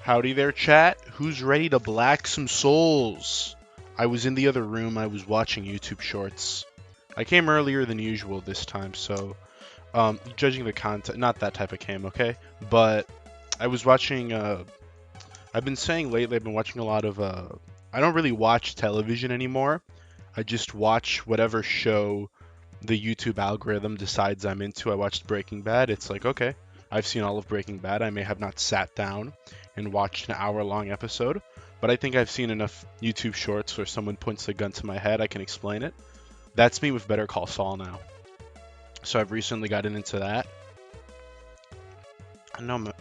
Howdy there, chat. Who's ready to black some souls? I was in the other room. I was watching YouTube shorts. I came earlier than usual this time, so judging the content, not that type of came, okay? But I was watching. I've been saying lately, I've been watching a lot of. I don't really watch television anymore. I just watch whatever show the YouTube algorithm decides I'm into. I watched Breaking Bad. It's like, okay, I've seen all of Breaking Bad. I may have not sat down and watched an hour-long episode, but I think I've seen enough YouTube shorts where someone points a gun to my head, I can explain it. That's me with Better Call Saul now. So I've recently gotten into that. I know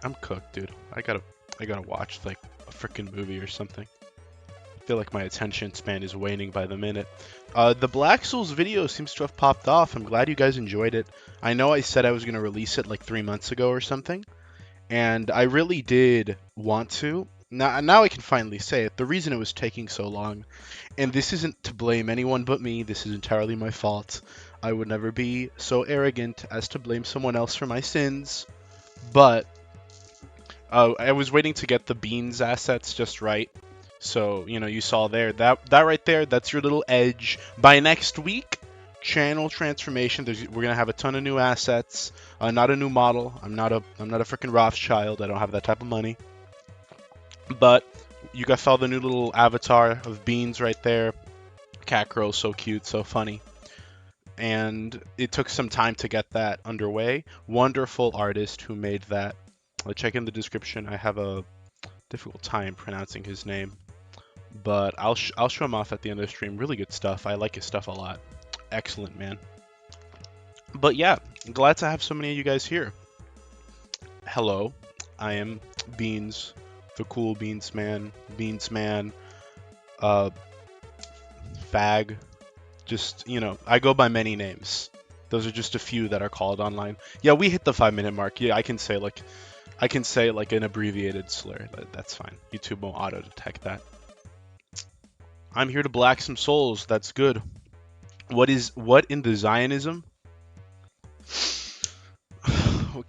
I'm cooked, dude. I gotta watch like a freaking movie or something. I feel like my attention span is waning by the minute. The Black Souls video seems to have popped off. I'm glad you guys enjoyed it. I know I said I was going to release it like 3 months ago or something, and I really did want to. Now I can finally say it. The reason it was taking so long, and this isn't to blame anyone but me, this is entirely my fault. I would never be so arrogant as to blame someone else for my sins, but I was waiting to get the beans assets just right. So, you saw there, that right there, that's your little edge. By next week, channel transformation, we're gonna have a ton of new assets. Not a new model. I'm not a freaking Rothschild. I don't have that type of money. But you guys saw the new little avatar of Beans right there. Cat girl, so cute, so funny. And it took some time to get that underway. Wonderful artist who made that. Check in the description. I have a difficult time pronouncing his name, but I'll show him off at the end of the stream. Really good stuff. I like his stuff a lot. Excellent, man. But yeah, glad to have so many of you guys here. Hello, I am Beans, the cool Beans man, fag. Just, I go by many names. Those are just a few that are called online. Yeah, we hit the 5-minute mark. Yeah, I can say like an abbreviated slur. That's fine. YouTube won't auto detect that. I'm here to black some souls. That's good. What in the Zionism?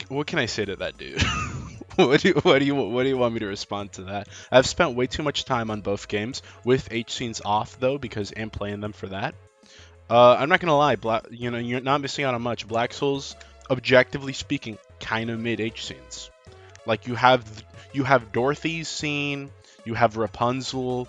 What can I say to that, dude? What do you want me to respond to that? I've spent way too much time on both games with H scenes off though because I'm playing them for that. I'm not gonna lie, you're not missing out on much. Black Souls, objectively speaking, kind of mid H scenes. Like you have Dorothy's scene, you have Rapunzel,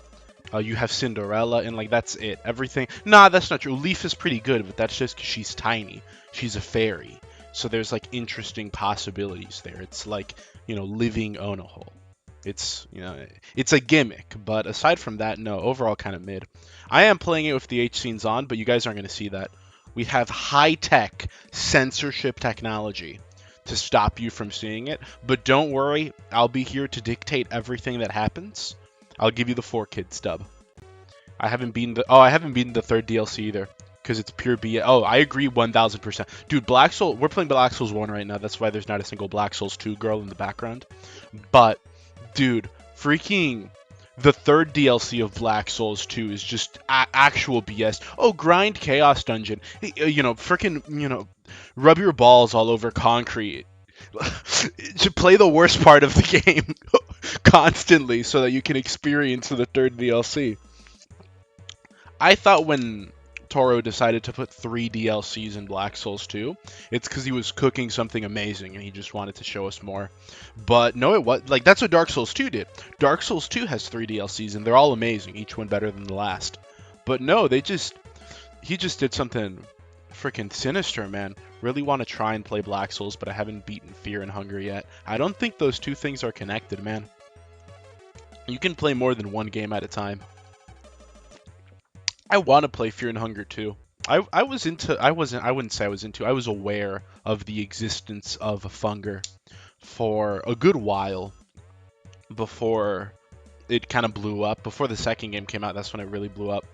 you have Cinderella, and like that's it. Everything. Nah, that's not true. Leaf is pretty good, but that's just 'cause she's tiny. She's a fairy, so there's like interesting possibilities there. It's like living Onohole. It's it's a gimmick, but aside from that, no. Overall, kind of mid. I am playing it with the H scenes on, but you guys aren't going to see that. We have high-tech censorship technology to stop you from seeing it. But don't worry, I'll be here to dictate everything that happens. I'll give you the 4-kid dub. I haven't beaten the third DLC either, because it's pure BS. Oh, I agree 1000%. Dude, Black Soul, we're playing Black Souls 1 right now. That's why there's not a single Black Souls 2 girl in the background. But, dude, freaking the third DLC of Black Souls 2 is just actual BS. Oh, grind Chaos Dungeon. Freaking, rub your balls all over concrete. To play the worst part of the game constantly so that you can experience the third DLC. I thought when Toro decided to put 3 DLCs in Black Souls 2, it's because he was cooking something amazing and he just wanted to show us more. But no, it was like that's what Dark Souls 2 did. Dark Souls 2 has 3 DLCs and they're all amazing, each one better than the last. But no, he just did something freaking sinister, man. Really want to try and play Black Souls, but I haven't beaten Fear and Hunger yet. I don't think those two things are connected, man. You can play more than one game at a time. I want to play Fear and Hunger too. I wouldn't say I was into. I was aware of the existence of Funger for a good while before it kind of blew up. Before the second game came out, that's when it really blew up.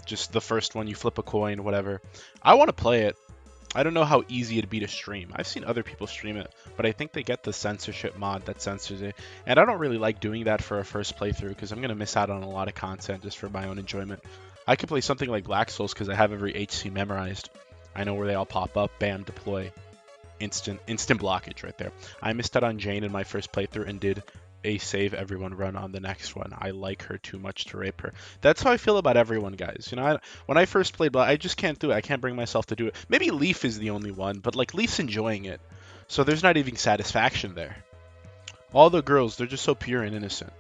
Just the first one, you flip a coin, whatever. I want to play it. I don't know how easy it'd be to stream. I've seen other people stream it, but I think they get the censorship mod that censors it. And I don't really like doing that for a first playthrough because I'm going to miss out on a lot of content just for my own enjoyment. I could play something like Black Souls because I have every HC memorized. I know where they all pop up, bam, deploy. Instant blockage right there. I missed out on Jane in my first playthrough and did a save everyone run on the next one. I like her too much to rape her. That's how I feel about everyone, guys. You know, when I first played, I just can't do it. I can't bring myself to do it. Maybe Leaf is the only one, but like Leaf's enjoying it, so there's not even satisfaction there. All the girls, they're just so pure and innocent,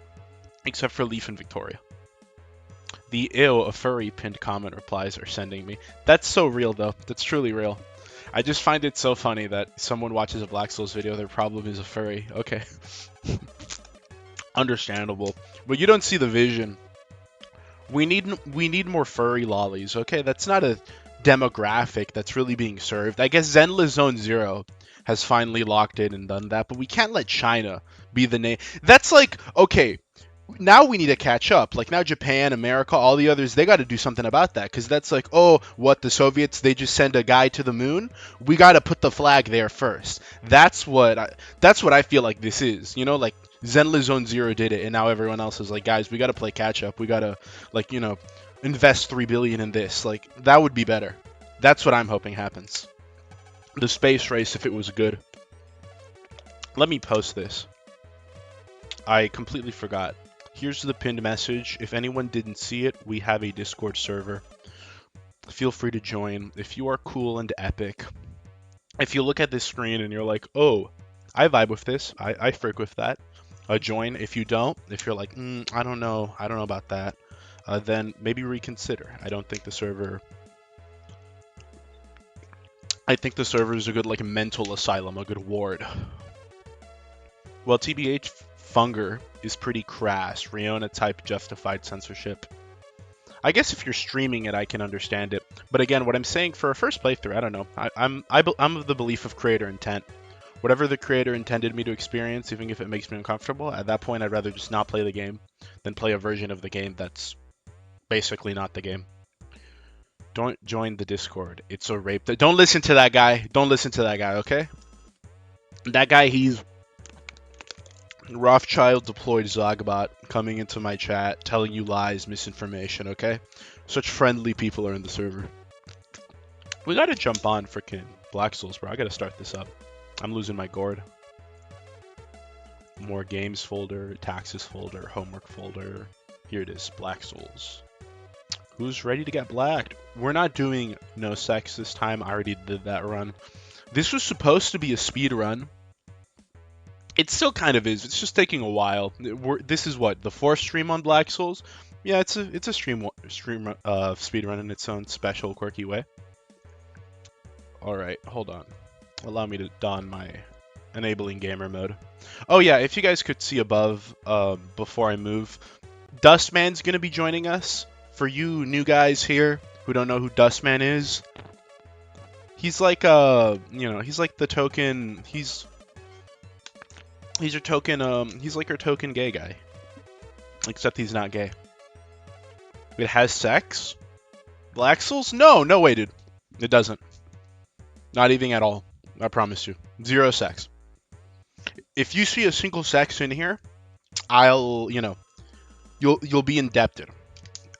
except for Leaf and Victoria. The ill, a furry pinned comment replies are sending me. That's so real, though. That's truly real. I just find it so funny that someone watches a Black Souls video, their problem is a furry. Okay. Understandable. But you don't see the vision. We need more furry lollies, okay? That's not a demographic that's really being served. I guess Zenless Zone Zero has finally locked in and done that, but we can't let China be the name. That's like, okay, now we need to catch up. Like now Japan, America, all the others, they got to do something about that because that's like, oh, what, the Soviets, they just send a guy to the moon? We got to put the flag there first. That's what I feel like this is. You know, like Zenless Zone Zero did it, and now everyone else is like, guys, we got to play catch up. We got to, like, you know, invest 3 billion in this. Like that would be better. That's what I'm hoping happens. The space race, if it was good. Let me post this. I completely forgot. Here's the pinned message. If anyone didn't see it, we have a Discord server. Feel free to join. If you are cool and epic, if you look at this screen and you're like, oh, I vibe with this, I frick with that, join. If you don't, if you're like, I don't know about that, then maybe reconsider. I think the server is a good, like, mental asylum, a good ward. Well, TBH, Funger is pretty crass. Riona type justified censorship. I guess if you're streaming it, I can understand it. But again, what I'm saying for a first playthrough, I don't know. I'm of the belief of creator intent. Whatever the creator intended me to experience, even if it makes me uncomfortable, at that point, I'd rather just not play the game than play a version of the game that's basically not the game. Don't join the Discord. It's a rape. Don't listen to that guy. Don't listen to that guy, okay? That guy, he's Rothschild deployed Zagabot coming into my chat, telling you lies, misinformation, okay? Such friendly people are in the server. We gotta jump on frickin' Black Souls, bro. I gotta start this up. I'm losing my gourd. More games folder, taxes folder, homework folder. Here it is, Black Souls. Who's ready to get blacked? We're not doing no sex this time. I already did that run. This was supposed to be a speed run. It still kind of is. It's just taking a while. This is what, the fourth stream on Black Souls? Yeah, it's a stream speedrun in its own special quirky way. All right, hold on. Allow me to don my enabling gamer mode. Oh yeah, if you guys could see above before I move, Dustman's gonna be joining us. For you new guys here who don't know who Dustman is, he's like he's like the token. He's your token. He's like your token gay guy, except he's not gay. It has sex. Black Souls? No way, dude. It doesn't. Not even at all. I promise you. Zero sex. If you see a single sex in here, you'll be indebted.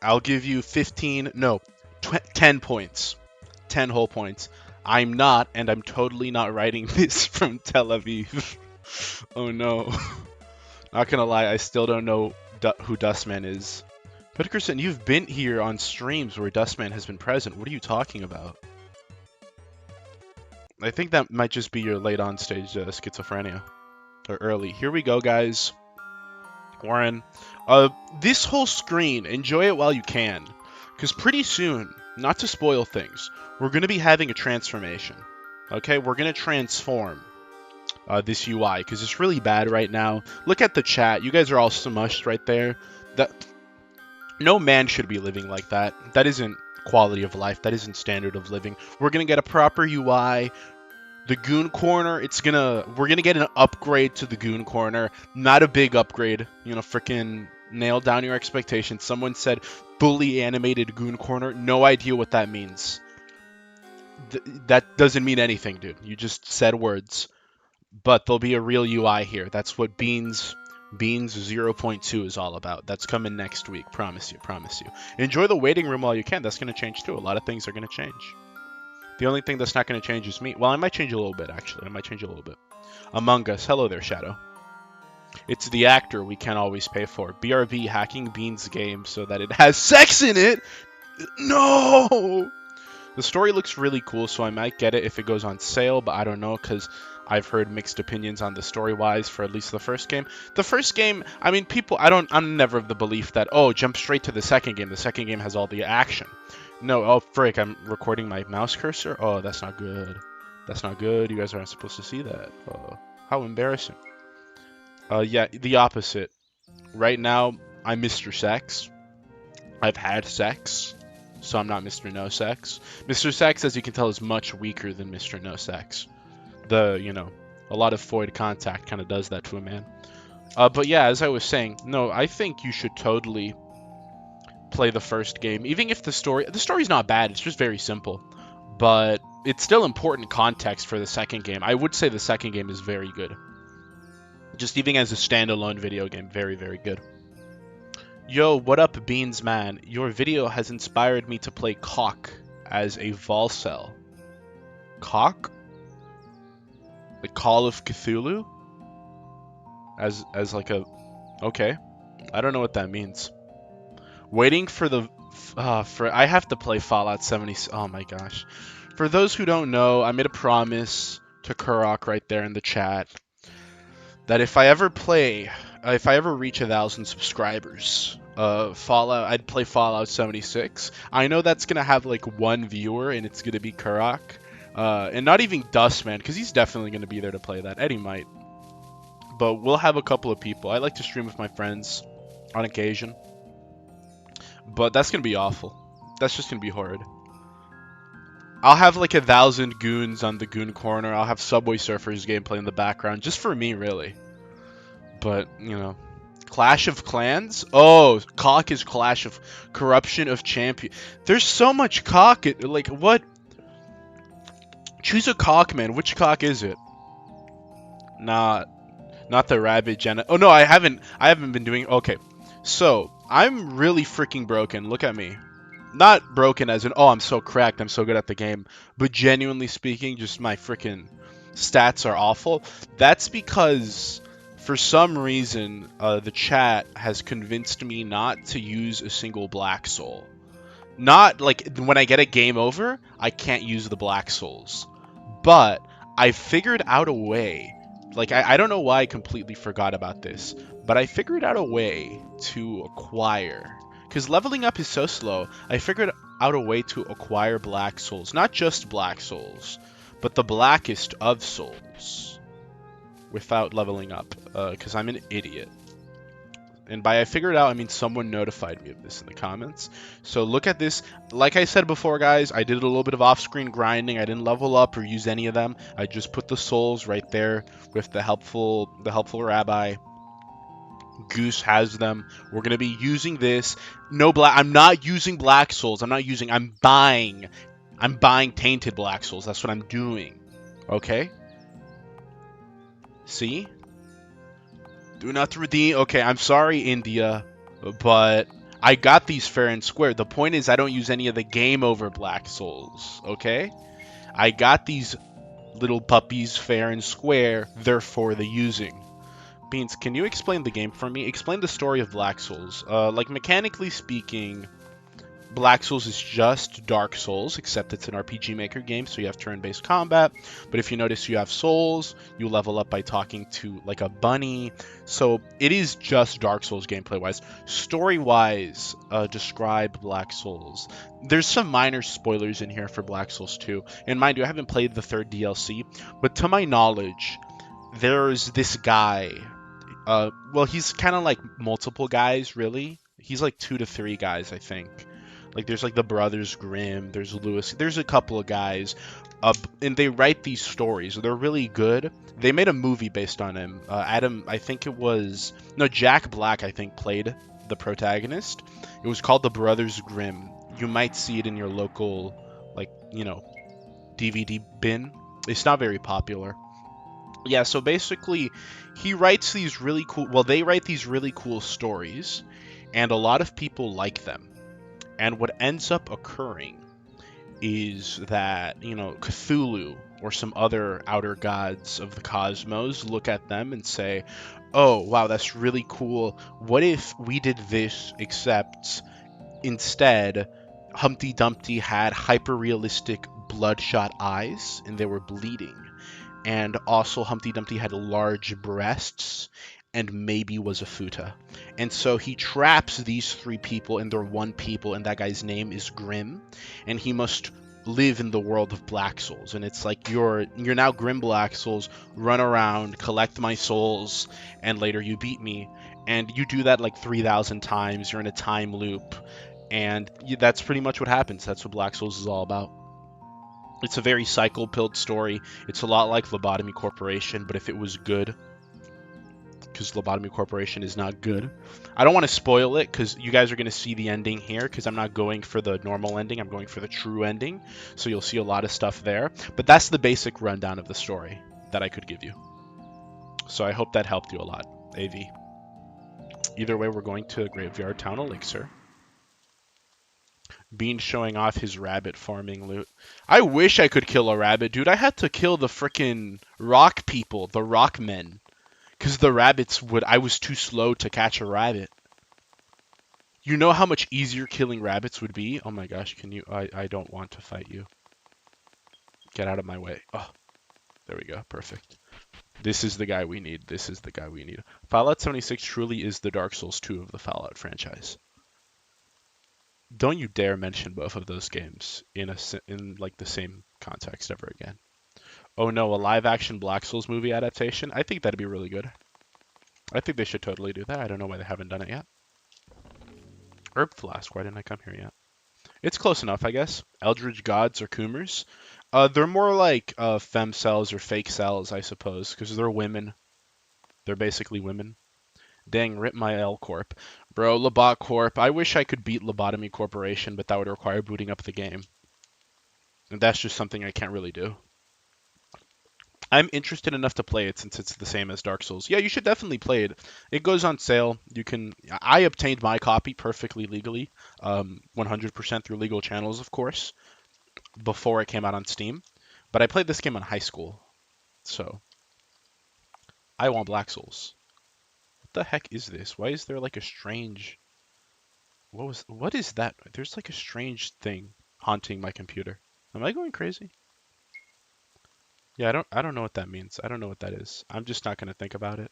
I'll give you 10 points. 10 whole points. I'm not, and I'm totally not writing this from Tel Aviv. Oh no. Not gonna lie, I still don't know who Dustman is. Pitkerson, you've been here on streams where Dustman has been present. What are you talking about? I think that might just be your late on stage schizophrenia. Or early. Here we go, guys. Warren. This whole screen, enjoy it while you can. Because pretty soon, not to spoil things, we're going to be having a transformation. Okay? We're going to transform this UI. Because it's really bad right now. Look at the chat. You guys are all smushed right there. No man should be living like that. That isn't quality of life. That isn't standard of living. We're going to get a proper UI. The Goon Corner, we're gonna get an upgrade to the Goon Corner. Not a big upgrade, freaking nail down your expectations. Someone said fully animated Goon Corner. No idea what that means. That doesn't mean anything, dude. You just said words. But there'll be a real UI here. That's what Beans 0.2 is all about. That's coming next week. Promise you. Enjoy the waiting room while you can. That's gonna change too. A lot of things are gonna change. The only thing that's not going to change is me. Well, I might change a little bit, actually. Among Us. Hello there, Shadow. It's the actor we can't always pay for. BRB hacking Bean's game so that it has sex in it. No! The story looks really cool, so I might get it if it goes on sale, but I don't know because I've heard mixed opinions on the story-wise for at least the first game. The first game, I mean, I'm never of the belief that, oh, jump straight to the second game. The second game has all the action. No, oh, frick, I'm recording my mouse cursor. Oh, that's not good. That's not good. You guys aren't supposed to see that. How embarrassing. Yeah, the opposite. Right now, I'm Mr. Sex. I've had sex, so I'm not Mr. No Sex. Mr. Sex, as you can tell, is much weaker than Mr. No Sex. A lot of void contact kind of does that to a man. But yeah, as I was saying, no, I think you should totally play the first game, even if the story's not bad. It's just very simple, but it's still important context for the second game. I would say the second game is very good. Just even as a standalone video game, very, very good. Yo, what up, Beans man? Your video has inspired me to play Cock as a Volcel. Cock? The Call of Cthulhu? As like a... Okay. I don't know what that means. Waiting for the... I have to play Fallout 70... Oh my gosh. For those who don't know, I made a promise to Kurok right there in the chat that if I ever reach 1,000 subscribers, I'd play Fallout 76. I know that's gonna have like one viewer, and it's gonna be Kurok, and not even Dustman, because he's definitely gonna be there to play that. Eddie might, but we'll have a couple of people. I like to stream with my friends on occasion, but that's gonna be awful. That's just gonna be horrid. I'll have like 1,000 goons on the goon corner. I'll have Subway Surfers gameplay in the background, just for me, really. But, Clash of Clans? Oh, Cock is Clash of Corruption of Champion. There's so much cock. Like, what? Choose a cock, man. Which cock is it? Not the rabbit Jenna. Oh, no, I haven't been doing... Okay, so, I'm really freaking broken. Look at me. Not broken as in, oh, I'm so cracked, I'm so good at the game, but genuinely speaking, just my freaking stats are awful. That's because, for some reason, the chat has convinced me not to use a single Black Soul. Not, like, when I get a game over, I can't use the Black Souls. But, I figured out a way, like, I don't know why I completely forgot about this, but I figured out a way to acquire... Because leveling up is so slow, I figured out a way to acquire Black Souls. Not just Black Souls, but the blackest of souls. Without leveling up, because I'm an idiot. And by I figured out, I mean someone notified me of this in the comments. So look at this. Like I said before, guys, I did a little bit of off-screen grinding. I didn't level up or use any of them. I just put the souls right there with the helpful rabbi. Goose has them. We're gonna be using this. No black. I'm not using Black Souls. I'm buying tainted Black Souls. That's what I'm doing. Okay. See? Do not redeem. Okay, I'm sorry, India, but I got these fair and square. The point is, I don't use any of the game over Black Souls. Okay. I got these little puppies fair and square. They're for the using. Beans, can you explain the game for me? Explain the story of Black Souls. Like, mechanically speaking, Black Souls is just Dark Souls, except it's an RPG Maker game, so you have turn-based combat. But if you notice, you have souls. You level up by talking to, like, a bunny. So it is just Dark Souls gameplay-wise. Story-wise, describe Black Souls. There's some minor spoilers in here for Black Souls 2. And mind you, I haven't played the third DLC, but to my knowledge, there's this guy... well, he's kind of like multiple guys, really. He's like 2 to 3 guys, I think. Like, there's like the Brothers Grimm, there's Lewis, there's a couple of guys, and they write these stories. They're really good. They made a movie based on him. Jack Black, I think, played the protagonist. It was called The Brothers Grimm. You might see it in your local, like, DVD bin. It's not very popular. Yeah, so basically, he writes these really cool... Well, they write these really cool stories, and a lot of people like them. And what ends up occurring is that, Cthulhu or some other outer gods of the cosmos look at them and say, Oh, wow, that's really cool. What if we did this, except instead, Humpty Dumpty had hyper realistic bloodshot eyes and they were bleeding? And also Humpty Dumpty had large breasts and maybe was a futa. And so he traps these three people and they're one people, and that guy's name is Grim, and he must live in the world of Black Souls. And it's like you're now Grim Black Souls, run around, collect my souls, and later you beat me. And you do that like 3,000 times. You're in a time loop, and that's pretty much what happens. That's what Black Souls is all about. It's a very cycle-pilled story. It's a lot like Lobotomy Corporation, but if it was good, because Lobotomy Corporation is not good. I don't want to spoil it, because you guys are going to see the ending here, because I'm not going for the normal ending. I'm going for the true ending, so you'll see a lot of stuff there. But that's the basic rundown of the story that I could give you. So I hope that helped you a lot, AV. Either way, we're going to Graveyard Town Elixir. Bean showing off his rabbit farming loot. I wish I could kill a rabbit, dude. I had to kill the frickin' rock people, the rock men. Because the rabbits would... I was too slow to catch a rabbit. You know how much easier killing rabbits would be? Oh my gosh, can you... I don't want to fight you. Get out of my way. Oh, there we go. Perfect. This is the guy we need. This is the guy we need. Fallout 76 truly is the Dark Souls 2 of the Fallout franchise. Don't you dare mention both of those games in like the same context ever again. Oh no, a live action Black Souls movie adaptation? I think that'd be really good. I think they should totally do that. I don't know why they haven't done it yet. Herb Flask, why didn't I come here yet? It's close enough, I guess. Eldritch Gods or Coomers. They're more like fem cells or fake cells, I suppose, because they're women. They're basically women. Dang, rip my L Corp. Bro, Lobot Corp. I wish I could beat Lobotomy Corporation, but that would require booting up the game. And that's just something I can't really do. I'm interested enough to play it since it's the same as Dark Souls. Yeah, you should definitely play it. It goes on sale. You can. I obtained my copy perfectly legally, 100% through legal channels, of course, before it came out on Steam. But I played this game in high school, so I want Black Souls. What the heck is this? Why is there like a strange... What is that? There's like a strange thing haunting my computer. Am I going crazy? Yeah, I don't know what that means. I don't know what that is. I'm just not gonna think about it.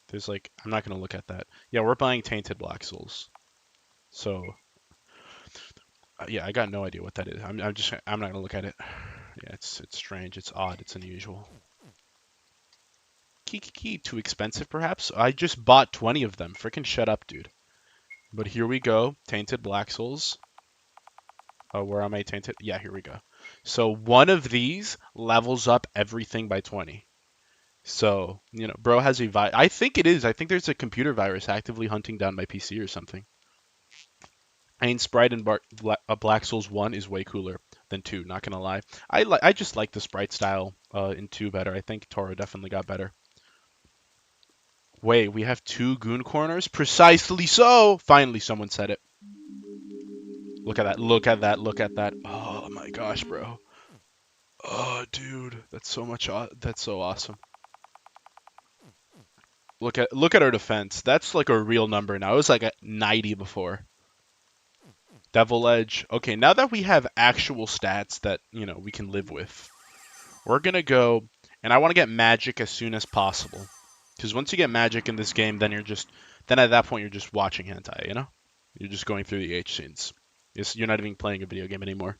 There's like I'm not gonna look at that. Yeah, we're buying Tainted Black Souls. So yeah, I got no idea what that is. I'm not gonna look at it. Yeah, it's strange. It's odd. It's unusual. Kiki, too expensive perhaps? I just bought 20 of them. Freaking shut up, dude. But here we go. Tainted Black Souls. Oh, where am I tainted? Yeah, here we go. So one of these levels up everything by 20. So, bro has a I think it is. I think there's a computer virus actively hunting down my PC or something. I mean, Sprite in Black Souls 1 is way cooler than 2, not gonna lie. I just like the sprite style in 2 better. I think Toro definitely got better. Wait, we have 2 Goon corners? Precisely so! Finally, someone said it. Look at that, look at that, look at that. Oh my gosh, bro. Oh, dude, that's so awesome. Look at our defense. That's like a real number now. It was like a 90 before. Devil Edge. Okay, now that we have actual stats that, we can live with, we're gonna go, and I want to get magic as soon as possible. Because once you get magic in this game, then at that point you're just watching hentai, You're just going through the H scenes. You're not even playing a video game anymore.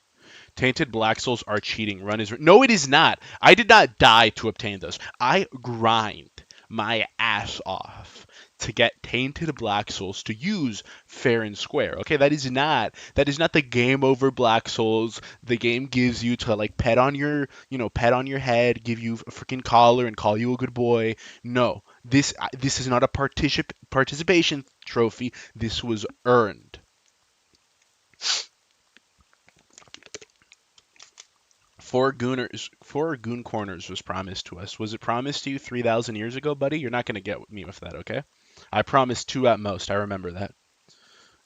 Tainted Black Souls are cheating. No, it is not. I did not die to obtain those. I grind my ass off to get Tainted Black Souls to use fair and square. Okay, that is not the game over Black Souls the game gives you to like pet on your head, give you a freaking collar and call you a good boy. No, this is not a participation trophy. This was earned. 4 Goon corners was promised to us. Was it promised to you 3,000 years ago, buddy? You're not going to get me with that, okay? I promised 2 at most. I remember that.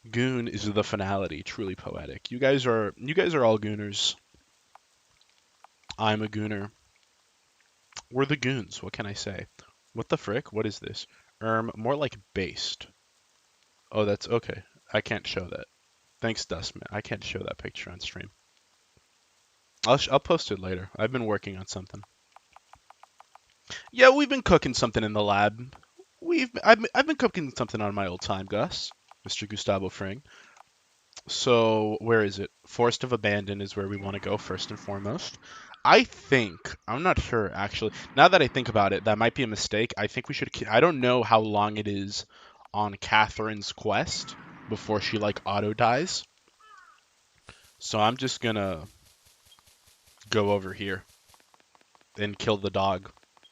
Goon is the finality, truly poetic. You guys are all Gooners. I'm a Gooner. We're the Goons. What can I say? What the frick? What is this? More like based. Oh, that's okay. I can't show that. Thanks, Dustman. I can't show that picture on stream. I'll post it later. I've been working on something. Yeah, we've been cooking something in the lab. I've been cooking something on my old time, Gus. Mr. Gustavo Fring. So, where is it? Forest of Abandon is where we want to go first and foremost. I'm not sure actually. Now that I think about it, that might be a mistake. I think we should. I don't know how long it is on Catherine's quest before she like auto dies. So I'm just gonna go over here and kill the dog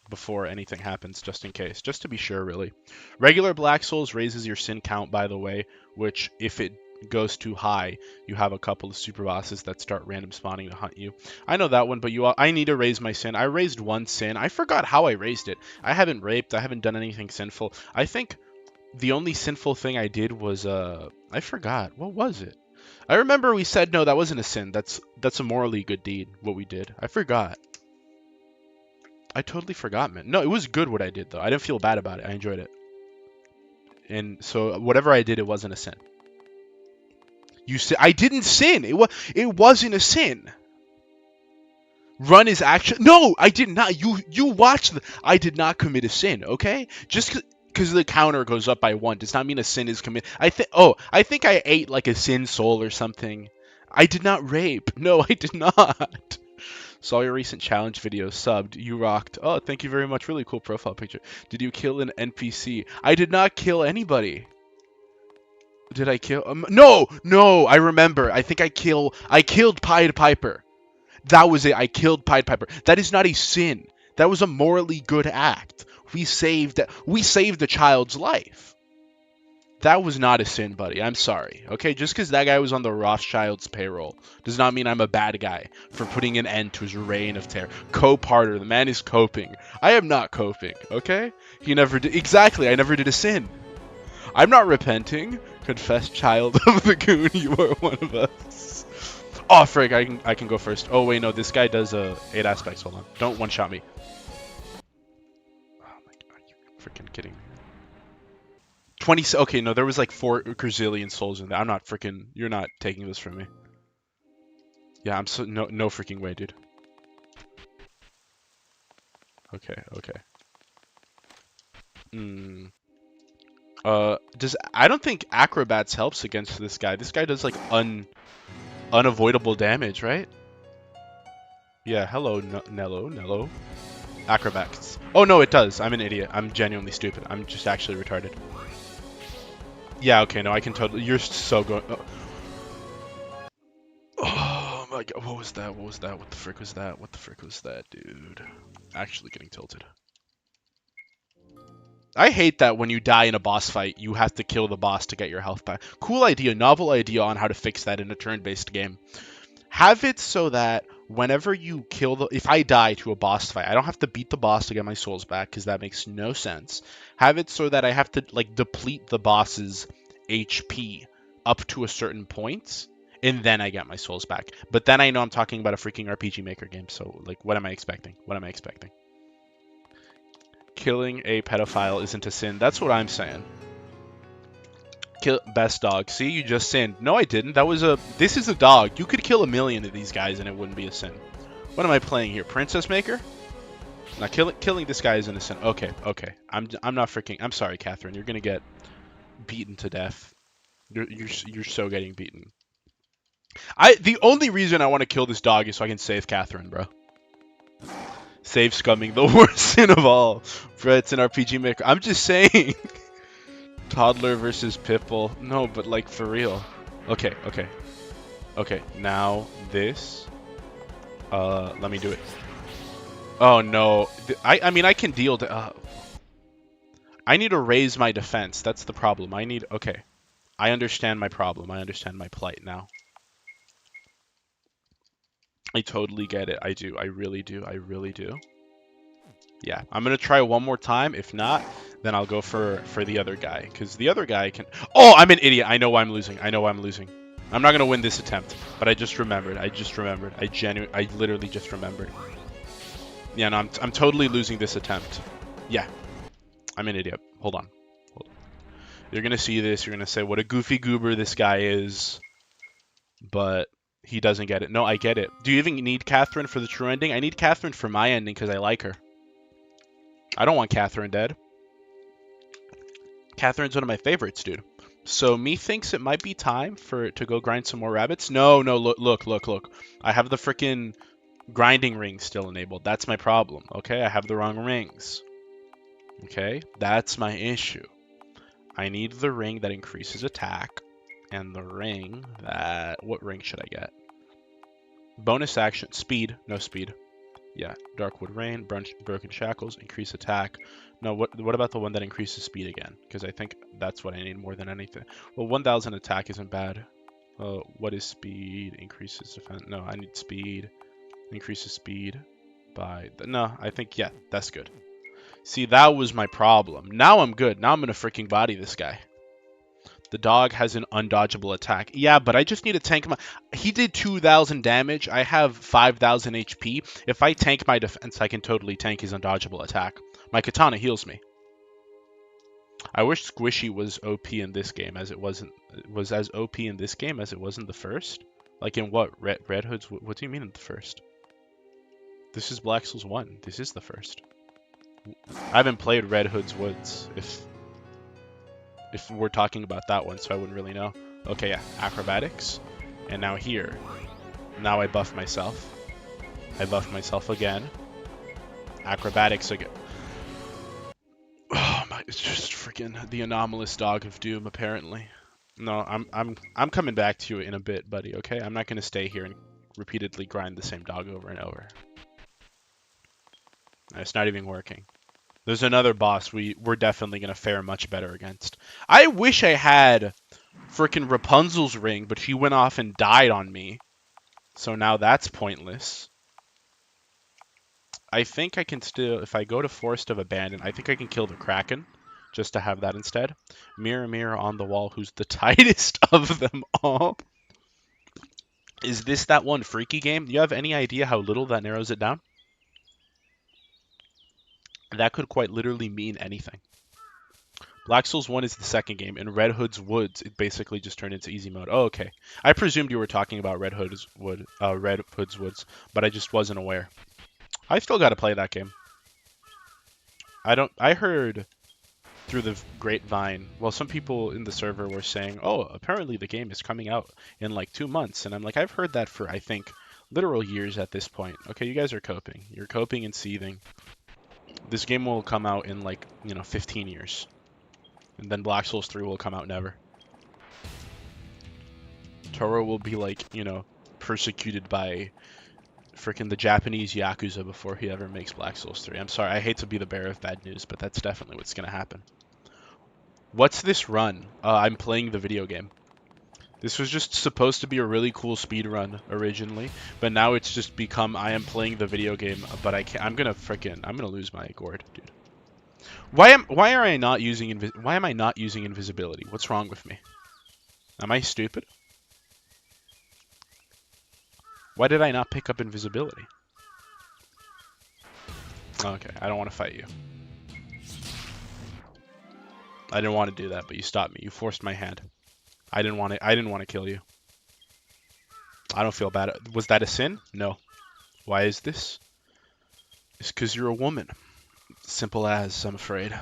before anything happens, just in case, just to be sure, really. Regular Black Souls raises your sin count, by the way, which if it goes too high, you have a couple of super bosses that start random spawning to hunt you. I know that one, but I need to raise my sin. I raised one sin. I forgot how I raised it. I haven't raped. I haven't done anything sinful. I think the only sinful thing I did was I forgot. What was it? I remember we said no, that wasn't a sin. That's a morally good deed. What we did. I forgot. I totally forgot, man. No, it was good what I did though. I didn't feel bad about it. I enjoyed it. And so whatever I did, it wasn't a sin. You said I didn't sin. It wasn't a sin. Run is actually no. I did not. You watched. I did not commit a sin. Okay, just because the counter goes up by 1 does not mean a sin is committed. I think I ate like a sin soul or something. I did not rape. No, I did not. Saw your recent challenge video. Subbed. You rocked. Oh, thank you very much. Really cool profile picture. Did you kill an NPC? I did not kill anybody. Did I kill? No. I remember. I think I killed Pied Piper. That was it. I killed Pied Piper. That is not a sin. That was a morally good act. We saved a child's life. That was not a sin, buddy. I'm sorry. Okay, just because that guy was on the Rothschild's payroll does not mean I'm a bad guy for putting an end to his reign of terror. Cope-harder. The man is coping. I am not coping, okay? He never did. Exactly, I never did a sin. I'm not repenting. Confess, child of the Goon, you are one of us. Oh, frig, I can go first. Oh, wait, no, this guy does 8 aspects. Hold on. Don't one-shot me. Oh, my God. You're freaking kidding me. 20. Okay, no, there was like 4 gazillion souls in there. I'm not freaking. You're not taking this from me. Yeah, I'm so no freaking way, dude. Okay. I don't think acrobats helps against this guy. This guy does like unavoidable damage, right? Yeah. Hello, Nello. Acrobats. Oh no, it does. I'm an idiot. I'm genuinely stupid. I'm just actually retarded. Yeah, okay, no, I can totally. You're so going. Oh my God, what was that? What the frick was that? What the frick was that, dude? Actually getting tilted. I hate that when you die in a boss fight, you have to kill the boss to get your health back. Cool idea, novel idea on how to fix that in a turn-based game. Have it so that whenever you kill if I die to a boss fight, I don't have to beat the boss to get my souls back, because that makes no sense. Have it so that I have to, like, deplete the boss's HP up to a certain point, and then I get my souls back. But then I know I'm talking about a freaking RPG Maker game, so, like, what am I expecting? Killing a pedophile isn't a sin. That's what I'm saying. Best dog. See, you just sinned. No, I didn't. This is a dog. You could kill 1,000,000 of these guys and it wouldn't be a sin. What am I playing here? Princess Maker? Now, killing this guy isn't a sin. Okay. I'm not freaking. I'm sorry, Catherine. You're gonna get beaten to death. You're so getting beaten. The only reason I want to kill this dog is so I can save Catherine, bro. Save scumming, the worst sin of all. Bro, it's an RPG Maker. I'm just saying. Toddler versus Pitbull. No, but like for real. Okay. Now this. Let me do it. Oh no. I mean I can deal to. I need to raise my defense. That's the problem. Okay. I understand my problem. I understand my plight now. I totally get it. I do. I really do. Yeah, I'm gonna try one more time. If not, then I'll go for the other guy, because the other guy can. Oh, I'm an idiot. I know why I'm losing. I'm not gonna win this attempt, but I just remembered. I literally just remembered. Yeah, no, I'm totally losing this attempt. Yeah, I'm an idiot. Hold on. You're gonna see this. You're gonna say, what a goofy goober this guy is. But he doesn't get it. No, I get it. Do you even need Catherine for the true ending? I need Catherine for my ending because I like her. I don't want Catherine dead. Catherine's one of my favorites, dude. So me thinks it might be time to go grind some more rabbits. No, look. I have the freaking grinding ring still enabled. That's my problem. Okay, I have the wrong rings. Okay, that's my issue. I need the ring that increases attack, and the ring that... What ring should I get? Bonus action. Speed. No speed. Yeah. Darkwood Rain, Broken Shackles, increase attack. No, what about the one that increases speed again? Because I think that's what I need more than anything. Well, 1000 attack isn't bad. What is speed? Increases defense. No, I need speed. Increases speed by... No, I think, yeah, that's good. See, that was my problem. Now I'm good. Now I'm going to freaking body this guy. The dog has an undodgeable attack. Yeah, but I just need to tank my... He did 2,000 damage. I have 5,000 HP. If I tank my defense, I can totally tank his undodgeable attack. My katana heals me. I wish Squishy was OP in this game as it wasn't... Was as OP in this game as it was in the first? Like in what? Red Hoods? What do you mean in the first? This is Black Souls 1. This is the first. I haven't played Red Hood's Woods, if we're talking about that one, so I wouldn't really know. Okay, yeah, acrobatics. And now here. Now I buff myself. I buff myself again. Acrobatics again. Oh my, it's just freaking the anomalous dog of doom, apparently. No, I'm coming back to you in a bit, buddy, okay? I'm not gonna stay here and repeatedly grind the same dog over and over. It's not even working. There's another boss we're definitely going to fare much better against. I wish I had frickin' Rapunzel's ring, but she went off and died on me. So now that's pointless. I think I can still, if I go to Forest of Abandon, I think I can kill the Kraken, just to have that instead. Mirror, mirror on the wall, who's the tightest of them all? Is this that one freaky game? Do you have any idea how little that narrows it down? That could quite literally mean anything. Black Souls 1 is the second game. In Red Hood's Woods, it basically just turned into easy mode. Oh, okay. I presumed you were talking about Red Hood's Woods, but I just wasn't aware. I still got to play that game. I heard through the grapevine, well, some people in the server were saying, oh, apparently the game is coming out in like 2 months. And I'm like, I've heard that for, I think, literal years at this point. Okay, you guys are coping. You're coping and seething. This game will come out in like, 15 years. And then Black Souls 3 will come out never. Toro will be like, persecuted by freaking the Japanese Yakuza before he ever makes Black Souls 3. I'm sorry, I hate to be the bearer of bad news, but that's definitely what's going to happen. What's this run? I'm playing the video game. This was just supposed to be a really cool speed run originally, but now it's just become I am playing the video game, but I can't. I'm gonna lose my gourd, dude. Why am I not using invisibility? What's wrong with me? Am I stupid? Why did I not pick up invisibility? Okay, I don't want to fight you. I didn't want to do that, but you stopped me. You forced my hand. I didn't want to kill you. I don't feel bad. Was that a sin? No. Why is this? It's because you're a woman. Simple as, I'm afraid.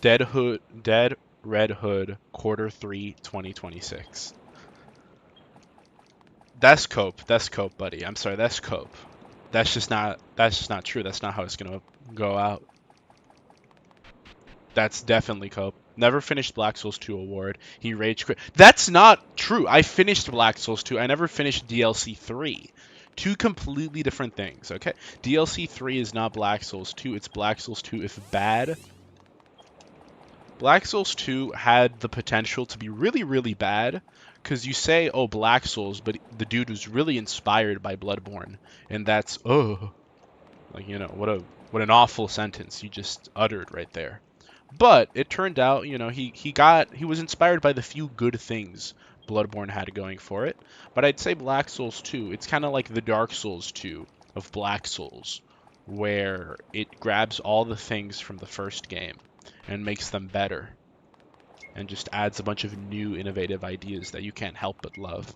Dead Red Hood, Q3 2026. That's cope, buddy. I'm sorry, that's cope. That's just not true. That's not how it's gonna go out. That's definitely cope. Never finished Black Souls 2 award. He rage quit. That's not true. I finished Black Souls 2. I never finished DLC 3. Two completely different things, okay? DLC 3 is not Black Souls 2. It's Black Souls 2 if bad. Black Souls 2 had the potential to be really, really bad. Because you say, oh, Black Souls, but the dude was really inspired by Bloodborne. And that's, oh. Like, what an awful sentence you just uttered right there. But it turned out, he was inspired by the few good things Bloodborne had going for it. But I'd say Black Souls 2, it's kind of like the Dark Souls 2 of Black Souls, where it grabs all the things from the first game and makes them better and just adds a bunch of new innovative ideas that you can't help but love.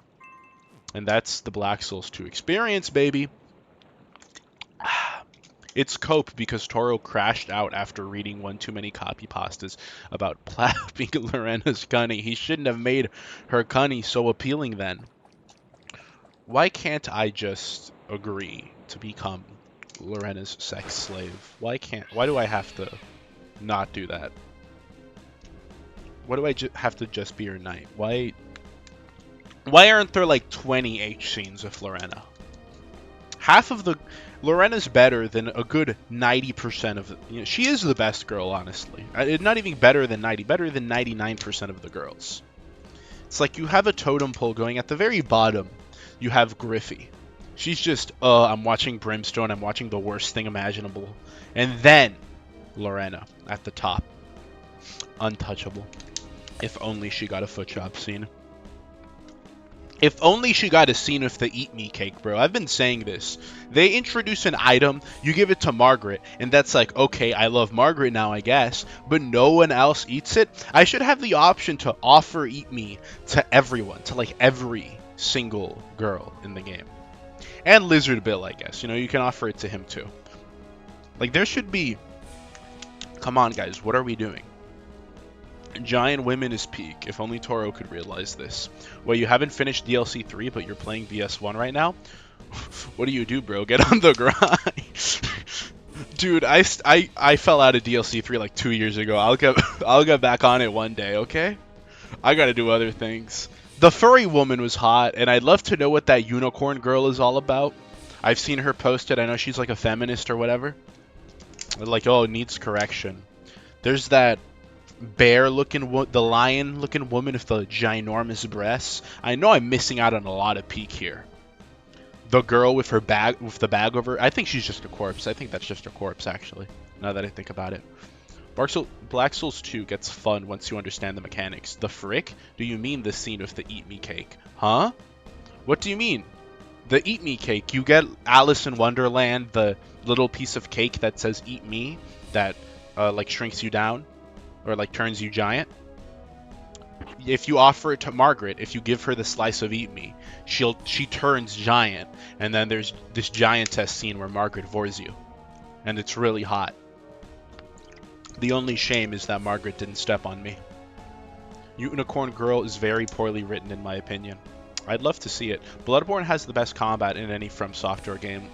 And that's the Black Souls 2 experience, baby. It's cope because Toro crashed out after reading one too many copy pastas about plapping Lorena's cunny. He shouldn't have made her cunny so appealing then. Why can't I just agree to become Lorena's sex slave? Why do I have to not do that? Why do I have to just be her knight? Why aren't there like 20 H scenes with Lorena? Half of the Lorena's better than a good 90% of she is the best girl, honestly. Not even better than 90, better than 99% of the girls. It's like you have a totem pole going at the very bottom. You have Griffey. She's just, I'm watching Brimstone, I'm watching the worst thing imaginable. And then Lorena at the top. Untouchable. If only she got a foot job scene. If only she got a scene with the eat me cake, bro. I've been saying this. They introduce an item, you give it to Margaret, and that's like, okay, I love Margaret now, I guess, but no one else eats it. I should have the option to offer eat me to everyone, to like every single girl in the game. And Lizard Bill, I guess. You know, you can offer it to him too. Like, there should be... Come on, guys, what are we doing? Giant women is peak. If only Toro could realize this. Well, you haven't finished DLC 3, but you're playing BS1 right now? What do, bro? Get on the grind. Dude, I fell out of DLC 3 like 2 years ago. I'll get back on it one day, okay? I gotta do other things. The furry woman was hot, and I'd love to know what that unicorn girl is all about. I've seen her posted. I know she's like a feminist or whatever. Like, oh, needs correction. There's that bear-looking, the lion-looking woman with the ginormous breasts. I know I'm missing out on a lot of peak here. The girl with her bag, with the bag over. I think she's just a corpse. I think that's just a corpse, actually. Now that I think about it. Black Souls 2 gets fun once you understand the mechanics. The frick? Do you mean the scene with the eat me cake? Huh? What do you mean? The eat me cake. You get Alice in Wonderland, the little piece of cake that says eat me, that like shrinks you down, or like turns you giant. If you offer it to Margaret, if you give her the slice of eat me, she turns giant, and then there's this giantess scene where Margaret vores you, and it's really hot. The only shame is that Margaret didn't step on me. Unicorn Girl is very poorly written in my opinion. I'd love to see it. Bloodborne has the best combat in any From Software game.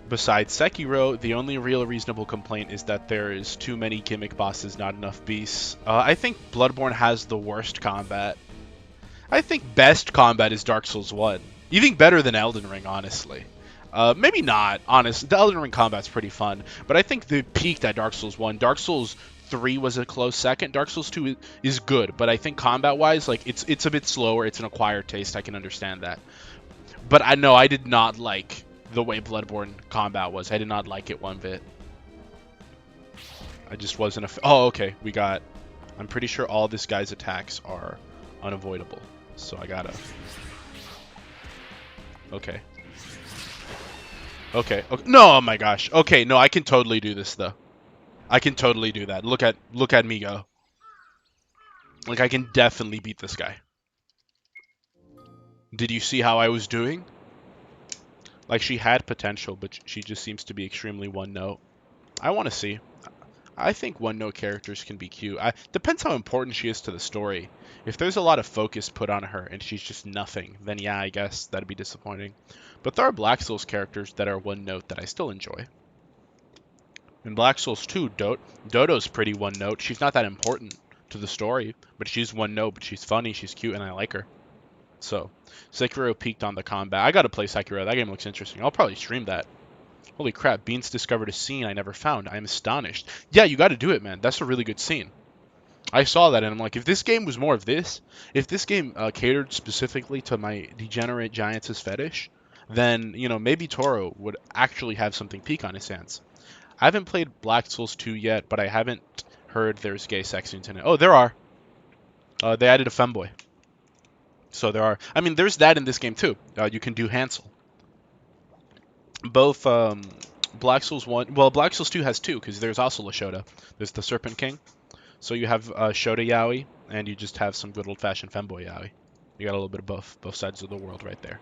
Besides Sekiro, the only real reasonable complaint is that there is too many gimmick bosses, not enough beasts. I think Bloodborne has the worst combat. I think best combat is Dark Souls 1. Even better than Elden Ring, honestly. Maybe not, honest. The Elden Ring combat's pretty fun, but I think they peaked at Dark Souls 1. Dark Souls 3 was a close second. Dark Souls 2 is good, but I think combat-wise, like it's a bit slower. It's an acquired taste. I can understand that. But I know I did not like the way Bloodborne combat was. I did not like it one bit. I just wasn't a... Oh, okay. We got... I'm pretty sure all this guy's attacks are unavoidable. So I gotta... Okay. Okay. No, oh my gosh. Okay, no, I can totally do this though. I can totally do that. Look at me go. Like, I can definitely beat this guy. Did you see how I was doing? Like, she had potential, but she just seems to be extremely one-note. I want to see. I think one-note characters can be cute. Depends how important she is to the story. If there's a lot of focus put on her and she's just nothing, then yeah, I guess that'd be disappointing. But there are Black Souls characters that are one-note that I still enjoy. In Black Souls 2, Dodo's pretty one-note. She's not that important to the story, but she's one-note, but she's funny, she's cute, and I like her. So, Sekiro peaked on the combat. I gotta play Sekiro. That game looks interesting. I'll probably stream that. Holy crap, Beans discovered a scene I never found. I am astonished. Yeah, you gotta do it, man. That's a really good scene. I saw that and I'm like, if this game was more of this, if this game catered specifically to my degenerate giantess fetish, then, you know, maybe Toro would actually have something peak on his hands. I haven't played Black Souls 2 yet, but I haven't heard there's gay sex scenes in it. Oh, there are. They added a femboy. So there are. I mean, there's that in this game too. You can do Hansel. Both Black Souls 1, well, Black Souls 2 has two, because there's also Lashoda. There's the Serpent King. So you have Shota Yaoi, and you just have some good old-fashioned femboy Yaoi. You got a little bit of both sides of the world right there.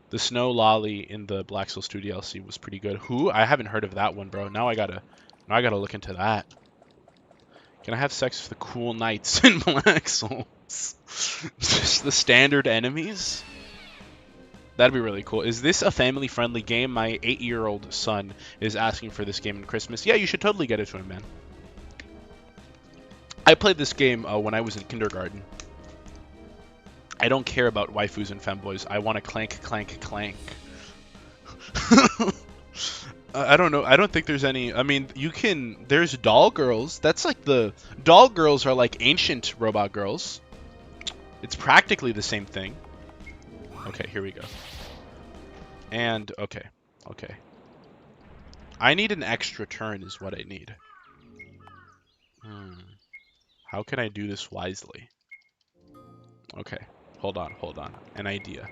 The Snow Lolly in the Black Souls 2 DLC was pretty good. Who? I haven't heard of that one, bro. Now I gotta look into that. Can I have sex with the cool knights in Black Souls? Just the standard enemies? That'd be really cool. Is this a family-friendly game? My 8-year-old son is asking for this game in Christmas. Yeah, you should totally get it to him, man. I played this game when I was in kindergarten. I don't care about waifus and femboys. I want to clank, clank, clank. I don't know. I don't think there's any. I mean, you can. There's doll girls. That's like the doll girls are like ancient robot girls. It's practically the same thing. Okay, here we go. And okay, okay. I need an extra turn is what I need. How can I do this wisely? Okay, hold on. An idea.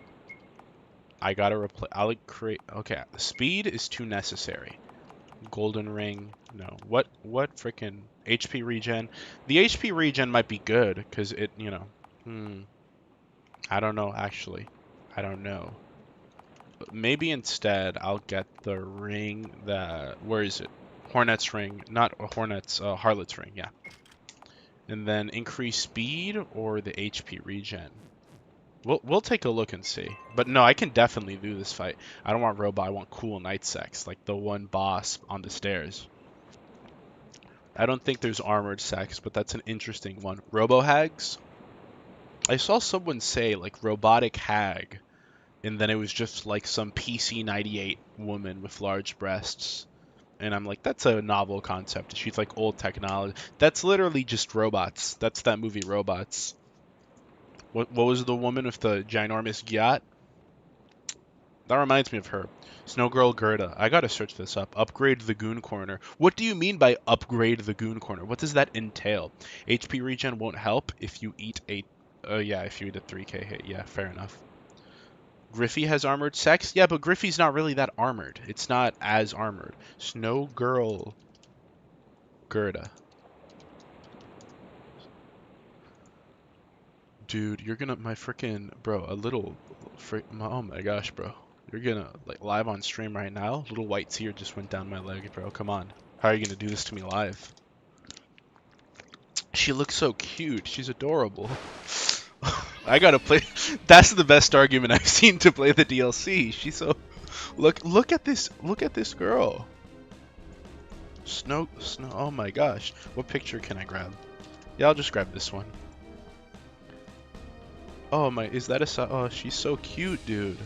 I gotta replace. I'll create. Okay, speed is too necessary. Golden ring. No. What freaking HP regen? The HP regen might be good because it, you know. I don't know actually. I don't know. But maybe instead I'll get the ring that. Where is it? Hornet's ring, not Hornet's. Harlot's ring. Yeah. And then increase speed or the HP regen. We'll take a look and see. But no, I can definitely do this fight. I don't want robot. I want cool knight sex, like the one boss on the stairs. I don't think there's armored sex, but that's an interesting one. Robo hags. I saw someone say like robotic hag, and then it was just like some PC 98 woman with large breasts. And I'm like, that's a novel concept. She's like old technology. That's literally just robots. That's that movie Robots. What was the woman with the ginormous gyat? That reminds me of her. Snow Girl Gerda. I gotta search this up. Upgrade the Goon Corner. What do you mean by upgrade the Goon Corner? What does that entail? HP regen won't help if you eat a... yeah, if you eat a 3k hit. Yeah, fair enough. Griffey has armored sex? Yeah, but Griffey's not really that armored. It's not as armored. Snow Girl Gerda. Dude, you're gonna... My freaking... Bro, a little... Oh my gosh, bro. You're gonna, like, live on stream right now? Little white tear just went down my leg, bro. Come on. How are you gonna do this to me live? She looks so cute. She's adorable. I gotta play. That's the best argument I've seen to play the DLC. She's so... Look at this. Look at this girl. Snow. Oh my gosh. What picture can I grab? Yeah, I'll just grab this one. Oh my, is that a... Oh, she's so cute, dude.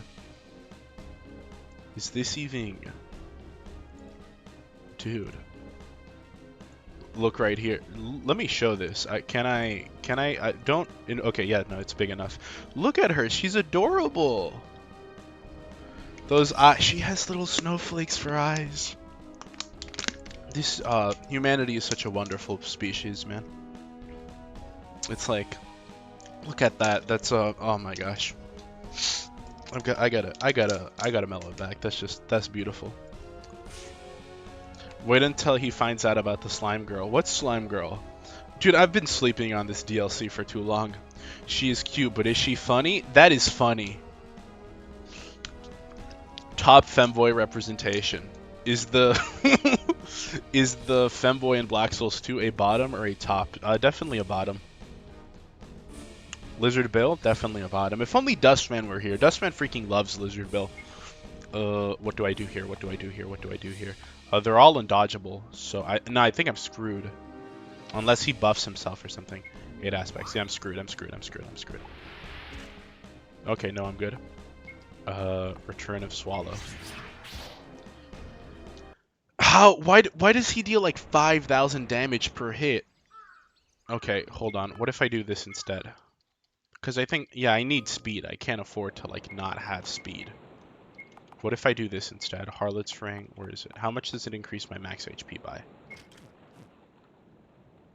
Is this even... Dude. Look right here. Let me show this. Can I don't... Okay, yeah, no, it's big enough. Look at her. She's adorable. Those eyes... She has little snowflakes for eyes. This, humanity is such a wonderful species, man. It's like... Look at that. That's, oh my gosh. I gotta mellow it back. That's beautiful. Wait until he finds out about the slime girl. What's slime girl? Dude, I've been sleeping on this DLC for too long. She is cute, but is she funny? That is funny. Top femboy representation. Is the is the femboy in Black Souls 2 a bottom or a top? Definitely a bottom. Lizard Bill? Definitely a bottom. If only Dustman were here. Dustman freaking loves Lizard Bill. What do I do here? What do I do here? What do I do here? They're all undodgeable, so I think I'm screwed. Unless he buffs himself or something. 8 aspects. Yeah, I'm screwed. Okay, no, I'm good. Return of Swallow. How? Why does he deal like 5,000 damage per hit? Okay, hold on. What if I do this instead? Because I think, yeah, I need speed. I can't afford to, like, not have speed. What if I do this instead? Harlot's Ring, where is it? How much does it increase my max HP by?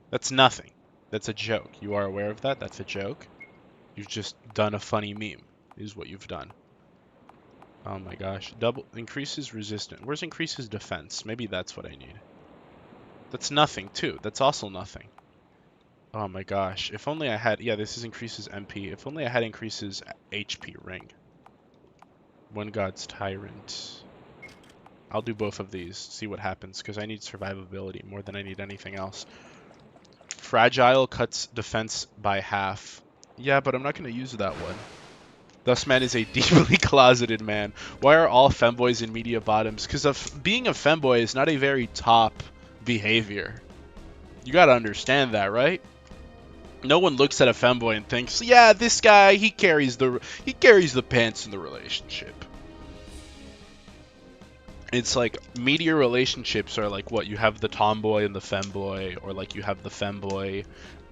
That's nothing. That's a joke. You are aware of that? That's a joke? You've just done a funny meme, is what you've done. Oh my gosh. Double increases resistance. Where's increases defense? Maybe that's what I need. That's nothing too. That's also nothing. Oh my gosh. If only I had, yeah, this is increases MP. If only I had increases HP ring. One God's Tyrant. I'll do both of these, see what happens, because I need survivability more than I need anything else. Fragile cuts defense by half. Yeah, but I'm not going to use that one. Dustman is a deeply closeted man. Why are all femboys in media bottoms? Because being a femboy is not a very top behavior. You gotta understand that, right? No one looks at a femboy and thinks, yeah, this guy, he carries the pants in the relationship. It's like media relationships are like what you have the tomboy and the femboy, or like you have the femboy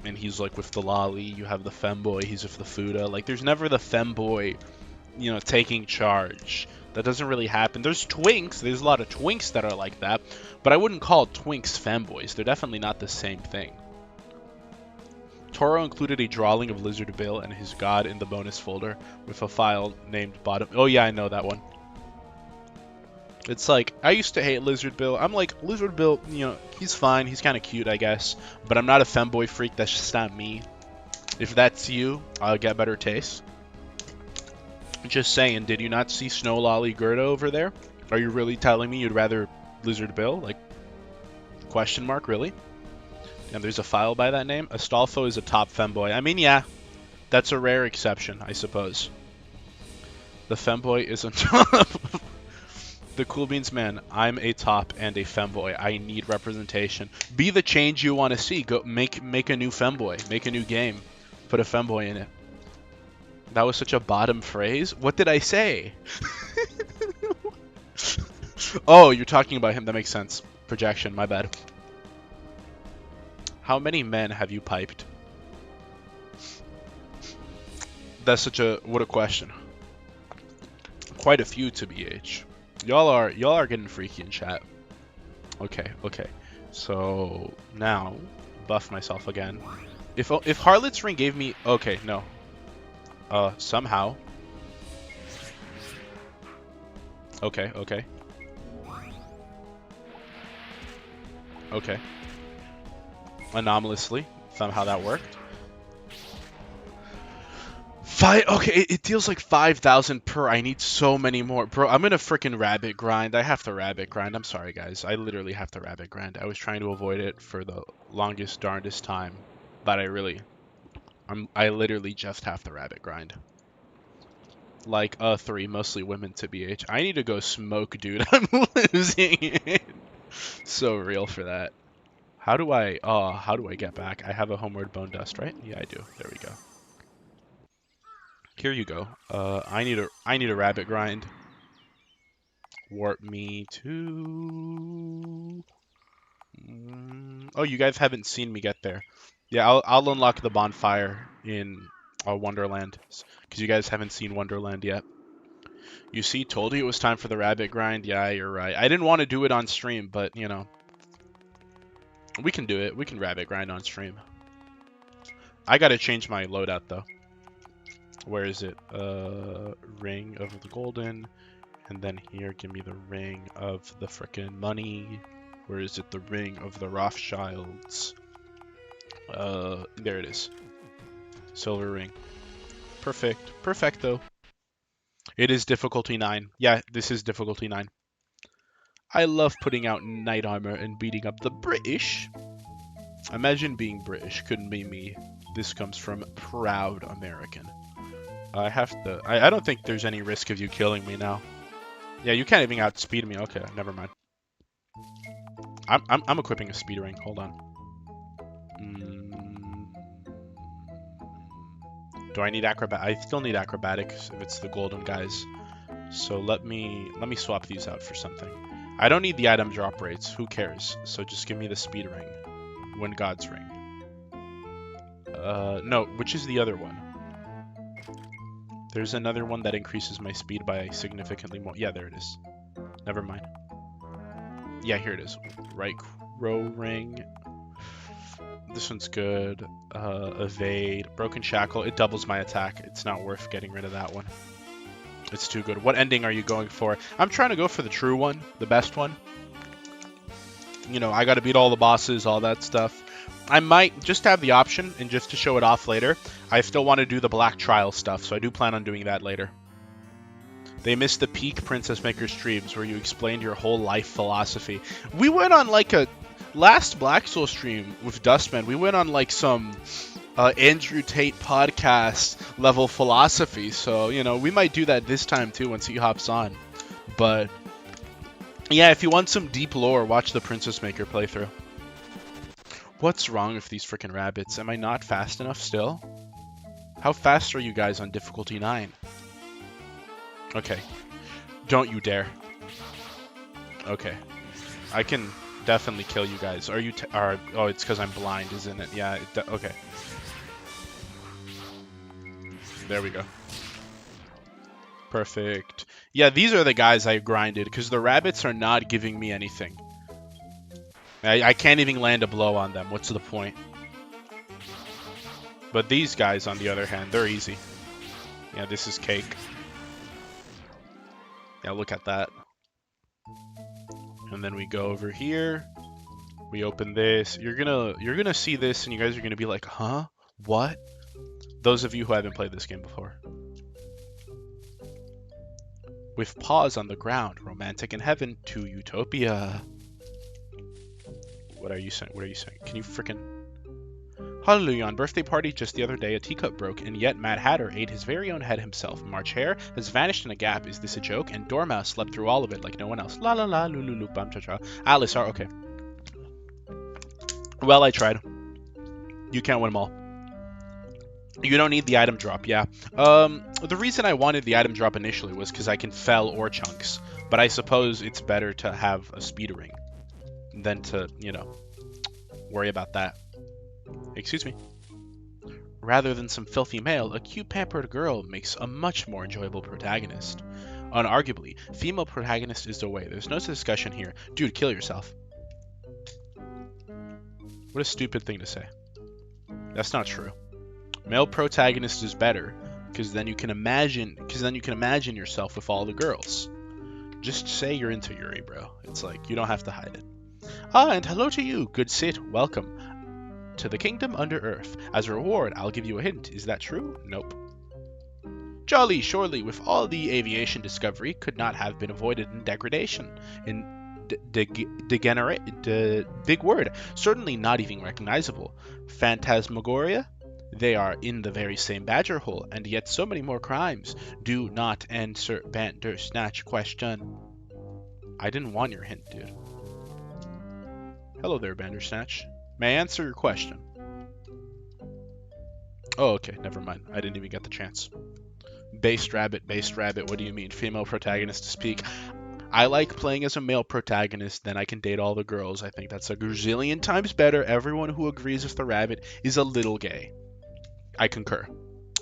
and he's like with the lolly, you have the femboy, he's with the fuda. Like there's never the femboy, you know, taking charge. That doesn't really happen. There's twinks, there's a lot of twinks that are like that, but I wouldn't call twinks femboys. They're definitely not the same thing. Toro included a drawing of Lizard Bill and his god in the bonus folder with a file named bottom. Oh yeah, I know that one. It's like, I used to hate Lizard Bill. I'm like, Lizard Bill, you know, he's fine. He's kind of cute, I guess. But I'm not a femboy freak. That's just not me. If that's you, I'll get better taste. Just saying, did you not see Snow Lolly Gerda over there? Are you really telling me you'd rather Lizard Bill? Like, question mark, really? And there's a file by that name. Astolfo is a top femboy. I mean, yeah, that's a rare exception, I suppose. The femboy is on top. The Cool Beans man, I'm a top and a femboy. I need representation. Be the change you want to see. Go make a new femboy. Make a new game. Put a femboy in it. That was such a bottom phrase. What did I say? Oh, you're talking about him. That makes sense. Projection, my bad. How many men have you piped? That's such a, what a question. Quite a few to BH. Y'all are getting freaky in chat. Okay. So now, buff myself again. If Harlot's Ring gave me, okay, no. Somehow. Okay. Anomalously, somehow that worked. Okay, it deals like 5,000 per. I need so many more. Bro, I'm gonna freaking rabbit grind. I have to rabbit grind. I'm sorry, guys. I literally have to rabbit grind. I was trying to avoid it for the longest, darndest time. But I literally just have to rabbit grind. Like, 3, mostly women to BH. I need to go smoke, dude. I'm losing it. So real for that. How do I get back? I have a homeward bone dust, right? Yeah, I do. There we go. Here you go. I need a rabbit grind. Warp me to. Oh, you guys haven't seen me get there. Yeah, I'll unlock the bonfire in Wonderland because you guys haven't seen Wonderland yet. You see, told you it was time for the rabbit grind. Yeah, you're right. I didn't want to do it on stream, but you know, we can do it. We can rabbit grind on stream. I gotta change my loadout though. Where is it? Ring of the golden. And then here, give me the ring of the frickin' money. Where is it? The ring of the Rothschilds. There it is. Silver ring. Perfect. Perfecto. It is difficulty 9. Yeah, this is difficulty 9. I love putting out knight armor and beating up the British. Imagine being British. Couldn't be me. This comes from proud American. I have to. I don't think there's any risk of you killing me now. Yeah, you can't even outspeed me. Okay, never mind. I'm equipping a speed ring. Hold on. Do I need acrobat? I still need acrobatics if it's the golden guys. So let me swap these out for something. I don't need the item drop rates. Who cares? So just give me the speed ring. When God's ring. No, which is the other one? There's another one that increases my speed by significantly more. Yeah, there it is. Never mind. Yeah, here it is. Right row ring. This one's good. Evade. Broken shackle. It doubles my attack. It's not worth getting rid of that one. It's too good. What ending are you going for? I'm trying to go for the true one, the best one. You know, I got to beat all the bosses, all that stuff. I might just have the option, and just to show it off later, I still want to do the Black Trial stuff, so I do plan on doing that later. They missed the peak Princess Maker streams where you explained your whole life philosophy. We went on like a last Black Soul stream with Dustman. We went on like some Andrew Tate podcast level philosophy. So, you know, we might do that this time too once he hops on. But yeah, if you want some deep lore, watch the Princess Maker playthrough. What's wrong with these freaking rabbits? Am I not fast enough still? How fast are you guys on difficulty 9? Okay. Don't you dare. Okay. I can definitely kill you guys. Are you oh, it's because I'm blind, isn't it? Yeah, okay. There we go. Perfect. Yeah, these are the guys I grinded, because the rabbits are not giving me anything. I can't even land a blow on them. What's the point? But these guys, on the other hand, they're easy. Yeah, this is cake. Yeah, look at that. And then we go over here. We open this. You're gonna see this, and you guys are gonna be like, huh? What? Those of you who haven't played this game before. With paws on the ground, romantic in heaven to utopia. What are you saying? What are you saying? Can you frickin'... Hallelujah, on birthday party just the other day, a teacup broke, and yet Mad Hatter ate his very own head himself. March Hare has vanished in a gap. Is this a joke? And Dormouse slept through all of it like no one else. La la la, lulu bum cha cha. Alice, okay. Well, I tried. You can't win them all. You don't need the item drop, yeah. The reason I wanted the item drop initially was because I can fell ore chunks, but I suppose it's better to have a speed ring than to, you know, worry about that. Excuse me. Rather than some filthy male, a cute pampered girl makes a much more enjoyable protagonist. Unarguably, female protagonist is the way. There's no discussion here. Dude, kill yourself. What a stupid thing to say. That's not true. Male protagonist is better because then you can imagine yourself with all the girls. Just say you're into Yuri, bro. It's like you don't have to hide it. Ah, and hello to you, good Sid. Welcome to the kingdom under earth. As a reward, I'll give you a hint. Is that true? Nope. Jolly, surely, with all the aviation discovery, could not have been avoided in degradation. Degenerate, big word. Certainly not even recognizable. Phantasmagoria? They are in the very same badger hole, and yet so many more crimes. Do not answer banter snatch question. I didn't want your hint, dude. Hello there, Bandersnatch. May I answer your question? Oh, okay, never mind. I didn't even get the chance. Based rabbit, what do you mean? Female protagonist to speak. I like playing as a male protagonist, then I can date all the girls. I think that's a gazillion times better. Everyone who agrees with the rabbit is a little gay. I concur.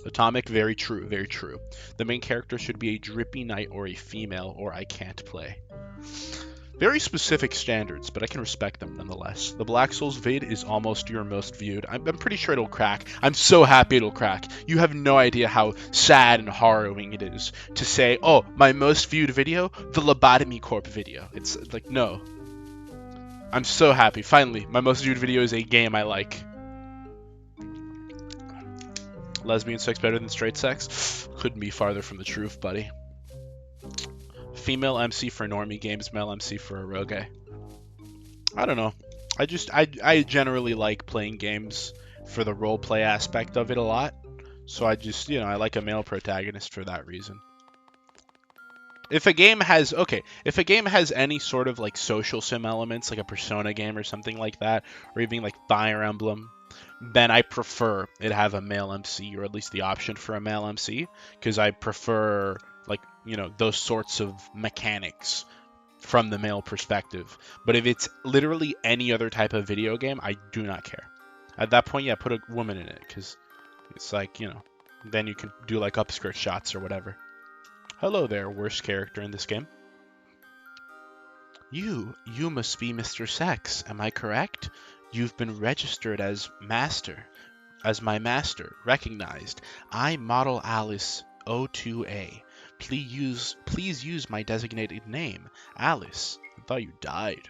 Atomic, very true, very true. The main character should be a drippy knight or a female, or I can't play. Very specific standards, but I can respect them nonetheless. The Black Souls vid is almost your most viewed. I'm pretty sure it'll crack. I'm so happy it'll crack. You have no idea how sad and harrowing it is to say, oh, my most viewed video, the Lobotomy Corp video. It's like, no. I'm so happy. Finally, my most viewed video is a game I like. Lesbian sex better than straight sex? Couldn't be farther from the truth, buddy. Female MC for normie games, male MC for a real guy. I don't know. I generally like playing games for the roleplay aspect of it a lot. So I just, you know, I like a male protagonist for that reason. If a game has any sort of like social sim elements, like a Persona game or something like that, or even like Fire Emblem, then I prefer it have a male MC, or at least the option for a male MC, because I prefer, like, you know, those sorts of mechanics from the male perspective. But if it's literally any other type of video game, I do not care. At that point, yeah, put a woman in it, because it's like, you know, then you can do like upskirt shots or whatever. Hello there, worst character in this game. You must be Mr. Sex, am I correct? You've been registered as my master, recognized. I model Alice 02A. Please use my designated name, Alice. I thought you died.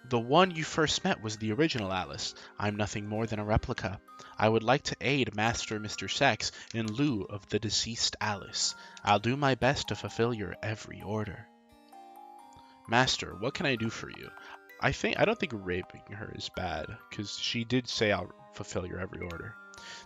The one you first met was the original Alice. I'm nothing more than a replica. I would like to aid Master Mr. Sex in lieu of the deceased Alice. I'll do my best to fulfill your every order. Master, what can I do for you? I don't think raping her is bad, because she did say I'll fulfill your every order.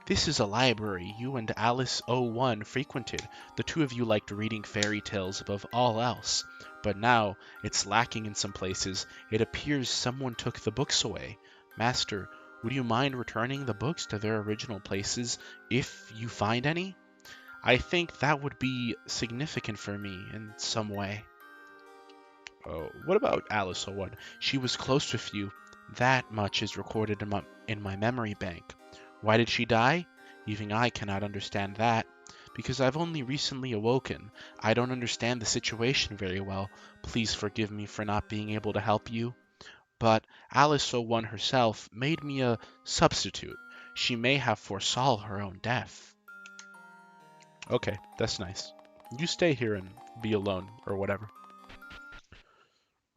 This is a library you and Alice 01 frequented. The two of you liked reading fairy tales above all else. But now, it's lacking in some places. It appears someone took the books away. Master, would you mind returning the books to their original places, if you find any? I think that would be significant for me in some way. Oh, what about Alice 01? She was close with you. That much is recorded in my memory bank. Why did she die? Even I cannot understand that. Because I've only recently awoken. I don't understand the situation very well. Please forgive me for not being able to help you. But Alice 01 herself made me a substitute. She may have foresaw her own death. Okay, that's nice. You stay here and be alone, or whatever.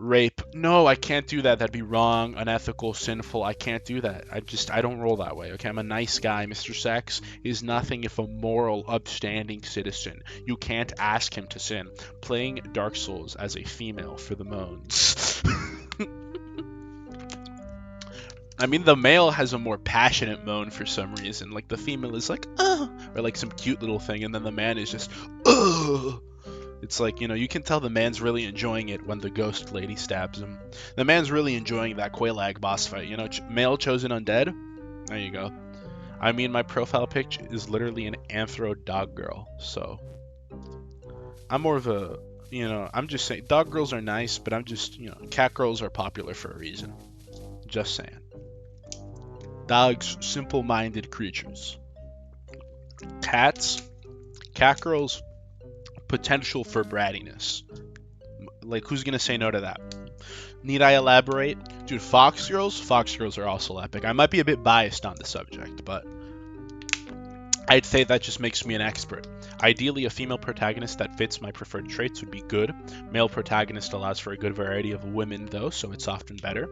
Rape. No, I can't do that. That'd be wrong, unethical, sinful. I can't do that. I don't roll that way, okay? I'm a nice guy. Mr. Sex is nothing if a moral, upstanding citizen. You can't ask him to sin. Playing Dark Souls as a female for the moans. I mean, the male has a more passionate moan for some reason. Like, the female is like, or like some cute little thing, and then the man is just, It's like, you can tell the man's really enjoying it when the ghost lady stabs him. The man's really enjoying that Quelaag boss fight. Male chosen undead? There you go. I mean, my profile pic is literally an anthro dog girl, so. I'm more of a, I'm just saying, dog girls are nice, but I'm just, cat girls are popular for a reason. Just saying. Dogs, simple-minded creatures. Cat girls, potential for brattiness. Like, who's gonna say no to that? Need I elaborate? Dude, fox girls are also epic. I might be a bit biased on the subject, but I'd say that just makes me an expert. Ideally, a female protagonist that fits my preferred traits would be good. Male protagonist allows for a good variety of women, though, so it's often better.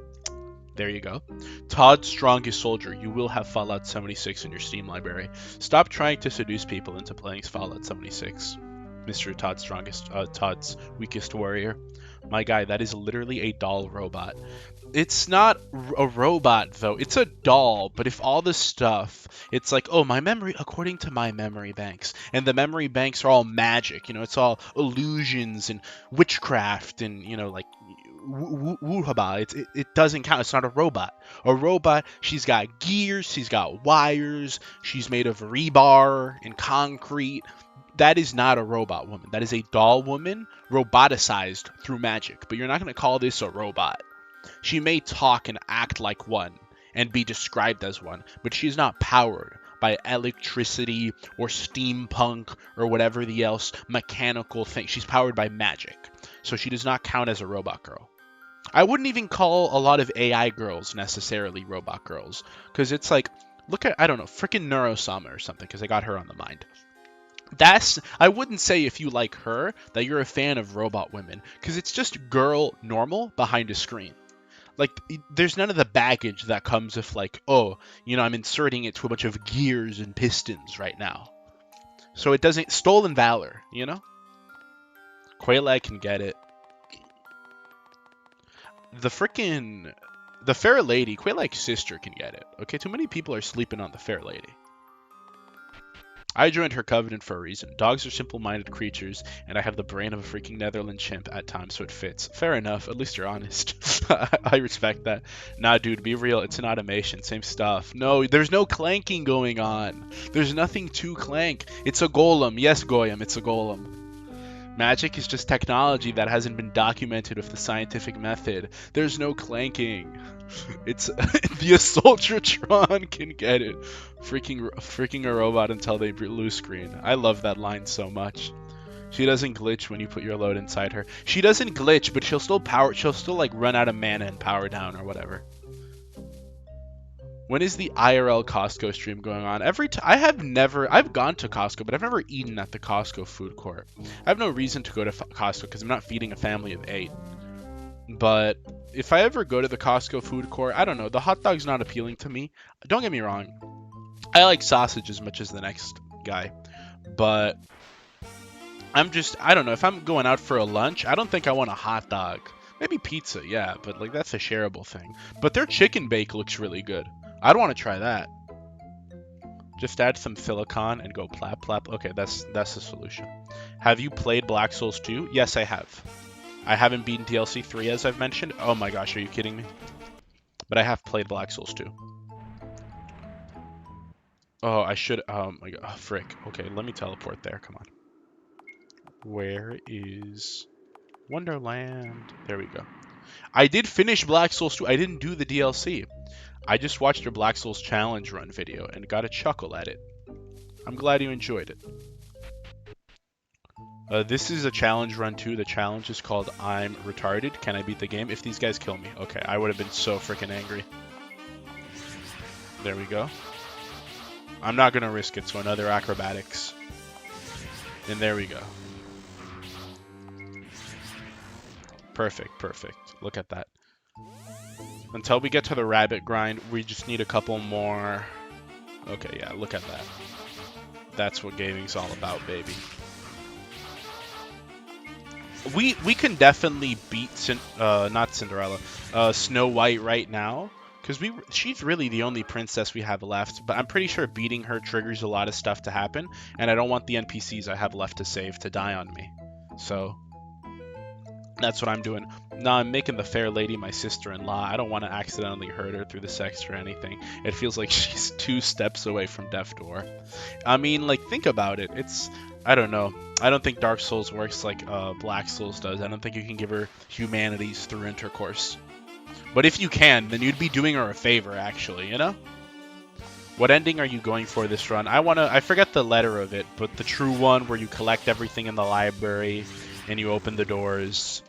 There you go. Todd's Strongest Soldier. You will have Fallout 76 in your Steam library. Stop trying to seduce people into playing Fallout 76. Mr. Todd's Weakest Warrior. My guy, that is literally a doll robot. It's not a robot, though. It's a doll, but if all the stuff, it's like, oh, according to my memory banks. And the memory banks are all magic, it's all illusions and witchcraft and, like, woohaba. It doesn't count. It's not a robot. A robot, she's got gears, she's got wires, she's made of rebar and concrete. That is not a robot woman. That is a doll woman, roboticized through magic. But you're not going to call this a robot. She may talk and act like one and be described as one, but she's not powered by electricity or steampunk or whatever the else mechanical thing. She's powered by magic. So she does not count as a robot girl. I wouldn't even call a lot of AI girls necessarily robot girls. Because it's like, look at, I don't know, freaking Neurosama or something, because I got her on the mind. I wouldn't say if you like her that you're a fan of robot women, because it's just girl normal behind a screen. Like, there's none of the baggage that comes with, like, oh, I'm inserting it to a bunch of gears and pistons right now. So it doesn't, stolen valor, Quelaag can get it. The Fair Lady, Quelaag's sister can get it. Okay, too many people are sleeping on the Fair Lady. I joined her covenant for a reason. Dogs are simple-minded creatures, and I have the brain of a freaking Netherland chimp at times, so it fits. Fair enough. At least you're honest. I respect that. Nah, dude, be real. It's an automation. Same stuff. No, there's no clanking going on. There's nothing to clank. It's a golem. Yes, Goyam, it's a golem. Magic is just technology that hasn't been documented with the scientific method. There's no clanking. It's the Assaultratron can get it. Freaking a robot until they lose screen. I love that line so much. She doesn't glitch when you put your load inside her. She doesn't glitch, but she'll still like run out of mana and power down or whatever. When is the IRL Costco stream going on? I've gone to Costco, but I've never eaten at the Costco food court. I have no reason to go to Costco because I'm not feeding a family of 8. But if I ever go to the Costco food court, I don't know. The hot dog's not appealing to me. Don't get me wrong. I like sausage as much as the next guy. But I don't know. If I'm going out for a lunch, I don't think I want a hot dog. Maybe pizza, yeah, but like that's a shareable thing. But their chicken bake looks really good. I'd want to try that. Just add some silicone and go plap plap. Okay, that's the solution. Have you played Black Souls 2? Yes, I have. I haven't beaten DLC 3 as I've mentioned. Oh my gosh, are you kidding me? But I have played Black Souls 2. Oh, I should. Oh my god, oh, frick. Okay, let me teleport there. Come on. Where is Wonderland? There we go. I did finish Black Souls 2. I didn't do the DLC. I just watched your Black Souls challenge run video and got a chuckle at it. I'm glad you enjoyed it. This is a challenge run too. The challenge is called I'm Retarded. Can I beat the game? If these guys kill me. Okay, I would have been so freaking angry. There we go. I'm not going to risk it, so another acrobatics. And there we go. Perfect, perfect. Look at that. Until we get to the rabbit grind, we just need a couple more. Okay, yeah, look at that. That's what gaming's all about, baby. We can definitely beat not Cinderella, Snow White right now, because she's really the only princess we have left. But I'm pretty sure beating her triggers a lot of stuff to happen, and I don't want the NPCs I have left to save to die on me. So that's what I'm doing. Now I'm making the fair lady my sister-in-law. I don't want to accidentally hurt her through the sex or anything. It feels like she's 2 steps away from death door. I mean, like, think about it. I don't know. I don't think Dark Souls works like Black Souls does. I don't think you can give her humanities through intercourse. But if you can, then you'd be doing her a favor, actually, you know? What ending are you going for this run? I forget the letter of it, but the true one where you collect everything in the library and you open the doors.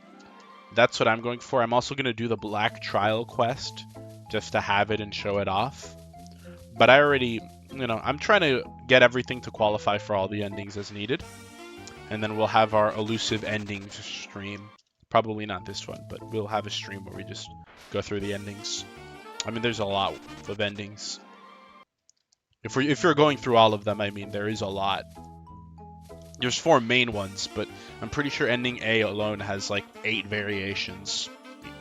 That's what I'm going for. I'm also going to do the Black Trial quest just to have it and show it off. But I already, I'm trying to get everything to qualify for all the endings as needed. And then we'll have our elusive endings stream. Probably not this one, but we'll have a stream where we just go through the endings. I mean, there's a lot of endings. If you're going through all of them, I mean, there is a lot. There's 4 main ones, but I'm pretty sure ending A alone has like 8 variations,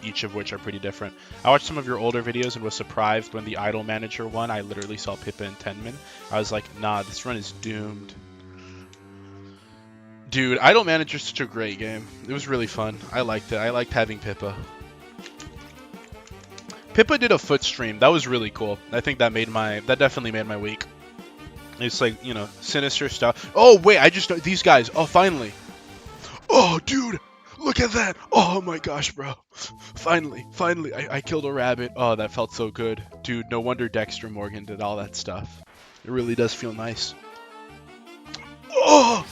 each of which are pretty different. I watched some of your older videos and was surprised when the Idol Manager won. I literally saw Pippa and Tenmin. I was like, nah, this run is doomed. Dude, Idol Manager is such a great game. It was really fun. I liked it. I liked having Pippa. Pippa did a foot stream. That was really cool. I think that definitely made my week. It's like, sinister stuff. Oh, wait, these guys. Oh, finally. Oh, dude, look at that. Oh my gosh, bro. Finally, I killed a rabbit. Oh, that felt so good. Dude, no wonder Dexter Morgan did all that stuff. It really does feel nice. Oh,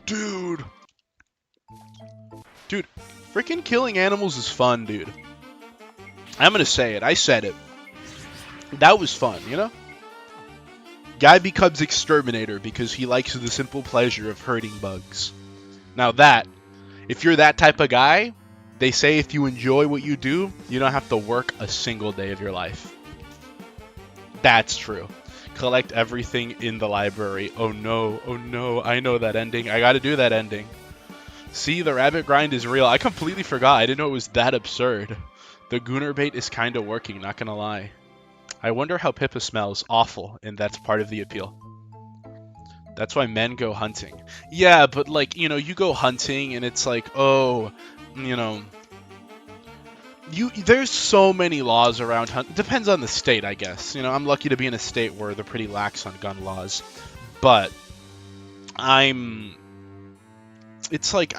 dude. Dude, freaking killing animals is fun, dude. I'm gonna say it. I said it. That was fun, Guy becomes exterminator because he likes the simple pleasure of hurting bugs. Now if you're that type of guy, they say if you enjoy what you do, you don't have to work a single day of your life. That's true. Collect everything in the library. Oh no, I know that ending. I gotta do that ending. See, the rabbit grind is real. I completely forgot. I didn't know it was that absurd. The Gooner bait is kinda working, not gonna lie. I wonder how Pippa smells. Awful, and that's part of the appeal. That's why men go hunting. Yeah, but like, you go hunting and it's like, oh, there's so many laws around hunt. Depends on the state, I guess. I'm lucky to be in a state where they're pretty lax on gun laws. But it's like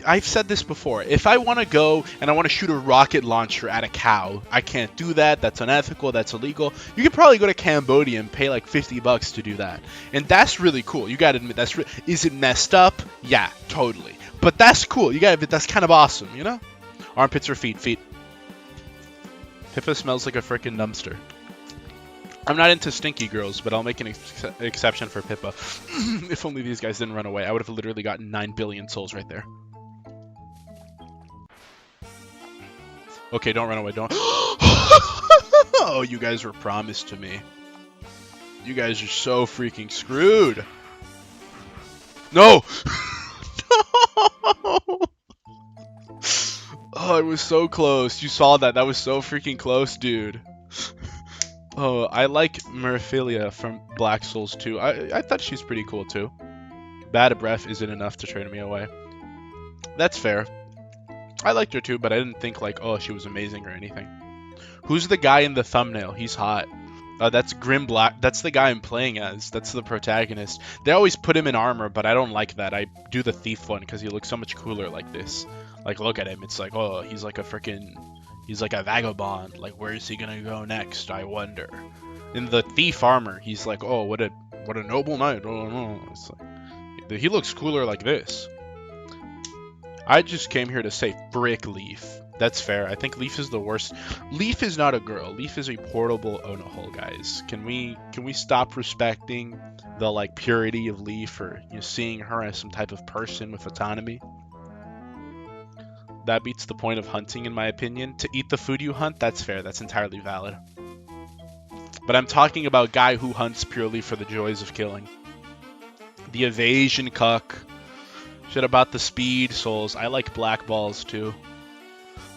I've said this before. If I want to go and I want to shoot a rocket launcher at a cow, I can't do that. That's unethical. That's illegal. You could probably go to Cambodia and pay like $50 to do that. And that's really cool. You got to admit, is it messed up? Yeah, totally. But that's cool. You got to admit, that's kind of awesome, Armpits or feet? Feet. Pippa smells like a freaking dumpster. I'm not into stinky girls, but I'll make an exception for Pippa. If only these guys didn't run away, I would have literally gotten 9 billion souls right there. Okay, don't run away, don't. Oh, you guys were promised to me. You guys are so freaking screwed. No! No! Oh, it was so close. You saw that. That was so freaking close, dude. Oh, I like Merphilia from Black Souls 2. I thought she's pretty cool, too. Bad breath isn't enough to turn me away. That's fair. I liked her, too, but I didn't think, like, oh, she was amazing or anything. Who's the guy in the thumbnail? He's hot. That's Grim Black. That's the guy I'm playing as. That's the protagonist. They always put him in armor, but I don't like that. I do the thief one because he looks so much cooler like this. Like, look at him. It's like, oh, he's like a freaking... He's like a vagabond. Like, where is he gonna go next? I wonder. In the thief armor, he's like, oh, what a noble knight. Oh, no. It's like, he looks cooler like this. I just came here to say frick Leaf. That's fair. I think Leaf is the worst. Leaf is not a girl. Leaf is a portable hole, guys. Can we stop respecting the like purity of Leaf, or seeing her as some type of person with autonomy? That beats the point of hunting, in my opinion. To eat the food you hunt, that's fair. That's entirely valid. But I'm talking about guy who hunts purely for the joys of killing. The evasion cuck. Shit about the speed souls. I like black balls too.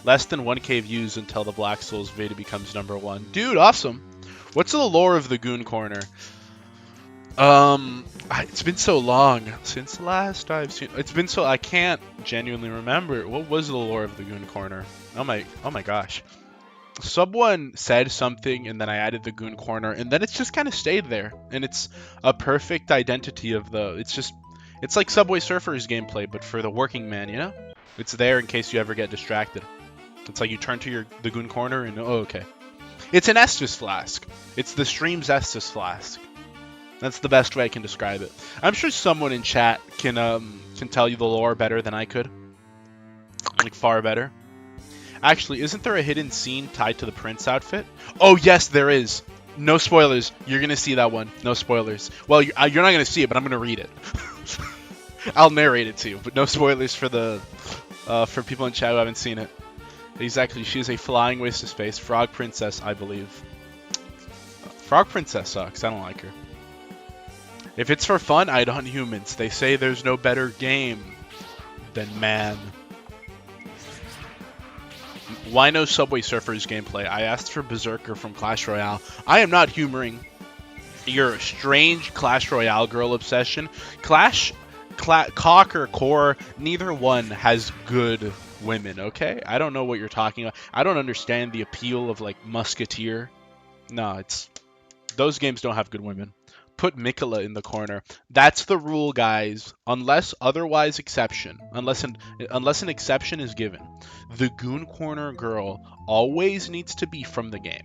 Less than 1k views until the Black Souls video becomes #1. Dude, awesome. What's the lore of the Goon Corner? It's been so long since last I've seen. It's been so I can't genuinely remember. What was the lore of the Goon Corner? Oh my gosh. Someone said something, and then I added the Goon Corner, and then it's just kind of stayed there. And it's a perfect identity of the. It's like Subway Surfers gameplay, but for the working man. It's there in case you ever get distracted. It's like you turn to the Goon Corner, and oh, okay. It's an Estus flask. It's the stream's Estus flask. That's the best way I can describe it. I'm sure someone in chat can tell you the lore better than I could. Like, far better. Actually, isn't there a hidden scene tied to the Prince outfit? Oh, yes, there is. No spoilers. You're going to see that one. No spoilers. Well, you're not going to see it, but I'm going to read it. I'll narrate it to you, but no spoilers for people in chat who haven't seen it. Exactly. She is a flying waste of space. Frog Princess, I believe. Frog Princess sucks. I don't like her. If it's for fun, I'd hunt humans. They say there's no better game than man. Why no Subway Surfers gameplay? I asked for Berserker from Clash Royale. I am not humoring your strange Clash Royale girl obsession. Cock or Core, neither one has good women, okay? I don't know what you're talking about. I don't understand the appeal of, like, Musketeer. No, those games don't have good women. Put Mikola in the corner. That's the rule, guys. Unless otherwise exception. Unless an exception is given. The Goon Corner girl always needs to be from the game.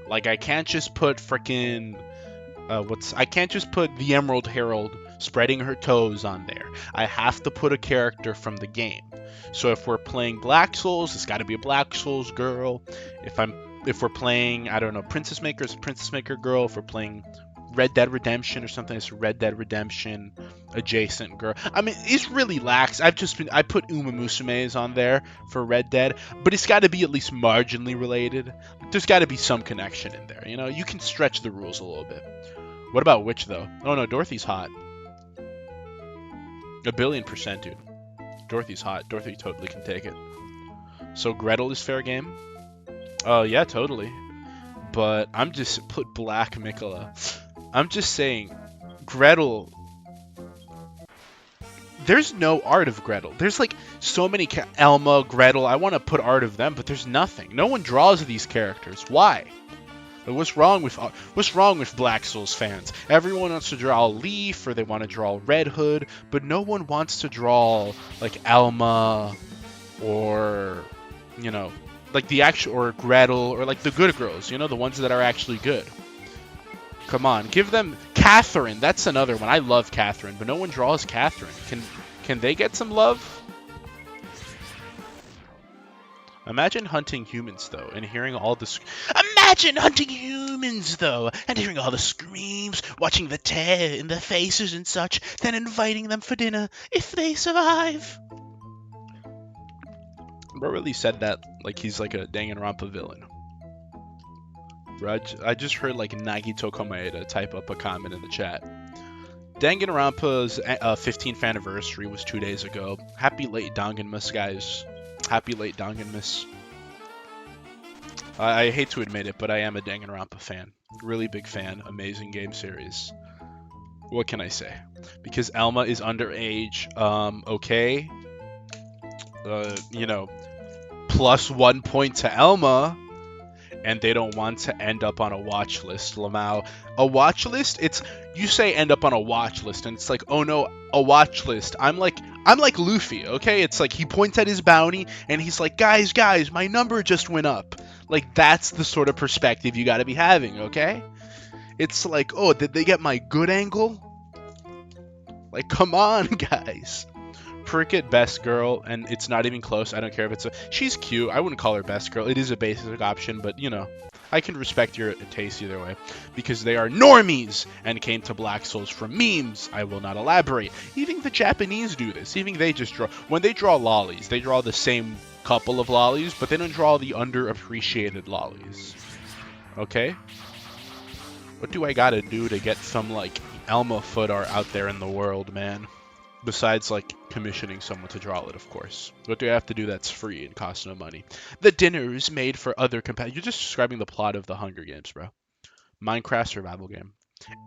Like, I can't just put frickin' I can't just put the Emerald Herald spreading her toes on there. I have to put a character from the game. So if we're playing Black Souls, it's got to be a Black Souls girl. If we're playing, I don't know, Princess Maker, it's a Princess Maker girl. If we're playing Red Dead Redemption or something, it's Red Dead Redemption adjacent girl. I mean, it's really lax. I put Uma Musume's on there for Red Dead, but it's got to be at least marginally related. There's got to be some connection in there, you can stretch the rules a little bit. What about Witch, though? Oh no, Dorothy's hot. 1,000,000,000%, dude. Dorothy's hot. Dorothy totally can take it. So Gretel is fair game? Yeah, totally. But I'm just put Black Mikola. I'm just saying, Gretel. There's no art of Gretel. There's like so many Elma, Gretel. I want to put art of them, but there's nothing. No one draws these characters. Why? Like, what's wrong with Black Souls fans? Everyone wants to draw Leaf, or they want to draw Red Hood, but no one wants to draw like Elma, or like the actual, or Gretel, or like the good girls. The ones that are actually good. Come on, give them Catherine. That's another one. I love Catherine, but no one draws Catherine. Can they get some love? Imagine hunting humans though, and hearing all this. Imagine hunting humans, though, and hearing all the screams, watching the terror in their faces and such, then inviting them for dinner if they survive. Bro really said that like he's like a Danganronpa villain. Bro, I just heard like Nagito Komaeda type up a comment in the chat. Danganronpa's 15th anniversary was 2 days ago. Happy late Danganmus, guys. Happy late Danganmus. I hate to admit it, but I am a Danganronpa fan. Really big fan. Amazing game series. What can I say? Because Elma is underage. Okay. You know, +1 point to Elma. And they don't want to end up on a watch list, Lamau. A watch list? It's you say end up on a watch list, and it's like, oh no, a watch list. I'm like Luffy, okay? It's like he points at his bounty and he's like, guys, my number just went up. Like that's the sort of perspective you gotta be having, okay? It's like, oh, did they get my good angle? Like, come on, guys. Prickett best girl, and it's not even close. I don't care if it's she's cute. I wouldn't call her best girl. It is a basic option, but you know, I can respect your taste either way because they are normies and came to Black Souls from memes. I will not elaborate. Even the Japanese do this. Even they just draw when they draw lollies. They draw the same couple of lollies, but they don't draw the underappreciated lollies. Okay? What do I gotta do to get some like Elma foot art out there in the world, man? Besides, like, commissioning someone to draw it, of course. What do I have to do that's free and costs no money? The dinner is made for other companions. You're just describing the plot of the Hunger Games, bro. Minecraft survival game.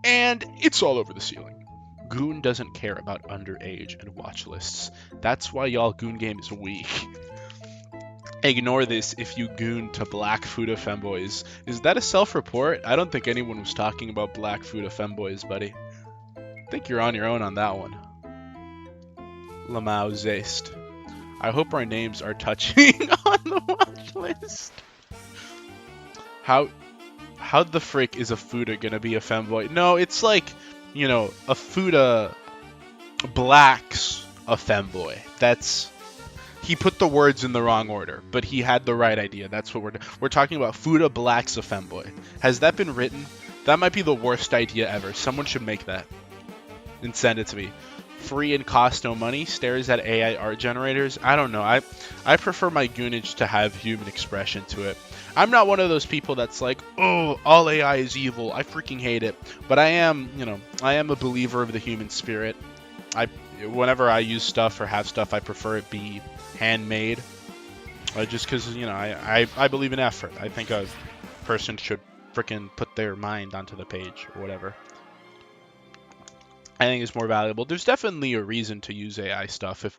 And it's all over the ceiling. Goon doesn't care about underage and watch lists. That's why y'all Goon game is weak. Ignore this if you goon to Black Fuda femboys. Is that a self-report? I don't think anyone was talking about Black Fuda femboys, buddy. I think you're on your own on that one. Lamau Zaist. I hope our names are touching on the watch list. How the frick is a Fuda gonna be a femboy? No, it's like, you know, a Fuda blacks a femboy. That's he put the words in the wrong order, but he had the right idea. That's what we're talking about. Fuda blacks a femboy. Has that been written? That might be the worst idea ever. Someone should make that and send it to me. Free and cost no money, stares at AI art generators. I don't know. I prefer my goonage to have human expression to it. I'm not one of those people that's like, oh, all AI is evil. I freaking hate it. But I am, you know, I am a believer of the human spirit. Whenever I use stuff or have stuff, I prefer it be handmade. Just because, you know, I believe in effort. I think a person should freaking put their mind onto the page or whatever. I think it's more valuable. There's definitely a reason to use AI stuff if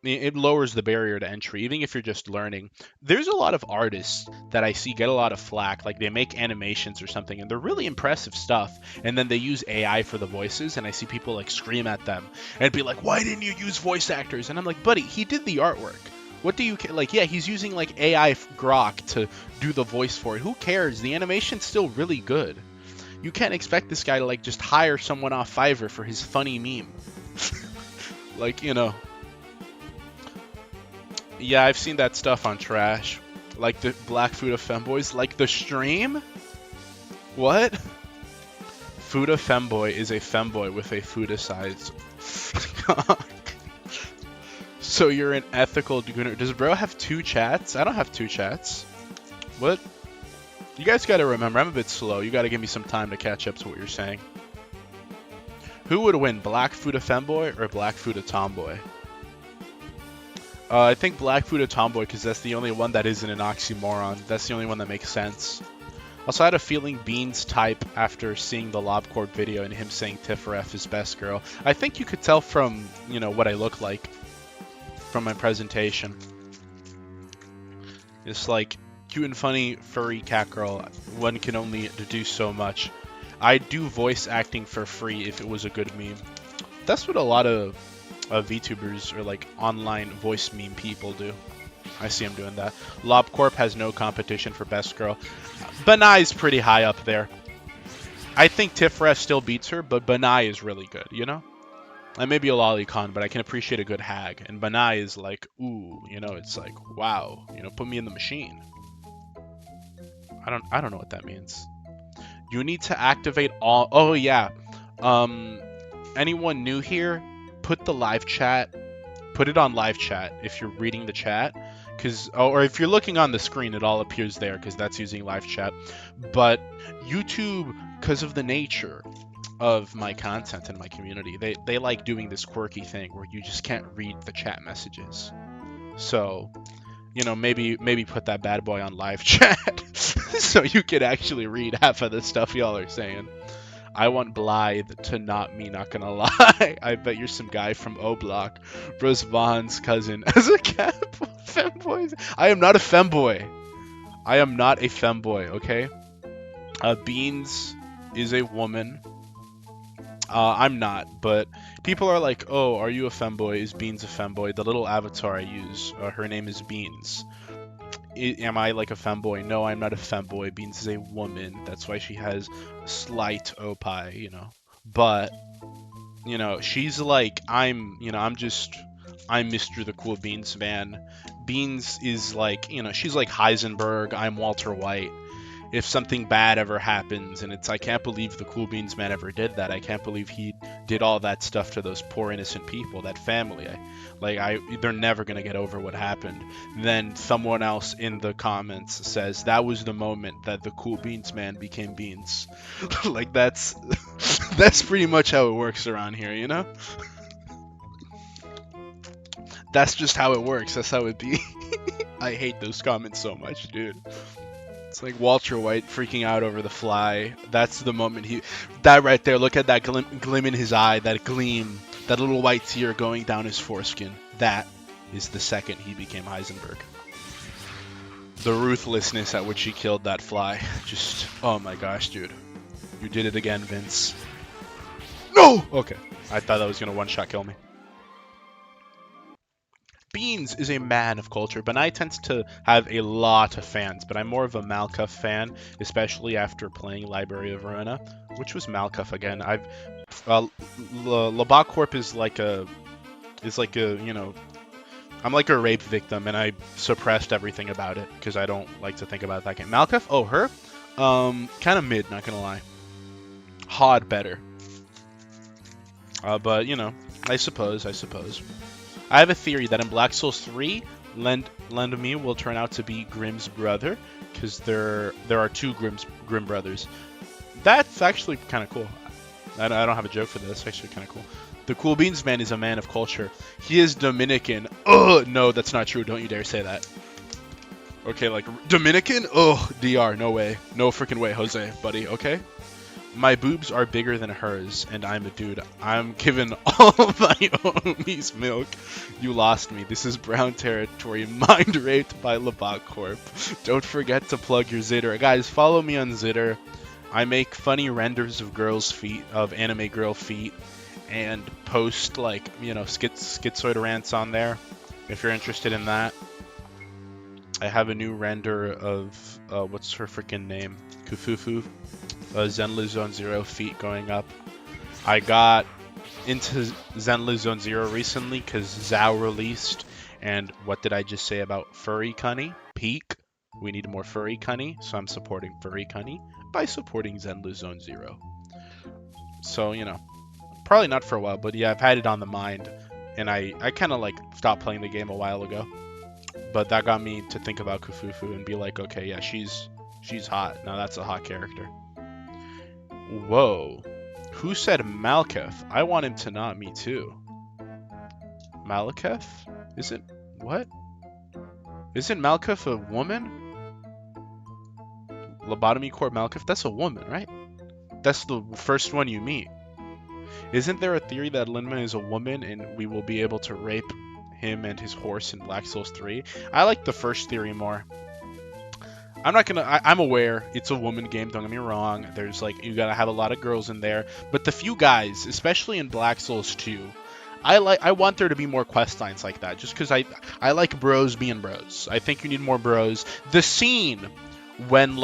it lowers the barrier to entry, even if you're just learning. There's a lot of artists that I see get a lot of flack, like they make animations or something, and they're really impressive stuff, and then they use AI for the voices, and I see people like scream at them and be like, why didn't you use voice actors? And I'm like, buddy, he did the artwork. What do you like? Yeah, he's using like AI grok to do the voice for it. Who cares? The animation's still really good. You can't expect this guy to like just hire someone off Fiverr for his funny meme. Like, you know. Yeah, I've seen that stuff on Trash. Like the Black Fuda femboys. Like the stream? What? Fuda femboy is a femboy with a Fuda size. So you're an ethical gooner. Does bro have 2 chats? I don't have 2 chats. What? You guys gotta remember, I'm a bit slow. You gotta give me some time to catch up to what you're saying. Who would win, Black Fuda femboy or Black Fuda tomboy? I think Black Fuda tomboy because that's the only one that isn't an oxymoron. That's the only one that makes sense. Also, I had a feeling Beans type after seeing the LobCorp video and him saying Tifaref is best girl. I think you could tell from, you know, what I look like from my presentation. It's like cute and funny furry cat girl. One can only do so much. I'd do voice acting for free if it was a good meme. That's what a lot of VTubers or like online voice meme people do. I see him doing that. LobCorp has no competition for best girl. Banai's pretty high up there. I think Tifref still beats her, but Banai is really good, you know? I may be a lolicon, but I can appreciate a good hag. And Banai is like, ooh, you know, it's like, wow, you know, put me in the machine. I don't know what that means. You need to activate all. Oh yeah. Um, anyone new here? Put the live chat. Put it on live chat if you're reading the chat, or if you're looking on the screen, it all appears there because that's using live chat. But YouTube, because of the nature of my content and my community, they like doing this quirky thing where you just can't read the chat messages. So, maybe put that bad boy on live chat so you can actually read half of the stuff y'all are saying. I want Blythe to not me, not gonna lie. I bet you're some guy from O Block. Bruce Vaughn's cousin. As a cap, femboy. I am not a femboy. I am not a femboy, okay? Beans is a woman. I'm not, but people are like, oh, are you a femboy? Is Beans a femboy? The little avatar I use, her name is Beans. Am I like a femboy? No, I'm not a femboy. Beans is a woman. That's why she has slight opie, But, she's like, I'm Mr. the Cool Beans man. Beans is like, she's like Heisenberg. I'm Walter White. If something bad ever happens and I can't believe the Cool Beans man ever did that. I can't believe he did all that stuff to those poor innocent people, that family. They're never going to get over what happened. Then someone else in the comments says that was the moment that the Cool Beans man became Beans. That's pretty much how it works around here, That's just how it works. That's how it be. I hate those comments so much, dude. It's like Walter White freaking out over the fly. That's the moment that right there, look at that glim in his eye, that gleam, that little white tear going down his foreskin. That is the second he became Heisenberg. The ruthlessness at which he killed that fly. Just, oh my gosh, dude. You did it again, Vince. No! Okay. I thought that was going to one-shot kill me. Beans is a man of culture. Benai tends to have a lot of fans, but I'm more of a Malkuth fan, especially after playing Library of Ruina. Which was Malkuth again? Labak Corp is like a, I'm like a rape victim, and I suppressed everything about it because I don't like to think about that game. Malkuth? Oh, her? Kind of mid, not gonna lie. Hod better. But I suppose. I have a theory that in Black Souls 3, Lendomi will turn out to be Grimm's brother, because there are two Grimm brothers. That's actually kind of cool. I don't have a joke for this. It's actually kind of cool. The Cool Beans man is a man of culture. He is Dominican. Oh, no, that's not true. Don't you dare say that. Okay, like, Dominican? Oh, DR. No way. No freaking way, Jose, buddy. Okay? My boobs are bigger than hers, and I'm a dude. I'm giving all my homies milk. You lost me. This is brown territory. Mind raped by Labak Corp. Don't forget to plug your Zitter. Guys, follow me on Zitter. I make funny renders of girls' feet, of anime girl feet, and post, schizoid rants on there, if you're interested in that. I have a new render of, what's her freaking name? Kufufu. Zenlu Zone Zero feet going up. I got into Zenlu Zone Zero recently because Zao released, and what did I just say about Furry Cunny? Peak. We need more Furry Cunny, so I'm supporting Furry Cunny by supporting Zenlu Zone Zero. So, probably not for a while, but yeah, I've had it on the mind, and I kind of stopped playing the game a while ago. But that got me to think about Kufufu and be like, okay, yeah, she's hot. Now that's a hot character. Whoa. Who said Malkuth? I want him to not me too. Malkuth? Is it... what? Isn't Malkuth a woman? Lobotomy Core Malkuth? That's a woman, right? That's the first one you meet. Isn't there a theory that Linma is a woman and we will be able to rape him and his horse in Black Souls 3? I like the first theory more. I'm aware it's a woman game, don't get me wrong. There's you gotta have a lot of girls in there. But the few guys, especially in Black Souls 2, I want there to be more quest lines like that. Just because I like bros being bros. I think you need more bros. The scene when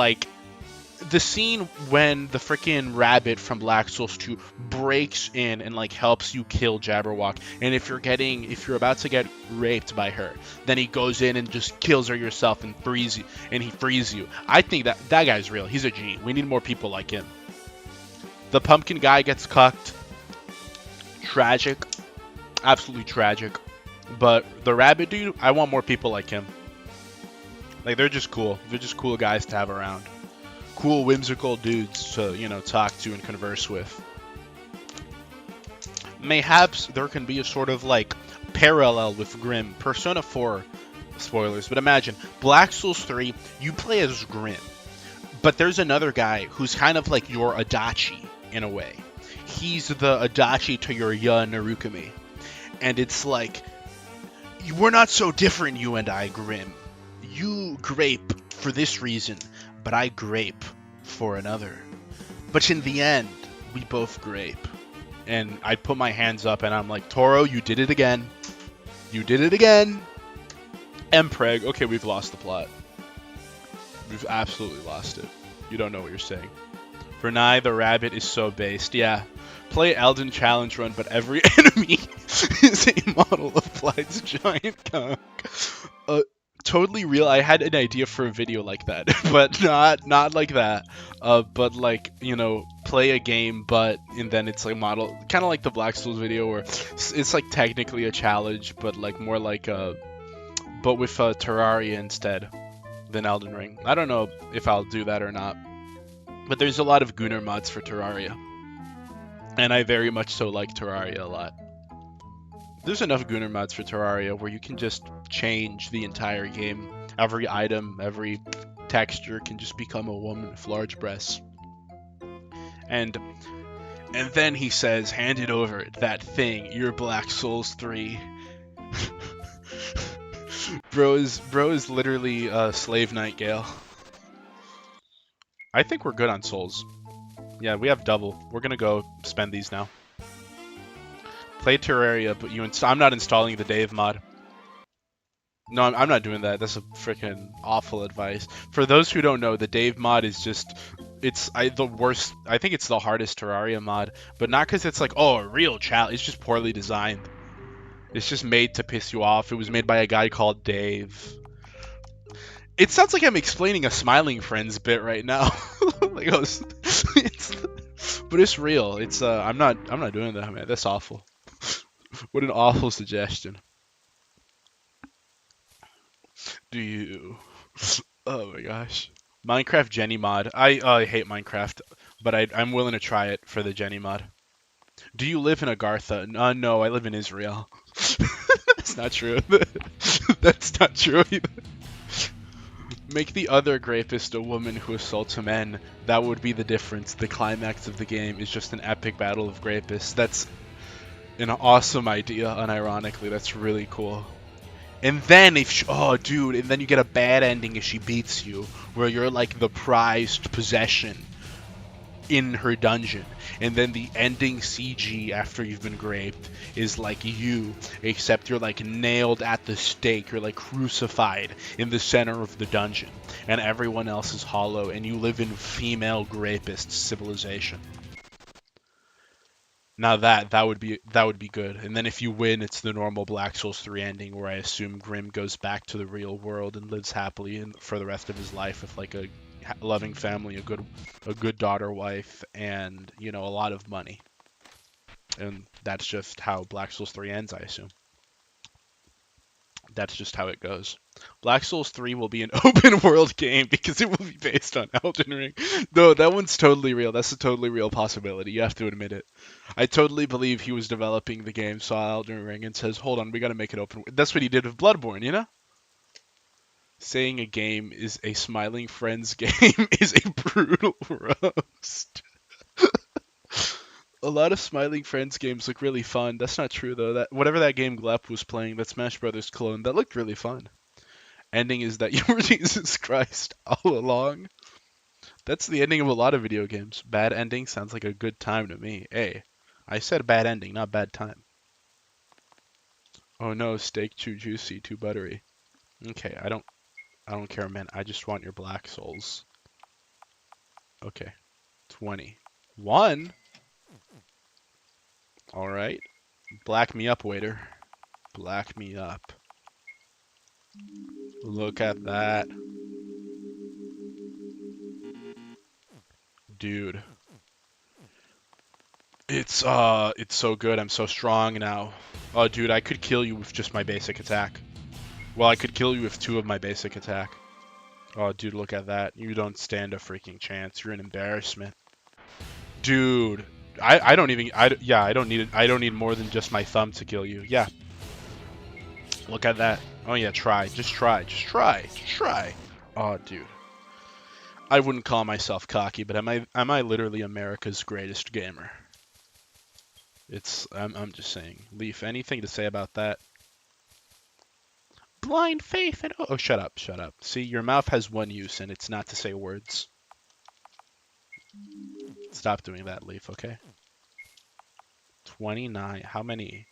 the scene when the freaking rabbit from Black Souls 2 breaks in and like helps you kill Jabberwock, and if you're about to get raped by her, then he goes in and just kills her yourself and frees you, and he frees you. I think that guy's real. He's a G. We need more people like him. The pumpkin guy gets cucked. Tragic, absolutely tragic. But the rabbit dude, I want more people like him. Like they're just cool. They're just cool guys to have around. Cool, whimsical dudes to, talk to and converse with. Mayhaps there can be a sort of like parallel with Grim. Persona 4, spoilers, but imagine Black Souls 3, you play as Grim, but there's another guy who's kind of like your Adachi in a way. He's the Adachi to your Ya Narukami. And it's like, we're not so different, you and I, Grim. You grape for this reason, but I grape for another. But in the end, we both grape. And I put my hands up and I'm like, Toro, you did it again. You did it again. Mpreg, okay, we've lost the plot. We've absolutely lost it. You don't know what you're saying. Vernai, the rabbit, is so based. Yeah. Play Elden Challenge Run, but every enemy is a model of Blythe's giant cock. Totally real. I had an idea for a video like that, but not like that. But like, play a game, and then it's like model, kind of like the Black Souls video, where it's like technically a challenge, but like more like but with Terraria instead than Elden Ring. I don't know if I'll do that or not, but there's a lot of Gooner mods for Terraria, and I very much so like Terraria a lot. There's enough Gooner mods for Terraria where you can just change the entire game. Every item, every texture can just become a woman with large breasts. And then he says, hand it over, that thing, your Black Souls 3. bro is literally Slave Nightingale. I think we're good on Souls. Yeah, we have double. We're gonna go spend these now. Play Terraria, but I'm not installing the Dave mod. No, I'm not doing that. That's a freaking awful advice. For those who don't know, the Dave mod is just, the worst. I think it's the hardest Terraria mod, but not because it's like, oh, a real challenge. It's just poorly designed. It's just made to piss you off. It was made by a guy called Dave. It sounds like I'm explaining a Smiling Friends bit right now. Like, but it's real. I'm not doing that, man. That's awful. What an awful suggestion. Do you? Oh my gosh. Minecraft Jenny mod. I hate Minecraft, but I'm willing to try it for the Jenny mod. Do you live in Agartha? No, I live in Israel. That's not true. That's not true either. Make the other grapist a woman who assaults a man. That would be the difference. The climax of the game is just an epic battle of grapists. That's an awesome idea, unironically. That's really cool. And then and then you get a bad ending if she beats you, where you're like the prized possession in her dungeon. And then the ending CG after you've been graped is like you, except you're like nailed at the stake, you're like crucified in the center of the dungeon, and everyone else is hollow, and you live in female grapist civilization. Now that would be good. And then if you win, it's the normal Black Souls 3 ending, where I assume Grim goes back to the real world and lives happily for the rest of his life with like a loving family, a good daughter, wife, and a lot of money. And that's just how Black Souls 3 ends, I assume. That's just how it goes. Black Souls 3 will be an open world game because it will be based on Elden Ring. No, that one's totally real. That's a totally real possibility. You have to admit it. I totally believe he was developing the game, saw Elden Ring, and says, hold on, we gotta make it open. That's what he did with Bloodborne, Saying a game is a Smiling Friends game is a brutal roast. A lot of Smiling Friends games look really fun. That's not true, though. That whatever that game Glep was playing, that Smash Brothers clone, that looked really fun. Ending is that you were Jesus Christ all along. That's the ending of a lot of video games. Bad ending sounds like a good time to me. Hey, I said bad ending, not bad time. Oh no, steak too juicy, too buttery. Okay, I don't care, man. I just want your Black Souls. Okay. 20. 1? Alright. Black me up, waiter. Black me up. Look at that. Dude. It's so good. I'm so strong now. Oh, dude, I could kill you with just my basic attack. Well, I could kill you with 2 of my basic attack. Oh, dude, look at that. You don't stand a freaking chance. You're an embarrassment. Dude, I don't even yeah, I don't need more than just my thumb to kill you. Yeah. Look at that. Oh yeah, try. Just try. Just try. Just try. Oh, dude. I wouldn't call myself cocky, but am I literally America's greatest gamer? I'm just saying. Leaf, anything to say about that? Blind faith and oh, shut up, shut up. See, your mouth has one use and it's not to say words. Stop doing that, Leaf, okay? 29. How many?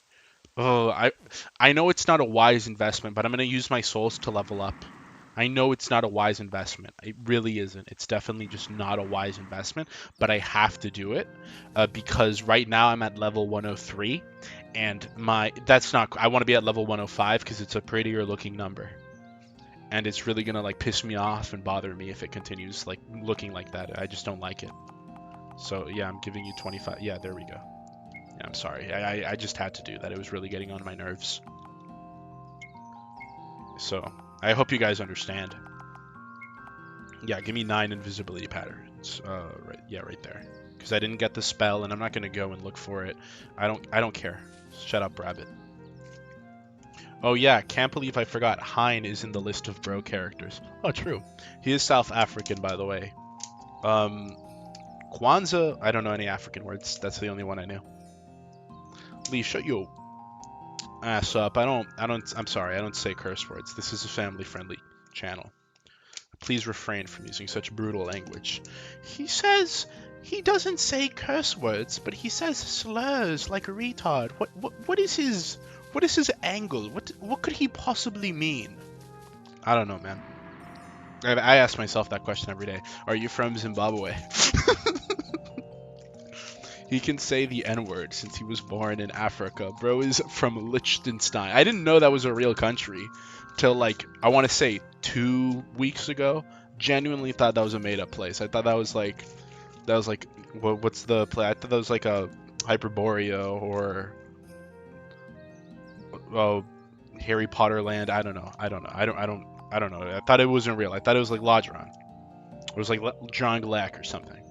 Oh, I know it's not a wise investment, but I'm gonna use my souls to level up. I know it's not a wise investment. It really isn't. It's definitely just not a wise investment, but I have to do it because right now I'm at level 103, and that's not. I want to be at level 105 because it's a prettier looking number, and it's really gonna like piss me off and bother me if it continues like looking like that. I just don't like it. So yeah, I'm giving you 25. Yeah, there we go. Yeah, I'm sorry. I just had to do that. It was really getting on my nerves. So I hope you guys understand. Yeah, give me 9 invisibility patterns. Right, yeah, right there. Because I didn't get the spell, and I'm not gonna go and look for it. I don't care. Shut up, rabbit. Oh yeah, can't believe I forgot. Hein is in the list of bro characters. Oh, true. He is South African, by the way. Kwanzaa. I don't know any African words. That's the only one I knew. Lee, shut your ass up. I'm sorry. I don't say curse words. This is a family-friendly channel. Please refrain from using such brutal language. He says he doesn't say curse words, but he says slurs like a retard. What is his angle? What could he possibly mean? I don't know, man. I ask myself that question every day. Are you from Zimbabwe? He can say the N-word since he was born in Africa. Bro is from Liechtenstein. I didn't know that was a real country till like I want to say 2 weeks ago. Genuinely thought that was a made-up place. I thought that was like what's the play? I thought that was like a Hyperborea or oh Harry Potter land. I don't know. I don't know. I thought it wasn't real. I thought it was like Lodgeron. It was like John Glack or something.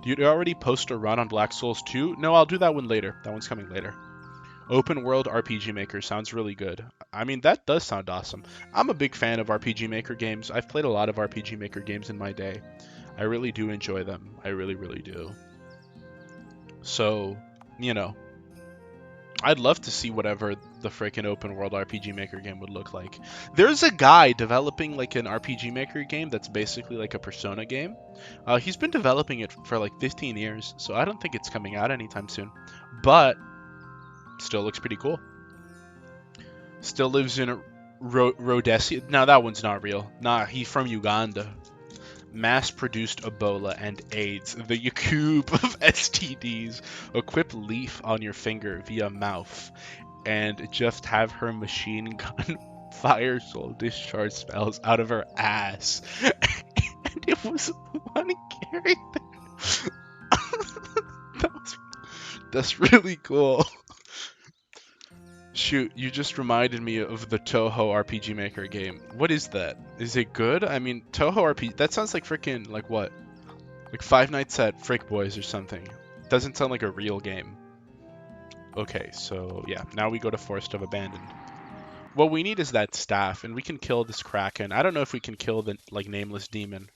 Do you already post a run on Black Souls 2? No, I'll do that one later. That one's coming later. Open World RPG Maker sounds really good. I mean, that does sound awesome. I'm a big fan of RPG Maker games. I've played a lot of RPG Maker games in my day. I really do enjoy them. I really, really do. So, you know, I'd love to see whatever the freaking open world RPG Maker game would look like. There's a guy developing like an RPG Maker game that's basically like a Persona game. He's been developing it for like 15 years, so I don't think it's coming out anytime soon. But still looks pretty cool. Still lives in Rhodesia. Now that one's not real. Nah, he's from Uganda. Mass-produced Ebola and AIDS, the Yakub of STDs. Equip Leaf on your finger via mouth, and just have her machine gun fire soul discharge spells out of her ass. And it was one character. That's really cool. Shoot, you just reminded me of the Toho RPG Maker game. What is that? Is it good? I mean, Toho RPG, that sounds like freaking, like what? Like Five Nights at Frick Boys or something. Doesn't sound like a real game. Okay, so yeah, now we go to Forest of Abandoned. What we need is that staff, and we can kill this Kraken. I don't know if we can kill the, like, Nameless Demon.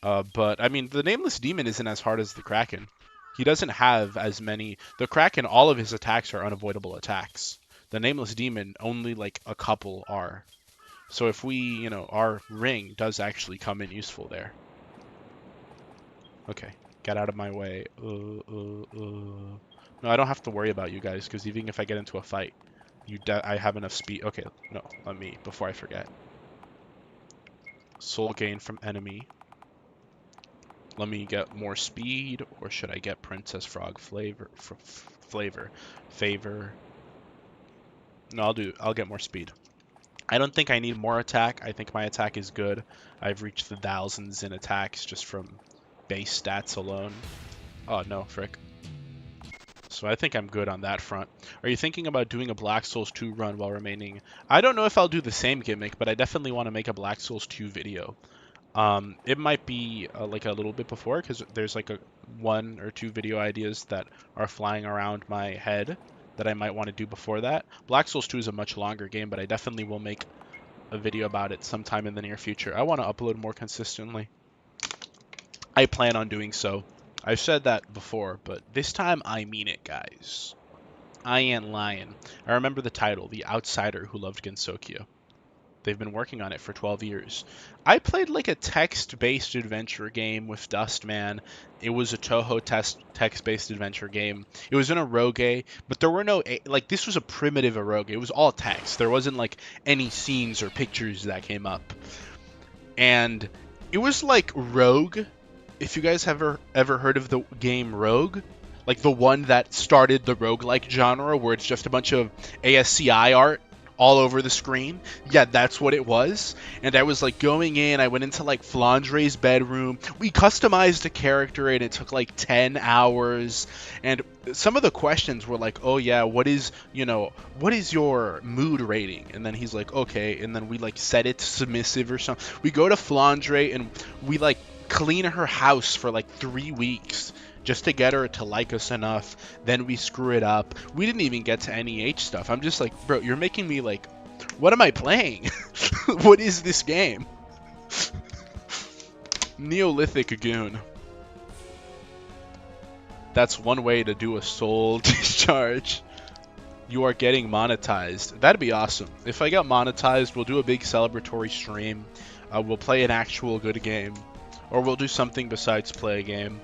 But, I mean, the Nameless Demon isn't as hard as the Kraken. He doesn't have as many... The Kraken, all of his attacks are unavoidable attacks. The Nameless Demon, only like a couple are. So if we, you know, our ring does actually come in useful there. Okay, get out of my way. No, I don't have to worry about you guys, because even if I get into a fight, I have enough speed. Okay, no, let me, before I forget. Soul gain from enemy. Let me get more speed, or should I get Princess Frog favor? No, I'll get more speed. I don't think I need more attack. I think my attack is good. I've reached the thousands in attacks just from base stats alone. Oh no, frick. So I think I'm good on that front. Are you thinking about doing a Black Souls 2 run while remaining? I don't know if I'll do the same gimmick, but I definitely want to make a Black Souls 2 video. It might be like a little bit before, because there's like a 1 or 2 video ideas that are flying around my head that I might want to do before that. Black Souls 2 is a much longer game, but I definitely will make a video about it sometime in the near future. I want to upload more consistently. I plan on doing so. I've said that before, but this time I mean it, guys. I ain't lying. I remember the title, The Outsider Who Loved Gensokyo. They've been working on it for 12 years. I played like a text-based adventure game with Dustman. It was a Toho text-based adventure game. It was in eroge, but there were no, like, this was a primitive eroge. It was all text. There wasn't like any scenes or pictures that came up. And it was like Rogue. If you guys have ever heard of the game Rogue, like the one that started the roguelike genre where it's just a bunch of ASCII art all over the screen. Yeah, that's what it was. And I was like going in, I went into like Flandre's bedroom. We customized a character and it took like 10 hours. And some of the questions were like, oh yeah, what is your mood rating? And then he's like, okay. And then we like set it to submissive or something. We go to Flandre and we like clean her house for like 3 weeks just to get her to like us enough. Then we screw it up. We didn't even get to NEH stuff. I'm just like, bro, you're making me like, what am I playing? What is this game? Neolithic Goon. That's one way to do a soul discharge. You are getting monetized. That'd be awesome. If I got monetized, we'll do a big celebratory stream. We'll play an actual good game. Or we'll do something besides play a game.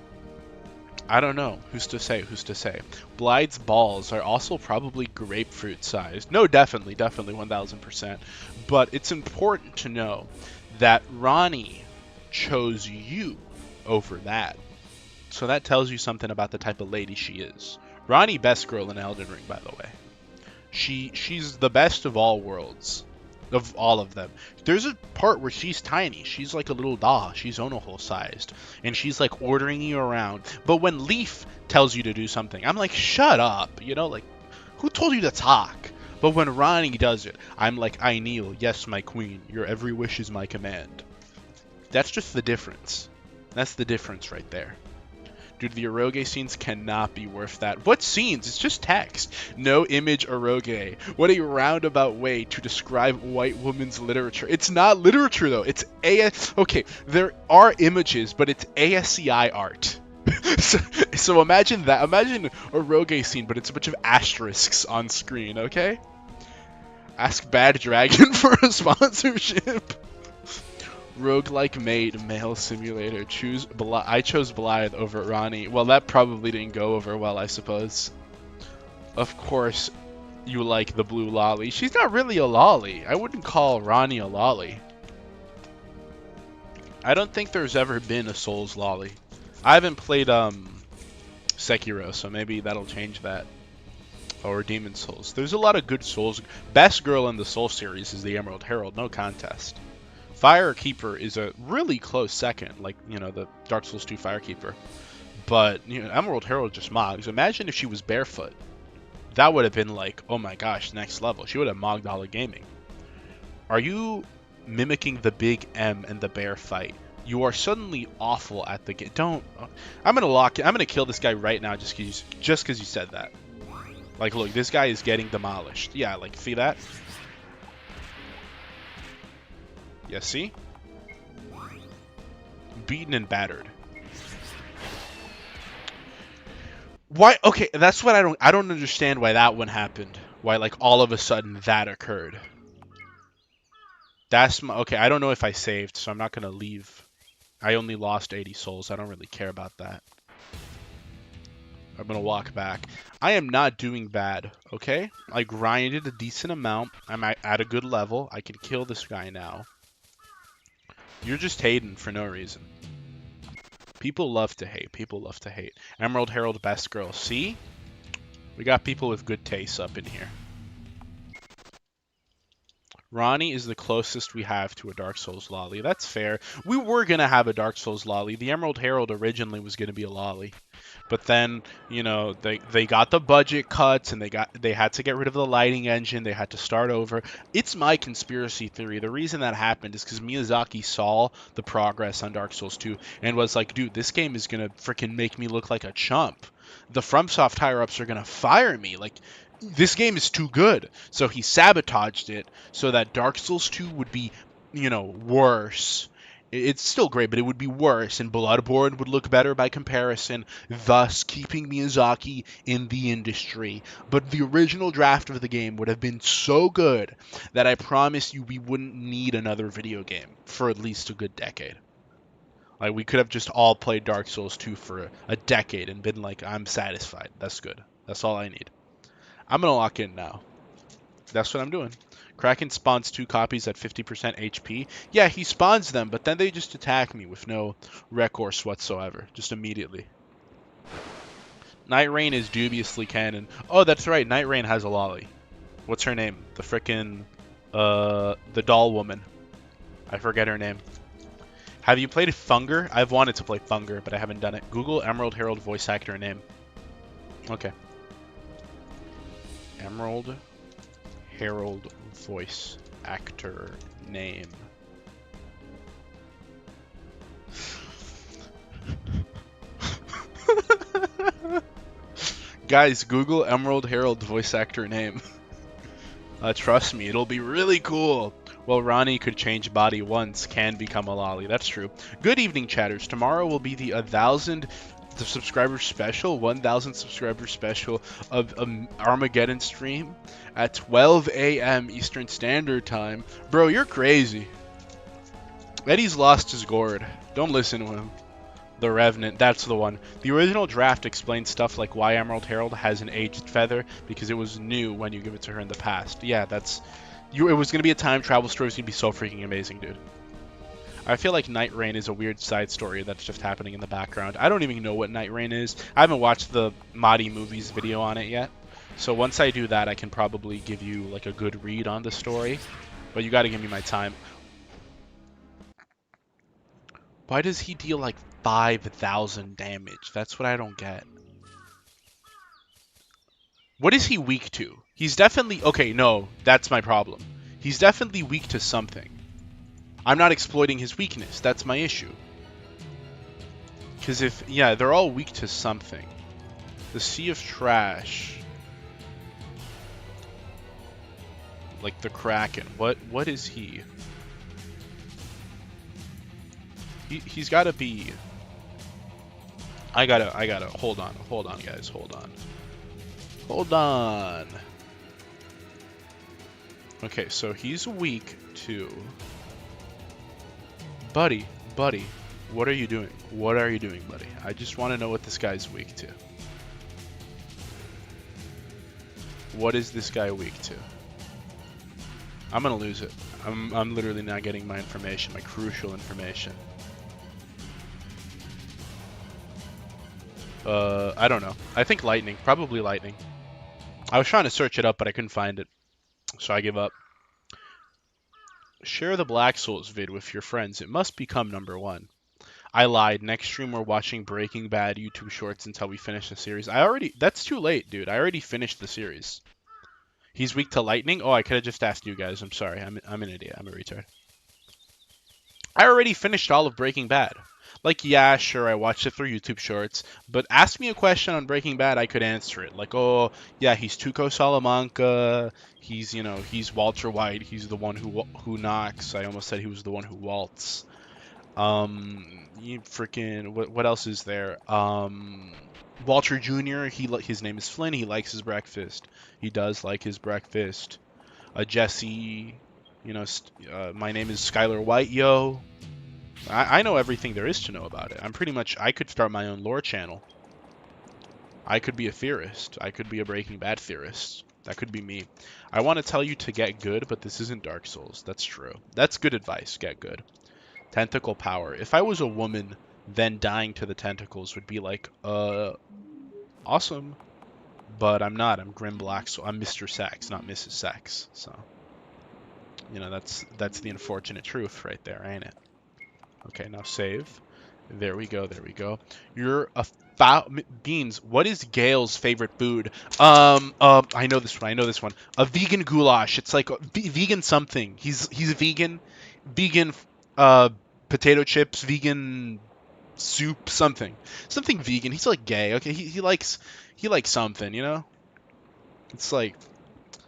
I don't know. Who's to say? Who's to say? Blythe's balls are also probably grapefruit sized. No, definitely 1000%. But it's important to know that Ronnie chose you over that. So that tells you something about the type of lady she is. Ronnie, best girl in Elden Ring, by the way. She's the best of all worlds. Of all of them. There's a part where she's tiny. She's like a little doll. She's Onohole sized. And she's like ordering you around. But when Leaf tells you to do something, I'm like, shut up. You know, like, who told you to talk? But when Ronnie does it, I'm like, I kneel. Yes, my queen. Your every wish is my command. That's just the difference. That's the difference right there. Dude, the eroge scenes cannot be worth that. What scenes? It's just text. No image eroge. What a roundabout way to describe white woman's literature. It's not literature, though. It's Okay, there are images, but it's ASCII art. so imagine that. Imagine a eroge scene, but it's a bunch of asterisks on screen, okay? Ask Bad Dragon for a sponsorship. Roguelike Maid Male Simulator. I chose Blythe over Ronnie. Well, that probably didn't go over well, I suppose. Of course, you like the blue lolly. She's not really a lolly. I wouldn't call Ronnie a lolly. I don't think there's ever been a Souls lolly. I haven't played Sekiro, so maybe that'll change that. Or Demon Souls. There's a lot of good Souls. Best girl in the Soul series is the Emerald Herald, no contest. Firekeeper is a really close second, like, you know, the Dark Souls 2 Firekeeper. But, you know, Emerald Herald just mogs. Imagine if she was barefoot. That would have been like, oh my gosh, next level. She would have mogged all of gaming. Are you mimicking the big M and the bear fight? You are suddenly awful at the game. Don't. I'm gonna kill this guy right now just because you said that. Like, look, this guy is getting demolished. Yeah, like, see that? Yeah, see? Beaten and battered. Why? Okay, that's what I don't understand why that one happened. Why, like, all of a sudden that occurred. Okay, I don't know if I saved, so I'm not gonna leave. I only lost 80 souls. I don't really care about that. I'm gonna walk back. I am not doing bad, okay? I grinded a decent amount. I'm at a good level. I can kill this guy now. You're just hating for no reason. People love to hate. People love to hate. Emerald Herald, best girl. See? We got people with good taste up in here. Ronnie is the closest we have to a Dark Souls lolly. That's fair. We were going to have a Dark Souls lolly. The Emerald Herald originally was going to be a lolly. But then, you know, they got the budget cuts and they had to get rid of the lighting engine. They had to start over. It's my conspiracy theory. The reason that happened is because Miyazaki saw the progress on Dark Souls 2 and was like, dude, this game is going to freaking make me look like a chump. The FromSoft higher-ups are going to fire me. Like, this game is too good. So he sabotaged it so that Dark Souls 2 would be, you know, worse. It's still great, but it would be worse, and Bloodborne would look better by comparison, thus keeping Miyazaki in the industry. But the original draft of the game would have been so good that I promise you we wouldn't need another video game for at least a good decade. Like, we could have just all played Dark Souls 2 for a decade and been like, I'm satisfied. That's good. That's all I need. I'm going to lock in now. That's what I'm doing. Kraken spawns 2 copies at 50% HP. Yeah, he spawns them, but then they just attack me with no recourse whatsoever. Just immediately. Night Rain is dubiously canon. Oh, that's right. Night Rain has a lolly. What's her name? The frickin', the doll woman. I forget her name. Have you played Funger? I've wanted to play Funger, but I haven't done it. Google Emerald Herald voice actor name. Okay. Emerald Herald voice actor name. Guys, Google Emerald Herald voice actor name. Trust me, it'll be really cool. Well, Ronnie could change body once, can become a lolly. That's true. Good evening, chatters. Tomorrow will be the 1,000 subscriber special, 1,000 subscriber special of Armageddon stream at 12 a.m. Eastern Standard Time. Bro, you're crazy. Eddie's lost his gourd. Don't listen to him. The Revenant, that's the one. The original draft explains stuff like why Emerald Herald has an aged feather, because it was new when you give it to her in the past. Yeah, that's... It was going to be a time travel story. It's going to be so freaking amazing, dude. I feel like Night Rain is a weird side story that's just happening in the background. I don't even know what Night Rain is. I haven't watched the Mahdi Movies video on it yet. So once I do that, I can probably give you like a good read on the story. But you got to give me my time. Why does he deal like 5,000 damage? That's what I don't get. What is he weak to? He's definitely... Okay, no, that's my problem. He's definitely weak to something. I'm not exploiting his weakness. That's my issue. Because if... Yeah, they're all weak to something. The Sea of Trash. Like the Kraken. What is he? He's gotta be... I gotta... Hold on, guys. Hold on. Okay, so he's weak to... Buddy, what are you doing? What are you doing, buddy? I just want to know what this guy's weak to. What is this guy weak to? I'm gonna lose it. I'm literally not getting my information, my crucial information. I don't know. I think lightning. Probably lightning. I was trying to search it up, but I couldn't find it. So I give up. Share the Black Souls vid with your friends. It must become #1. I lied. Next stream we're watching Breaking Bad YouTube shorts until we finish the series. That's too late, dude. I already finished the series. He's weak to lightning? Oh, I could have just asked you guys. I'm sorry. I'm an idiot. I'm a retard. I already finished all of Breaking Bad. Like, yeah, sure, I watched it through YouTube shorts, but ask me a question on Breaking Bad, I could answer it. Like, oh, yeah, he's Tuco Salamanca, he's, you know, he's Walter White, he's the one who knocks. I almost said he was the one who waltz. What else is there? Walter Jr., his name is Flynn, he likes his breakfast. He does like his breakfast. Jesse, you know, my name is Skylar White, yo. I know everything there is to know about it. I could start my own lore channel. I could be a theorist. I could be a Breaking Bad theorist. That could be me. I want to tell you to get good, but this isn't Dark Souls. That's true. That's good advice. Get good. Tentacle power. If I was a woman, then dying to the tentacles would be like, awesome. But I'm not. I'm Grim Black, so I'm Mr. Sex, not Mrs. Sex. So, that's the unfortunate truth right there, ain't it? Okay, now save. There we go. There we go. You're a Beans. What is Gail's favorite food? I know this one. I know this one. A vegan goulash. It's like vegan something. He's a vegan. Vegan, uh, potato chips. Vegan soup. Something vegan. He's like gay. Okay, he likes something. It's like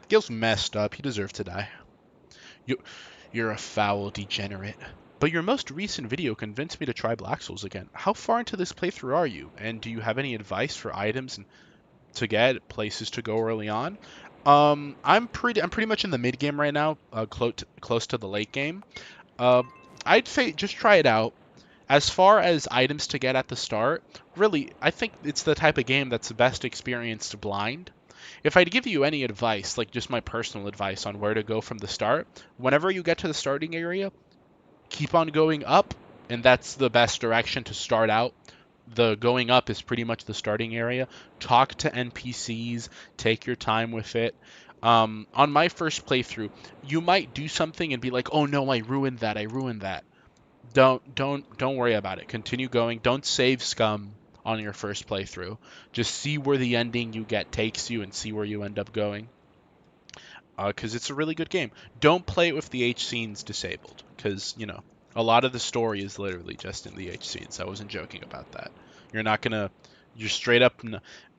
Gail's messed up. He deserved to die. You, you're a foul degenerate. But your most recent video convinced me to try Black Souls again. How far into this playthrough are you? And do you have any advice for items and to get, places to go early on? I'm pretty much in the mid game right now, close to the late game. Uh, I'd say just try it out. As far as items to get at the start, really, I think it's the type of game that's best experienced blind. If I'd give you any advice, like just my personal advice on where to go from the start, whenever you get to the starting area, keep on going up, and that's the best direction to start out. The going up is pretty much the starting area. Talk to NPCs, take your time with it. On my first playthrough, you might do something and be like, "Oh no, I ruined that. I ruined that." Don't worry about it. Continue going. Don't save scum on your first playthrough. Just see where the ending you get takes you and see where you end up going. Because it's a really good game. Don't play it with the H scenes disabled, because, a lot of the story is literally just in the H scenes. I wasn't joking about that. You're not gonna, you're straight up,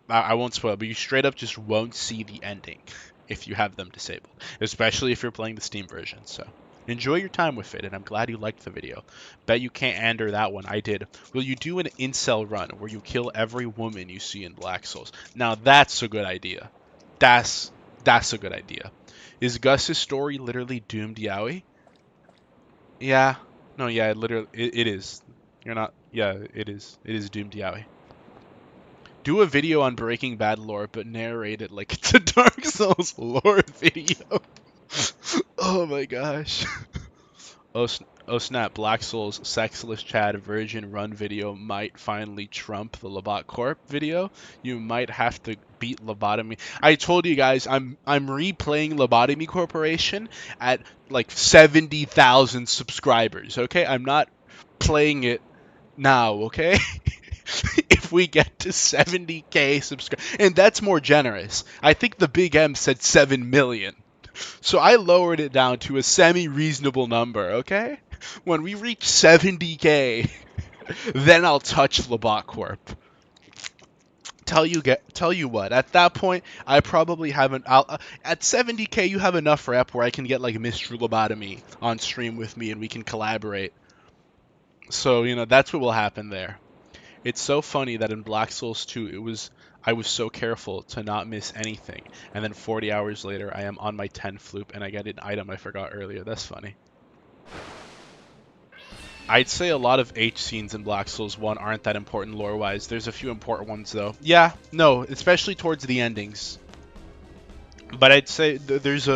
I won't spoil, but you straight up just won't see the ending if you have them disabled, especially if you're playing the Steam version. So enjoy your time with it, and I'm glad you liked the video. Bet you can't ender that one. I did. Will you do an incel run where you kill every woman you see in Black Souls? Now that's a good idea. That's a good idea. Is Gus's story literally doomed Yaoi? Yeah. No, yeah, it is. You're not. Yeah, it is. It is doomed Yaoi. Do a video on Breaking Bad lore, but narrate it like it's a Dark Souls lore video. Oh my gosh. Oh snap, Black Souls sexless Chad virgin run video might finally trump the Labat Corp video. You might have to beat Lobotomy. I told you guys I'm replaying Lobotomy Corporation at like 70,000 subscribers, okay? I'm not playing it now, okay? If we get to 70k subscribers, and that's more generous. I think the Big M said 7 million. So I lowered it down to a semi-reasonable number, okay? When we reach 70k, then I'll touch Labat Corp. Tell you what, at that point, I probably haven't. At 70k, you have enough rep where I can get like Mr. Lobotomy on stream with me and we can collaborate. So, that's what will happen there. It's so funny that in Black Souls 2, I was so careful to not miss anything, and then 40 hours later, I am on my 10th loop and I get an item I forgot earlier. That's funny. I'd say a lot of H scenes in Black Souls 1 aren't that important lore-wise. There's a few important ones, though. Yeah, no, especially towards the endings. But I'd say there's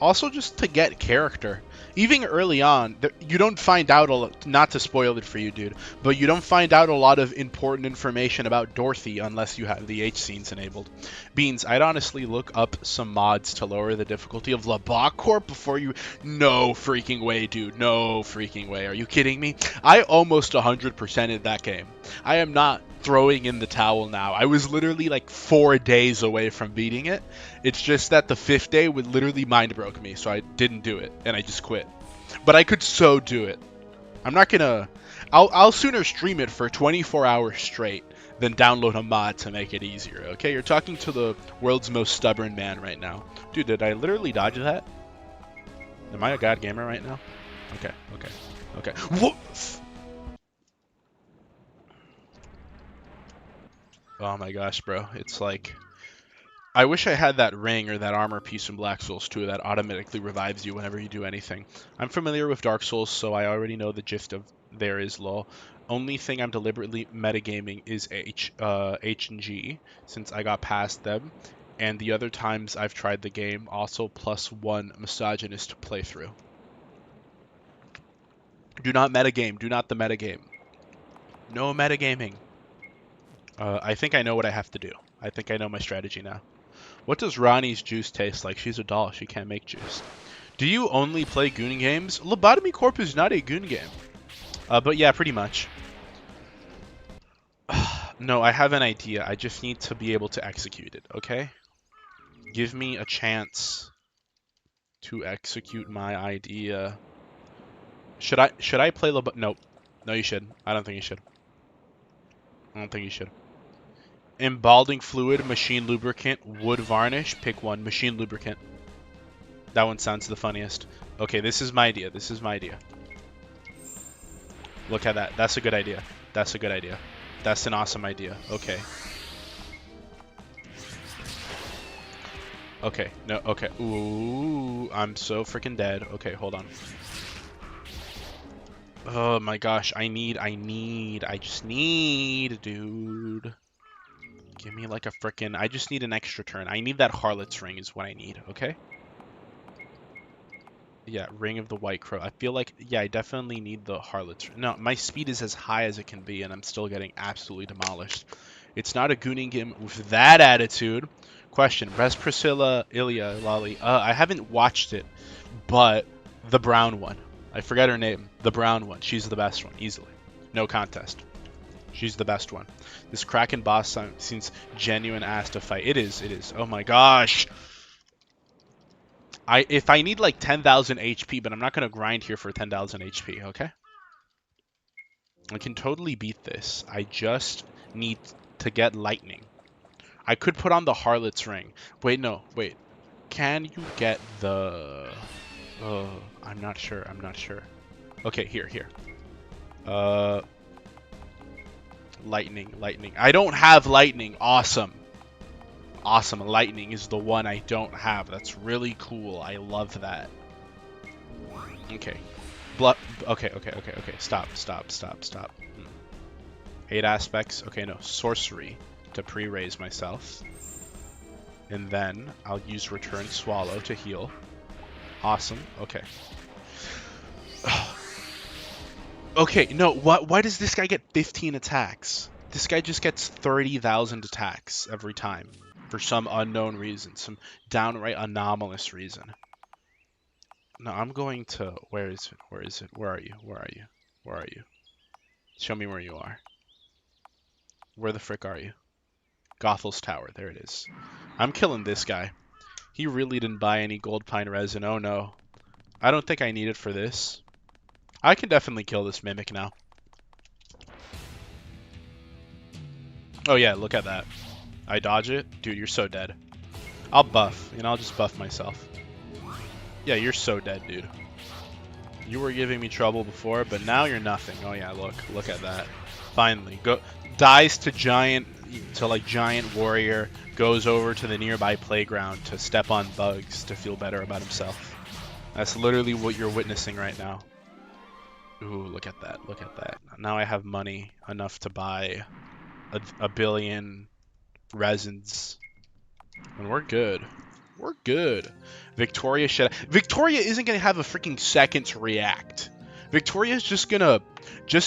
also just to get character. Even early on, you don't find out a lot, not to spoil it for you, dude, but you don't find out a lot of important information about Dorothy unless you have the H scenes enabled. Beans, I'd honestly look up some mods to lower the difficulty of Labat Corp before you... No freaking way, dude. No freaking way. Are you kidding me? I almost 100%ed that game. I am not throwing in the towel now. I was literally like 4 days away from beating it. It's just that the 5th day would literally mind broke me, so I didn't do it, and I just quit. But I could so do it. I'm not gonna... I'll sooner stream it for 24 hours straight than download a mod to make it easier, okay? You're talking to the world's most stubborn man right now. Dude, did I literally dodge that? Am I a god gamer right now? Okay. What? Oh my gosh, bro. It's like... I wish I had that ring or that armor piece in Black Souls 2 that automatically revives you whenever you do anything. I'm familiar with Dark Souls, so I already know the gist of there is lol. Only thing I'm deliberately metagaming is H and G, since I got past them, and the other times I've tried the game, also +1 misogynist playthrough. Do not metagame. Do not the metagame. No metagaming. I think I know what I have to do. I think I know my strategy now. What does Ronnie's juice taste like? She's a doll. She can't make juice. Do you only play Goon games? Lobotomy Corp is not a Goon game. But yeah, pretty much. No, I have an idea. I just need to be able to execute it, okay? Give me a chance to execute my idea. Should I play Lobotomy? Nope. No, you should. I don't think you should. I don't think you should. Embalming fluid, machine lubricant, wood varnish. Pick one. Machine lubricant. That one sounds the funniest. Okay, this is my idea. This is my idea. Look at that. That's a good idea. That's a good idea. That's an awesome idea. Okay. Okay. No. Okay. Ooh, I'm so freaking dead. Okay, hold on. Oh my gosh. I just need, dude. Give me like a freaking. I just need an extra turn. I need that harlot's ring is what I need. Okay. Yeah, Ring of the White Crow. I feel like, yeah, I definitely need the Harlot's. No, my speed is as high as it can be, and I'm still getting absolutely demolished. It's not a Gooning game with that attitude. Question, Res Priscilla, Ilya, Lolly. I haven't watched it, but the brown one. I forget her name. The brown one. She's the best one, easily. No contest. She's the best one. This Kraken boss seems genuine ass to fight. It is, it is. Oh my gosh. If I need like 10,000 HP, but I'm not going to grind here for 10,000 HP, okay? I can totally beat this. I just need to get lightning. I could put on the Harlot's Ring. Wait, no, wait. Can you get the... I'm not sure, I'm not sure. Okay, here. Lightning. I don't have lightning. Awesome. Awesome. Lightning is the one I don't have. That's really cool. I love that. Okay. Okay. Stop. 8 aspects. Okay, no. Sorcery to pre-raise myself. And then I'll use Return Swallow to heal. Awesome. Okay. Okay, no. Why does this guy get 15 attacks? This guy just gets 30,000 attacks every time. For some unknown reason, some downright anomalous reason. No, I'm going to... Where is it? Where is it? Where are you? Where are you? Where are you? Show me where you are. Where the frick are you? Gothel's Tower. There it is. I'm killing this guy. He really didn't buy any gold pine resin. Oh no. I don't think I need it for this. I can definitely kill this mimic now. Oh yeah, look at that. I dodge it? Dude, you're so dead. I'll buff, and I'll just buff myself. Yeah, you're so dead, dude. You were giving me trouble before, but now you're nothing. Oh yeah, look at that. Finally, dies to giant warrior, goes over to the nearby playground to step on bugs to feel better about himself. That's literally what you're witnessing right now. Ooh, look at that, look at that. Now I have money enough to buy a billion resins. And we're good. We're good. Victoria isn't gonna have a freaking second to react. Victoria's just gonna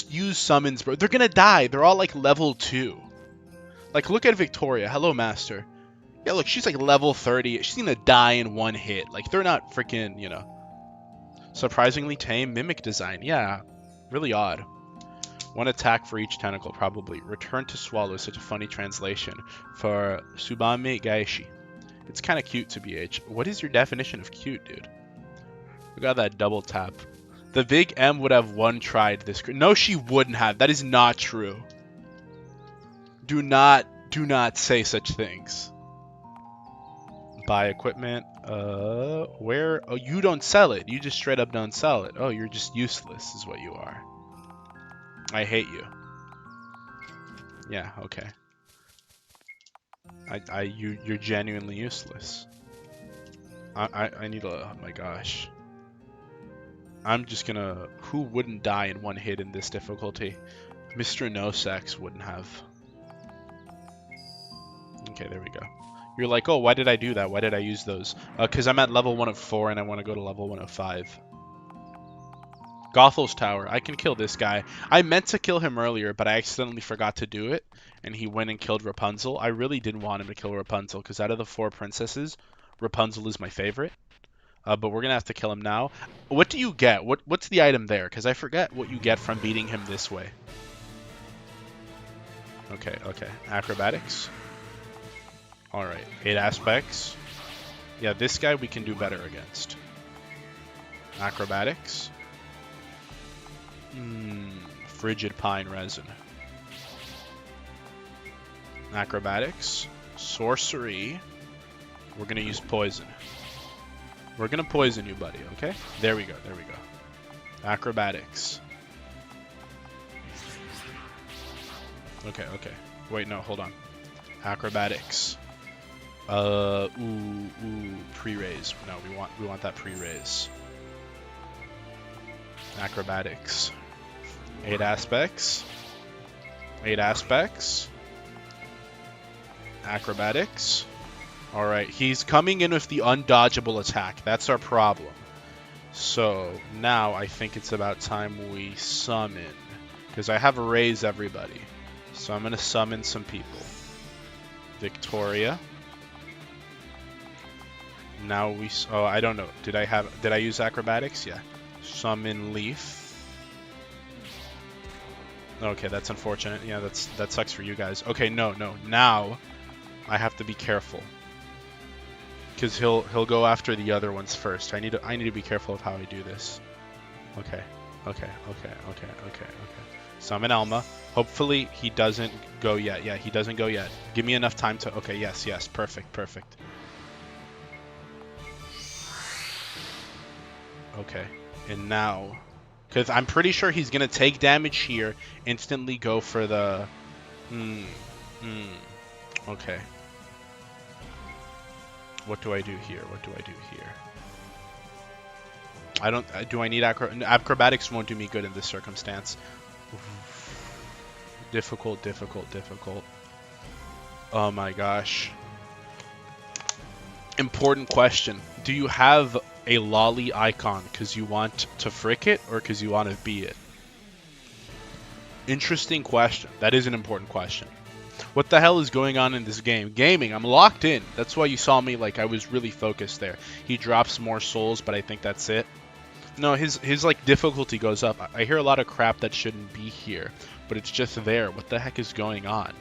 use summons, bro. They're gonna die. They're all like level 2. Like, look at Victoria. Hello, Master. Yeah, look, she's like level 30. She's gonna die in one hit. Like, they're not freaking, you know. Surprisingly tame mimic design. Yeah, really odd. One attack for each tentacle, probably. Return to Swallow is such a funny translation for Subame Gaeshi. It's kind of cute to BH. What is your definition of cute, dude? We got that double tap. The big M would have one-tried this. No, she wouldn't have. That is not true. Do not say such things. Buy equipment. Where? Oh, you don't sell it. You just straight up don't sell it. Oh, you're just useless is what you are. I hate you. Yeah, okay. You're genuinely useless. I need a... Oh my gosh. I'm just gonna... Who wouldn't die in one hit in this difficulty? Mr. No Sex wouldn't have. Okay, there we go. You're like, oh, why did I do that? Why did I use those? Because I'm at level 104 and I want to go to level 105. Gothel's Tower. I can kill this guy. I meant to kill him earlier, but I accidentally forgot to do it, and he went and killed Rapunzel. I really didn't want him to kill Rapunzel, because out of the 4 princesses, Rapunzel is my favorite. But we're gonna have to kill him now. What do you get? What's the item there? Because I forget what you get from beating him this way. Okay, okay. Acrobatics. Alright. 8 aspects. Yeah, this guy we can do better against. Acrobatics. Frigid pine resin. Acrobatics. Sorcery. We're gonna use poison. We're gonna poison you, buddy, okay? There we go, there we go. Acrobatics. Okay, okay. Wait, no, hold on. Acrobatics. Pre-raise. No, we want that pre-raise. Acrobatics. 8 aspects. 8 aspects. Acrobatics. Alright, he's coming in with the undodgeable attack. That's our problem. So, now I think it's about time we summon. Because I have raised everybody. So I'm going to summon some people. Victoria. Now we... Oh, I don't know. Did I use acrobatics? Yeah. Summon Leaf. Okay, that's unfortunate. Yeah, that sucks for you guys. Okay, no. Now I have to be careful. Because he'll go after the other ones first. I need to be careful of how I do this. Okay. Summon Elma. Hopefully he doesn't go yet. Yeah, he doesn't go yet. Give me enough time to... Okay, yes. Perfect. Okay. And now... Because I'm pretty sure he's going to take damage here, instantly go for the... Okay. What do I do here? Do I need acrobatics won't do me good in this circumstance. Difficult. Oh my gosh. Important question. Do you have a lolly icon because you want to frick it or because you want to be it? Interesting question. That is an important question. What the hell is going on in this game? Gaming, I'm locked in. That's why you saw me like I was really focused there. He drops more souls, but I think that's it. No, his like difficulty goes up. I hear a lot of crap that shouldn't be here, but it's just there. What the heck is going on?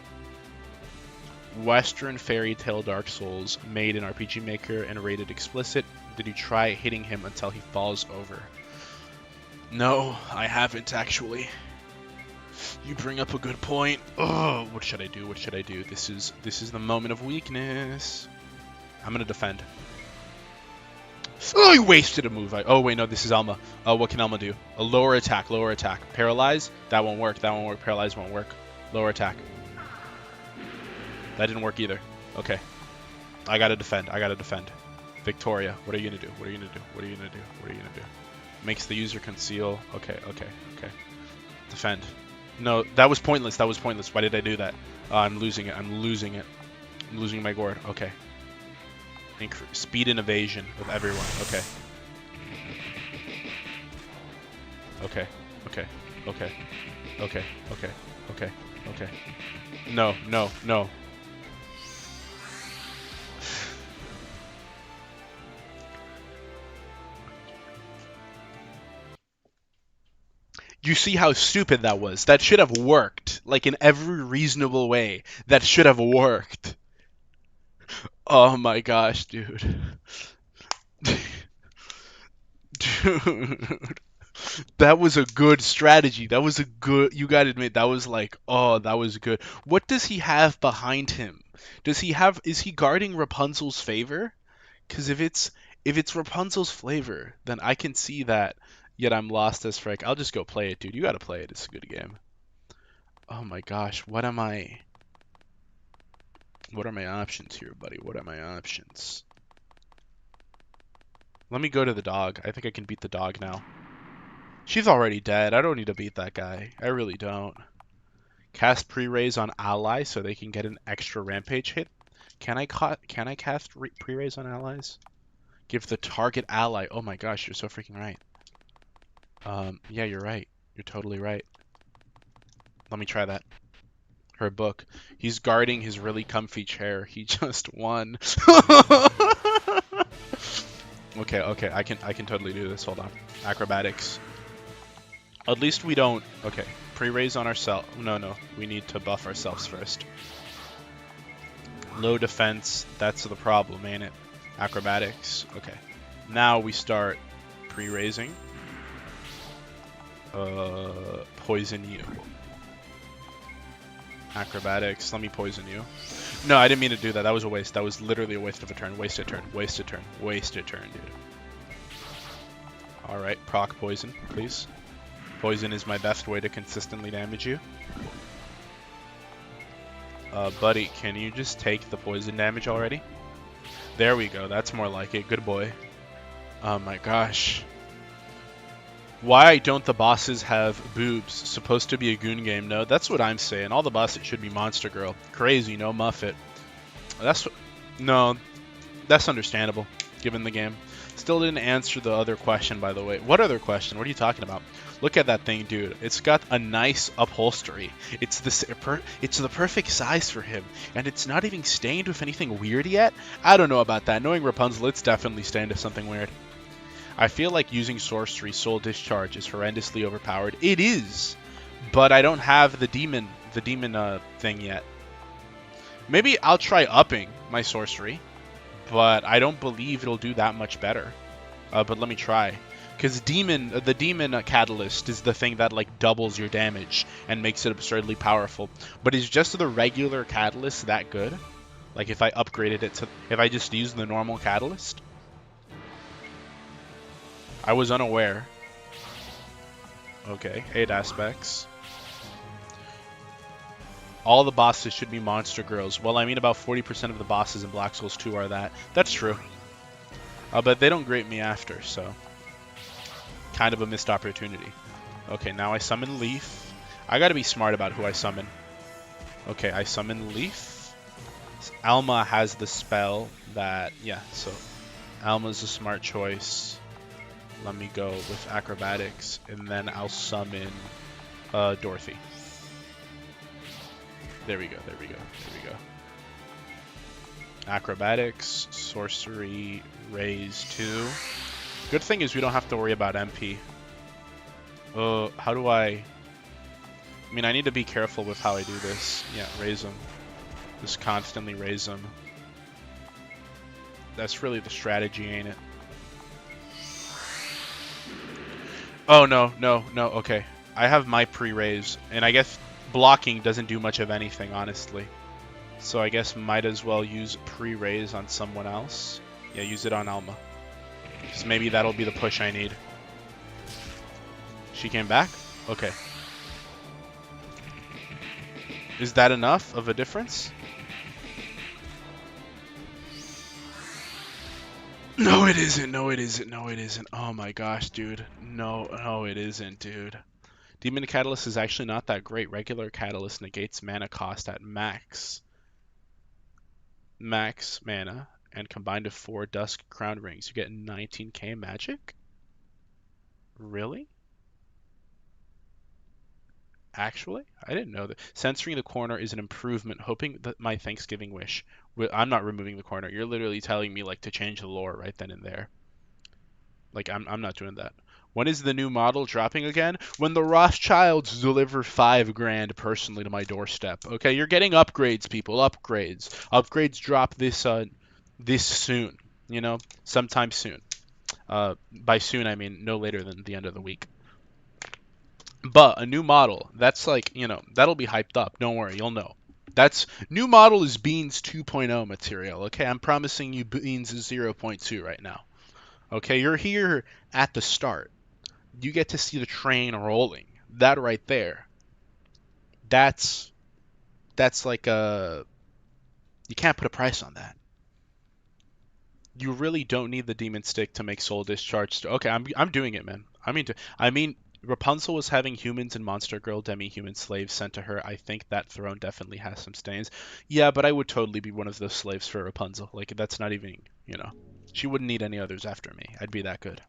Western Fairy Tale Dark Souls, made in RPG Maker and rated explicit. Did you try hitting him until he falls over? No, I haven't actually. You bring up a good point. Oh, what should I do? This is the moment of weakness. I'm gonna defend. Oh, you wasted a move. Oh wait, no, this is Elma. What can Elma do? A lower attack. Paralyze? That won't work. Paralyze won't work. Lower attack. That didn't work either. Okay. I gotta defend. Victoria, what are you gonna do? Makes the user conceal. Okay. Defend. No, that was pointless. Why did I do that? I'm losing it. I'm losing my gourd. Okay. Speed and evasion with everyone. Okay. No. You see how stupid that was? That should have worked. Like, in every reasonable way, that should have worked. Oh my gosh, dude. Dude. That was a good strategy. You gotta admit, that was like, oh, that was good. What does he have behind him? Is he guarding Rapunzel's favor? Because if it's Rapunzel's flavor, then I can see that. Yet I'm lost as frick. I'll just go play it, dude. You gotta play it. It's a good game. Oh my gosh, what are my options here, buddy? What are my options? Let me go to the dog. I think I can beat the dog now. She's already dead. I don't need to beat that guy. I really don't. Cast pre-raise on allies so they can get an extra rampage hit. Can I cast pre-raise on allies? Give the target ally. Oh my gosh, you're so freaking right. Yeah, you're right. You're totally right. Let me try that. Her book. He's guarding his really comfy chair. He just won. Okay, okay, I can totally do this. Hold on. Acrobatics. At least we don't. Okay, pre-raise on ourselves. No, no, we need to buff ourselves first. Low defense. That's the problem, ain't it? Acrobatics. Okay. Now we start pre-raising. Poison you. Acrobatics. Let me poison you. No, I didn't mean to do that. That was a waste. That was literally a waste of a turn. Wasted turn. Wasted turn. Wasted turn, dude. Alright, proc poison, please. Poison is my best way to consistently damage you. Buddy, can you just take the poison damage already? There we go. That's more like it. Good boy. Oh my gosh. Why don't the bosses have boobs? Supposed to be a Goon game. No, that's what I'm saying. All the bosses should be Monster Girl. Crazy, no Muffet. No, that's understandable, given the game. Still didn't answer the other question, by the way. What other question? What are you talking about? Look at that thing, dude. It's got a nice upholstery. It's the perfect size for him, and it's not even stained with anything weird yet. I don't know about that. Knowing Rapunzel, it's definitely stained with something weird. I feel like using sorcery soul discharge is horrendously overpowered. It is, but I don't have the demon thing yet. Maybe I'll try upping my sorcery, but I don't believe it'll do that much better. But let me try, because the demon catalyst is the thing that like doubles your damage and makes it absurdly powerful. But is just the regular catalyst that good? Like if I upgraded it to, if I just used the normal catalyst? I was unaware. Okay, 8 aspects. All the bosses should be monster girls. Well, I mean about 40% of the bosses in Black Souls 2 are that. That's true. But they don't grate me after, so kind of a missed opportunity. Okay, now I summon Leaf. I gotta be smart about who I summon. Okay, I summon Leaf. Alma has the spell that, yeah, so Alma's a smart choice. Let me go with acrobatics, and then I'll summon Dorothy. There we go, there we go, there we go. Acrobatics, sorcery, raise 2. Good thing is we don't have to worry about MP. How do I mean, I need to be careful with how I do this. Yeah, raise them. Just constantly raise them. That's really the strategy, ain't it? Oh, no, no, no, okay. I have my pre-raise, and I guess blocking doesn't do much of anything, honestly. So I guess might as well use pre-raise on someone else. Yeah, use it on Alma. Because maybe that'll be the push I need. She came back? Okay. Is that enough of a difference? No, it isn't. No, it isn't. No, it isn't. Oh my gosh, dude. No, no, it isn't, dude. Demon Catalyst is actually not that great. Regular Catalyst negates mana cost at max mana, and combined with 4 Dusk Crown Rings, you get 19k magic? Really? Actually? I didn't know that. Censoring the corner is an improvement, hoping that my Thanksgiving wish. I'm not removing the corner. You're literally telling me like to change the lore right then and there. Like I'm not doing that. When is the new model dropping again? When the Rothschilds deliver 5 grand personally to my doorstep. Okay, you're getting upgrades, people. Upgrades. Upgrades drop this soon. You know, sometime soon. By soon I mean no later than the end of the week. But a new model, that's like, you know, that'll be hyped up. Don't worry, you'll know. That's new model is Beans 2.0 material. Okay, I'm promising you Beans 0.2 right now. Okay, you're here at the start. You get to see the train rolling. That right there. That's like a, you can't put a price on that. You really don't need the demon stick to make soul discharge. Okay, I'm doing it, man. I mean Rapunzel was having humans and monster girl demi-human slaves sent to her. I think that throne definitely has some stains. Yeah, but I would totally be one of those slaves for Rapunzel. Like that's not even, you know. She wouldn't need any others after me. I'd be that good.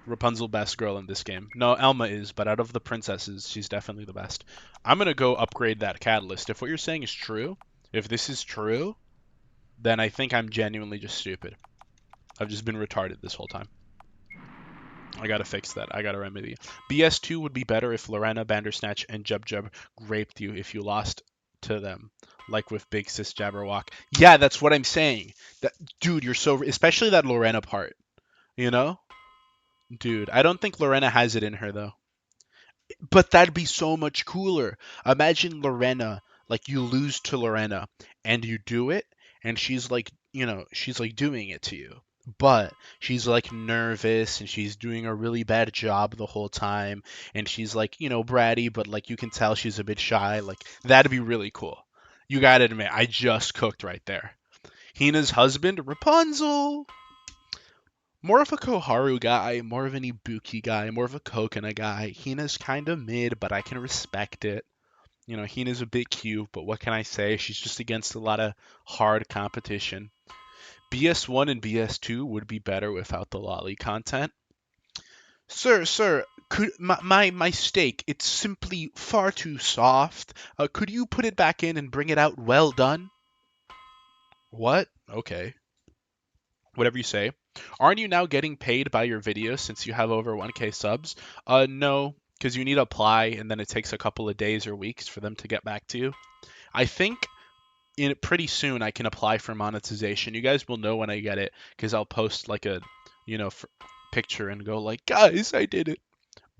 Rapunzel best girl in this game. No, Elma is, but out of the princesses, she's definitely the best. I'm gonna go upgrade that catalyst. If what you're saying is true, if this is true, then I think I'm genuinely just stupid. I've just been retarded this whole time. I gotta fix that. I gotta remedy. BS2 would be better if Lorena, Bandersnatch, and Jub Jub raped you if you lost to them, like with Big Sis Jabberwock. Yeah, that's what I'm saying. That dude, you're so especially that Lorena part. You know, dude. I don't think Lorena has it in her though. But that'd be so much cooler. Imagine Lorena, like you lose to Lorena and you do it, and she's like, she's like doing it to you. But she's like nervous and she's doing a really bad job the whole time. And she's like, bratty, but like you can tell she's a bit shy. Like that'd be really cool. You gotta admit, I just cooked right there. Hina's husband, Rapunzel. More of a Koharu guy, more of an Ibuki guy, more of a Kokona guy. Hina's kind of mid, but I can respect it. Hina's a bit cute, but what can I say? She's just against a lot of hard competition. BS1 and BS2 would be better without the lolly content. Sir, could my steak, it's simply far too soft. Could you put it back in and bring it out well done? What? Okay. Whatever you say. Aren't you now getting paid by your videos since you have over 1K subs? No, because you need to apply and then it takes a couple of days or weeks for them to get back to you. I think in pretty soon I can apply for monetization. You guys will know when I get it because I'll post like a, picture and go like, guys, I did it.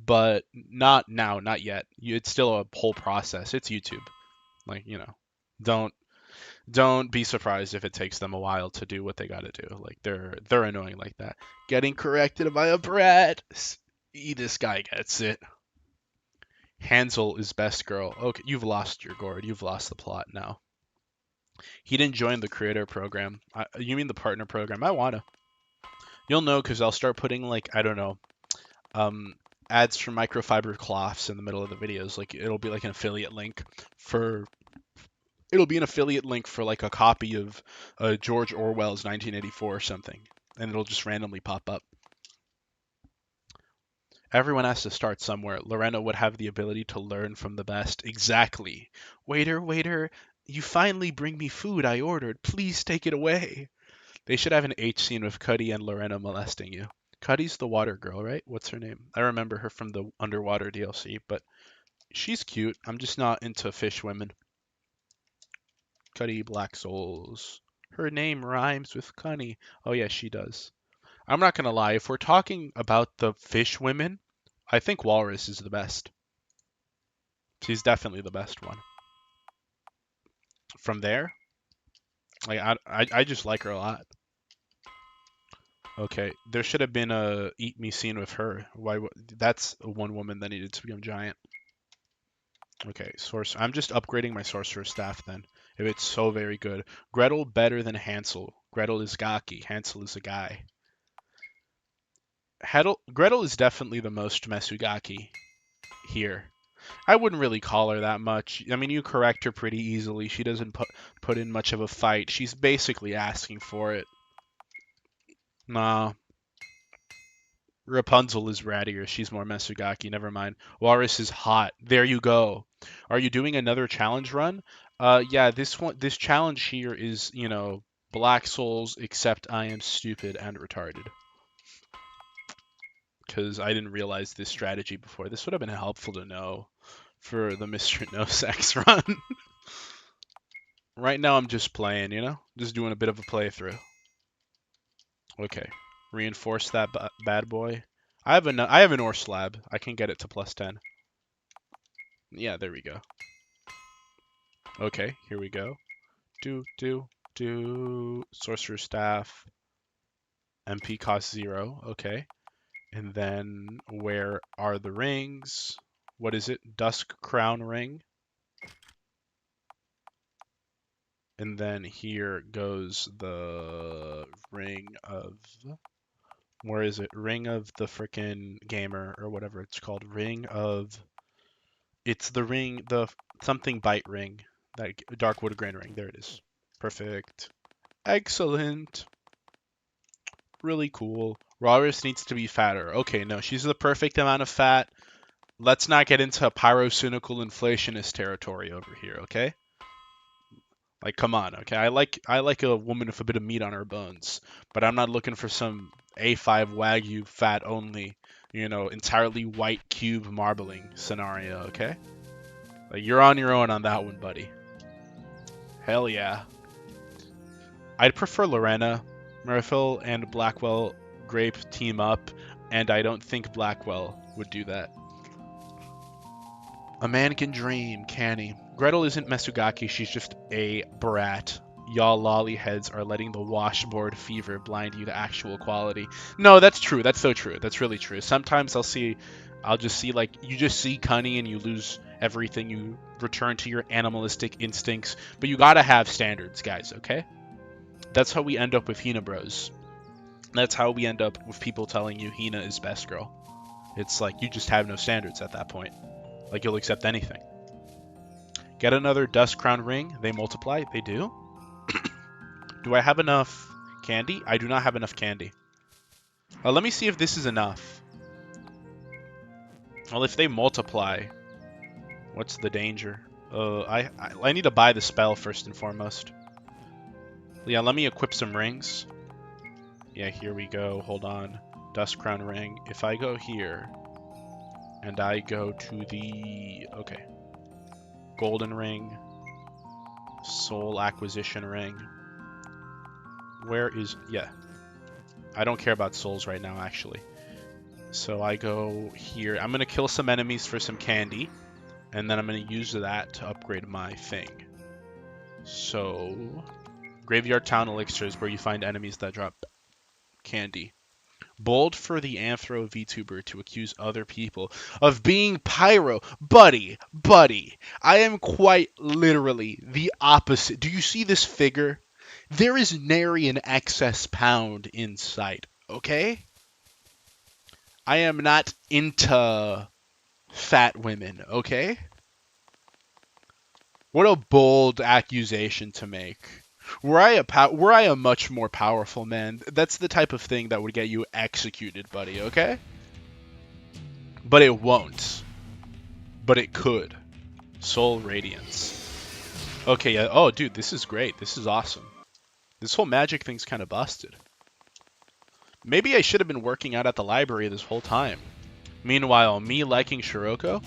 But not now, not yet. It's still a whole process. It's YouTube. Like, don't don't be surprised if it takes them a while to do what they got to do. Like they're annoying like that. Getting corrected by a brat. This guy gets it. Hansel is best girl. Okay, you've lost your gourd. You've lost the plot now. He didn't join the creator program. You mean the partner program? I wanna. You'll know because I'll start putting like I don't know, um, ads for microfiber cloths in the middle of the videos. Like it'll be like an affiliate link for it'll be an affiliate link for like a copy of George Orwell's 1984 or something, and it'll just randomly pop up. Everyone has to start somewhere. Lorena would have the ability to learn from the best. Exactly. Waiter, waiter, you finally bring me food I ordered. Please take it away. They should have an H scene with Cuddy and Lorena molesting you. Cuddy's the water girl, right? What's her name? I remember her from the Underwater DLC, but she's cute. I'm just not into fish women. Cuddy Black Souls. Her name rhymes with Cunny. Oh, yeah, she does. I'm not going to lie. If we're talking about the fish women, I think Walrus is the best. She's definitely the best one. From there, like I just like her a lot. Okay, there should have been a eat me scene with her. Why? That's one woman that needed to become giant. Okay, source. I'm just upgrading my sorcerer staff then. If it's so very good, Gretel better than Hansel. Gretel is gawky. Hansel is a guy. Gretel is definitely the most Mesugaki here. I wouldn't really call her that much. I mean, you correct her pretty easily. She doesn't put in much of a fight. She's basically asking for it. Nah, Rapunzel is rattier. She's more Mesugaki. Never mind. Walrus is hot. There you go. Are you doing another challenge run? Yeah. This challenge here is, Black Souls, except I am stupid and retarded. Because I didn't realize this strategy before. This would have been helpful to know for the Mr. No Sex run. Right now I'm just playing, just doing a bit of a playthrough. Okay, reinforce that bad boy. I have an ore slab. I can get it to +10. Yeah, there we go. Okay, here we go. Do sorcerer staff. MP cost 0. Okay, and then where are the rings? What is it? Dusk crown ring. And then here goes the ring of, where is it? Ring of the frickin' gamer or whatever it's called. It's the ring, the something bite ring, that Darkwood grain ring. There it is. Perfect. Excellent. Really cool. Walrus needs to be fatter. Okay, no, she's the perfect amount of fat. Let's not get into pyrocynical inflationist territory over here, okay? Like, come on, okay? I like a woman with a bit of meat on her bones, but I'm not looking for some A5 Wagyu fat only, entirely white cube marbling scenario, okay? Like, you're on your own on that one, buddy. Hell yeah. I'd prefer Lorena. Murphy and Blackwell Grape team up, and I don't think Blackwell would do that. A man can dream, can he? Gretel isn't Mesugaki, she's just a brat. Y'all lolly heads are letting the washboard fever blind you to actual quality. No, that's true. That's so true. That's really true. Sometimes I'll just see like you just see Cunny and you lose everything. You return to your animalistic instincts, but you gotta have standards, guys. Okay? That's how we end up with Hina bros. That's how we end up with people telling you Hina is best girl. It's like you just have no standards at that point. Like you'll accept anything. Get another dust crown ring. They multiply. They do. Do I have enough candy? I do not have enough candy. Let me see if this is enough. Well, if they multiply, what's the danger? I need to buy the spell first and foremost. Yeah, let me equip some rings. Yeah, here we go. Hold on. Dust crown ring. If I go here, and I go to the... Okay. Golden ring. Soul acquisition ring. Where is... Yeah. I don't care about souls right now, actually. So I go here. I'm going to kill some enemies for some candy. And then I'm going to use that to upgrade my thing. So... Graveyard Town Elixirs, where you find enemies that drop candy. Bold for the Anthro VTuber to accuse other people of being pyro. Buddy, I am quite literally the opposite. Do you see this figure? There is nary an excess pound in sight, okay? I am not into fat women, okay? What a bold accusation to make. Were I a much more powerful man, that's the type of thing that would get you executed, buddy, okay? But it won't. But it could. Soul Radiance. Okay, yeah. Oh, dude, this is great. This is awesome. This whole magic thing's kind of busted. Maybe I should have been working out at the library this whole time. Meanwhile, me liking Shiroko?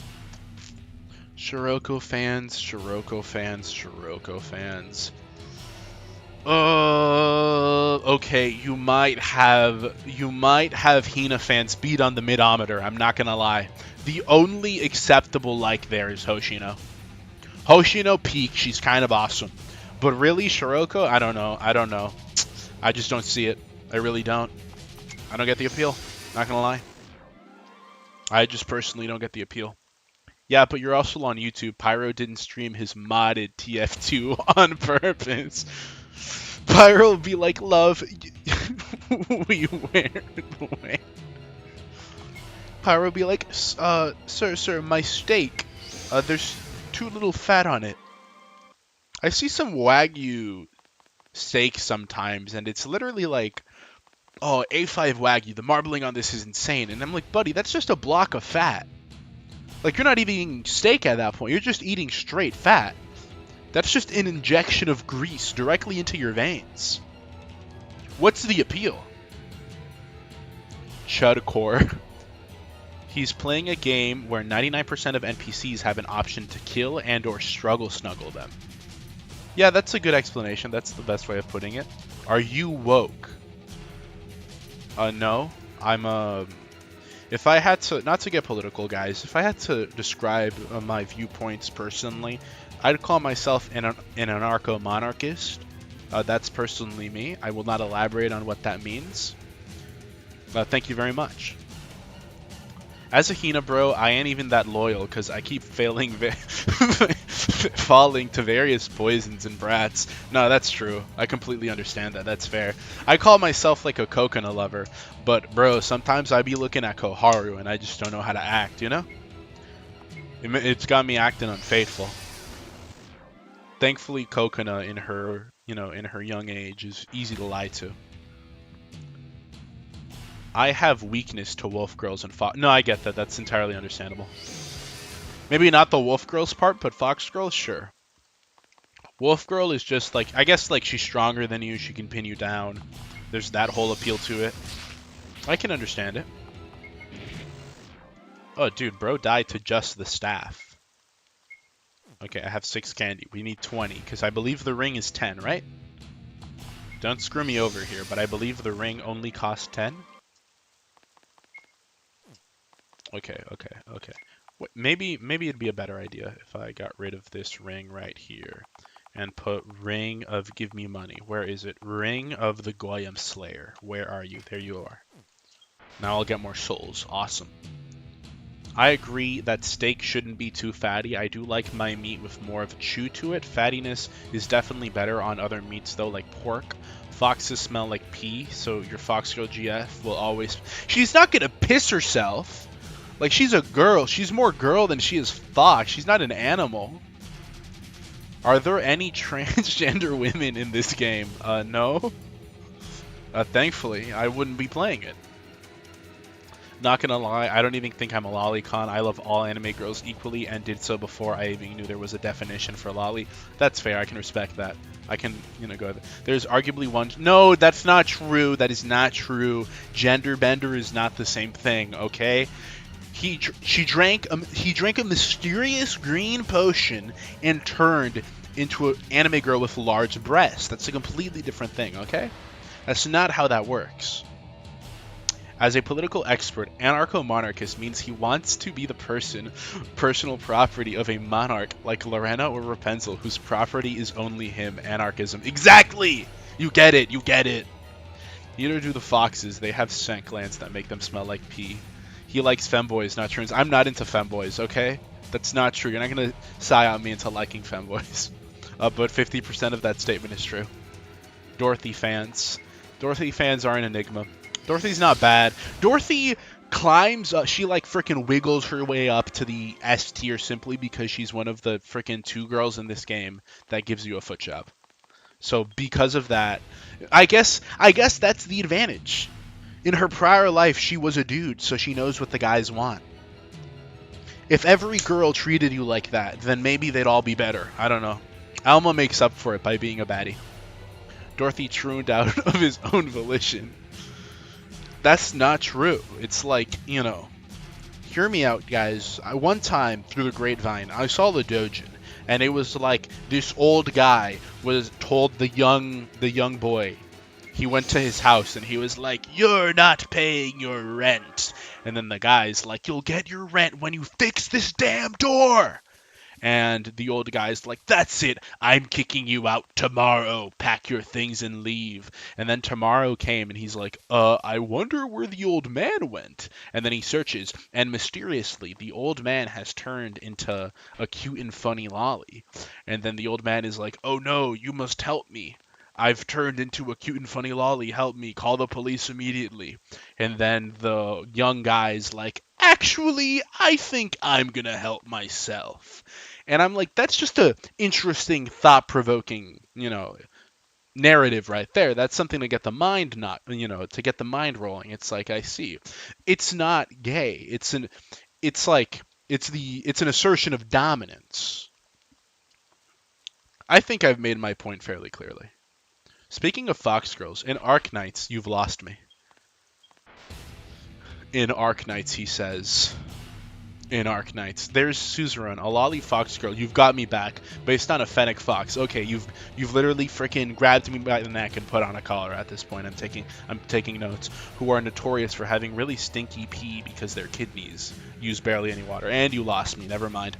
Shiroko fans, Shiroko fans, Shiroko fans. Okay, you might have Hina fans beat on the midometer, I'm not gonna lie. The only acceptable like there is Hoshino. Hoshino peak, she's kind of awesome. But really, Shiroko, I don't know. I just don't see it. I really don't. I don't get the appeal, not gonna lie. I just personally don't get the appeal. Yeah, but you're also on YouTube. Pyro didn't stream his modded TF2 on purpose. Pyro will be like, love, we where? Pyro will be like, sir, my steak, there's too little fat on it. I see some Wagyu steak sometimes, and it's literally like, oh, A5 Wagyu, the marbling on this is insane. And I'm like, buddy, that's just a block of fat. Like, you're not even eating steak at that point. You're just eating straight fat. That's just an injection of grease directly into your veins. What's the appeal? Chudcore. He's playing a game where 99% of NPCs have an option to kill and or struggle snuggle them. Yeah, that's a good explanation. That's the best way of putting it. Are you woke? No. I'm if I had to, not to get political, guys, if I had to describe my viewpoints personally, I'd call myself an anarcho-monarchist. That's personally me. I will not elaborate on what that means. Thank you very much. As a Hina bro, I ain't even that loyal because I keep falling to various poisons and brats. No, that's true. I completely understand that. That's fair. I call myself like a coconut lover, but bro, sometimes I be looking at Koharu and I just don't know how to act, you know? It's got me acting unfaithful. Thankfully, Coconut in her, in her young age is easy to lie to. I have weakness to wolf girls and fox. No, I get that. That's entirely understandable. Maybe not the wolf girls part, but fox girls, sure. Wolf girl is just like, I guess like she's stronger than you. She can pin you down. There's that whole appeal to it. I can understand it. Oh, dude, bro died to just the staff. Okay, I have 6 candy. We need 20, because I believe the ring is 10, right? Don't screw me over here, but I believe the ring only costs 10. Okay. Wait, maybe it'd be a better idea if I got rid of this ring right here and put ring of give me money. Where is it? Ring of the Goyim Slayer. Where are you? There you are. Now I'll get more souls. Awesome. I agree that steak shouldn't be too fatty. I do like my meat with more of a chew to it. Fattiness is definitely better on other meats though, like pork. Foxes smell like pee, so your fox girl GF will always... She's not gonna piss herself! Like, she's a girl. She's more girl than she is fox. She's not an animal. Are there any transgender women in this game? No. Thankfully, I wouldn't be playing it. Not gonna lie, I don't even think I'm a lolicon. I love all anime girls equally and did so before I even knew there was a definition for lolly. That's fair, I can respect that. I can, go... There's arguably one... No, that's not true. That is not true. Gender bender is not the same thing, okay? He drank a mysterious green potion and turned into an anime girl with large breasts. That's a completely different thing, okay? That's not how that works. As a political expert, anarcho-monarchist means he wants to be the personal property of a monarch like Lorena or Rapunzel, whose property is only him. Anarchism. Exactly! You get it, you get it. Neither do the foxes. They have scent glands that make them smell like pee. He likes femboys, not trans. I'm not into femboys, okay? That's not true. You're not going to psyop me into liking femboys. But 50% of that statement is true. Dorothy fans. Dorothy fans are an enigma. Dorothy's not bad. Dorothy climbs up. She like freaking wiggles her way up to the S tier simply because she's one of the freaking 2 girls in this game that gives you a foot job. So because of that, I guess that's the advantage. In her prior life, she was a dude, so she knows what the guys want. If every girl treated you like that, then maybe they'd all be better. I don't know. Alma makes up for it by being a baddie. Dorothy trooned out of his own volition. That's not true. It's like, hear me out, guys. One time through the grapevine, I saw the dojin, and it was like this old guy was told the young boy. He went to his house and he was like, "You're not paying your rent." And then the guy's like, "You'll get your rent when you fix this damn door." And the old guy's like, "That's it. I'm kicking you out tomorrow. Pack your things and leave." And then tomorrow came and he's like, I wonder where the old man went. And then he searches and mysteriously the old man has turned into a cute and funny lolly. And then the old man is like, "Oh no, you must help me. I've turned into a cute and funny lolly. Help me. Call the police immediately." And then the young guy's like, "Actually, I think I'm gonna help myself." And I'm like, that's just a interesting, thought-provoking, narrative right there. That's something to get the mind to get the mind rolling. It's like, I see. It's not gay. It's an assertion of dominance. I think I've made my point fairly clearly. Speaking of fox girls, in Arc Knights, you've lost me. In Arc Knights, he says. In Arc Knights, there's Suzerain, a lolly fox girl. You've got me back, based on a fennec fox. Okay, you've literally freaking grabbed me by the neck and put on a collar. At this point, I'm taking notes. Who are notorious for having really stinky pee because their kidneys use barely any water. And you lost me. Never mind.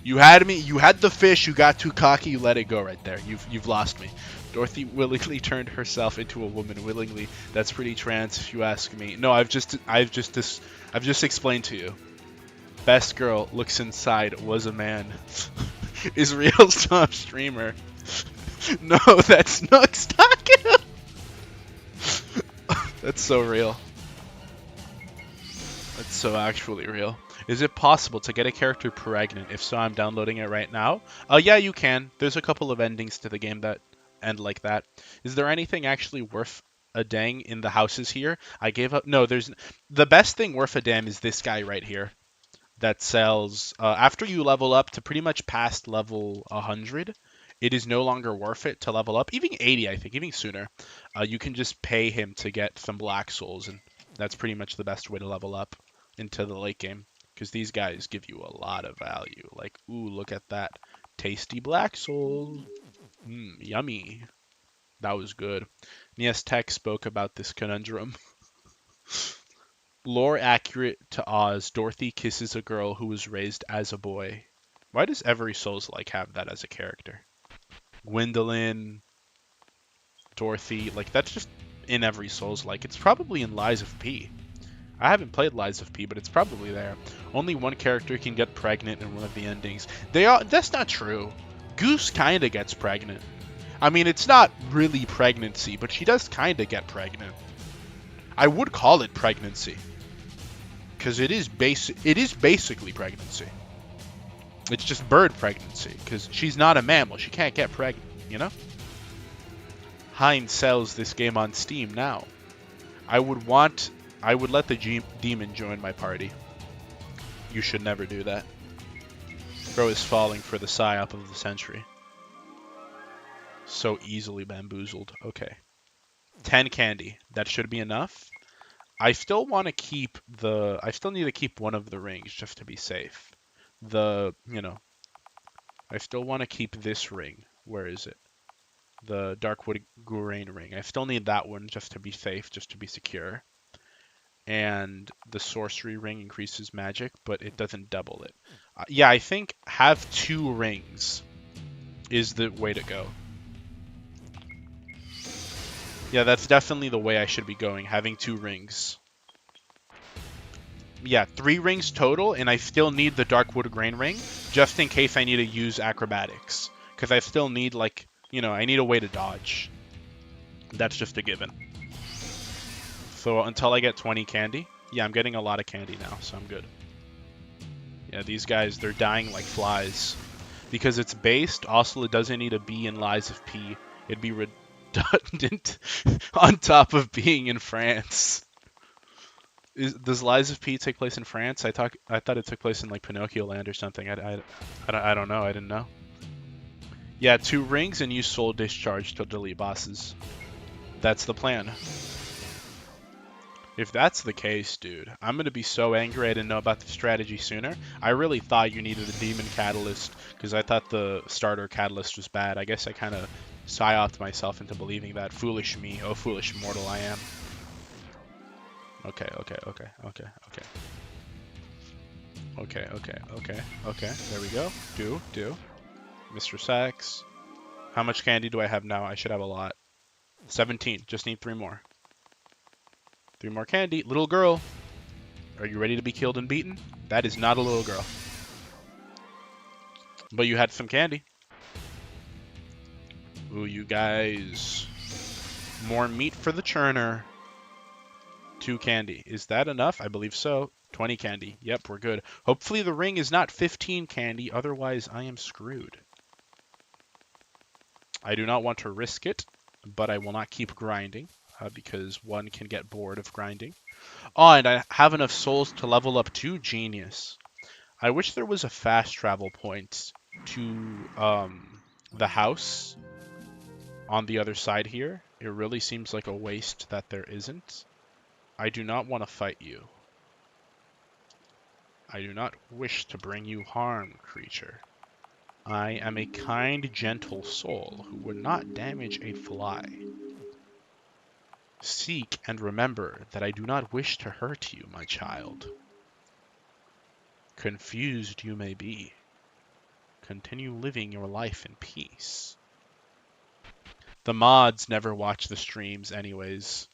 You had me. You had the fish. You got too cocky. You let it go right there. You've lost me. Dorothy willingly turned herself into a woman. Willingly. That's pretty trans, if you ask me. No, I've just explained to you. Best girl looks inside was a man. Is real top streamer. No, that's Nooks talking. That's so real. That's so actually real. Is it possible to get a character pregnant? If so, I'm downloading it right now. Yeah, you can. There's a couple of endings to the game that end like that. Is there anything actually worth a dang in the houses here. I gave up. No, there's the best thing worth a damn is this guy right here that sells after you level up to pretty much past level 100. It is no longer worth it to level up. Even 80, I think, even sooner. You can just pay him to get some black souls, and that's pretty much the best way to level up into the late game. Because these guys give you a lot of value. Like, ooh, look at that tasty black soul. Yummy. That was good. Yes, Tech spoke about this conundrum. Lore accurate to Oz, Dorothy kisses a girl who was raised as a boy. Why does every Souls-like have that as a character? Gwendolyn, Dorothy, like that's just in every Souls-like. It's probably in Lies of P. I haven't played Lies of P, but it's probably there. Only one character can get pregnant in one of the endings. That's not true. Goose kinda gets pregnant. I mean, it's not really pregnancy, but she does kinda get pregnant. I would call it pregnancy. Because it is basically pregnancy. It's just bird pregnancy, because she's not a mammal. She can't get pregnant, you know? Heinz sells this game on Steam now. I would let the demon join my party. You should never do that. Bro is falling for the psyop of the century. So easily bamboozled. Okay. 10 candy. That should be enough. I still want to keep I still need to keep one of the rings just to be safe. I still want to keep this ring. Where is it? The Darkwood Gurain ring. I still need that one just to be safe, just to be secure. And the sorcery ring increases magic, but it doesn't double it. Yeah, I think have 2 rings is the way to go. Yeah, that's definitely the way I should be going, having 2 rings. Yeah, 3 rings total, and I still need the Darkwood Grain ring, just in case I need to use acrobatics. Because I still need, like, I need a way to dodge. That's just a given. So until I get 20 candy, yeah, I'm getting a lot of candy now, so I'm good. Yeah, these guys, they're dying like flies. Because it's based, also it doesn't need to be in Lies of P. It'd be redundant on top of being in France. Does Lies of P take place in France? I thought it took place in like Pinocchio Land or something. I don't know. I didn't know. Yeah, 2 rings and use Soul Discharge to delete bosses. That's the plan. If that's the case, dude, I'm gonna be so angry I didn't know about the strategy sooner. I really thought you needed a Demon Catalyst, because I thought the starter Catalyst was bad. I guess I kind of psyoped myself into believing that. Foolish me. Oh, foolish mortal I am. Okay. There we go. Do. Mr. Sax. How much candy do I have now? I should have a lot. 17. Just need 3 more. 3 more candy. Little girl. Are you ready to be killed and beaten? That is not a little girl. But you had some candy. Ooh, you guys. More meat for the churner. 2 candy. Is that enough? I believe so. 20 candy. Yep, we're good. Hopefully the ring is not 15 candy, otherwise I am screwed. I do not want to risk it, but I will not keep grinding, because one can get bored of grinding. Oh, and I have enough souls to level up 2. Genius. I wish there was a fast travel point to the house on the other side here. It really seems like a waste that there isn't. I do not want to fight you. I do not wish to bring you harm, creature. I am a kind, gentle soul who would not damage a fly. Seek and remember that I do not wish to hurt you, my child. Confused you may be. Continue living your life in peace. The mods never watch the streams anyways.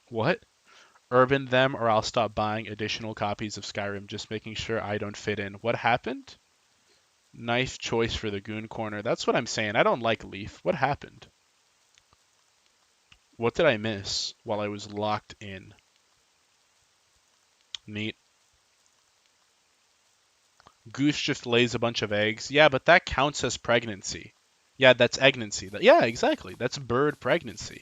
What? Urban them or I'll stop buying additional copies of Skyrim, just making sure I don't fit in. What happened? Nice choice for the Goon corner. That's what I'm saying. I don't like Leaf. What happened? What did I miss while I was locked in? Neat. Goose just lays a bunch of eggs. Yeah, but that counts as pregnancy. Yeah, that's eggnancy. Yeah, exactly. That's bird pregnancy.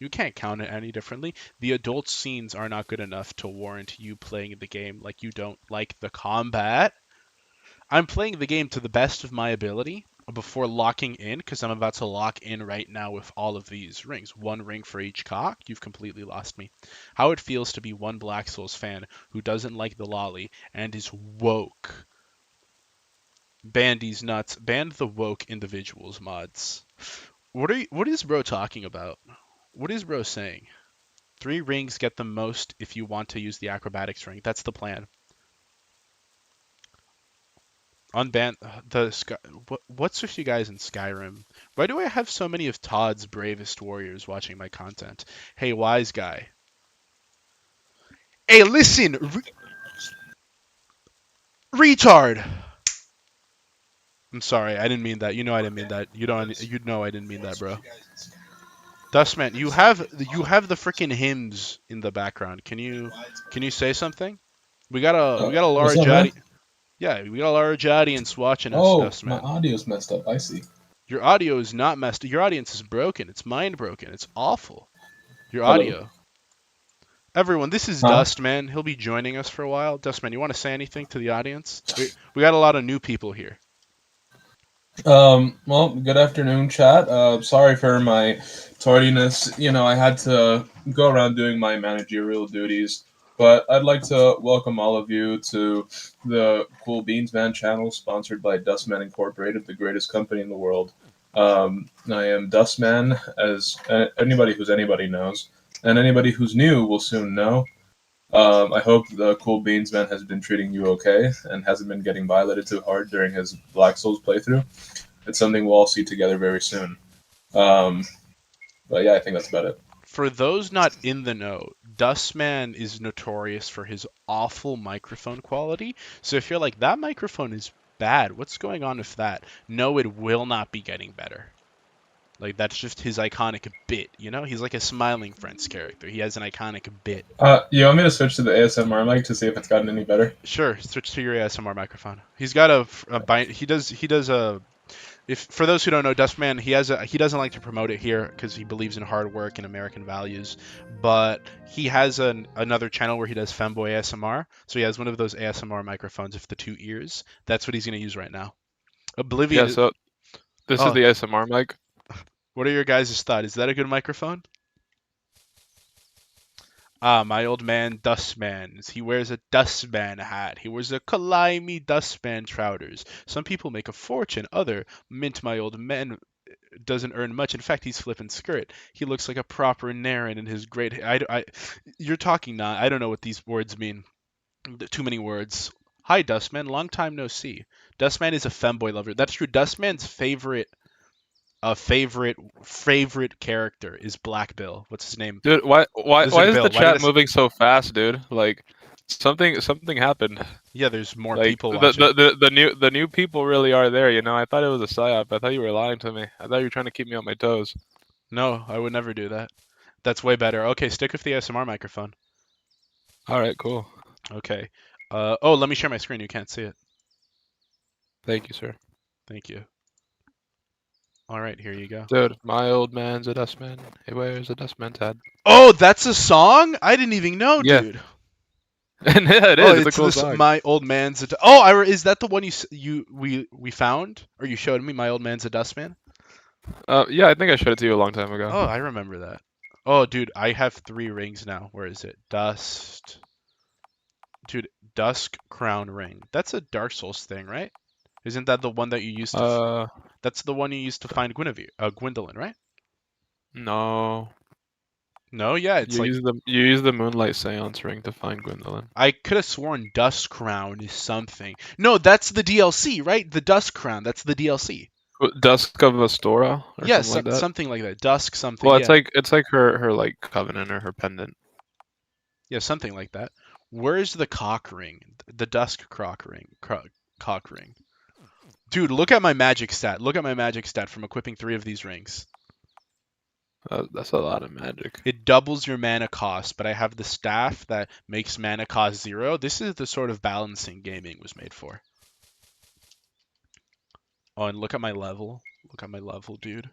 You can't count it any differently. The adult scenes are not good enough to warrant you playing the game like you don't like the combat. I'm playing the game to the best of my ability before locking in, because I'm about to lock in right now with all of these rings. One ring for each cock. You've completely lost me. How it feels to be one Black Souls fan who doesn't like the lolly and is woke. Ban these nuts. Ban the woke individuals mods. What is bro talking about? What is bro saying? 3 rings get the most if you want to use the acrobatics ring. That's the plan. Unban the Sky. What's with you guys in Skyrim? Why do I have so many of Todd's bravest warriors watching my content? Hey, wise guy. Hey, listen, retard. I'm sorry, I didn't mean that. You know I didn't mean that. You know I didn't mean that, bro. Dustman, you have the freaking hymns in the background. Can you say something? We got a What's up, large man? yeah, we got a large audience watching us, Oh, my Dustman. audio's messed up. I see. Your audio is not messed. Your audience is broken. It's mind broken. It's awful. Your Hello. audio. Everyone, this is Huh? Dustman. He'll be joining us for a while. Dustman, you want to say anything to the audience? We got a lot of new people here. Well, good afternoon, chat. Sorry for my tardiness. I had to go around doing my managerial duties, but I'd like to welcome all of you to the Cool Beans Man channel, sponsored by Dustman Incorporated, the greatest company in the world. I am Dustman, as anybody who's anybody knows, and anybody who's new will soon know. I hope the Cool Beans Man has been treating you okay and hasn't been getting violated too hard during his Black Souls playthrough. It's something we'll all see together very soon. Um, but yeah, I think that's about it. For those not in the know, Dustman is notorious for his awful microphone quality. So if you're like, that microphone is bad, what's going on with that? No, it will not be getting better. Like, that's just his iconic bit, you know? He's like a Smiling Friends character. He has an iconic bit. You want me to switch to the ASMR mic to see if it's gotten any better? Sure, switch to your ASMR microphone. He's got he does a if for those who don't know, Dustman, he doesn't like to promote it here because he believes in hard work and American values, but he has another channel where he does femboy ASMR. So he has one of those ASMR microphones with the 2 ears. That's what he's gonna use right now. Yeah, Oblivion. so this is Oh, the ASMR mic. what are your guys' thoughts? Is that a good microphone? Ah, my old man Dustman. He wears a Dustman hat. He wears a Kalaimi Dustman trousers. Some people make a fortune. Other mint my old man doesn't earn much. In fact, he's flipping skirt. He looks like a proper Naren in his great. You're talking now. I don't know what these words mean. Too many words. Hi, Dustman. Long time no see. Dustman is a femboy lover. That's true. Dustman's favorite character is Black Bill. What's his name? Dude, why Lizard is the Bill. Why did I chat say? moving so fast, dude? Like something happened. Yeah, there's more Like people watching. the new people really are there, you know? I thought it was a psyop. I thought you were lying to me. I thought you were trying to keep me on my toes. No, I would never do that. That's way better. Okay, stick with the ASMR microphone. All right, cool. Okay. Oh, let me share my screen. You can't see it. Thank you, sir. Thank you. All right, here you go. Dude, my old man's a dustman. He wears a dustman's hat. Oh, that's a song? I didn't even know, Yeah, dude. and yeah, it Oh, is. It's a it's cool this song. my old man's a. Oh, is that the one we found or you showed me? My old man's a dustman. Yeah, I think I showed it to you a long time ago. Oh, I remember that. Oh, dude, I have 3 rings now. Where is it? Dude, Dusk Crown Ring. That's a Dark Souls thing, right? Isn't that the one that you used to? Uh, That's the one you used to find Gwendolyn, right? no. No, yeah, it's like You use the Moonlight Seance ring to find Gwendolyn. I could have sworn Dusk Crown is something. No, that's the DLC, right? The Dusk Crown, that's the DLC. Dusk of Astora or Yes, something like that. something like that. Dusk something, Well, yeah. it's like her like covenant or her pendant. Yeah, something like that. Where's the cock ring? The Dusk cock ring. Dude, look at my magic stat. Look at my magic stat from equipping 3 of these rings. That's a lot of magic. It doubles your mana cost, but I have the staff that makes mana cost 0. This is the sort of balancing gaming was made for. Oh, and look at my level. Look at my level, dude.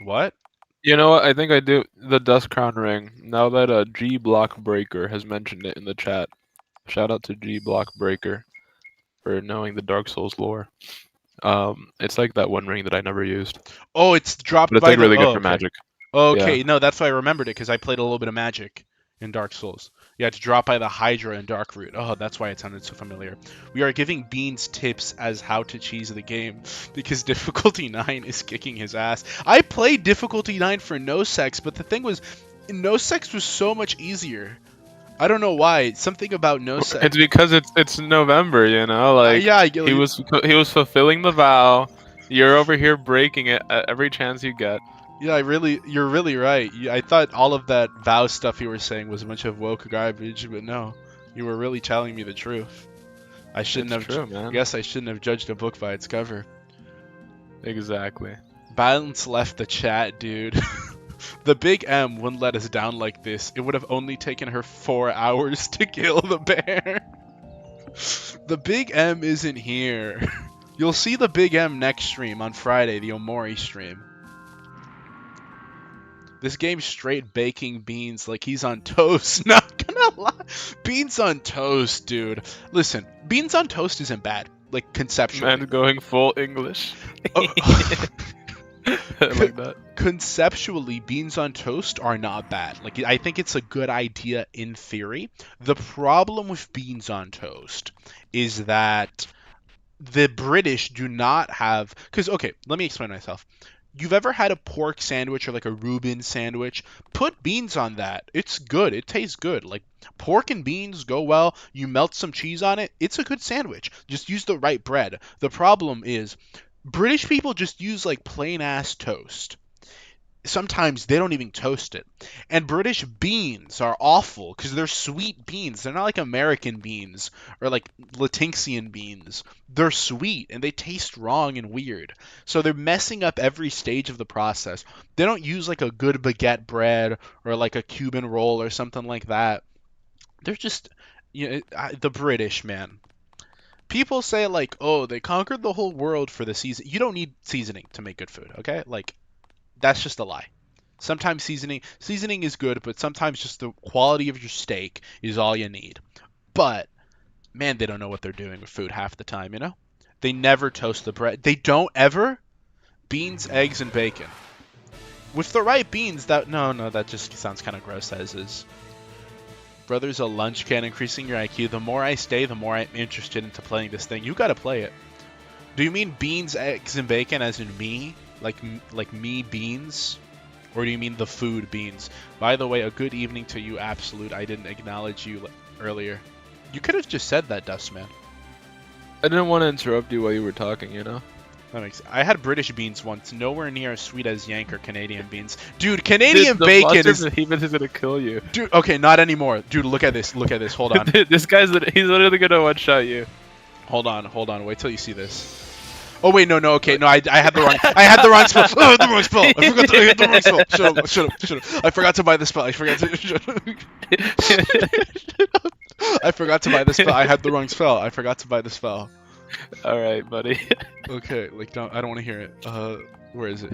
What? You know what? I think I do the Dust Crown ring. Now that G Block Breaker has mentioned it in the chat. Shout out to G Block Breaker for knowing the Dark Souls lore. It's like that one ring that I never used, Oh, it's dropped but it's by like the. really good Oh, for okay. magic. Yeah, Okay, no, that's why I remembered it because I played a little bit of Magic in Dark Souls. You had to drop by the Hydra and Darkroot. Oh, that's why it sounded so familiar. We are giving Beans tips as how to cheese the game because difficulty 9 is kicking his ass. I played difficulty 9 for no sex, but the thing was, no sex was so much easier. I don't know why. Something about no sex. it's because it's November. You know, like Yeah, he was fulfilling the vow. You're over here breaking it at every chance you get. yeah, you're really right. I thought all of that vow stuff you were saying was a bunch of woke garbage, but no, you were really telling me the truth. I shouldn't It's have. true, I man. guess I shouldn't have judged a book by its cover. Exactly. Balance left the chat, dude. The big M wouldn't let us down like this. It would have only taken her 4 hours to kill the bear. The big M isn't here. You'll see the big M next stream on Friday, the Omori stream. This game's straight baking beans like he's on toast. Not gonna lie. Beans on toast, dude. Listen, beans on toast isn't bad. Like, conceptually. Man going full English. Oh. Like that. Conceptually, beans on toast are not bad. Like, I think it's a good idea in theory. The problem with beans on toast is that the British do not have. Because, okay, let me explain myself. You've ever had a pork sandwich or like a Reuben sandwich? Put beans on that. It's good. It tastes good. Like, pork and beans go well. You melt some cheese on it. It's a good sandwich. Just use the right bread. The problem is British people just use like plain ass toast. Sometimes they don't even toast it. And British beans are awful because they're sweet beans. They're not like American beans or like Latinxian beans. They're sweet and they taste wrong and weird. So they're messing up every stage of the process. They don't use like a good baguette bread or like a Cuban roll or something like that. They're just, the British, man. People say like, oh, they conquered the whole world for the season. You don't need seasoning to make good food, okay? Like, that's just a lie. Sometimes seasoning is good, but sometimes just the quality of your steak is all you need. But man, they don't know what they're doing with food half the time, you know? They never toast the bread. They don't ever beans, eggs, and bacon. With the right beans, that just sounds kind of gross as is. Brother's a lunch can increasing your IQ. The more I stay, the more I'm interested into playing this thing. You gotta play it. Do you mean beans, eggs, and bacon as in me? Like me beans? Or do you mean the food beans? By the way, a good evening to you, Absolute. I didn't acknowledge you earlier. You could have just said that, Dustman. I didn't want to interrupt you while you were talking, you know? That makes sense. I had British beans once, nowhere near as sweet as Yank or Canadian beans. Dude, Canadian bacon is... The heathen is gonna kill you. Dude, okay, not anymore. Dude, look at this. Look at this. Hold on. Dude, he's literally gonna one-shot you. Hold on. Wait till you see this. Oh wait, no, okay, no, I had the wrong, I had the wrong spell. Oh, I had the wrong spell. I had the wrong spell. Shut up. I forgot to buy the spell. I forgot to buy the spell. I had the wrong spell. I forgot to buy the spell. All right, buddy. Okay, like I don't want to hear it. Where is it?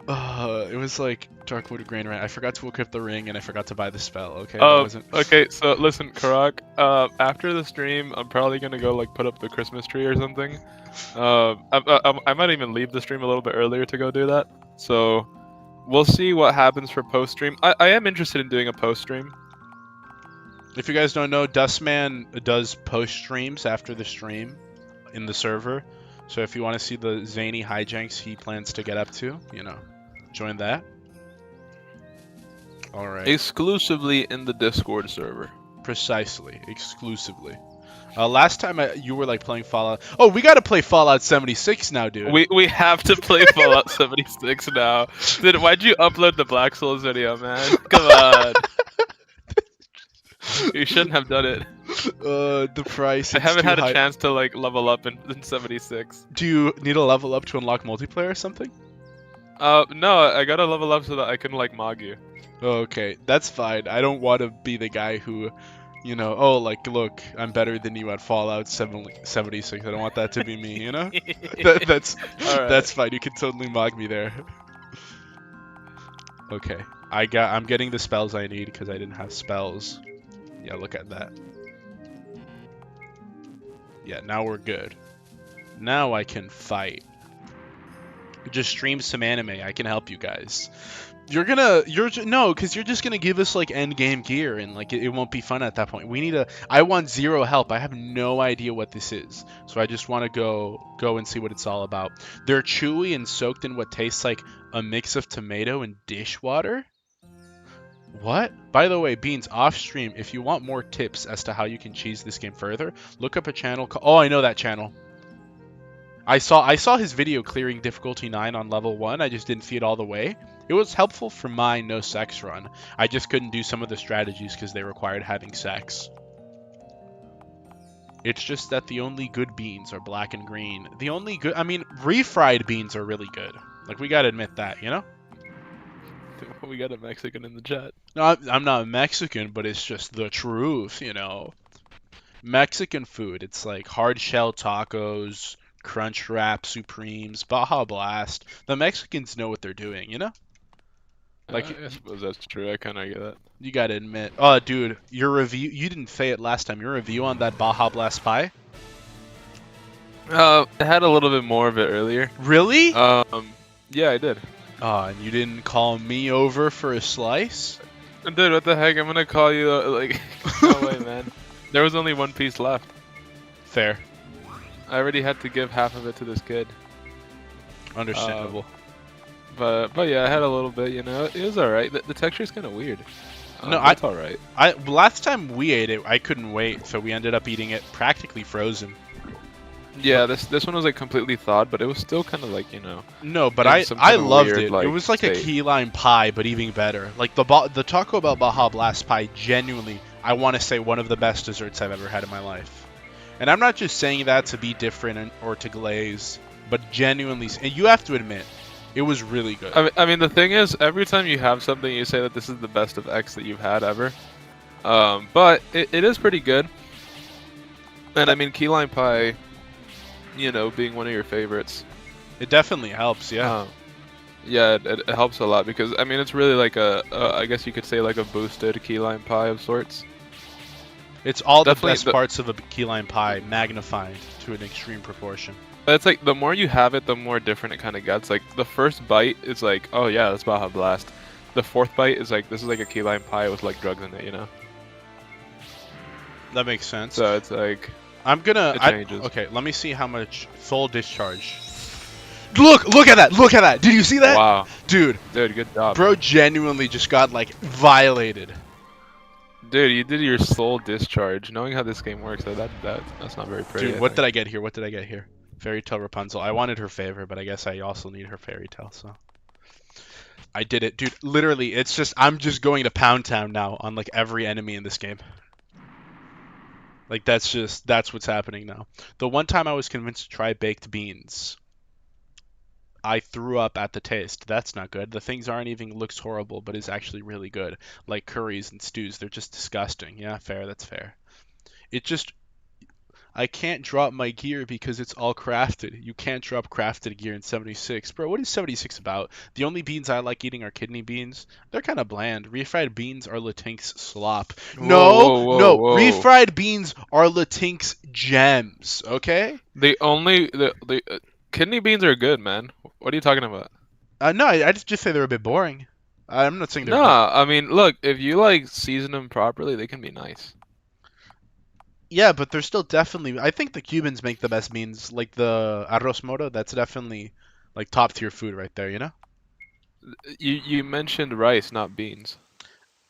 It was like Darkwood Grain, right? I forgot to equip the ring and I forgot to buy the spell. Okay. Okay. So listen, Karak. After the stream, I'm probably gonna go like put up the Christmas tree or something. I might even leave the stream a little bit earlier to go do that. So we'll see what happens for post stream. I am interested in doing a post stream. If you guys don't know, Dustman does post streams after the stream in the server. So if you want to see the zany hijinks he plans to get up to, join that. All right. Exclusively in the Discord server. Precisely. Exclusively. Last time you were like playing Fallout. Oh, we gotta play Fallout 76 now, dude. We have to play Fallout 76 now. Dude, why'd you upload the Black Souls video, man? Come on. You shouldn't have done it. The price. I haven't had a chance to like level up in 76. Do you need a level up to unlock multiplayer or something? No, I gotta level up so that I can like mog you. Okay, that's fine. I don't want to be the guy who, look, I'm better than you at Fallout 76. I don't want that to be me, that's All right. That's fine. You can totally mog me there. Okay, I'm getting the spells I need because I didn't have spells. Yeah, look at that. Yeah, now we're good. Now I can fight. Just stream some anime. I can help you guys. No, because you're just gonna give us like end game gear and like it won't be fun at that point. I want zero help. I have no idea what this is, so I just want to go and see what it's all about. They're chewy and soaked in what tastes like a mix of tomato and dishwater. What? By the way, Beans, off stream, if you want more tips as to how you can cheese this game further, look up a channel called. Oh, I know that channel. I saw his video clearing difficulty 9 on level 1. I just didn't see it all the way. It was helpful for my no sex run. I just couldn't do some of the strategies because they required having sex. It's just that the only good beans are black and green. The only good, I mean, refried beans are really good. Like, we gotta admit that, you know? We got a Mexican in the chat. No, I'm not Mexican, but it's just the truth, you know? Mexican food, it's like hard shell tacos, crunch wrap supremes, Baja Blast. The Mexicans know what they're doing, you know? Like, I suppose that's true. I kind of get that. you gotta admit. Oh, dude, your review, you didn't say it last time. Your review on that Baja Blast pie? I had a little bit more of it earlier. Really? Yeah, I did. Oh, and you didn't call me over for a slice? Dude, what the heck? I'm gonna call you, like, no way, man. There was only one piece left. Fair. I already had to give half of it to this kid. Understandable. But yeah, I had a little bit, you know. It was alright. The texture's kind of weird. No, it's alright. Last time we ate it, I couldn't wait, so we ended up eating it practically frozen. Yeah, this one was like completely thawed, but it was still kind of like, you know. No, but in some I kind of loved weird, it. like, It was like state. a key lime pie, but even better. Like the Taco Bell Baja Blast pie, genuinely, I want to say one of the best desserts I've ever had in my life. And I'm not just saying that to be different or to glaze, but genuinely, and you have to admit, it was really good. I mean, the thing is, every time you have something, you say that this is the best of X that you've had ever. But it is pretty good. And I mean, key lime pie, you know, being one of your favorites. It definitely helps, yeah. Yeah, it helps a lot because, I mean, it's really like I guess you could say like a boosted key lime pie of sorts. It's all Definitely the best parts of a key lime pie magnified to an extreme proportion. But it's like the more you have it, the more different it kind of gets. Like the first bite is like, oh yeah, that's Baja Blast. The fourth bite is like, this is like a key lime pie with like drugs in it, you know? That makes sense. So it's like, I'm gonna. it changes. Okay, let me see how much full discharge. Look at that! Look at that! Did you see that? Wow, Dude, good job, bro, man. genuinely just got like violated. Dude, you did your soul discharge. Knowing how this game works, that's not very pretty. Dude, what did I get here? What did I get here? Fairy tale Rapunzel. I wanted her favor, but I guess I also need her fairy tale. So I did it, dude. Literally, it's just I'm just going to Pound Town now on like every enemy in this game. Like that's what's happening now. The one time I was convinced to try baked beans, I threw up at the taste. That's not good. The things aren't even looks horrible, but is actually really good. Like curries and stews, they're just disgusting. Yeah, fair. That's fair. It just I can't drop my gear because it's all crafted. You can't drop crafted gear in 76. Bro, what is 76 about? The only beans I like eating are kidney beans. They're kind of bland. Refried beans are Latink's slop. No. Whoa. Refried beans are Latink's gems, okay? The kidney beans are good, man. What are you talking about? No, I just say they're a bit boring. I'm not saying they're Nah, I mean, look, if you like season them properly, they can be nice. Yeah, but they're still definitely. I think the Cubans make the best beans, like the arroz moro. That's definitely like top tier food right there. You know. You mentioned rice, not beans.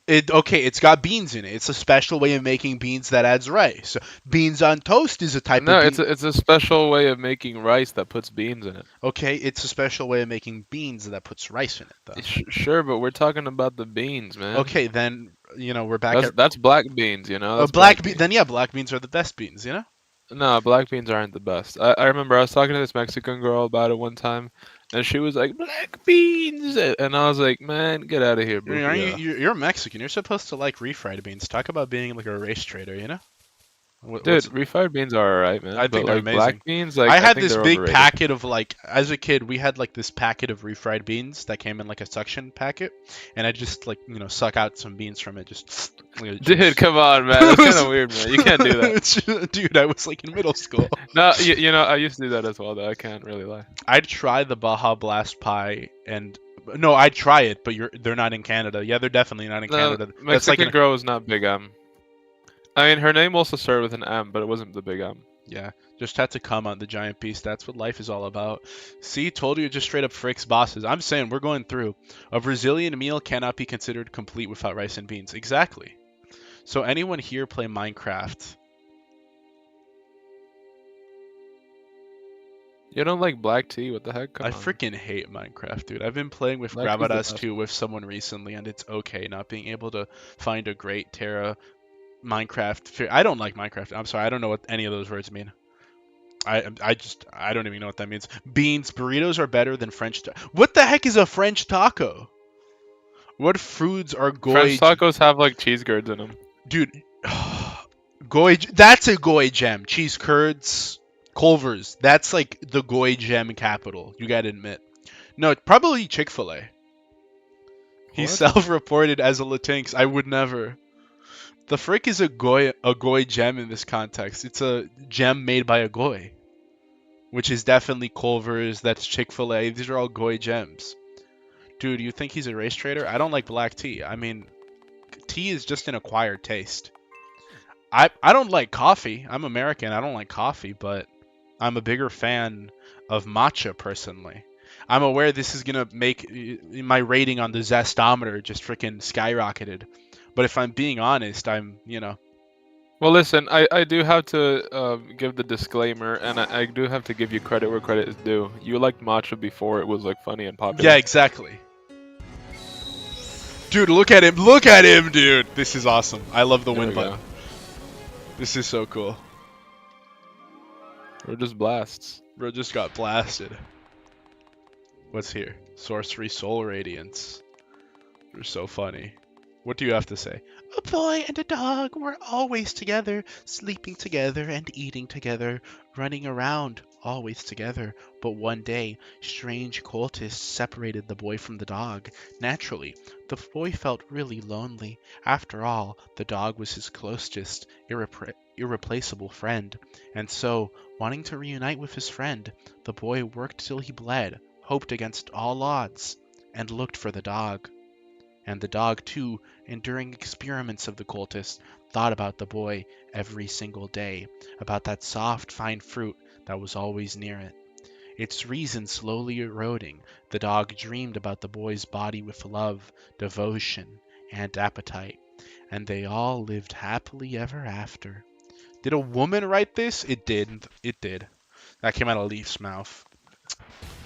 It's got beans in it. It's a special way of making beans that adds rice. Beans on toast is a type No, of bean. it's a special way of making rice that puts beans in it. Okay, it's a special way of making beans that puts rice in it, though. Sure, but we're talking about the beans, man. Okay, then we're back That's black beans, you know. That's black beans. Then yeah, black beans are the best beans. You know. No, black beans aren't the best. I remember I was talking to this Mexican girl about it one time, and she was like, "Black beans," and I was like, "Man, get out of here, bro." You're Mexican. You're supposed to like refried beans. Talk about being like a race trader, you know? Dude, refried beans are alright, man. I think but they're like amazing. black beans, like I had think this they're big overrated. packet of like, as a kid, we had like this packet of refried beans that came in like a suction packet, and I just like suck out some beans from it. Just Dude, come on, man. That's kind of weird, man. You can't do that. Dude, I was like in middle school. No, you know, I used to do that as well, though. I can't really lie. I'd try the Baja Blast pie, and no, I'd try it, but they're not in Canada. Yeah, they're definitely not in Canada. That's Mexican like girl is not Big M. I mean, her name also started with an M, but it wasn't the Big M. Yeah, just had to come on the giant piece. That's what life is all about. See, told you, just straight up Frick's bosses. I'm saying we're going through. A Brazilian meal cannot be considered complete without rice and beans. Exactly. So anyone here play Minecraft? You don't like black tea? What the heck? Come I on. freaking hate Minecraft, dude. I've been playing with Black tea's the Gravadas best. 2 with someone recently, and it's okay not being able to find a great Terra Minecraft. I don't like Minecraft. I'm sorry, I don't know what any of those words mean. I don't even know what that means. Beans, burritos are better than French. What the heck is a French taco? What foods are goy? French tacos have like cheese curds in them. Dude, goy. That's a goy gem. Cheese curds, Culver's. That's like the goy gem capital. You gotta admit. No, probably Chick-fil-A. He's What? self-reported as a Latinx. I would never. The frick is a goy gem in this context. It's a gem made by a goy, which is definitely Culver's. That's Chick-fil-A. These are all goy gems. Dude, you think he's a race trader? I don't like black tea. I mean, tea is just an acquired taste. I don't like coffee. I'm American. I don't like coffee, but I'm a bigger fan of matcha personally. I'm aware this is gonna make my rating on the zestometer just freaking skyrocketed. But if I'm being honest, Well, listen, I do have to give the disclaimer, and I do have to give you credit where credit is due. You liked matcha before it was like funny and popular. Yeah, exactly. Dude, look at him. Look at him, dude. This is awesome. I love the There win we go. button. This is so cool. We're just blasts. Bro just got blasted. What's here? Sorcery Soul Radiance. You're so funny. What do you have to say? A boy and a dog were always together, sleeping together and eating together, running around, always together. But one day, strange cultists separated the boy from the dog. Naturally, the boy felt really lonely. After all, the dog was his closest, irreplaceable friend. And so, wanting to reunite with his friend, the boy worked till he bled, hoped against all odds, and looked for the dog. And the dog, too, enduring experiments of the cultists, thought about the boy every single day, about that soft, fine fruit that was always near it. Its reason slowly eroding, the dog dreamed about the boy's body with love, devotion, and appetite, and they all lived happily ever after. Did a woman write this? It did. It did. That came out of Leaf's mouth.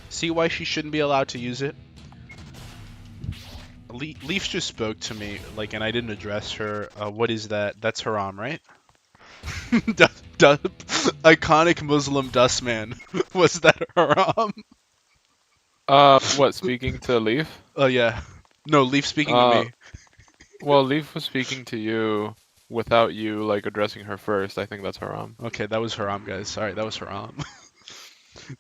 See why she shouldn't be allowed to use it? Leaf just spoke to me, like, and I didn't address her. What is that? That's haram, right? Iconic Muslim Dustman. Was that haram? What, speaking to Leaf? Oh, yeah. No, Leaf speaking to me. Well, Leaf was speaking to you without you, like, addressing her first. I think that's haram. Okay, that was haram, guys. Sorry, that was haram.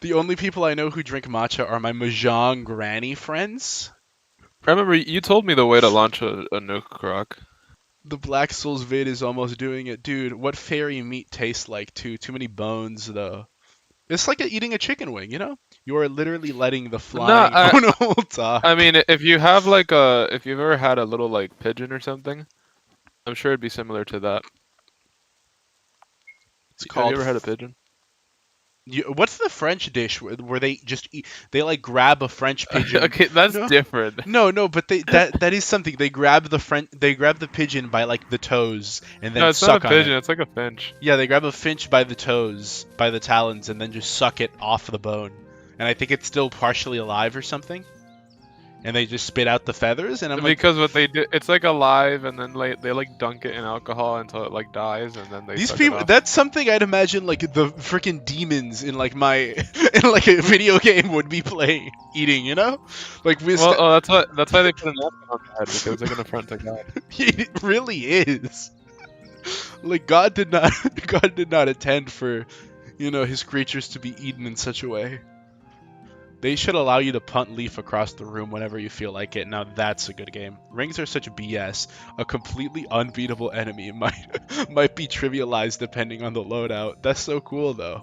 The only people I know who drink matcha are my Mahjong granny friends. Remember, you told me the way to launch a nuke, Croc. The Black Souls vid is almost doing it. Dude, what fairy meat tastes like, too? Too many bones, though. It's like eating a chicken wing, you know? You are literally letting the flying animal talk. I mean, if you have, like, if you've ever had a little, like, pigeon or something, I'm sure it'd be similar to that. It's Have called... you ever had a pigeon? What's the French dish where they just eat, they like grab a French pigeon? Okay, that's No. different. No, but that is something. They grab the pigeon by like the toes and then No, it's suck not a on pigeon. it. It's like a finch. Yeah, they grab a finch by the toes, by the talons, and then just suck it off the bone. And I think it's still partially alive or something. And they just spit out the feathers, and I'm like, Because what they do, it's like alive, and then like they like dunk it in alcohol until it like dies, and then they. these suck people. It off. That's something I'd imagine like the freaking demons in like my in like a video game would be playing, eating. You know, like we. Well, that's why they put an napkin on the head because they're gonna front to God. It really is. Like God did not God did not intend for, his creatures to be eaten in such a way. They should allow you to punt Leaf across the room whenever you feel like it. Now that's a good game. Rings are such BS. A completely unbeatable enemy might be trivialized depending on the loadout. That's so cool though.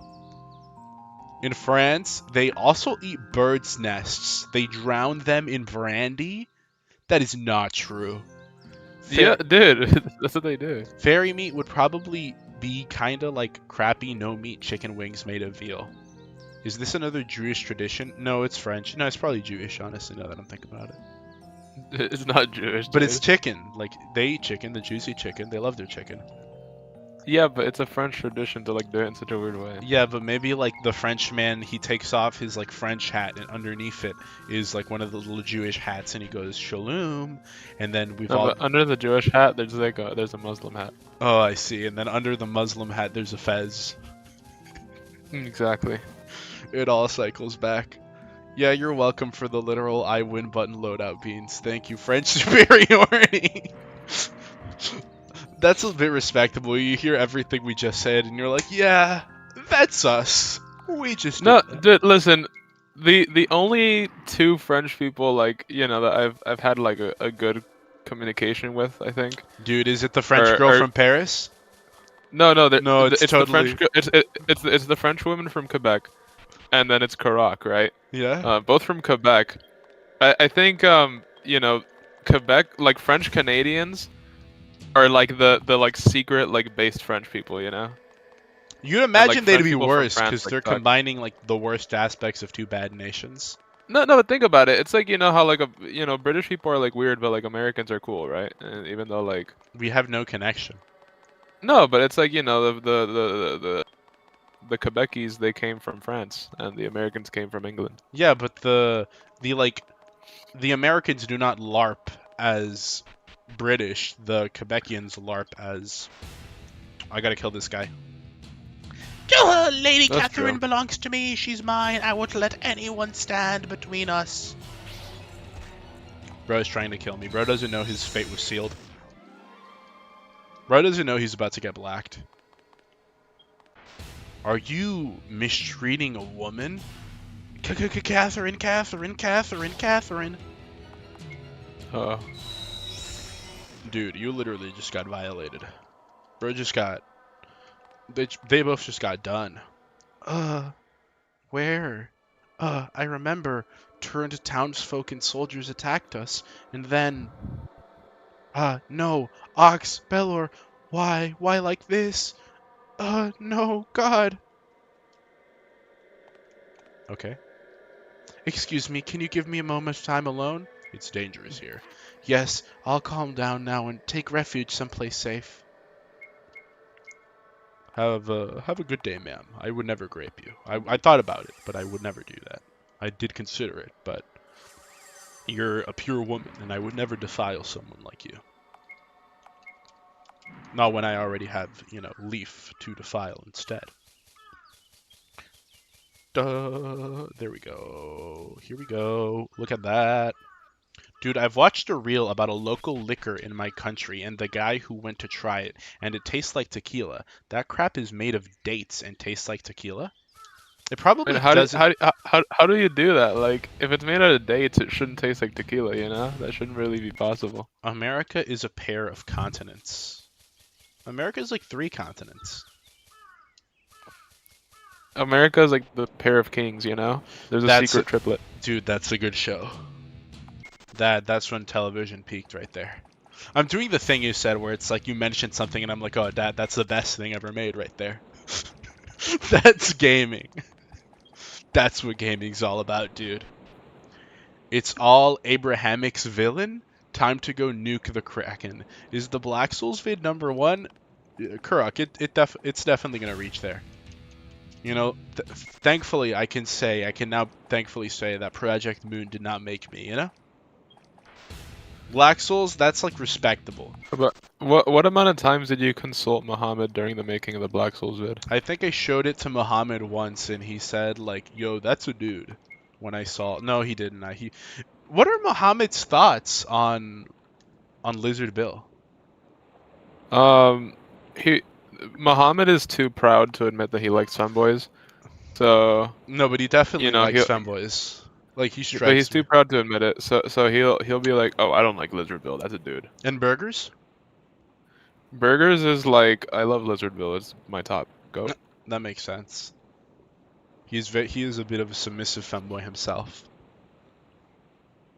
In France, they also eat birds' nests. They drown them in brandy. That is not true. Yeah, dude, that's what they do. Fairy meat would probably be kind of like crappy no-meat chicken wings made of veal. Is this another Jewish tradition? No, it's French. No, it's probably Jewish, honestly, now that I'm thinking about it. It's not Jewish, But dude. it's chicken. Like, they eat chicken, the Jews eat chicken. They love their chicken. Yeah, but it's a French tradition to like do it in such a weird way. Yeah, but maybe like the Frenchman, he takes off his like French hat, and underneath it is like one of the little Jewish hats, and he goes shalom, and then we've No, all. but under the Jewish hat, there's a Muslim hat. Oh, I see. And then under the Muslim hat, there's a fez. Exactly. It all cycles back. Yeah, you're welcome for the literal I win button loadout beans. Thank you, French superiority. That's a bit respectable. You hear everything we just said, and you're like, yeah, that's us. We just No, did that. dude, listen. The only two French people like that I've had like a good communication with, I think. Dude, is it the French girl from Paris? No, No, it's totally. it's the French woman from Quebec, and then it's Karak, right? Yeah. Both from Quebec. I think Quebec, like French Canadians are like the like secret like based French people, you know? You'd imagine like, they'd French be people from worse France, because like, they're suck. combining like the worst aspects of two bad nations. No, but think about it. It's like how like British people are like weird, but like Americans are cool, right? And even though like We have no connection. no, but it's like the Quebecies, they came from France, and the Americans came from England. Yeah, but the Americans do not LARP as British. The Quebecians LARP as. I gotta kill this guy. Kill her! Lady That's Catherine true. belongs to me. She's mine. I won't let anyone stand between us. Bro is trying to kill me. Bro doesn't know his fate was sealed. Bro doesn't know he's about to get blacked. Are you mistreating a woman? Catherine. Oh. Dude, you literally just got violated. Bro just got... They both just got done. Where? I remember. Turned townsfolk and soldiers attacked us. And then... no. Ox, Belor. Why? Why like this? No, God. Okay. Excuse me, can you give me a moment of time alone? It's dangerous here. Yes, I'll calm down now and take refuge someplace safe. Have a good day, ma'am. I would never grape you. I thought about it, but I would never do that. I did consider it, but you're a pure woman, and I would never defile someone like you. Not when I already have, Leaf to defile instead. Duh. There we go. Here we go. Look at that. Dude, I've watched a reel about a local liquor in my country and the guy who went to try it, and it tastes like tequila. That crap is made of dates and tastes like tequila? It probably And doesn't... how do you do that? Like, if it's made out of dates, it shouldn't taste like tequila, you know? That shouldn't really be possible. America is a pair of continents. America is like 3 continents. America is like the pair of kings, you know? There's a secret triplet. Dude, that's a good show. That's when television peaked right there. I'm doing the thing you said where it's like you mentioned something and I'm like, oh, that's the best thing ever made right there. That's gaming. That's what gaming's all about, dude. It's all Abrahamic's villain. Time to go nuke the Kraken. Is the Black Souls vid number 1? Kurok, it's definitely gonna reach there. Thankfully, I can now thankfully say that Project Moon did not make me, Black Souls, that's like respectable. But what amount of times did you consult Muhammad during the making of the Black Souls vid? I think I showed it to Muhammad once, and he said, like, yo, that's a dude. When I saw... No, he didn't. What are Muhammad's thoughts on Lizard Bill? Muhammad is too proud to admit that he likes femboys. So No, but he definitely know likes he'll femboys. Like he but he's strikes too me. proud to admit it. So he'll be like, oh, I don't like Lizardville. That's a dude. And burgers? Burgers is like I love Lizardville. It's my top goat. That makes sense. He is a bit of a submissive femboy himself.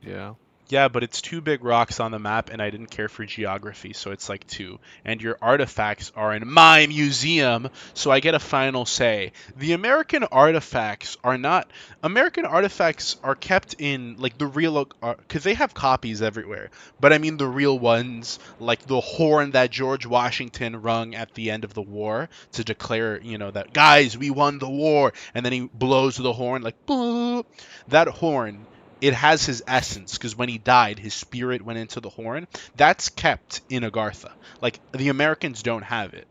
Yeah. Yeah, but it's two big rocks on the map, and I didn't care for geography, so it's like two. And your artifacts are in my museum, so I get a final say. The American artifacts are not. American artifacts are kept in, like, the real. Because they have copies everywhere. But I mean the real ones, like the horn that George Washington rung at the end of the war to declare, that, guys, we won the war. And then he blows the horn, like, boop. That horn, it has his essence, because when he died, his spirit went into the horn. That's kept in Agartha. Like, the Americans don't have it.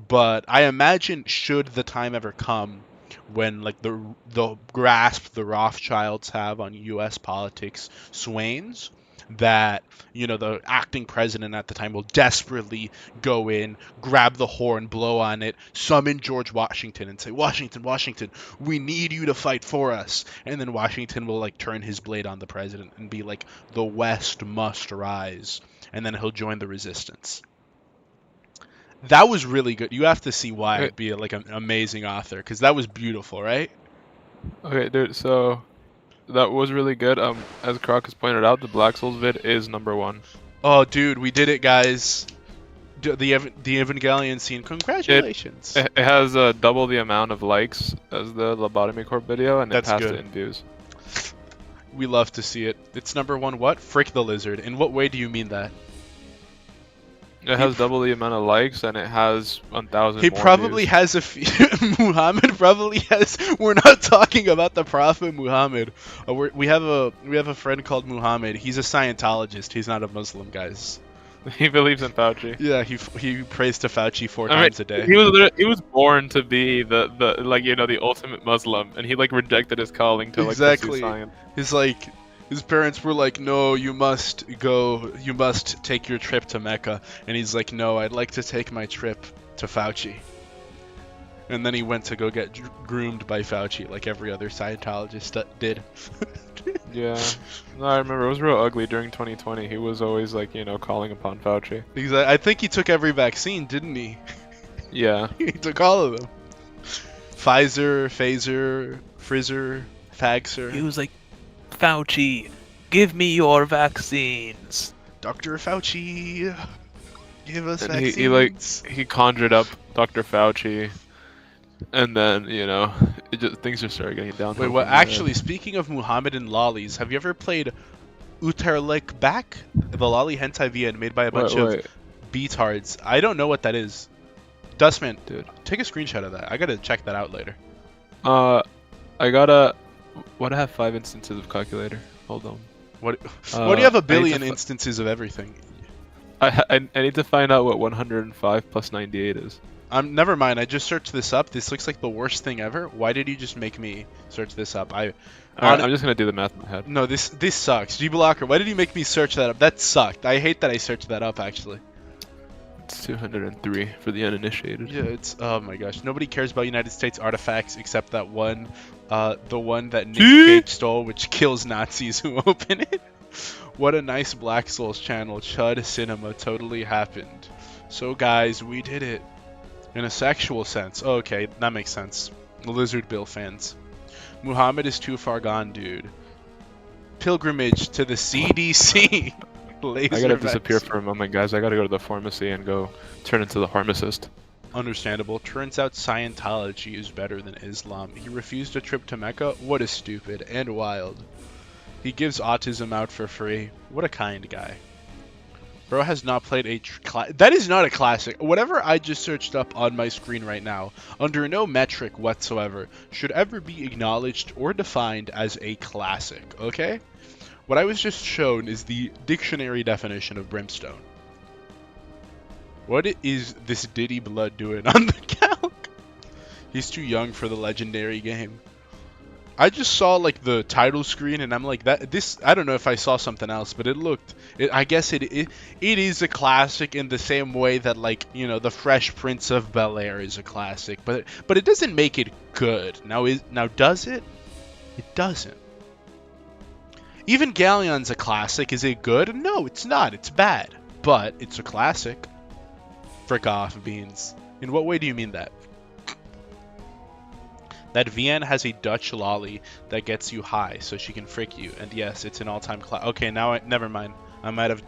But I imagine, should the time ever come when, like, the grasp the Rothschilds have on U.S. politics swains, that, the acting president at the time will desperately go in, grab the horn, blow on it, summon George Washington and say, Washington, Washington, we need you to fight for us. And then Washington will, like, turn his blade on the president and be like, the West must rise. And then he'll join the resistance. That was really good. You have to see why I'd be like an amazing author, because that was beautiful, right? Okay, dude. So that was really good. As Croc has pointed out, the Black Souls vid is #1. Oh, dude, we did it, guys. The Evangelion scene. Congratulations. It has double the amount of likes as the Lobotomy Corp video, and That's it passed good. it in views. We love to see it. It's #1 what? Frick the Lizard. In what way do you mean that? It has double the amount of likes, and it has 1,000 He more probably views. has a Muhammad probably has. We're not talking about the Prophet Muhammad. We have a friend called Muhammad. He's a Scientologist. He's not a Muslim, guys. He believes in Fauci. Yeah, he prays to Fauci 4 times a day. He was born to be the the ultimate Muslim, and he like rejected his calling to like Exactly. pursue science. He's like, his parents were like, no, you must take your trip to Mecca. And he's like, no, I'd like to take my trip to Fauci. And then he went to go get groomed by Fauci, like every other Scientologist did. Yeah. No, I remember it was real ugly during 2020. He was always like, calling upon Fauci. Exactly. I think he took every vaccine, didn't he? Yeah. He took all of them. Pfizer, Phaser, Frizzer, Fagser. He was like, Fauci, give me your vaccines. Dr. Fauci, give us And vaccines. he conjured up Dr. Fauci, and then things just started getting downhill. Wait, what? from there. Actually, speaking of Muhammad and lollies, have you ever played Uterlik Back, the lolly hentai VN made by a bunch of beatards? I don't know what that is. Dustman, Dude. take a screenshot of that. I gotta check that out later. I gotta. What? I have 5 instances of calculator. Hold on. What do you have a I need billion to instances of everything? I need to find out what 105 plus 98 is. Never mind. I just searched this up. This looks like the worst thing ever. Why did you just make me search this up? Alright, I'm just gonna do the math in my head. No, this sucks. G-Blocker, why did you make me search that up? That sucked. I hate that I searched that up, actually. It's 203 for the uninitiated. Yeah, it's, oh my gosh. Nobody cares about United States artifacts except that one, the one that Nick Cage stole, which kills Nazis who open it. What a nice Black Souls channel. Chud Cinema totally happened. So guys, we did it. In a sexual sense. Oh, okay, that makes sense. Lizard Bill fans. Muhammad is too far gone, dude. Pilgrimage to the CDC. I gotta disappear for a moment, guys. I gotta go to the pharmacy and go turn into the pharmacist. Understandable. Turns out Scientology is better than Islam. He refused a trip to Mecca? What is stupid and wild. He gives autism out for free. What a kind guy. Bro has not played a that is not a classic. Whatever I just searched up on my screen right now, under no metric whatsoever, should ever be acknowledged or defined as a classic, okay? What I was just shown is the dictionary definition of brimstone. What is this Diddy Blood doing on the calc? He's too young for the legendary game. I just saw like the title screen and I'm like that this I don't know if I saw something else, but I guess it is a classic in the same way that like, you know, The Fresh Prince of Bel-Air is a classic, but it doesn't make it good. Now does it? It doesn't. Evangelion's a classic. Is it good? No, it's not. It's bad. But it's a classic. Frick off, Beans. In what way do you mean that? That Vienne has a Dutch lolly that gets you high, so she can frick you. And yes, it's an all-time class. Okay, now never mind. I might have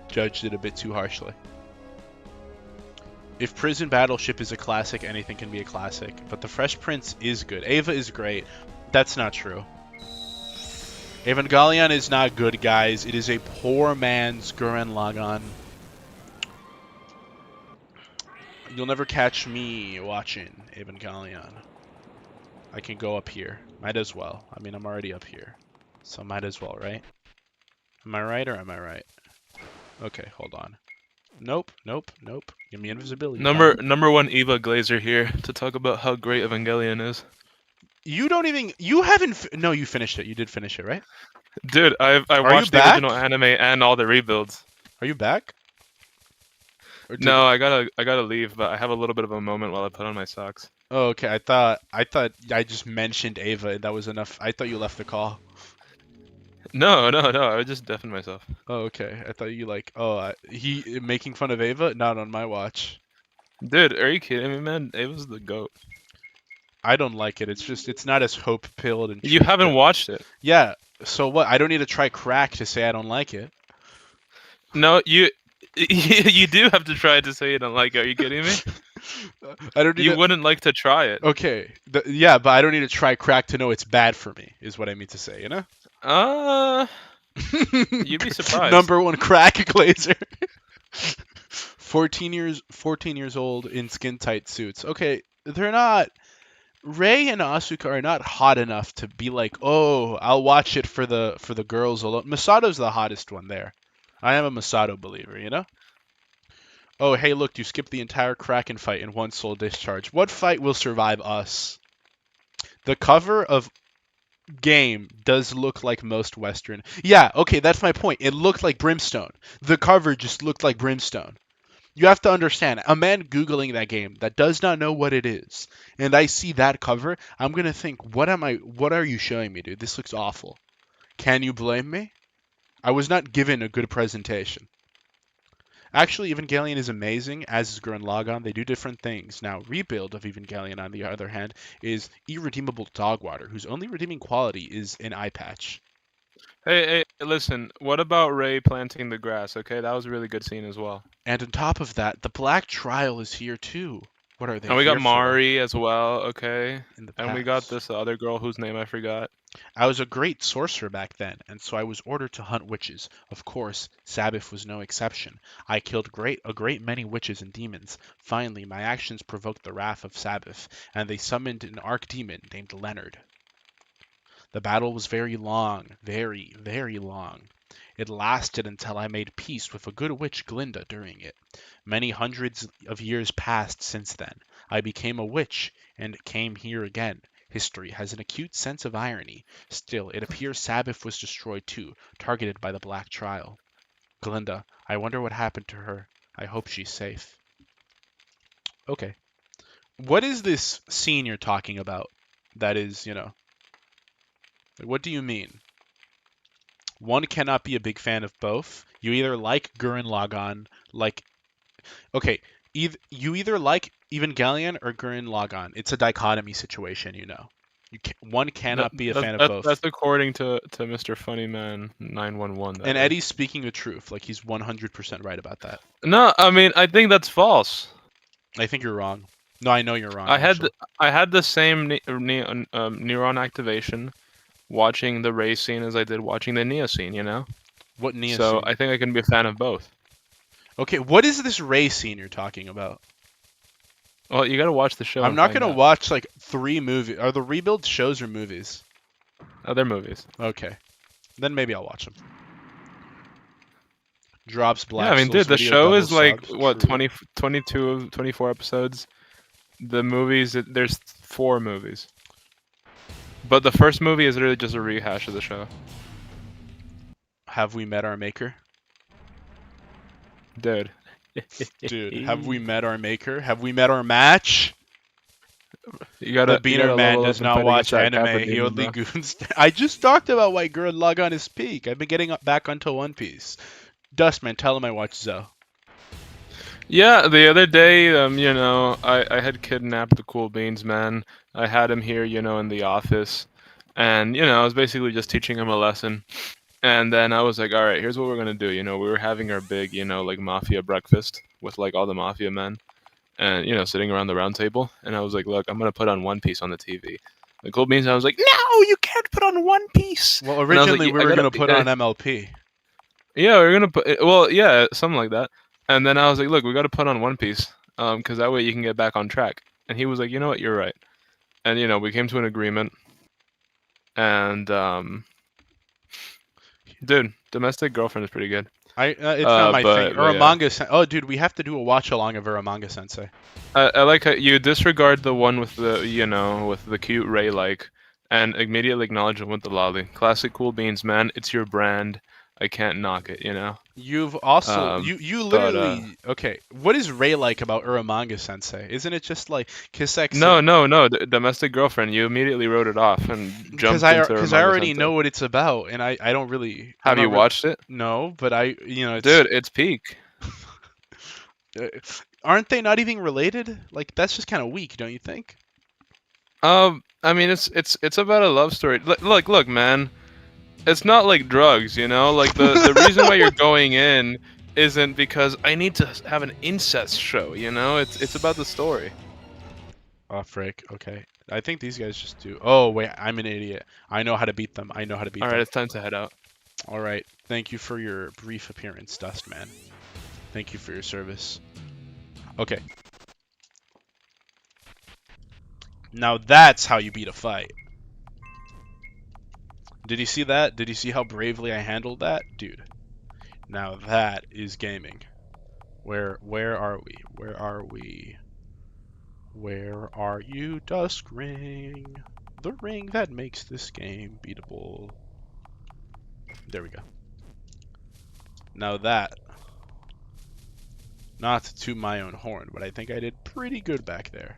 judged it a bit too harshly. If Prison Battleship is a classic, anything can be a classic. But The Fresh Prince is good. Ava is great. That's not true. Evangelion is not good, guys. It is a poor man's Gurren Lagann. You'll never catch me watching Evangelion. I can go up here. Might as well. I mean, I'm already up here. So might as well, right? Am I right or am I right? Okay, hold on. Nope. Give me invisibility. Number one Eva Glazer here to talk about how great Evangelion is. You don't even... You haven't... No, you finished it. You did finish it, right? Dude, I watched the original anime and all the rebuilds. Are you back? No, I gotta leave, but I have a little bit of a moment while I put on my socks. Oh, okay. I thought I just mentioned Ava and that was enough. I thought you left the call. No, I was just deafening myself. Oh, okay. I thought you like, he making fun of Ava? Not on my watch. Dude, are you kidding me, man? Ava's the GOAT. I don't like it. It's just, it's not as hope-filled and... You haven't watched it? Yeah. So what? I don't need to try crack to say I don't like it. No, you do have to try it to say you don't like it. Are you kidding me? I don't need You wouldn't like to try it. Okay. Yeah, but I don't need to try crack to know it's bad for me, is what I mean to say, you know? You'd be surprised. Number one crack glazer. 14 years old in skin tight suits. Okay, they're not... Rei and Asuka are not hot enough to be like, oh, I'll watch it for the girls alone. Masato's the hottest one there. I am a Masato believer, you know? Oh, hey, look, you skipped the entire Kraken fight in one soul discharge. What fight will survive us? The cover of game does look like most Western. Yeah, okay, that's my point. It looked like Brimstone. The cover just looked like Brimstone. You have to understand, a man Googling that game that does not know what it is, and I see that cover, I'm going to think, what are you showing me, dude? This looks awful. Can you blame me? I was not given a good presentation. Actually, Evangelion is amazing, as is Gurren Lagann. They do different things. Now, Rebuild of Evangelion, on the other hand, is irredeemable dogwater, whose only redeeming quality is an eye patch. Hey, listen. What about Rei planting the grass? Okay, that was a really good scene as well. And on top of that, the Black Trial is here too. What are they? And we got here Mari as well. Okay, in the and we got past? this other girl whose name I forgot. I was a great sorcerer back then, and so I was ordered to hunt witches. Of course, Sabbath was no exception. I killed a great many witches and demons. Finally, my actions provoked the wrath of Sabbath, and they summoned an archdemon named Leonard. The battle was very long, very, very long. It lasted until I made peace with a good witch Glinda during it. Many hundreds of years passed since then. I became a witch, and came here again. History has an acute sense of irony. Still, it appears Sabbath was destroyed too, targeted by the Black Trial. Glinda, I wonder what happened to her. I hope she's safe. Okay. What is this scene you're talking about? That is, you know... What do you mean? One cannot be a big fan of both. You either like Gurren Lagann, like... Okay, you either like Evangelion or Gurren Lagann. It's a dichotomy situation, you know. One cannot be a fan of both. That's according to Mr. Funnyman 911. And Eddie's speaking the truth. Like, he's 100% right about that. No, I mean, I think that's false. I think you're wrong. No, I know you're wrong. I had the same neuron activation watching the Rei scene as I did watching the Nia scene, you know? What Nia So scene? I think I can be a fan of both. Okay, what is this Rei scene you're talking about? Well, you gotta watch the show. I'm not gonna watch like 3 movies. Are the Rebuild shows or movies? Oh, they're movies. Okay. Then maybe I'll watch them. Drops Black Yeah, I mean, Souls dude, the video, show double is like, subs. what, True. 24 episodes? The movies, there's 4 movies. But the first movie is really just a rehash of the show. Have we met our maker? Dude. Dude, have we met our maker? Have we met our match? You The gotta Beaner man level up does and not fight against watch that anime. Capra He demon, only bro. goons. I just talked about why Gurren Lagann is peak. I've been getting back onto One Piece. Dustman, tell him I watch Zoe. Yeah, the other day, I had kidnapped the Cool Beans man. I had him here, in the office. And, I was basically just teaching him a lesson. And then I was like, all right, here's what we're going to do. We were having our big, like mafia breakfast with like all the mafia men and, sitting around the round table. And I was like, look, I'm going to put on One Piece on the TV. The Cool Beans, I was like, no, you can't put on One Piece. Well, And I was like, originally we were gonna put on MLP. yeah, we're gonna put. Well, yeah, something like that. And then I was like, look, we got to put on One Piece, because that way you can get back on track. And he was like, you know what, you're right. And we came to an agreement. And dude, domestic girlfriend is pretty good. It's not my thing. but yeah. Uramanga. Oh, dude, we have to do a watch along of Uramanga Sensei. I like how you disregard the one with the with the cute Ray like, and immediately acknowledge him with the lolly. Classic Cool Beans, man. It's your brand. I can't knock it. You've also you but, literally okay. What is Ray like about Uramanga Sensei? Isn't it just like Kisek? No, domestic girlfriend. You immediately wrote it off and jumped into Because I already Sensei. know what it's about, and I don't really. Have you watched it? No, but it's, Dude, it's peak. aren't they not even related? Like that's just kind of weak, don't you think? I mean, it's about a love story. Look, man. It's not like drugs, Like the reason why you're going in isn't because I need to have an incest show, It's about the story. Oh, frick. Okay. I think these guys just do. Oh, wait. I'm an idiot. I know how to beat them. I know how to beat All them. right, it's time to head out. All right. Thank you for your brief appearance, Dustman. Thank you for your service. Okay. Now that's how you beat a fight. Did you see that? Did you see how bravely I handled that? Dude. Now that is gaming. Where are we? Where are we? Where are you, Dusk Ring? The ring that makes this game beatable. There we go. Now that, not to toot my own horn, but I think I did pretty good back there.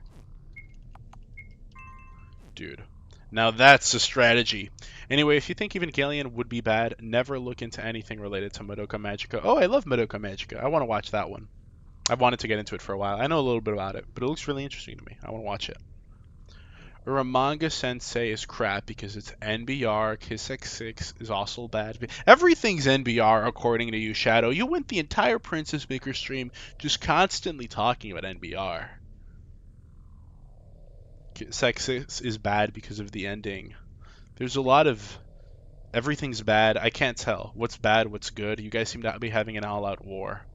Dude. Now that's a strategy. Anyway, if you think Evangelion would be bad, never look into anything related to Madoka Magica. Oh, I love Madoka Magica. I want to watch that one. I've wanted to get into it for a while. I know a little bit about it, but it looks really interesting to me. I want to watch it. Uramanga Sensei is crap because it's NBR. Kisek 6 is also bad. Everything's NBR according to you, Shadow. You went the entire Princess Baker stream just constantly talking about NBR. Kisek 6 is bad because of the ending. There's a lot of... Everything's bad. I can't tell. What's bad, what's good. You guys seem to be having an all-out war.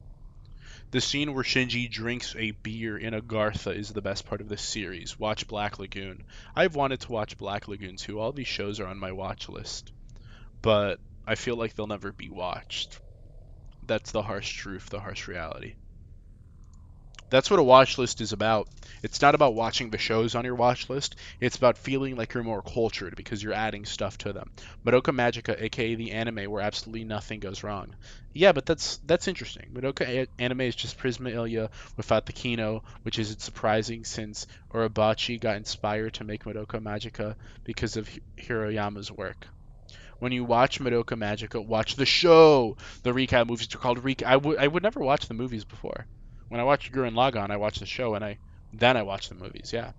The scene where Shinji drinks a beer in Agartha is the best part of this series. Watch Black Lagoon. I've wanted to watch Black Lagoon too. All these shows are on my watch list. But I feel like they'll never be watched. That's the harsh truth, the harsh reality. That's what a watch list is about. It's not about watching the shows on your watch list. It's about feeling like you're more cultured because you're adding stuff to them. Madoka Magica, aka the anime where absolutely nothing goes wrong. Yeah, but that's interesting. Madoka anime is just Prisma Ilya without the Kino, which isn't surprising since Urabachi got inspired to make Madoka Magica because of Hiroyama's work. When you watch Madoka Magica, watch the show. The recap movies are called recap. I would never watch the movies before. When I watched Gurren Lagann, I watched the show and then I watched the movies. Yeah,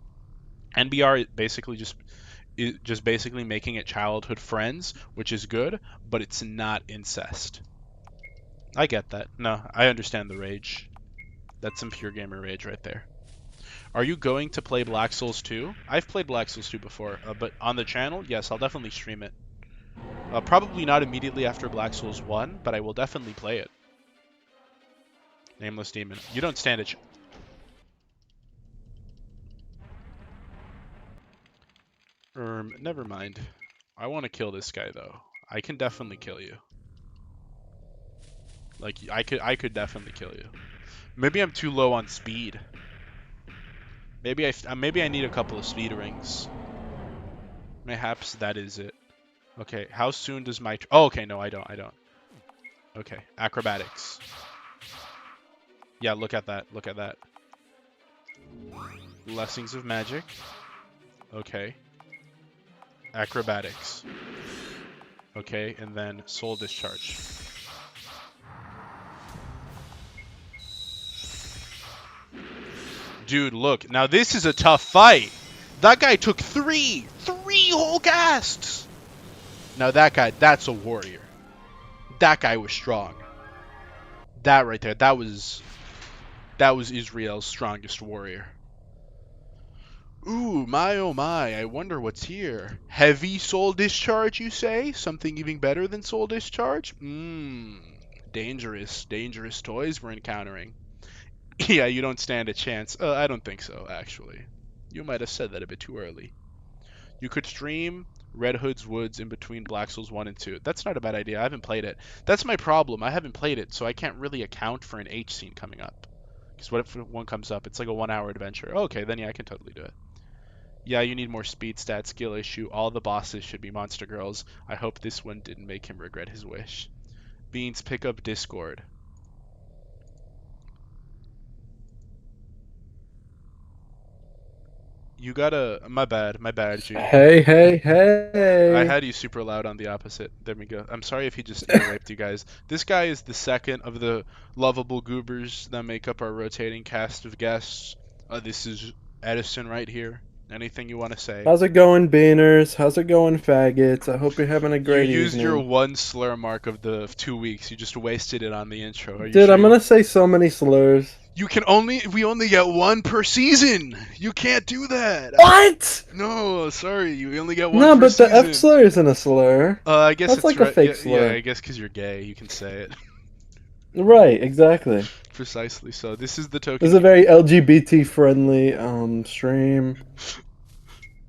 NBR basically just basically making it childhood friends, which is good, but it's not incest. I get that. No, I understand the rage. That's some pure gamer rage right there. Are you going to play Black Souls 2? I've played Black Souls 2 before, but on the channel, yes, I'll definitely stream it. Probably not immediately after Black Souls 1, but I will definitely play it. Nameless Demon. You don't stand it. Never mind. I want to kill this guy though. I can definitely kill you. Like I could definitely kill you. Maybe I'm too low on speed. Maybe I need a couple of speed rings. Mayhaps that is it. Okay, how soon does my... Oh, okay, no, I don't. Okay, acrobatics. Yeah, look at that. Look at that. Blessings of magic. Okay. Acrobatics. Okay, and then soul discharge. Dude, look. Now this is a tough fight. That guy took three whole casts. Now that guy, that's a warrior. That guy was strong. That right there, that was Israel's strongest warrior. Ooh, my oh my, I wonder what's here. Heavy soul discharge, you say? Something even better than soul discharge? Dangerous toys we're encountering. Yeah, you don't stand a chance. I don't think so, actually. You might have said that a bit too early. You could stream Red Hood's Woods in between Black Souls 1 and 2. That's not a bad idea. I haven't played it. That's my problem. I haven't played it, so I can't really account for an H scene coming up. Because what if one comes up? It's like a 1-hour adventure. Okay, then yeah, I can totally do it. Yeah, you need more speed stat, skill issue. All the bosses should be monster girls. I hope this one didn't make him regret his wish. Beans, pick up Discord. You gotta... My bad, G. Hey. I had you super loud on the opposite. There we go. I'm sorry if he just ear raped you guys. This guy is the second of the lovable goobers that make up our rotating cast of guests. This is Edison right here. Anything you want to say? How's it going, Beaners? How's it going, faggots? I hope you're having a You great used evening. your one slur mark of the 2 weeks. You just wasted it on the intro. Are you Dude, sure I'm gonna say so many slurs. we only get one per season. You can't do that. What? No, sorry. You only get one No, per but season. the F slur isn't a slur. I guess That's it's like a right. fake Yeah, slur. I guess because you're gay, you can say it. Right, exactly. Precisely. So this is the This token. is a very LGBT friendly stream.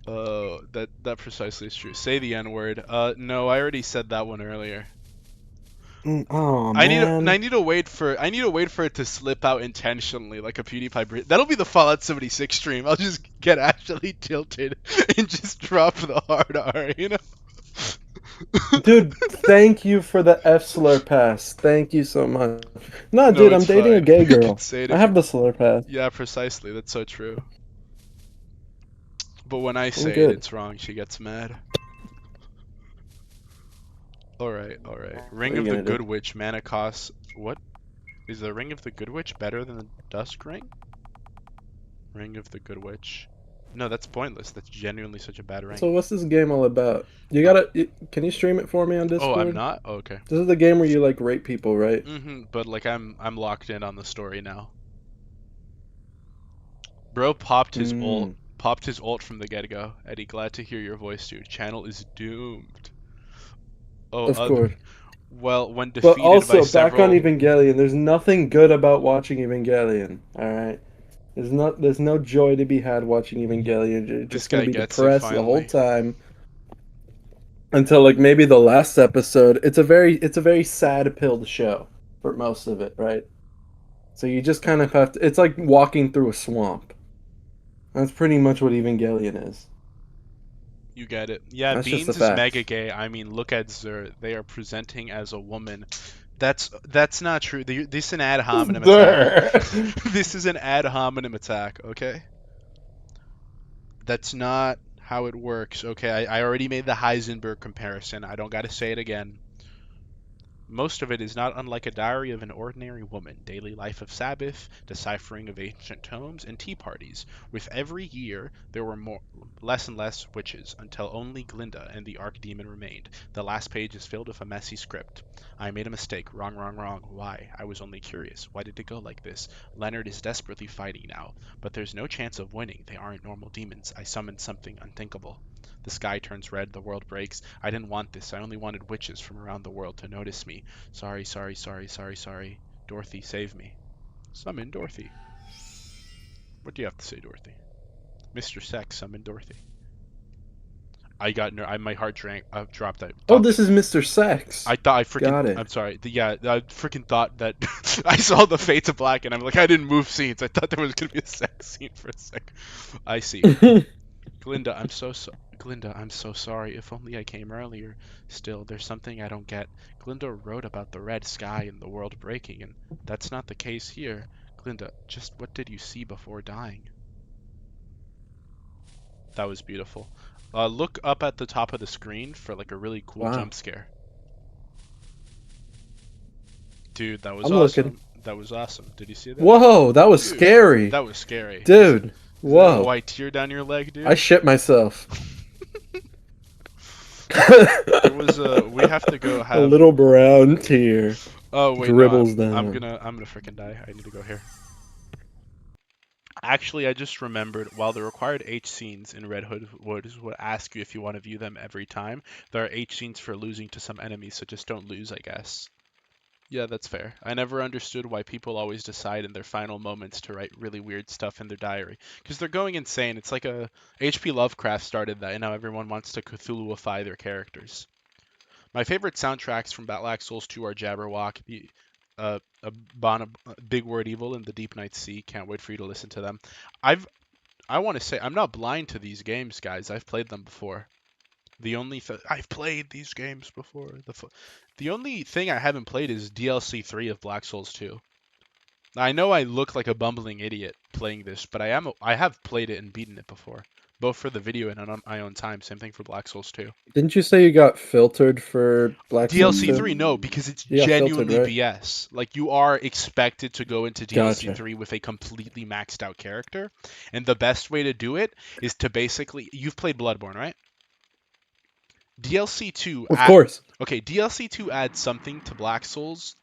That precisely is true. Say the N word. No, I already said that one earlier. Oh I man. need to wait for it to slip out intentionally, like a PewDiePie. That'll be the Fallout 76 stream. I'll just get actually tilted and just drop the hard R, you know? Dude, thank you for the F slur pass. Thank you so much. No, No, dude, I'm it's dating a fine. gay You can girl. say it I if have the slur pass. Yeah, precisely. That's so true. But when I I'm say it, good. it's wrong. She gets mad. Alright. Ring are of you the gonna do? Good Witch, mana cost. What? Is the Ring of the Good Witch better than the Dusk Ring? Ring of the Good Witch. No, that's pointless. That's genuinely such a bad ring. So what's this game all about? Can you stream it for me on Discord? Oh, I'm not? Oh, okay. This is the game where you like rape people, right? But like I'm locked in on the story now. Bro popped his ult from the get-go. Eddie, glad to hear your voice, dude. Channel is doomed. Oh, Of course. well, when But defeated also, by several... back on Evangelion, there's nothing good about watching Evangelion, alright? There's no joy to be had watching Evangelion. You're This just gonna guy be gets it, depressed the whole finally. time. Until like maybe the last episode. It's a very sad pill to show for most of it, right? So you just kind of have to, it's like walking through a swamp. That's pretty much what Evangelion is. You get it. Yeah, That's just Beans the is facts. mega gay. I mean, look at Zer. They are presenting as a woman. That's not true. This is an ad hominem attack. This is an ad hominem attack, okay? That's not how it works, okay? I already made the Heisenberg comparison. I don't gotta say it again. Most of it is not unlike a diary of an ordinary woman, daily life of Sabbath, deciphering of ancient tomes, and tea parties. With every year, there were less and less witches, until only Glinda and the Archdemon remained. The last page is filled with a messy script. I made a mistake. Wrong. Why? I was only curious. Why did it go like this? Leonard is desperately fighting now, but there's no chance of winning. They aren't normal demons. I summoned something unthinkable. The sky turns red, the world breaks. I didn't want this. I only wanted witches from around the world to notice me. Sorry. Dorothy, save me. Summon Dorothy. What do you have to say, Dorothy? Mr. Sex, summon Dorothy. My heart dropped. Oh, this is Mr. Sex. I thought I freaking. Got it. I'm sorry. I freaking thought that I saw the Fates of Black, and I'm like, I didn't move scenes. I thought there was gonna be a sex scene for a sec. I see. Glinda, Glinda, I'm so sorry. If only I came earlier. Still, there's something I don't get. Glinda wrote about the red sky and the world breaking, and that's not the case here. Glinda, just what did you see before dying? That was beautiful. Look up at the top of the screen for like a really cool Wow. jump scare. Dude, that was I'm awesome. looking. That was awesome. Did you see that? Whoa, that was Dude, scary. That was scary. Dude, Is that a whoa. white tear down your leg, dude? I shit myself. There was we have to go A have little brown tear Oh wait, no, dribbles I'm down. gonna freaking die. I need to go here. Actually, I just remembered while the required H scenes in Red Hood would ask you if you want to view them every time, there are H scenes for losing to some enemies, so just don't lose, I guess. Yeah, that's fair. I never understood why people always decide in their final moments to write really weird stuff in their diary. Because they're going insane. It's like H.P. Lovecraft started that, and now everyone wants to Cthulhuify their characters. My favorite soundtracks from Black Souls 2 are Jabberwock, the Big Word Evil, and The Deep Night Sea. Can't wait for you to listen to them. I want to say I'm not blind to these games, guys. I've played them before. I've played these games before. The only thing I haven't played is DLC 3 of Black Souls 2. I know I look like a bumbling idiot playing this, but I have played it and beaten it before, both for the video and on my own time. Same thing for Black Souls 2. Didn't you say you got filtered for Black Souls DLC 2? 3, no, because it's Yeah, genuinely filtered, right? BS. Like, you are expected to go into DLC Gotcha. 3 with a completely maxed out character, and the best way to do it is to basically... You've played Bloodborne, right? DLC 2... Of course. Okay, DLC 2 adds something to Black Souls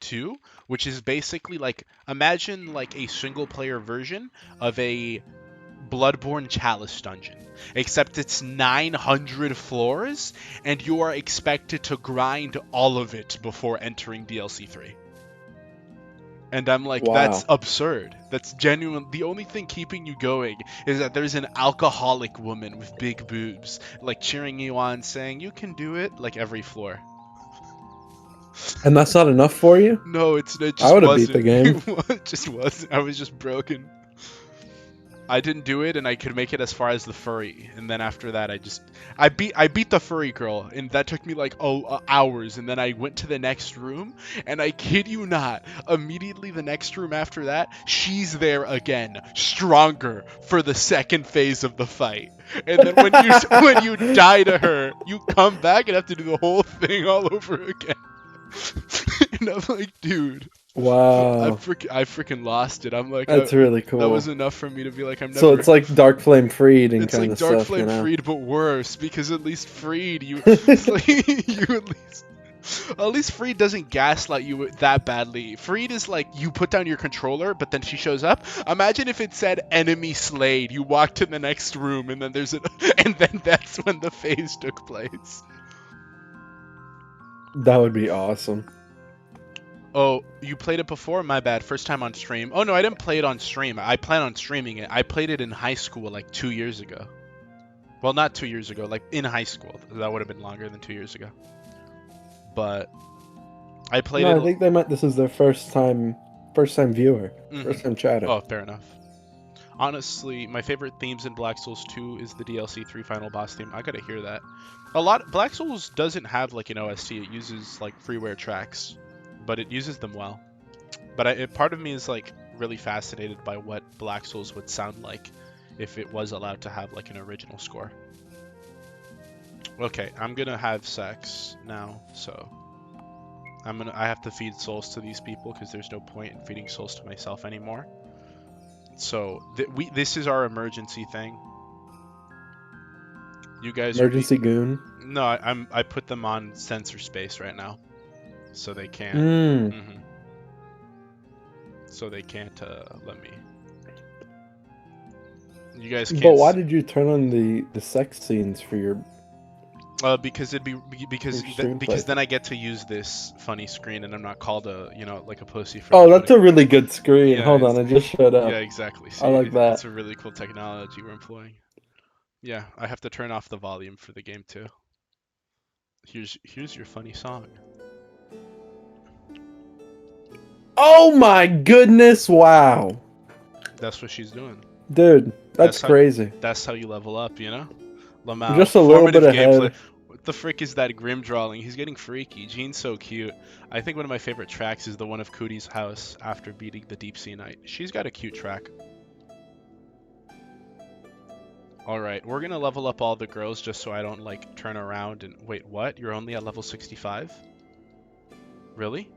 2, which is basically like... Imagine like a single-player version of a Bloodborne Chalice dungeon, except it's 900 floors, and you are expected to grind all of it before entering DLC 3. And I'm like, Wow. That's absurd. That's genuine. The only thing keeping you going is that there's an alcoholic woman with big boobs, like cheering you on, saying, you can do it, like every floor. And that's not enough for you? No, it just I would've wasn't. beat the game. It just wasn't. I was just broken. I didn't do it, and I could make it as far as the furry, and then after that, I beat the furry girl, and that took me like hours, and then I went to the next room, and I kid you not, immediately the next room after that, she's there again, stronger for the second phase of the fight, and then when you die to her, you come back and have to do the whole thing all over again, and I'm like, dude. I Wow. freaking lost it. I'm like, That's really cool. that was enough for me to be like, I'm never. So it's like Dark Flame Freed and It's kind like of Dark stuff, Flame you know? Freed, but worse because at least Freed, it's like you at least Freed doesn't gaslight you that badly. Freed is like you put down your controller, but then she shows up. Imagine if it said enemy slayed. You walk to the next room, and then and then that's when the phase took place. That would be awesome. Oh, you played it before? My bad. First time on stream. Oh, no, I didn't play it on stream. I plan on streaming it. I played it in high school like 2 years ago. Well, not 2 years ago, like in high school. That would have been longer than 2 years ago. But I played it... I think they meant this is their first time viewer. Mhm. First time chatter. Oh, fair enough. Honestly, my favorite themes in Black Souls 2 is the DLC 3 final boss theme. I gotta hear that. Black Souls doesn't have like an OST. It uses like freeware tracks, but it uses them well. But part of me is like really fascinated by what Black Souls would sound like if it was allowed to have like an original score. Okay, I'm gonna have sex now, so I have to feed souls to these people because there's no point in feeding souls to myself anymore. So this is our emergency thing. You guys Emergency Goon. No, I put them on sensor space right now, so they can't. Mm. So they can't let me. You guys can't. But why did you turn on the sex scenes for your? Because because then I get to use this funny screen, and I'm not called like a pussy for. Oh, that's a really good screen. Yeah, Hold on, I just showed up. Yeah, exactly. See, I like that. It's a really cool technology we're employing. Yeah, I have to turn off the volume for the game too. Here's your funny song. Oh my goodness! Wow. That's what she's doing. Dude, That's how crazy. that's how you level up, you know? Lamau, Just a little bit formative gameplay. ahead. What the frick is that Grim drawing? He's getting freaky. Jean's so cute. I think one of my favorite tracks is the one of Cootie's house after beating the Deep Sea Knight. She's got a cute track. Alright, we're gonna level up all the girls just so I don't, like, turn around and... Wait, what? You're only at level 65? Really?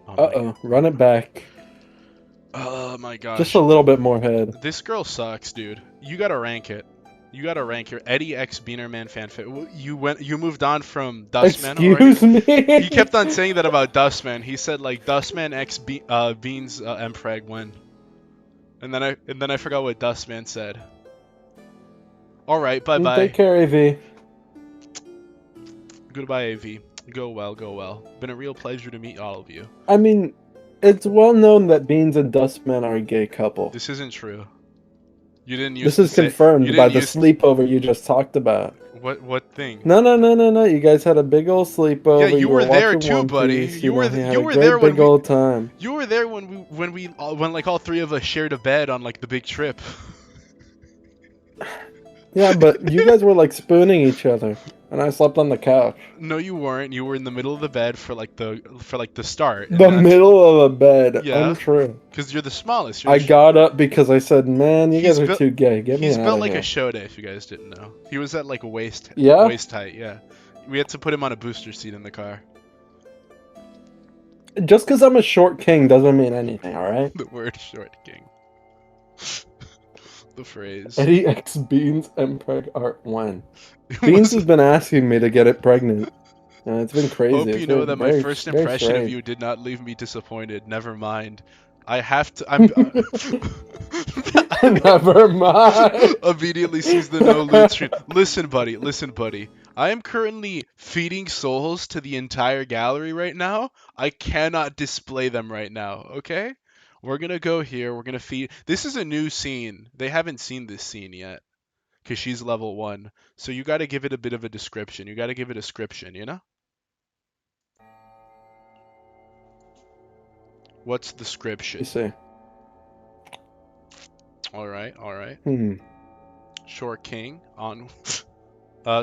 Oh my Uh-oh. Run it back. Oh my gosh. Just a little bit more ahead. This girl sucks, dude. You gotta rank it. You gotta rank your Eddie X Beanerman fanfic. You moved on from Dustman already. Excuse me? He kept on saying that about Dustman. He said like Dustman X Beans Mpreg when. And then I forgot what Dustman said. All right, bye bye. Take care, AV. Goodbye, AV. Go well, go well. Been a real pleasure to meet all of you. I mean, it's well known that Beans and Dustman are a gay couple. This isn't true. You didn't use. This is confirmed by the sleepover you just talked about. What thing? No. You guys had a big old sleepover. Yeah, you were there watching too, One buddy. Piece, You were had a there when big old time. You were there when like all three of us shared a bed on like the big trip. Yeah, but you guys were like spooning each other, and I slept on the couch. No, you weren't. You were in the middle of the bed for the start. The middle of a bed. Yeah. Untrue. Because you're the smallest. I got up because I said, "Man, you guys are too gay. Get me out of here." He's built like a Shode, if you guys didn't know. He was at like a waist height. Yeah. We had to put him on a booster seat in the car. Just because I'm a short king doesn't mean anything, all right? The word short king. The phrase. Eddie X Beans Mpreg Art 1. Beans has been asking me to get it pregnant. It's been crazy. Hope you know that my first impression of you did not leave me disappointed. Never mind. I have to. Never mind. Immediately sees the no loot stream. Listen, buddy. I am currently feeding souls to the entire gallery right now. I cannot display them right now. Okay. We're gonna go here. We're gonna feed. This is a new scene. They haven't seen this scene yet, cause she's level 1. So you gotta give it a bit of a description. You gotta give it a description. You know. What's the description? You see. All right. Hmm. Short King on.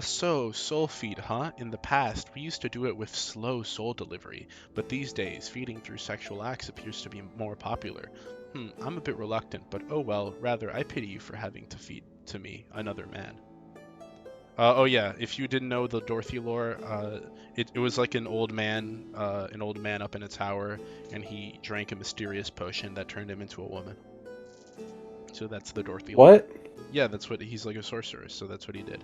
So, soul feed, huh? In the past, we used to do it with slow soul delivery, but these days, feeding through sexual acts appears to be more popular. I'm a bit reluctant, but oh well, rather, I pity you for having to feed to me, another man. Oh yeah, if you didn't know the Dorothy lore, it was like an old man up in a tower, and he drank a mysterious potion that turned him into a woman. So that's the Dorothy lore. What? Yeah, that's what, he's like a sorcerer, so that's what he did.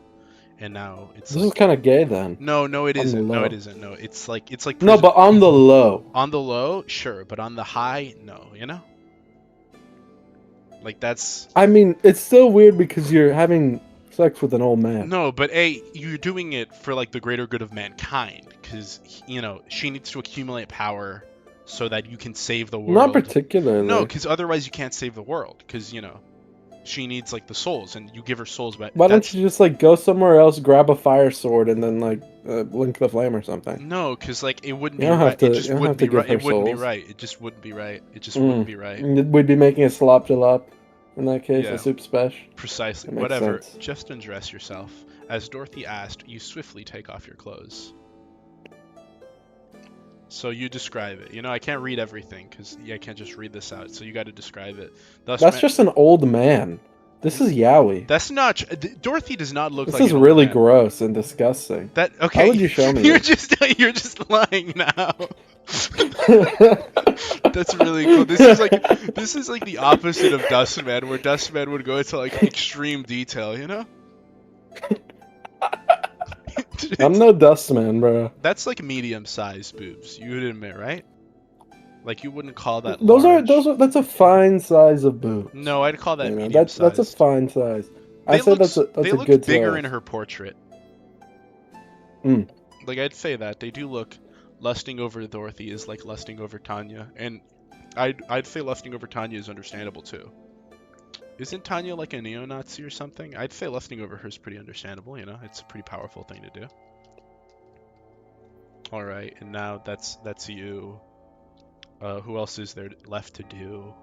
And now it's this is kind of gay then. No, it isn't. No, it isn't. No, it's like no, but on the low. On the low, sure, but on the high, no. You know, like that's. I mean, it's still weird because you're having sex with an old man. No, but you're doing it for like the greater good of mankind, because she needs to accumulate power so that you can save the world. Not particularly. No, because otherwise you can't save the world, because she needs like the souls, and you give her souls back. Why don't you just like go somewhere else, grab a fire sword, and then like link the flame or something? No, because like it wouldn't be right. It just wouldn't be right. It wouldn't be right. It just wouldn't be right. It just wouldn't be right. We'd be making a slop jalop in that case, a soup spesh. Precisely. Whatever. Just undress yourself. As Dorothy asked, you swiftly take off your clothes. So you describe it. I can't read everything because I can't just read this out. So you got to describe it. That's just an old man. This is Yowie. That's not. Dorothy does not look like. This is really gross and disgusting. Okay. How would you show me? You're just lying now. That's really cool. This is like the opposite of Dustman, where Dustman would go into like extreme detail. I'm no Dustman, bro. That's like medium-sized boobs. You would admit, right? Like you wouldn't call that. Those large. are. That's a fine size of boob. No, I'd call that medium-sized. That's a fine size. I said that's a good size. They look bigger in her portrait. Mm. Like I'd say that they do look. Lusting over Dorothy is like lusting over Tanya, and I'd say lusting over Tanya is understandable too. Isn't Tanya like a neo-Nazi or something? I'd say lusting over her is pretty understandable. It's a pretty powerful thing to do. All right, and now that's you. Who else is there left to do?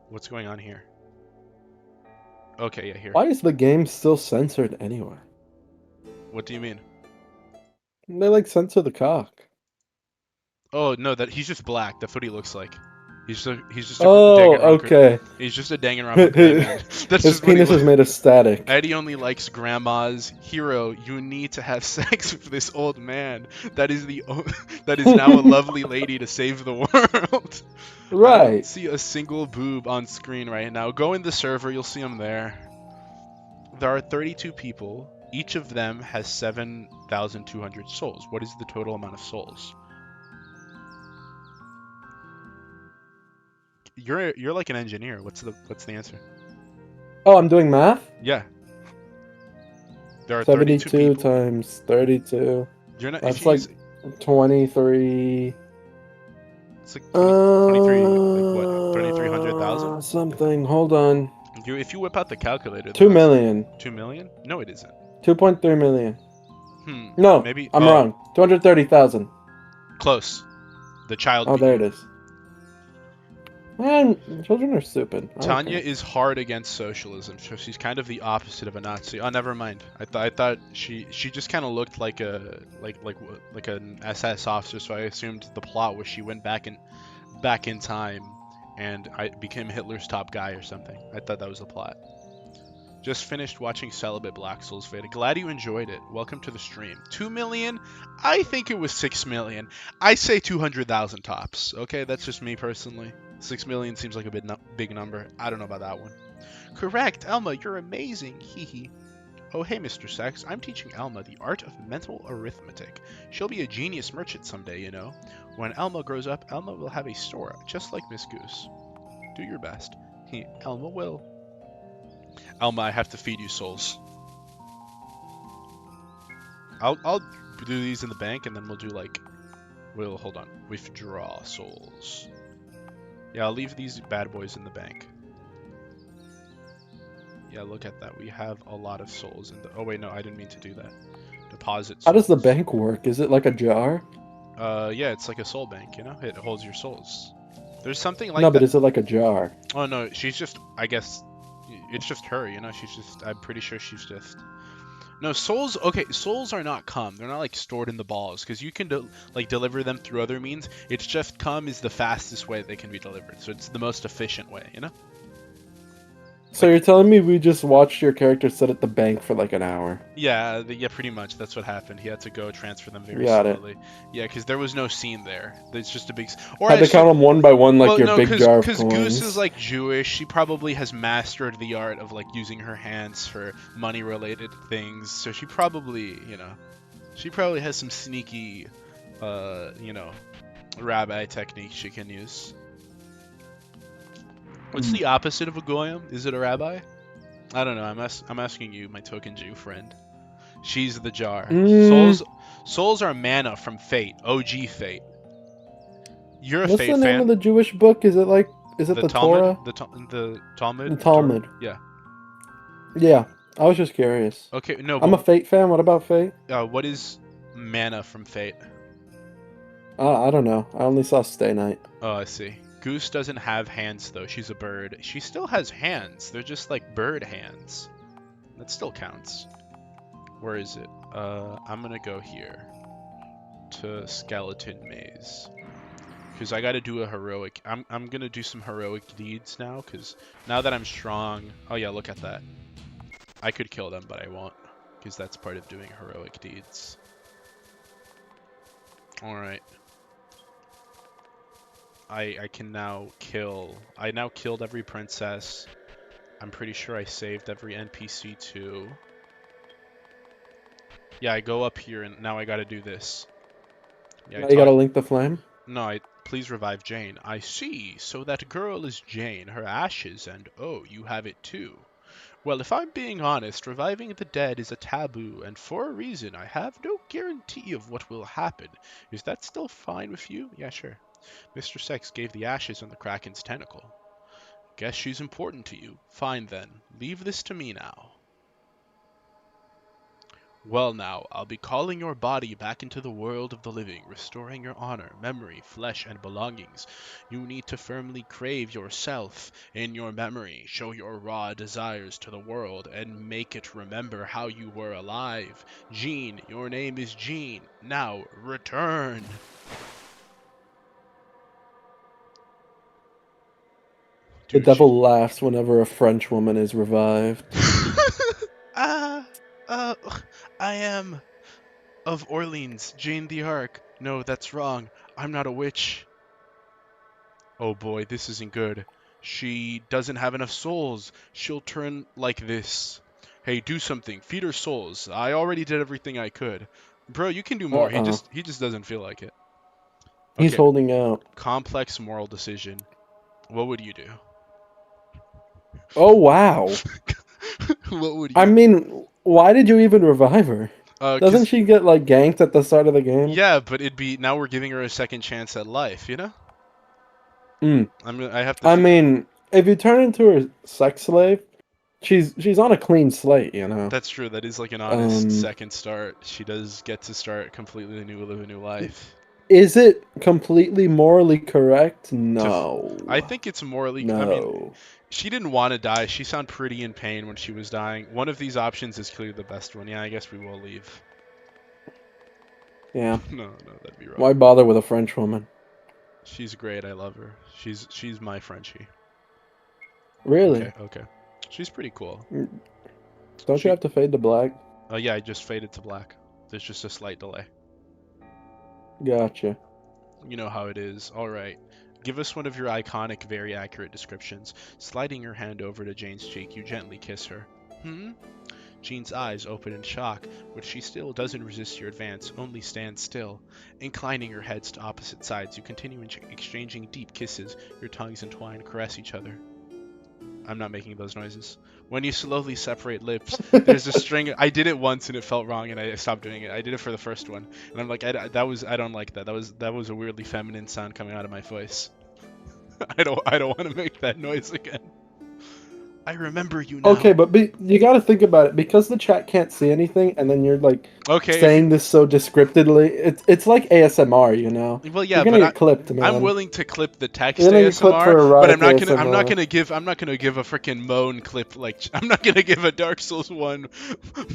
What's going on here? Okay, yeah, here. Why is the game still censored anyway? What do you mean? They like censor the cock. Oh no, that he's just black. That's what he looks like. He's just a Oh, Danganronpa. okay. He's just a Danganronpa gray man. That's His just what he penis is looks. made of static. Eddie only likes grandmas. Hero, you need to have sex with this old man. That is that is now a lovely lady to save the world. I don't Right. see a single boob on screen right now. Go in the server, you'll see them there. There are 32 people. Each of them has 7,200 souls. What is the total amount of souls? You're like an engineer. What's the answer? Oh, I'm doing math? Yeah. There are 32 72 people. times 32. You're not. That's If you like use, 23. it's like 23, like what? 3,300,000. Something. Hold on. If you whip out the calculator, then 2 that's million. 2 million. No, it isn't. 2.3 million. Hmm. No, Maybe. I'm Oh, wrong. 230,000. close. The child. Oh, beat there you. it is. Man, children are stupid. Tanya Okay. is hard against socialism, so she's kind of the opposite of a Nazi. Oh, never mind. I thought she just kind of looked like like an SS officer, so I assumed the plot was she went back in time, and I became Hitler's top guy or something. I thought that was the plot. Just finished watching Celibate Black Souls Veda. Glad you enjoyed it. Welcome to the stream. 2 million? I think it was 6 million. I say 200,000 tops. Okay, that's just me personally. 6 million seems like a big number. I don't know about that one. Correct, Elma, you're amazing. Hee hee. Oh, hey, Mr. Sex. I'm teaching Elma the art of mental arithmetic. She'll be a genius merchant someday, you know. When Elma grows up, Elma will have a store, just like Miss Goose. Do your best. Elma will. Elma, I have to feed you souls. I'll do these in the bank, and then we'll do like, hold on, withdraw souls. Yeah, I'll leave these bad boys in the bank. Yeah, look at that. We have a lot of souls in the. Oh wait, no, I didn't mean to do that. Deposit souls. How does the bank work? Is it like a jar? Yeah, it's like a soul bank. You know, it holds your souls. There's something like No, that. but is it like a jar? Oh no, she's just. I guess it's just her. You know, she's just. I'm pretty sure she's just. No, souls. Okay, souls are not cum. They're not like stored in the balls because you can deliver them through other means. It's just cum is the fastest way they can be delivered, so it's the most efficient way. You know. So you're telling me we just watched your character sit at the bank for like an hour? Yeah, yeah, pretty much. That's what happened. He had to go transfer them very Got it. slowly. Yeah, because there was no scene there. It's just a big. Or Had to count them one by one like well, your no, big jar of because coins. Goose is like Jewish. She probably has mastered the art of like using her hands for money-related things. So she probably, she probably has some sneaky, rabbi techniques she can use. What's the opposite of a goyim? Is it a rabbi? I don't know. I'm asking you, my token Jew friend. She's the jar. Souls are mana from Fate. OG Fate. You're a What's Fate the name fan. of the Jewish book? Is it the Talmud? Torah? The Talmud? The Talmud. Torah? Yeah. Yeah, I was just curious. Okay, no. I'm a Fate fan. What about Fate? What is mana from Fate? I don't know. I only saw Stay Night. Oh, I see. Goose doesn't have hands though. She's a bird. She still has hands. They're just like bird hands. That still counts. Where is it? I'm gonna go here to Skeleton Maze because I gotta do a heroic. I'm gonna do some heroic deeds now because now that I'm strong. Oh yeah, look at that. I could kill them, but I won't because that's part of doing heroic deeds. All right. I can now kill. I now killed every princess. I'm pretty sure I saved every NPC too. Yeah, I go up here and now I gotta do this. Yeah, Now you gotta link the flame? No, please revive Jane. I see. So that girl is Jane, her ashes, and oh, you have it too. Well, if I'm being honest, reviving the dead is a taboo, and for a reason. I have no guarantee of what will happen. Is that still fine with you? Yeah, sure. Mr. Sex gave the ashes on the Kraken's tentacle. Guess she's important to you. Fine then. Leave this to me now. Well now, I'll be calling your body back into the world of the living, restoring your honor, memory, flesh, and belongings. You need to firmly crave yourself in your memory, show your raw desires to the world, and make it remember how you were alive. Jean, your name is Jean. Now, return. The Dude, devil laughs whenever a French woman is revived. Ah, uh, I am of Orleans, Jane the Arc. No, that's wrong. I'm not a witch. Oh boy, this isn't good. She doesn't have enough souls. She'll turn like this. Hey, do something. Feed her souls. I already did everything I could. Bro, you can do more. He Uh-uh. just doesn't feel like it. He's Okay, holding out. complex moral decision. What would you do? Oh, wow. What would I you? mean, why did you even revive her? Doesn't 'Cause she get, like, ganked at the start of the game? yeah, but it'd be now we're giving her a second chance at life, you know? Mm. I have to I think. mean, if you turn into a sex slave, she's on a clean slate, you know? That's true. That is like an honest Um, second start. She does get to start completely new, live a new life. is it completely morally correct? To, I No. think it's morally. I mean, No. she didn't want to die. She sounded pretty in pain when she was dying. One of these options is clearly the best one. Yeah, I guess we will leave. Yeah. No, that'd be Why wrong. bother with a French woman? She's great. I love her. She's my Frenchie. Really? Okay. She's pretty cool. Don't you She. have to fade to black? Oh yeah, I just faded to black. There's just a slight delay. Gotcha. You know how it is. All right. Give us one of your iconic, very accurate descriptions. Sliding your hand over to Jane's cheek, you gently kiss her. Hmm? Jean's eyes open in shock, but she still doesn't resist your advance, only stands still. Inclining your heads to opposite sides, you continue exchanging deep kisses. Your tongues entwine, caress each other. I'm not making those noises. When you slowly separate lips, there's a string. I did it once and it felt wrong, and I stopped doing it. I did it for the first one, and I'm like, I don't like that. That was a weirdly feminine sound coming out of my voice. I don't want to make that noise again. I remember you Okay, now. but you got to think about it because the chat can't see anything, and then you're like Okay, if you, saying this so descriptively. It's like ASMR, you know. well, yeah, You're gonna but get clipped, I'm man. willing to clip the text You're gonna get clipped ASMR, for but erotic ASMR. I'm not gonna give a freaking moan clip like I'm not gonna give a Dark Souls 1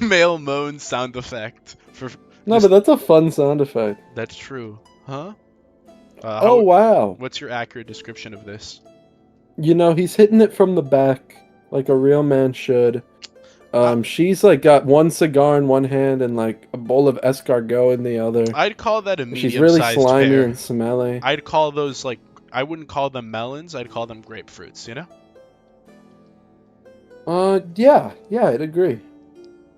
male moan sound effect for No, just but that's a fun sound effect. that's true. Huh? Oh How wow. what's your accurate description of this? You know he's hitting it from the back like a real man should. I, She's like got one cigar in one hand and like a bowl of escargot in the other. I'd call that a She's really medium-sized slimy pear. and smelly. I'd call those like I wouldn't call them melons, I'd call them grapefruits, you know? Yeah, I'd agree.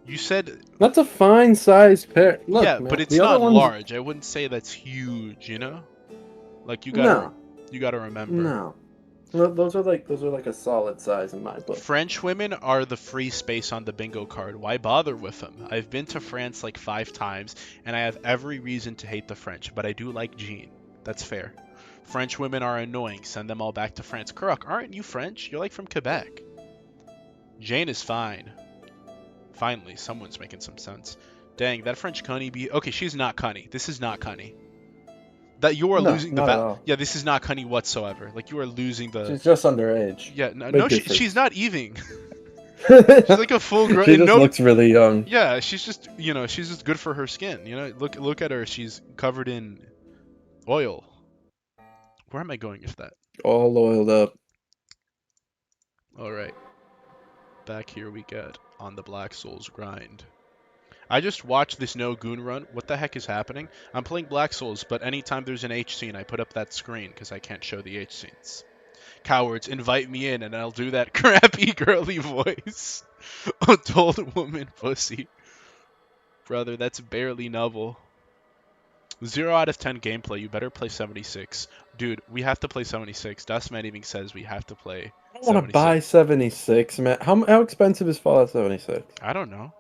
You said That's a fine sized pear. Look, yeah, man, but it's the other not ones. large. I wouldn't say that's huge, you know? Like No, you gotta remember. no. Those are like a solid size in my book. French women are the free space on the bingo card. Why bother with them? I've been to France like 5 times, and I have every reason to hate the French, but I do like Jean. That's fair. French women are annoying. Send them all back to France. Kurok, aren't you French? You're like from Quebec. Jane is fine. Finally, someone's making some sense. Dang, that French cunny be... Okay, she's not cunny. This is not cunny. That you are No, losing the not at battle. all. Yeah, this is not cunny whatsoever. Like, you are losing the... She's just underage. Yeah, Big difference. she's not even. She's She's like a full grown. She just looks really young. Yeah, she's just she's just good for her skin. You know, look at her. She's covered in oil. Where am I going with that? All oiled up. All right, back here we get on the Black Souls grind. I just watched this no Goon run. What the heck is happening? I'm playing Black Souls, but anytime there's an H scene, I put up that screen because I can't show the H scenes. Cowards, invite me in, and I'll do that crappy girly voice. Adult woman pussy. Brother, that's barely novel. 0 out of 10 gameplay, you better play 76. Dude, we have to play 76. Dustman even says we have to play I don't want to 76. buy 76, man. How expensive is Fallout 76? I don't know.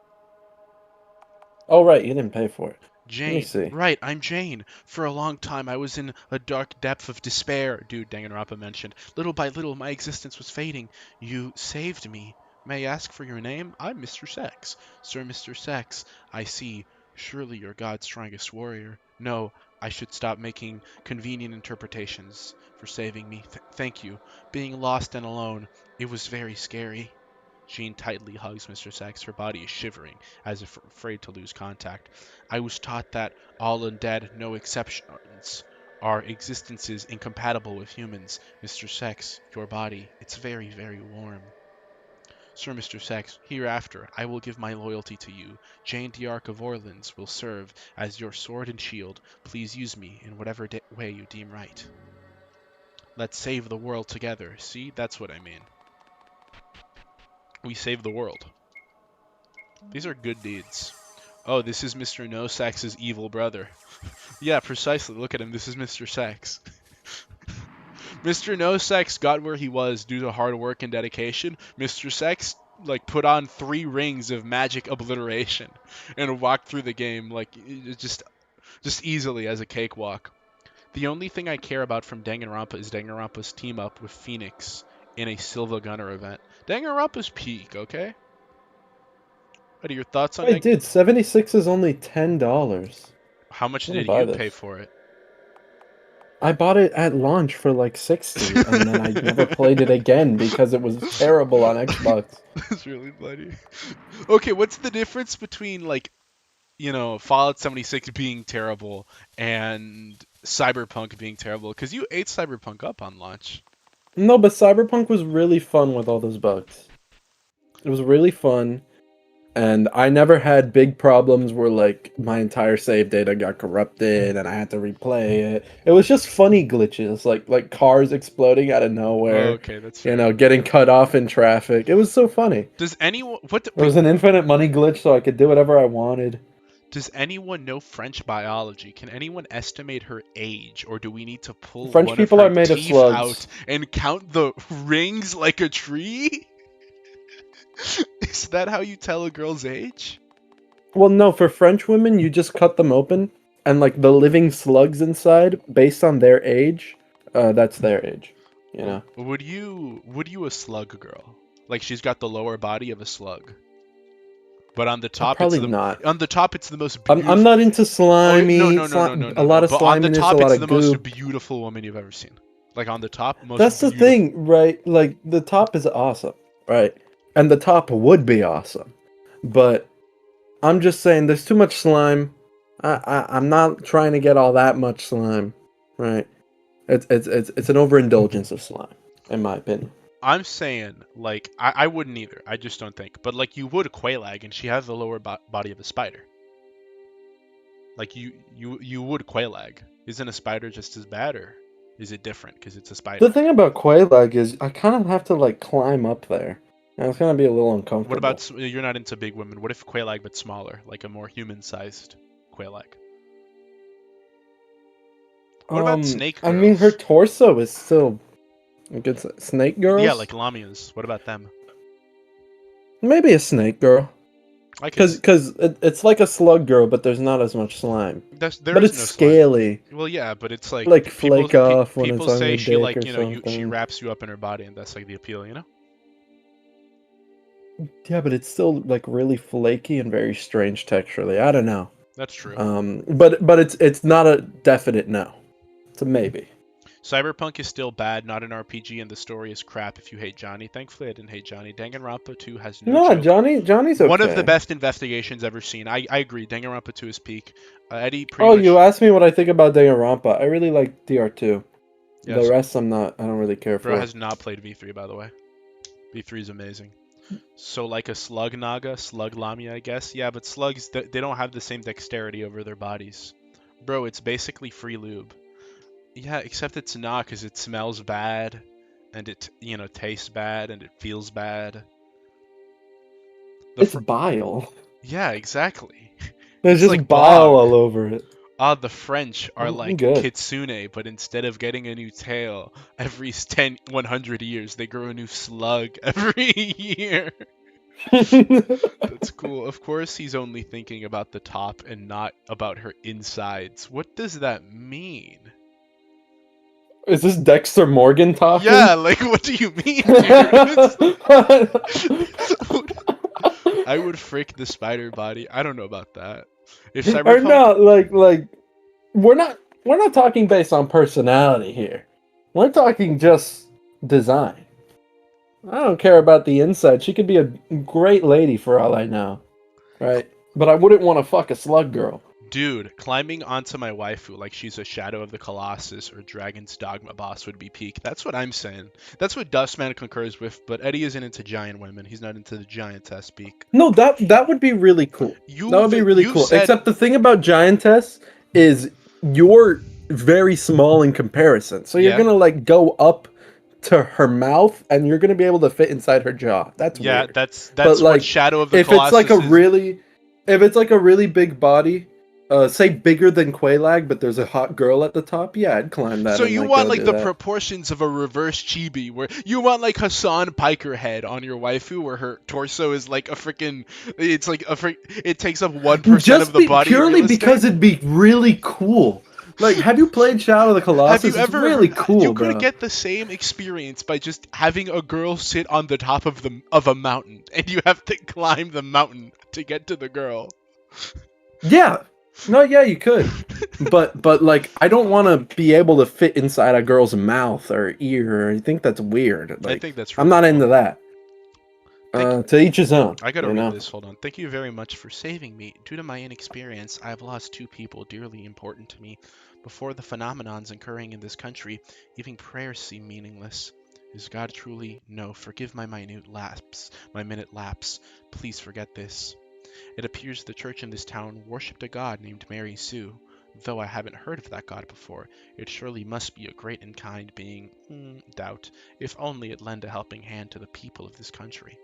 Oh, right, you didn't pay for it. Let me Jane. see. Right, I'm Jane. For a long time, I was in a dark depth of despair, dude Danganronpa mentioned. Little by little, my existence was fading. You saved me. May I ask for your name? I'm Mr. Sex. Sir Mr. Sex, I see. Surely you're God's strongest warrior. No, I should stop making convenient interpretations for saving me. Thank you. Being lost and alone, it was very scary. Jean tightly hugs Mr. Sex. Her body is shivering, as if afraid to lose contact. I was taught that all undead, no exceptions, are existences incompatible with humans. Mr. Sex, your body, it's very, very warm. Sir Mr. Sex, hereafter I will give my loyalty to you. Jane d'Arc of Orleans will serve as your sword and shield. Please use me in whatever way you deem right. Let's save the world together. See, that's what I mean. We save the world. These are good deeds. Oh, this is Mr. No Sex's evil brother. Yeah, precisely. Look at him. This is Mr. Sex. Mr. No Sex got where he was due to hard work and dedication. Mr. Sex like put on 3 rings of magic obliteration and walked through the game like just easily as a cakewalk. The only thing I care about from Danganronpa is Danganronpa's team up with Phoenix in a Silva Gunner event. Danganronpa's peak, okay? What are your thoughts on Wait, dude, 76 is only $10. How much I'm gonna did buy you this. pay for it? I bought it at launch for like 60, and then I never played it again because it was terrible on Xbox. That's really funny. Okay, what's the difference between like, Fallout 76 being terrible and Cyberpunk being terrible? Because you ate Cyberpunk up on launch. No, but Cyberpunk was really fun with all those bugs. It was really fun, and I never had big problems where like my entire save data got corrupted and I had to replay it. It was just funny glitches, like cars exploding out of nowhere. Okay, that's fair. Getting cut off in traffic. It was so funny. Does anyone There was an infinite money glitch, so I could do whatever I wanted. Does anyone know French biology? Can anyone estimate her age, or do we need to pull French one people of her are made of teeth slugs. out and count the rings like a tree? Is that how you tell a girl's age? Well, no, for French women, you just cut them open, and like the living slugs inside, based on their age, that's their age. You know. Would you a slug girl? Like she's got the lower body of a slug. But on the top, Probably it's not. On the top, it's the most beautiful. I'm not into slimy. No. A lot of But on the sliminess, top, a lot it's of the goo. most beautiful woman you've ever seen. Like on the top, most. That's the beautiful. thing, right? Like the top is awesome, right? And the top would be awesome, but I'm just saying there's too much slime. I'm not trying to get all that much slime, right? It's an overindulgence of slime, in my opinion. I'm saying, like, I wouldn't either. I just don't think. But, like, you would Quelaag, and she has the lower body of a spider. Like, you would Quelaag. Isn't a spider just as bad, or is it different because it's a spider? The thing about Quelaag is I kind of have to, like, climb up there. And it's going to be a little uncomfortable. What about, you're not into big women. What if Quelaag but smaller? Like a more human-sized Quelaag? What about snake girls? I mean, her torso is still... Good snake girls? Yeah, like Lamias. What about them? Maybe a snake girl. Because it's like a slug girl, but there's not as much slime. But it's no scaly. Slime. Well, yeah, but it's like flake off when people it's on say your she dick like or she wraps you up in her body, and that's like the appeal, you know? Yeah, but it's still like really flaky and very strange texturally. I don't know. That's true. But it's not a definite no. It's a maybe. Cyberpunk is still bad, not an RPG, and the story is crap if you hate Johnny. Thankfully, I didn't hate Johnny. Danganronpa 2 has no joke. Johnny's okay. One of the best investigations ever seen. I agree. Danganronpa 2 is peak. Eddie, you asked me what I think about Danganronpa. I really like DR2. Yes. The rest I don't really care for. Bro has not played V3, by the way. V3 is amazing. So like a slug naga, slug lamia, I guess. Yeah, but slugs, they don't have the same dexterity over their bodies. Bro, it's basically free lube. Yeah, except it's not, because it smells bad, and it, tastes bad, and it feels bad. It's bile. Yeah, exactly. There's just like bile all over it. The French are like kitsune, but instead of getting a new tail every 100 years, they grow a new slug every year. That's cool. Of course, he's only thinking about the top and not about her insides. What does that mean? Is this Dexter Morgan talking? Yeah, like what do you mean, dude? I would frick the spider body. I don't know about that. If Or Cyberpunk, no, like we're not talking based on personality here. We're talking just design. I don't care about the inside. She could be a great lady for all I know, right? But I wouldn't want to fuck a slug girl. dude, climbing onto my waifu like she's a Shadow of the Colossus or Dragon's Dogma boss would be peak. That's what I'm saying. That's what Dustman concurs with, but Eddie isn't into giant women. He's not into the giantess peak. No, that would be really cool. That would be really you cool. said- Except the thing about giantess is you're very small in comparison. So you're Yeah. gonna like go up to her mouth and you're gonna be able to fit inside her jaw. That's Yeah, weird. that's But, what like, Shadow of the if Colossus it's like a is. really if it's like a really big body, say bigger than Quelaag, but there's a hot girl at the top, yeah, I'd climb that. So and, you like, want go like do the that. proportions of a reverse chibi, where you want like Hassan Piker head on your waifu, where her torso is like a freaking, it's like it takes up 1% Just of the body. purely real estate. because it'd be really cool. Like, have you played Shadow of the Colossus? Have you ever? It's really cool, You could bro. get the same experience by just having a girl sit on the top of a mountain, and you have to climb the mountain to get to the girl. Yeah. No, yeah, you could. But like, I don't want to be able to fit inside a girl's mouth or ear. I think that's weird. I Like, think that's. I'm not really into cool. that. To each his own. I gotta you read know? this. Hold on. Thank you very much for saving me. Due to my inexperience, I have lost 2 people dearly important to me. Before the phenomenons occurring in this country, even prayers seem meaningless. Is God truly? No. Forgive my minute lapse. Please forget this. It appears the church in this town worshipped a god named Mary Sue. Though I haven't heard of that god before, it surely must be a great and kind being. Doubt. If only it lend a helping hand to the people of this country.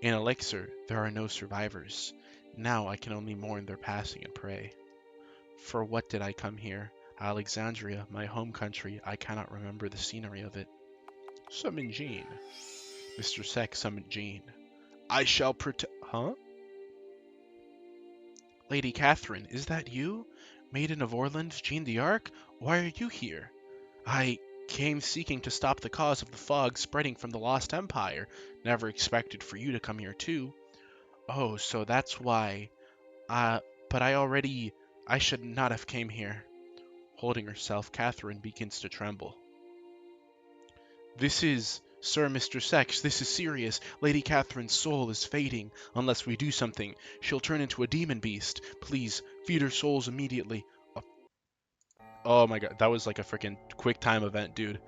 In Elixir, there are no survivors. Now I can only mourn their passing and pray. For what did I come here? Alexandria, my home country, I cannot remember the scenery of it. Summon Jean. Mr. Sec summoned Jean. I shall protect. Huh? Lady Catherine, is that you? Maiden of Orland, Jean d'Arc? Why are you here? I came seeking to stop the cause of the fog spreading from the Lost Empire. Never expected for you to come here too. Oh, so that's why. But I should not have came here. Holding herself, Catherine begins to tremble. This is, Sir Mr. Sex, this is serious. Lady Catherine's soul is fading. Unless we do something, she'll turn into a demon beast. Please, feed her souls immediately. Oh my god, that was like a freaking quick time event, dude.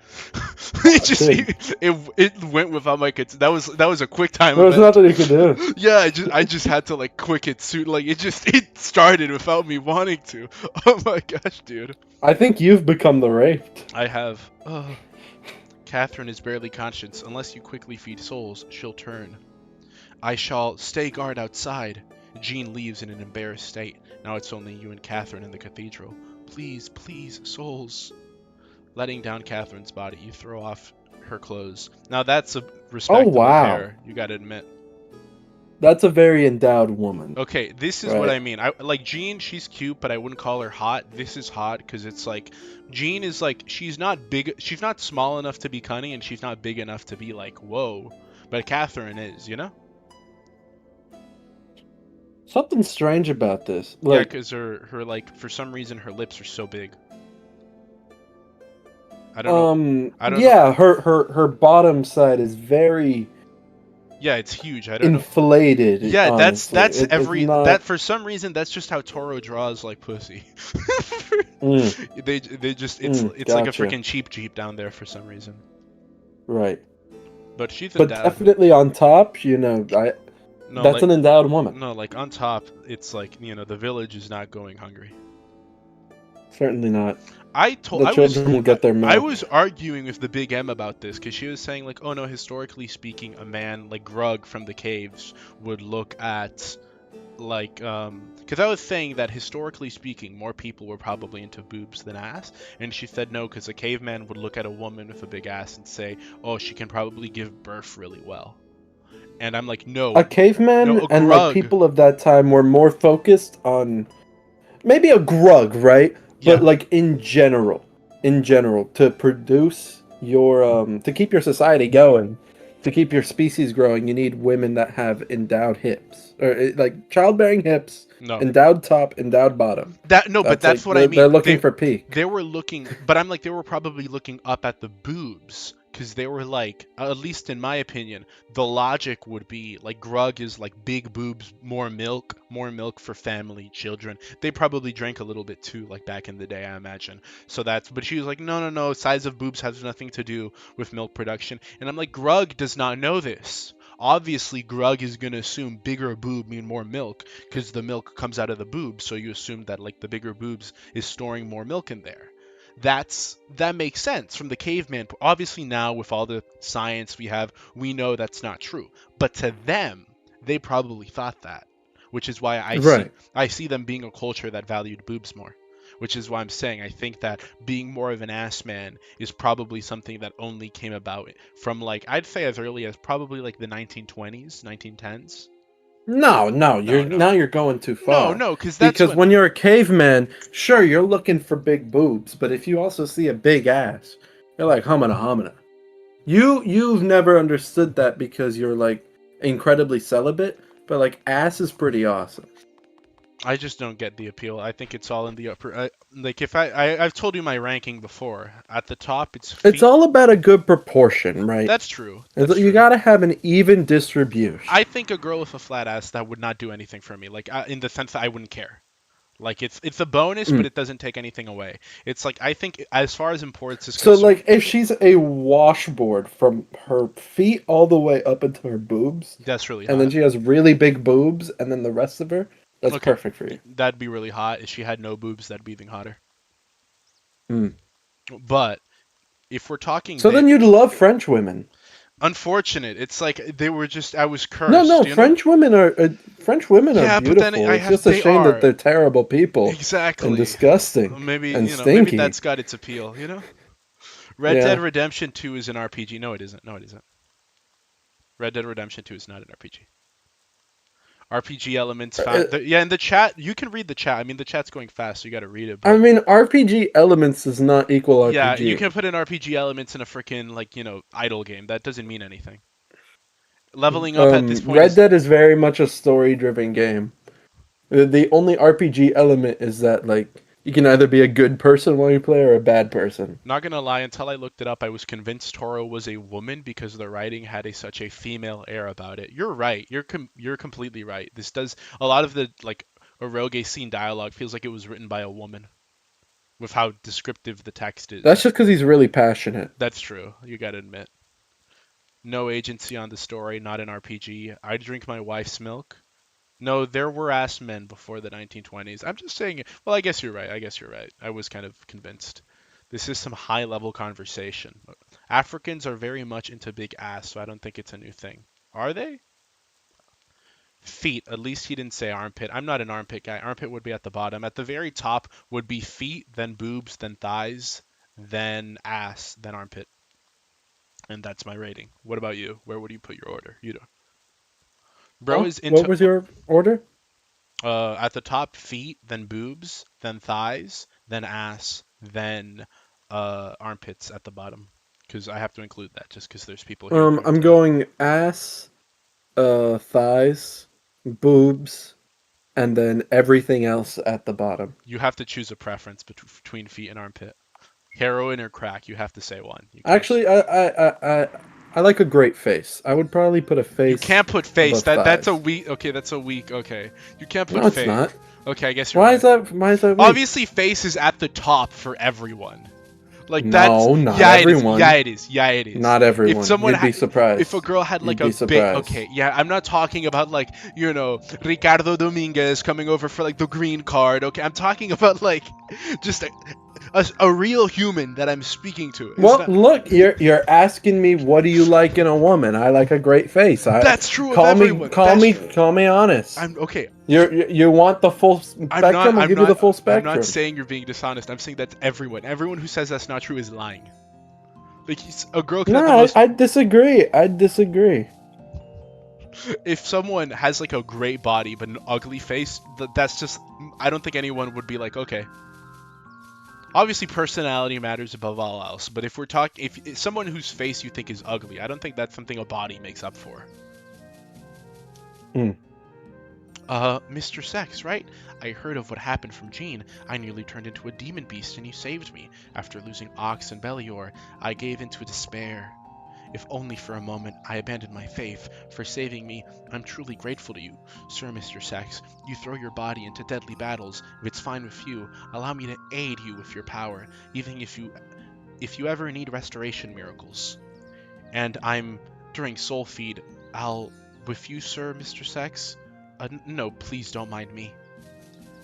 it went without my kids. That was a quick time There was event. nothing you could do. Yeah, I just had to like quick it suit like it started without me wanting to. Oh my gosh, dude. I think you've become the raped. I have. Catherine is barely conscious. Unless you quickly feed souls, she'll turn. I shall stay guard outside. Jean leaves in an embarrassed state. Now it's only you and Catherine in the cathedral. Please, please, souls. Letting down Catherine's body, you throw off her clothes. Now that's a respectable pair, you gotta admit. That's a very endowed woman. Okay, this is what I mean. I like Jean, she's cute, but I wouldn't call her hot. This is hot because it's like Jean is like she's not big, she's not small enough to be cunning, and she's not big enough to be like whoa. But Catherine is, you know? Something strange about this. Yeah, Like, because her like for some reason her lips are so big. I don't know. yeah, her bottom side is very Yeah, it's huge. I don't know. inflated. Yeah, honestly. that's It's every not- that for some reason that's just how Toro draws like pussy. They just it's like a gotcha. freaking cheap Jeep down there for some reason. Right. But she's But endowed. definitely on top, you know, No, that's like, an endowed woman. no, like on top, it's like the village is not going hungry. Certainly not. I told The children will get their milk. I was arguing with the Big M about this because she was saying like, oh no, historically speaking, a man like Grug from the caves would look at like because I was saying that historically speaking, more people were probably into boobs than ass, and she said no, because a caveman would look at a woman with a big ass and say, oh, she can probably give birth really well. And I'm like, no. A caveman No, a and grug. like people of that time were more focused on maybe a grug, right? Yeah. But like in general, in general to produce your to keep your society going, to keep your species growing, you need women that have endowed hips or like childbearing hips, No. endowed top, endowed bottom. But that's like what I mean. they're looking for peak. They were looking, but I'm like, they were probably looking up at the boobs because they were like, at least in my opinion, the logic would be like Grug is like big boobs, more milk for family, children. They probably drank a little bit too, like back in the day, I imagine. So that's, but she was like, no, no, no, size of boobs has nothing to do with milk production. And I'm like, Grug does not know this. Obviously, Grug is going to assume bigger boob mean more milk because the milk comes out of the boobs. So you assume that like the bigger boobs is storing more milk in there. That makes sense from the caveman. Obviously now with all the science we have, we know that's not true. But to them, they probably thought that, which is why Right. I see them being a culture that valued boobs more. Which is why I'm saying I think that being more of an ass man is probably something that only came about from like I'd say as early as probably like the 1920s, 1910s. No, No, now you're going too far. No, because that's Because when you're a caveman, sure, you're looking for big boobs, but if you also see a big ass, you're like homina homina. You've never understood that because you're like incredibly celibate, but like ass is pretty awesome. I just don't get the appeal. I think it's all in the upper. Like if I've told you my ranking before. At the top, it's feet. It's all about a good proportion, right? That's true. You gotta have an even distribution. I think a girl with a flat ass that would not do anything for me. Like in the sense that I wouldn't care. Like it's a bonus, but it doesn't take anything away. It's like I think as far as importance is concerned. So like if she's a washboard from her feet all the way up into her boobs, that's really and hot. then she has really big boobs, and then the rest of her, that's Okay. perfect for you. That'd be really hot. If she had no boobs, that'd be even hotter. Mm. But if we're talking, So then you'd love French women. Unfortunate. It's like they were just. I was cursed. No, French women are Yeah, beautiful. but then It's just a shame that they're terrible people. Exactly. And disgusting. Maybe and maybe stinky. that's got its appeal. Red Dead Redemption 2 is an RPG. No, it isn't. No, it isn't. Red Dead Redemption 2 is not an RPG. RPG elements found. In the chat, you can read the chat. I mean, the chat's going fast, so you got to read it. But... I mean, RPG elements does not equal RPG. Yeah, you can put in RPG elements in a freaking idle game. That doesn't mean anything. Leveling up at this point. Red Dead is very much a story-driven game. The only RPG element is that you can either be a good person while you play or a bad person. Not gonna lie, until I looked it up, I was convinced Toro was a woman because the writing had such a female air about it. You're right. You're completely right. This does a lot of the eroge scene dialogue feels like it was written by a woman, with how descriptive the text is. That's just because he's really passionate. That's true. You gotta admit. No agency on the story. Not an RPG. I drink my wife's milk. No, there were ass men before the 1920s. I'm just saying. Well, I guess you're right. I was kind of convinced. This is some high-level conversation. Africans are very much into big ass, so I don't think it's a new thing. Are they? Feet. At least he didn't say armpit. I'm not an armpit guy. Armpit would be at the bottom. At the very top would be feet, then boobs, then thighs, then ass, then armpit. And that's my rating. What about you? Where would you put your order? You don't. Bro is into. What was your order? At the top, feet, then boobs, then thighs, then ass, then armpits at the bottom. Because I have to include that, just because there's people here. I'm going ass, thighs, boobs, and then everything else at the bottom. You have to choose a preference between feet and armpit. Heroin or crack? You have to say one. Actually, I like a great face. I would probably put a face. You can't put face. That's a weak. Okay. You can't put face. No, it's not. Okay, I guess you're right. Why is that weak? Obviously, face is at the top for everyone. Not everyone. It is. Not everyone. If someone You'd be surprised. If a girl had a big, I'm not talking about Ricardo Dominguez coming over for the green card. Okay, I'm talking about just a real human that I'm speaking to. Look, you're asking me what do you like in a woman? I like a great face. That's true. Call me honest. I'm okay. You want the full spectrum? I'll give you the full spectrum. I'm not saying you're being dishonest. I'm saying that's everyone. Everyone who says that's not true is lying. A girl can. No, I disagree. I disagree. If someone has a great body but an ugly face, that's just. I don't think anyone would be okay. Obviously, personality matters above all else. But if we're talking, if someone whose face you think is ugly, I don't think that's something a body makes up for. Hmm. Mr. Sex, right? I heard of what happened from Jean. I nearly turned into a demon beast and you saved me. After losing Ox and Bellior, I gave into despair. If only for a moment I abandoned my faith. For saving me, I'm truly grateful to you. Sir Mr. Sex, you throw your body into deadly battles. If it's fine with you, allow me to aid you with your power, even if you ever need restoration miracles. And I'm during Soul Feed, I'll with you, Sir Mr. Sex? No, please don't mind me.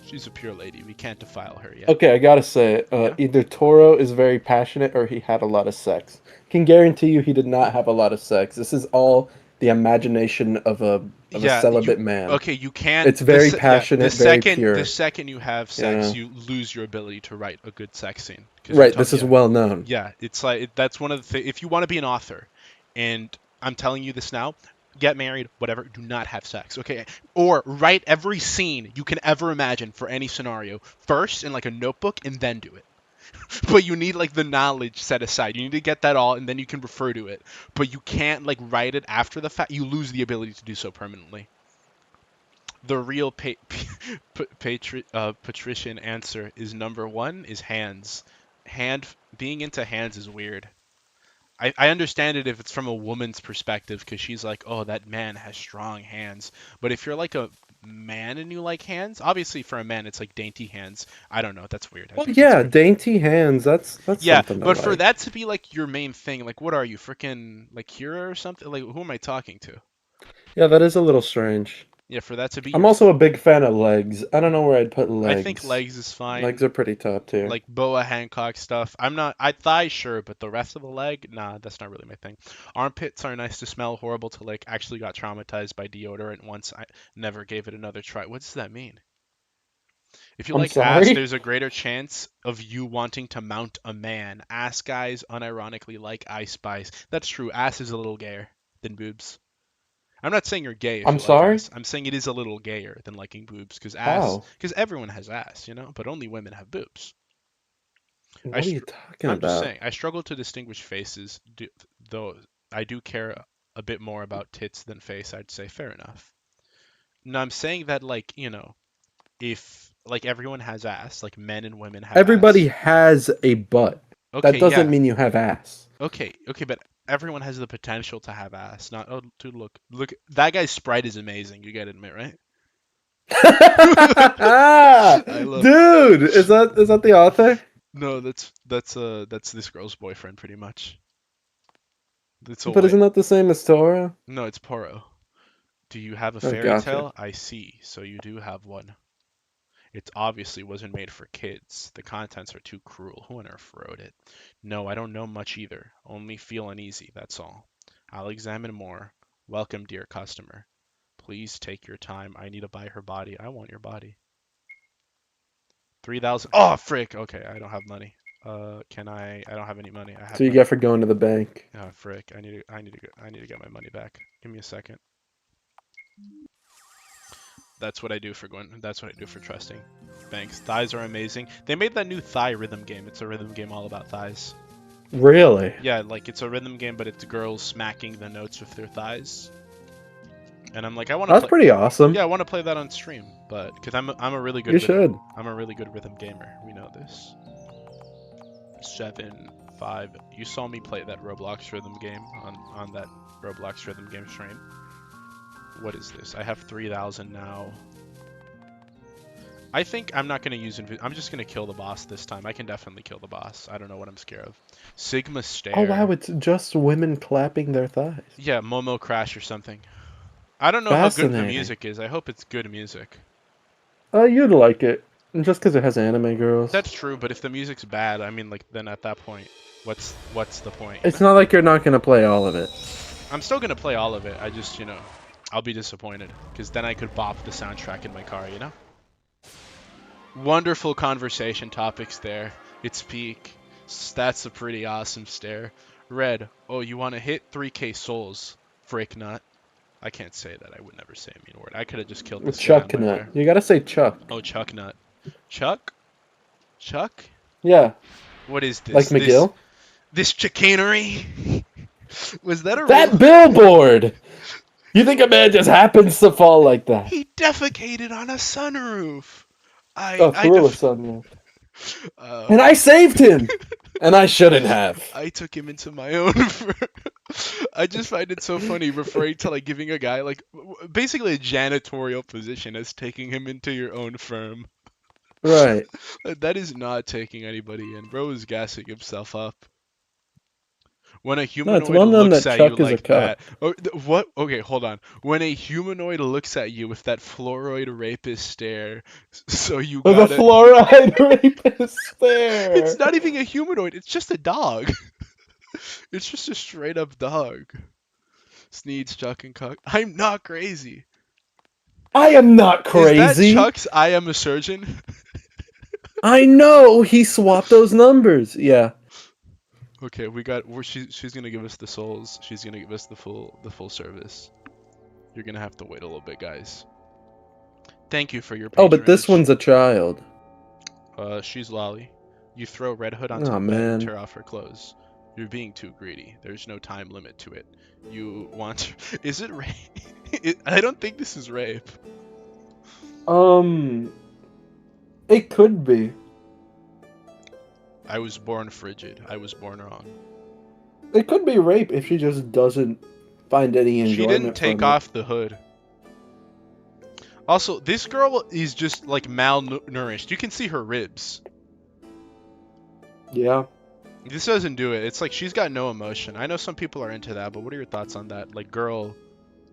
She's a pure lady. We can't defile her yet. Okay, I gotta say, Yeah? either Toro is very passionate or he had a lot of sex. Can guarantee you he did not have a lot of sex. This is all the imagination of a Yeah, celibate man. okay, you can't. It's very passionate, very The pure. second you have You sex, know? you lose your ability to write a good sex scene because Right, this is well known. yeah, it's like that's one of the things. If you want to be an author, and I'm telling you this now, get married, whatever. Do not have sex, okay? Or write every scene you can ever imagine for any scenario first in like a notebook, and then do it. But you need like the knowledge set aside. You need to get that all, and then you can refer to it. But you can't like write it after the fact. You lose the ability to do so permanently. The real patrician answer is number one is hands. Being into hands is weird. I understand it if it's from a woman's perspective because she's like, oh, that man has strong hands. But if you're like a man and you like hands, obviously for a man it's like dainty hands. I don't know. That's weird. I Well, think that's yeah, weird. dainty hands. That's Yeah, something to but for like. that to be like your main thing, like what are you, freaking like Kira or something? Like who am I talking to? Yeah, that is a little strange. Yeah, for that to be I'm your also a big fan of legs. I don't know where I'd put I think legs. legs is fine. Legs are pretty top tier. Like Boa Hancock stuff. I'm not. Thigh sure, but the rest of the leg, nah, that's not really my thing. Armpits are nice to smell, horrible to lick. Actually got traumatized by deodorant once. I never gave it another try. What does that mean? If you I'm like ass, sorry? there's a greater chance of you wanting to mount a man. Ass guys unironically like Ice Spice. That's true. Ass is a little gayer than boobs. I'm not saying you're gay if I'm you like sorry? ass. I'm saying it is a little gayer than liking boobs How? because everyone has ass, you know, but only women have boobs. I What are you str- talking I'm just about? saying, I struggle to distinguish faces, though I do care a bit more about tits than face. I'd say fair enough. No, I'm saying that like if like everyone has ass, like men and women have Everybody ass. has a butt. That Okay, doesn't yeah, mean you have ass. okay, but everyone has the potential to have ass. Not oh, dude, look, that guy's sprite is amazing. You gotta admit, right? I love. Dude, is that the author? No, that's this girl's boyfriend, pretty much. It's a But white. isn't that the same as Toro? No, it's Poro. Do you have a Oh, fairy gotcha. tale? I see. So you do have one. It obviously wasn't made for kids. The contents are too cruel. Who on earth wrote it? No, I don't know much either. Only feel uneasy, that's all. I'll examine more. Welcome, dear customer. Please take your time. I need to buy her body. I want your body. 3,000. Oh, frick. Okay, I don't have money. Can I don't have any money. I have So you money. get for going to the bank. Oh, frick. I need to get my money back. Give me a second. That's what I do for going. That's what I do for trusting. Thanks. Thighs are amazing. They made that new thigh rhythm game. It's a rhythm game all about thighs. Really? Yeah, like it's a rhythm game, but it's girls smacking the notes with their thighs. And I'm like, I want to That's play. pretty awesome. Yeah, I want to play that on stream, but because I'm a really good You should. I'm a really good rhythm gamer. We know this. 7, 5. You saw me play that Roblox rhythm game on that Roblox rhythm game stream. What is this? I have 3,000 now. I think I'm not going to use I'm just going to kill the boss this time. I can definitely kill the boss. I don't know what I'm scared of. Sigma Stare. Oh wow, it's just women clapping their thighs. Yeah, Momo Crash or something. I don't know how good the Fascinating. music is. I hope it's good music. You'd like it. Just because it has anime girls. That's true, but if the music's bad, I mean, like, then at that point, what's the point? It's not like you're not gonna play all of it. I'm still gonna play all of it. I just, I'll be disappointed because then I could bop the soundtrack in my car, you know? Wonderful conversation topics there. It's peak. That's a pretty awesome stare. Red. Oh, you want to hit 3K souls? Frick nut. I can't say that. I would never say a mean word. I could have just killed this guy on Chuck my way nut. there. You gotta say Chuck. Oh, Chuck nut. Chuck? Chuck? Yeah, What is this? like McGill. This chicanery? Was that a real? That billboard. You think a man just happens to fall like that? He defecated on a sunroof. Oh, through a sunroof. uh, And I saved him. And I shouldn't have. I took him into my own firm. I just find it so funny referring to like giving a guy like basically a janitorial position as taking him into your own firm. Right. That is not taking anybody in. Bro is gassing himself up. When a No, it's humanoid well known looks that at Chuck you is a like cup. that, what? Okay, hold on. When a humanoid looks at you with that fluoroid rapist stare, so you Oh, the gotta. fluoride rapist there. It's not even a humanoid. It's just a dog. It's just a straight up dog. Sneeds, Chuck, and Cuck. I'm not crazy. I am not Is that crazy. Chuck's I am a surgeon? I know he swapped those numbers. Yeah. Okay, she's gonna give us the souls. She's gonna give us the full service. You're gonna have to wait a little bit, guys. Thank you for your Oh, but this patronage. one's a child. She's Lolly. You throw Red Hood onto Oh, the bed and man. tear off her clothes. You're being too greedy. There's no time limit to it. You want... Is it rape? I don't think this is rape. It could be. I was born frigid. I was born wrong. It could be rape if she just doesn't find any enjoyment. She didn't take from it. off the hood. Also, this girl is just like malnourished. You can see her ribs. Yeah. This doesn't do it. It's like she's got no emotion. I know some people are into that, but what are your thoughts on that? Like, girl,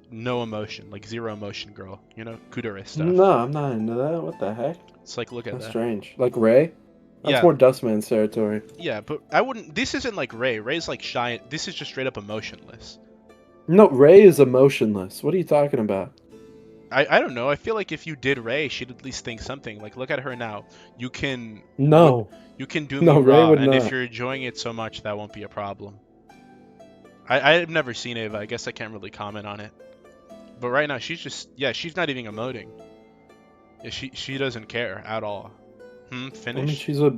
no emotion. Like, zero emotion girl. You know? Kudere stuff. No, I'm not into that. What the heck? It's like, look at That's that. strange. Like Ray? That's Yeah. more Dustman's territory. Yeah, but I wouldn't... This isn't like Ray. Ray's like shy. This is just straight up emotionless. No, Ray is emotionless. What are you talking about? I don't know. I feel like if you did Ray, she'd at least think something. Like, look at her now. You can... No. You can do No, me Ray raw, would and if not. you're enjoying it so much, that won't be a problem. I've never seen Ava. I guess I can't really comment on it. But right now, she's just... Yeah, she's not even emoting. Yeah, she doesn't care at all. I mean, Finish? she's a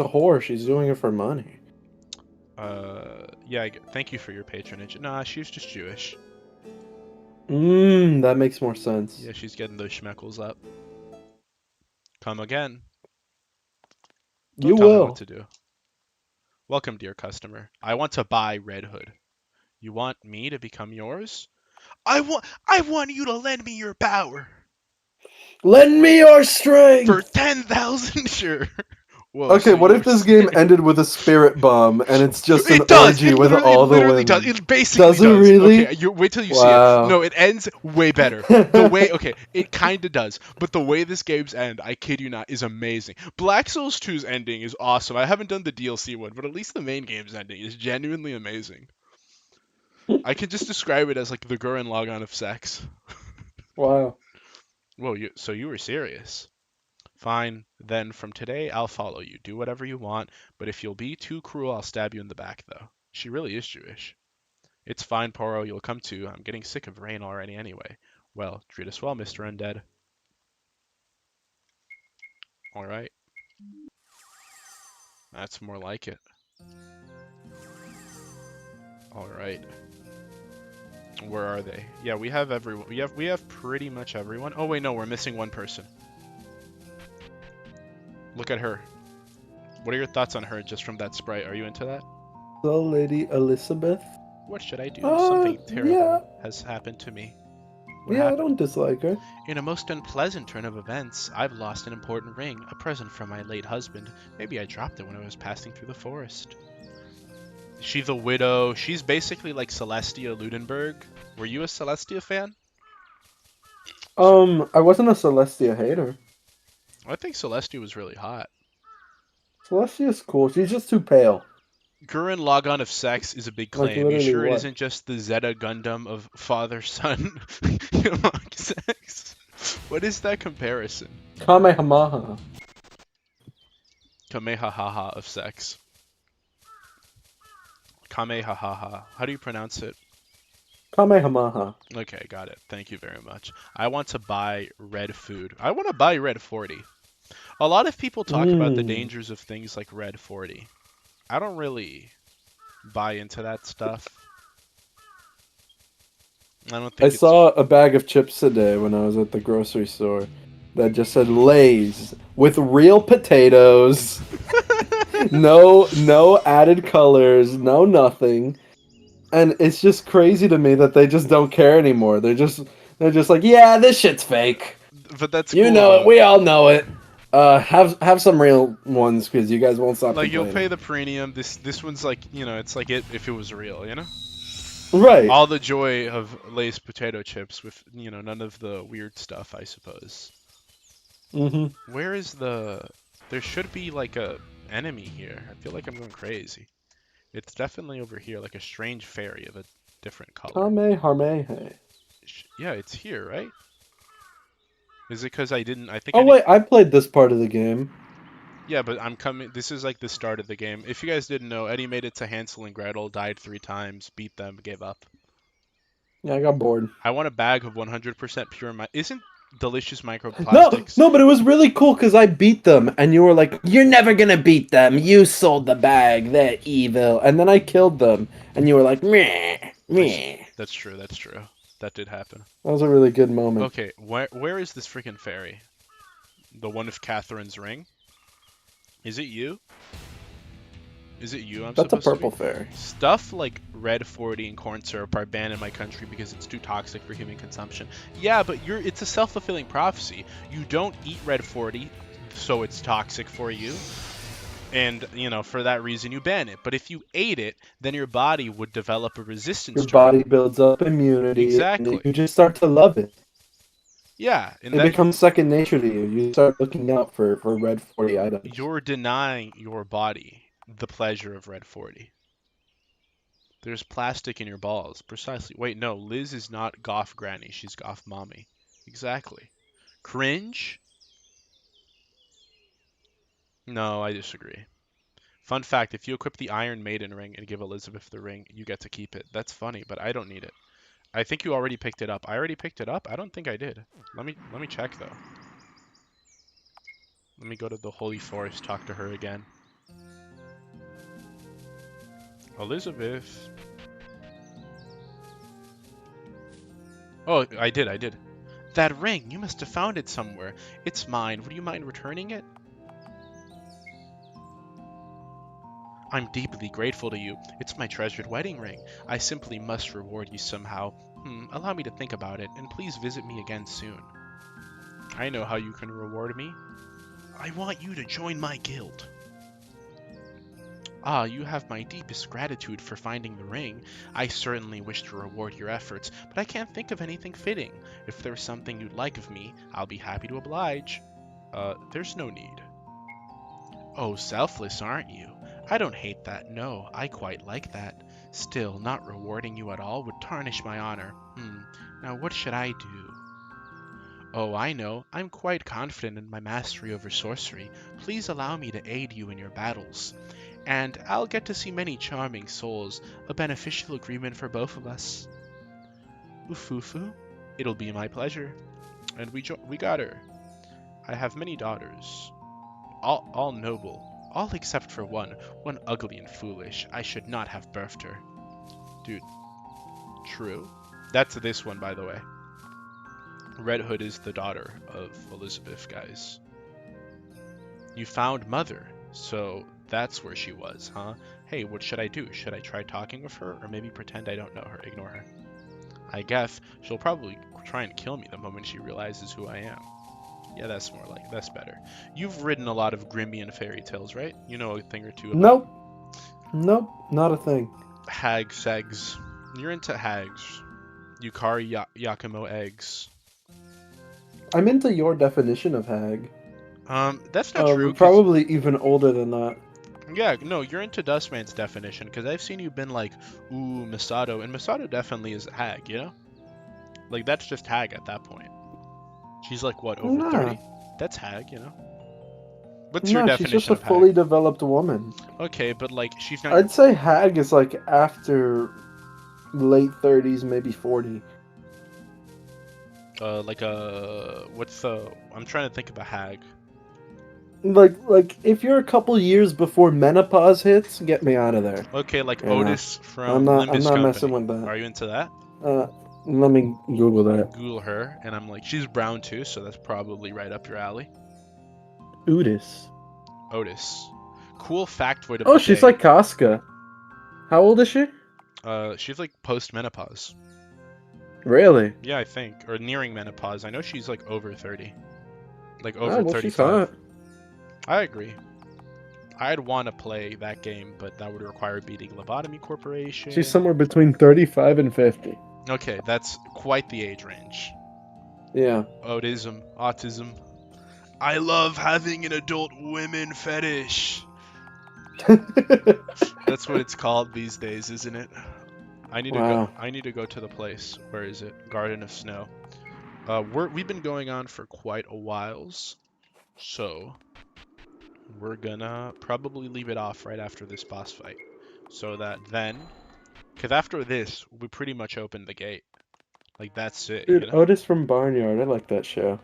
whore. She's doing it for money. Yeah, thank you for your patronage. Nah, she's just Jewish. That makes more sense. Yeah, she's getting those schmeckles up. Come again. Don't You tell me will. what to do. Welcome, dear customer. I want to buy Red Hood. You want me to become yours? I want you to lend me your power. Lend me your strength! For 10,000, sure. Whoa, Okay, so what you if were this game serious. ended with a spirit bomb and it's just an It does. orgy It with literally, all the literally women? does. It basically Does it does. really? Okay, wait till you Wow. see it. No, it ends way better. The way, okay, it kind of does, but the way this game's end, I kid you not, is amazing. Black Souls 2's ending is awesome. I haven't done the DLC one, but at least the main game's ending is genuinely amazing. I can just describe it as like the Gurren Lagann of sex. Wow. Whoa, so you were serious. Fine, then from today I'll follow you. Do whatever you want, but if you'll be too cruel, I'll stab you in the back, though. She really is Jewish. It's fine, Poro, you'll come too. I'm getting sick of rain already anyway. Well, treat us well, Mr. Undead. Alright. That's more like it. Alright. Where are they? Yeah, we have everyone. We have pretty much everyone. Oh wait, no, we're missing one person. Look at her. What are your thoughts on her just from that sprite? Are you into that? So, Lady Elizabeth? What should I do? Something terrible yeah. has happened to me. What Yeah, happened? I don't dislike her. In a most unpleasant turn of events, I've lost an important ring, a present from my late husband. Maybe I dropped it when I was passing through the forest. Is she the widow? She's basically like Celestia Ludenberg. Were you a Celestia fan? I wasn't a Celestia hater. I think Celestia was really hot. Celestia's cool. She's just too pale. Gurren Lagann of sex is a big Like, claim. You literally sure it what? isn't just the Zeta Gundam of father-son sex? What is that comparison? Kamehameha. Kamehameha of sex. Kamehameha. How do you pronounce it? Kamehameha. Okay, got it. Thank you very much. I want to buy red food. I want to buy red 40. A lot of people talk about the Mm. dangers of things like Red 40. I don't really buy into that stuff. I don't I think it's saw a bag of chips today when I was at the grocery store that just said Lay's with real potatoes. No added colors, no nothing. And it's just crazy to me that they just don't care anymore. They're just like, yeah, this shit's fake. but that's You cool know it. though. We all know it. Have some real ones because you guys won't stop Like you'll pay complaining. the premium. This one's like, it's like it if it was real, Right. All the joy of Lay's potato chips with, none of the weird stuff, I suppose. hmm Where is there should be like a enemy here. I feel like I'm going crazy. It's definitely over here, like a strange fairy of a different color. Kamehameha. Yeah, it's here, right? Is it because I didn't? I think Oh wait, I played this part of the game. Yeah, but I'm coming. This is like the start of the game. If you guys didn't know, Eddie made it to Hansel and Gretel, died 3 times, beat them, gave up. Yeah, I got bored. I want a bag of 100% pure. Isn't delicious No, microplastics? no, but it was really cool because I beat them, and you were like, "You're never gonna beat them. You sold the bag. They're evil." And then I killed them, and you were like, "Meh, meh." That's true. That's true. That did happen. That was a really good moment. Okay, where is this freaking fairy? The one with Catherine's ring? Is it you? Is it you I'm That's a supposed to purple be? fairy. Stuff like Red 40 and corn syrup are banned in my country because it's too toxic for human consumption. Yeah, but it's a self-fulfilling prophecy. You don't eat Red 40, so it's toxic for you. And, for that reason you ban it. But if you ate it, then your body would develop a resistance Your to body it. builds up immunity, Exactly. and you just start to love it. Yeah, and It then becomes second nature to you. You start looking out for Red 40 items. you're denying your body the pleasure of Red 40. There's plastic in your balls. Precisely. Wait, no, Liz is not goth granny. She's goth mommy. Exactly. Cringe? No, I disagree. Fun fact, if you equip the Iron Maiden ring and give Elizabeth the ring, you get to keep it. That's funny, but I don't need it. I think you already picked it up. I already picked it up? I don't think I did. Let me check though. Let me go to the Holy Forest, talk to her again. Elizabeth. Oh, I did. That ring, you must have found it somewhere. It's mine. Would you mind returning it? I'm deeply grateful to you. It's my treasured wedding ring. I simply must reward you somehow. Allow me to think about it, and please visit me again soon. I know how you can reward me. I want you to join my guild. Ah, you have my deepest gratitude for finding the ring. I certainly wish to reward your efforts, but I can't think of anything fitting. If there's something you'd like of me, I'll be happy to oblige. There's no need. Oh, selfless, aren't you? I don't hate that, no, I quite like that. Still, not rewarding you at all would tarnish my honor. Now what should I do? Oh, I know. I'm quite confident in my mastery over sorcery. Please allow me to aid you in your battles. And I'll get to see many charming souls, a beneficial agreement for both of us. Ufufu, it'll be my pleasure. And we got her. I have many daughters, all noble, all except for one ugly and foolish. I should not have birthed her. Dude, true. That's this one, by the way. Red Hood is the daughter of Elizabeth, guys. You found Mother, so that's where she was, huh? Hey, what should I do? Should I try talking with her, or maybe pretend I don't know her, ignore her? I guess she'll probably try and kill me the moment she realizes who I am. Yeah, that's better. You've written a lot of Grimmian fairy tales, right? You know a thing or two about Nope, not a thing. hag segs. You're into hags. Yukari Yakumo eggs. I'm into your definition of hag. That's not true. 'Cause Probably even older than that. yeah, no, you're into Dustman's definition, because I've seen you been like, ooh, Masato, and Masato definitely is a hag, you know? Like, that's just hag at that point. She's like, what, over Nah. 30? That's hag, you know? What's your No, she's definition just a of hag? fully developed woman. Okay, but like, she's not... I'd say hag is like after late 30s, maybe 40. what's the... I'm trying to think of a hag. Like if you're a couple years before menopause hits, get me out of there. Okay, like Yeah. Otis I'm from not Limbus messing Company. with that. Are you into that? Let me Google that. Google her, and I'm like, she's brown too, so that's probably right up your alley. Udis. Otis. Cool factoid of Oh, the she's day. like Casca. How old is she? She's like post-menopause. Really? Yeah, I think. Or nearing menopause. I know she's like over 30. Like Oh, over well, she's 35. hot. I agree. I'd want to play that game, but that would require beating Lobotomy Corporation. She's somewhere between 35 and 50. Okay, that's quite the age range. Yeah. Autism. I love having an adult women fetish. That's what it's called these days, isn't it? I need to go. Wow. I need to go to the place. Where is it? Garden of Snow. We've been going on for quite a whiles, so we're gonna probably leave it off right after this boss fight, so that then, because after this we pretty much open the gate. Like that's it, Dude, you know. Otis from Barnyard. I like that show.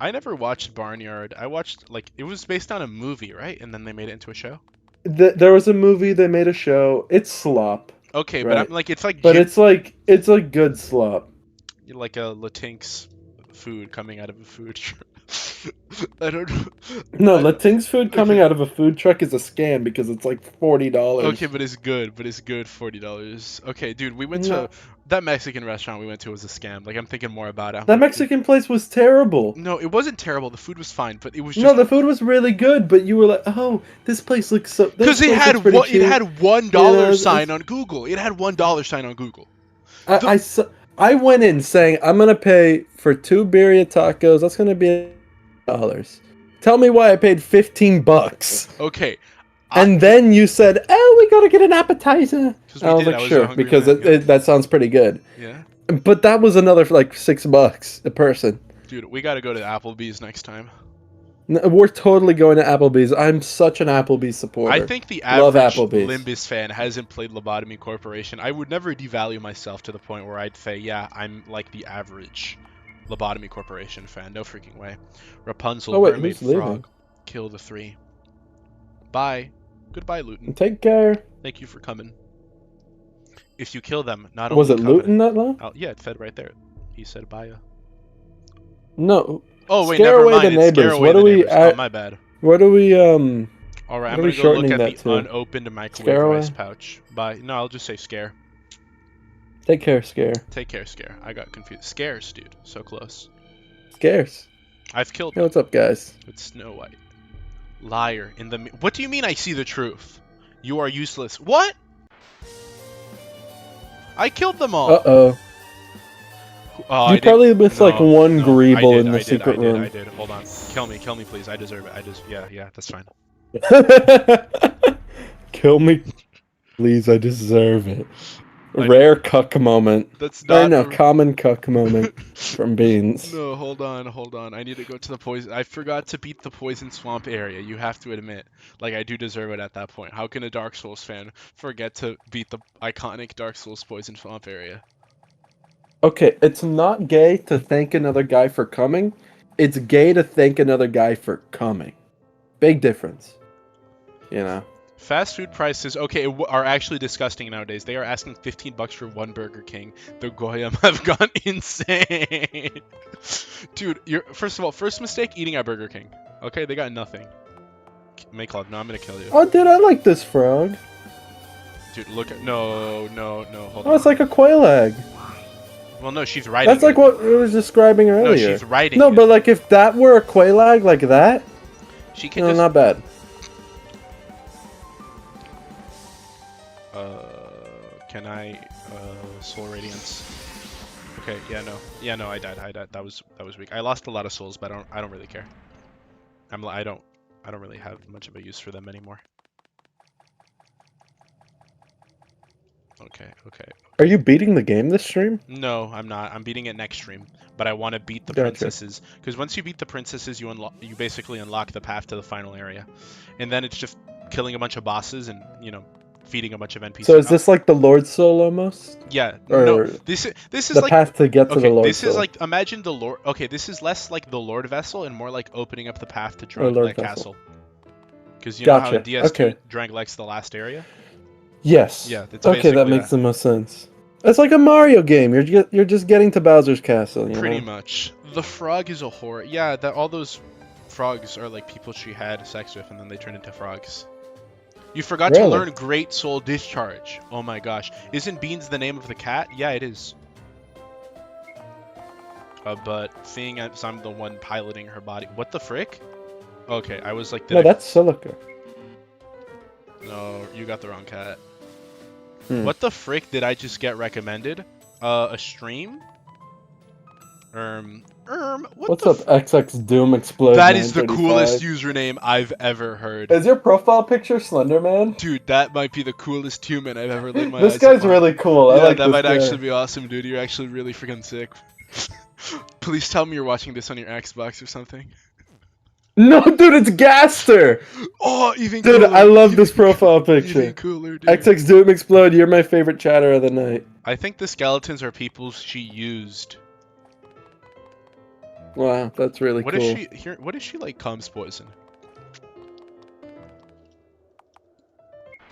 I never watched Barnyard. I watched like it was based on a movie, right? And then they made it into a show. There was a movie, they made a show. It's slop. Okay, but Right. I'm like it's like But it's like good slop. like a Latinx food coming out of a food truck. I don't know. No, I- Latinx food coming okay. out of a food truck is a scam because it's like $40. Okay, but it's good. $40. Okay, dude, we went No. to that Mexican restaurant we went to was a scam. Like I'm thinking more about it. I'm That like, Mexican place was terrible. no, it wasn't terrible. The food was fine, but it was No, just the food was really good, but you were like, "Oh, this place looks so." because it had it had $1 know, sign it's- on Google. It had $1 sign on Google. I went in saying I'm gonna pay for 2 birria tacos. That's gonna be $1. Tell me why I paid $15. Okay, And then you said, "Oh, we gotta get an appetizer." 'cause we I was did, like, I was a "Sure," hungry because man, yeah. that sounds pretty good. yeah, But that was another for like $6 a person. dude, we got to go to Applebee's next time. We're totally going to Applebee's. I'm such an Applebee's supporter. I think the Love average Applebee's. Limbus fan hasn't played Lobotomy Corporation. I would never devalue myself to the point where I'd say, yeah, I'm like the average Lobotomy Corporation fan. No freaking way. Rapunzel, Oh, wait, Mermaid, who's leaving? Frog, kill the 3. Bye. Goodbye, Luton. Take care. Thank you for coming. If you kill them, not Was only it Luton that long? Oh, yeah, it said right there. He said bye. No. Oh wait, Scare never away mind. the It's scare neighbors. away What the do we neighbors. add- Oh, my bad. What do we All right, What I'm are gonna we go look shortening at that the to? unopened microwave Scare rice away? pouch. Bye. No, I'll just say scare. Take care, Scare. Take care, scare. I got confused. Scares, dude. So close. Scares. I've killed Hey, them what's up, guys? with Snow White. Liar in the. What do you mean? I see the truth. You are useless. What? I killed them all. Uh-oh. Oh, You I probably missed like no, one no, Greeble I in the did, secret room. I did. Hold on. Kill me, please. I deserve it. Yeah, that's fine. Kill me, please. I deserve it. I- Rare cuck moment. That's Or not. no, common cuck moment from Beans. No, hold on. I need to go to the poison. I forgot to beat the poison swamp area. You have to admit, like I do deserve it at that point. How can a Dark Souls fan forget to beat the iconic Dark Souls poison swamp area? Okay, it's not gay to thank another guy for coming. It's gay to thank another guy for coming. Big difference. You know. Fast food prices, okay, are actually disgusting nowadays. They are asking $15 for one Burger King. The Goyim have gone insane. Dude, first of all, first mistake, eating at Burger King. Okay, they got nothing. Make love. No, I'm gonna kill you. Oh, dude, I like this frog. Dude, look at no, hold Oh, on. it's like a quail egg. Well, no, she's riding. That's like what I was describing No, earlier. she's riding. No, it. but like if that were a quailag like that, She can no, just. not bad. Can I soul radiance? Okay, yeah, no, I died. That was weak. I lost a lot of souls, but I don't really care. I don't really have much of a use for them anymore. Okay. Are you beating the game this stream? No, I'm not. I'm beating it next stream, but I want to beat the Gotcha. princesses because once you beat the princesses, you basically unlock the path to the final area, and then it's just killing a bunch of bosses and feeding a bunch of NPCs. So is this like the Lord Soul almost? Yeah, Or no. This is the like path to get to the okay. Lord This Soul? is like imagine the Lord. Okay, this is less like the Lord Vessel and more like opening up the path to Or Lord Drangleic Vessel. Castle. Because you know how in Gotcha. DS2 Okay. Drangleic's the last area. Yes. Yeah, it's Okay, that basically makes the most sense. It's like a Mario game. You're just getting to Bowser's Castle, you Pretty know? much. The frog is a horror. Yeah, that all those frogs are like people she had sex with and then they turn into frogs. You forgot to Really? learn Great Soul Discharge. Oh my gosh. Isn't Beans the name of the cat? Yeah, it is. But seeing as I'm the one piloting her body. What the frick? Okay, I was like, No, that's Silica. No, you got the wrong cat. Hmm. What the frick did I just get recommended? A stream? What What's the up, XX Doom Explode That is the 935? coolest username I've ever heard. Is your profile picture Slenderman? Dude, that might be the coolest human I've ever laid my This eyes guy's upon. really cool. I Yeah, like that this might guy. actually be awesome, dude. You're actually really freaking sick. Please tell me you're watching this on your Xbox or something. No, dude, it's Gaster! Oh, even Dude, cooler. I love this Even- profile Even picture. cooler, dude. XX Doom Explode, you're my favorite chatter of the night. I think the skeletons are people she used. Wow, that's really What cool. is she here? What is she like? Comes poison.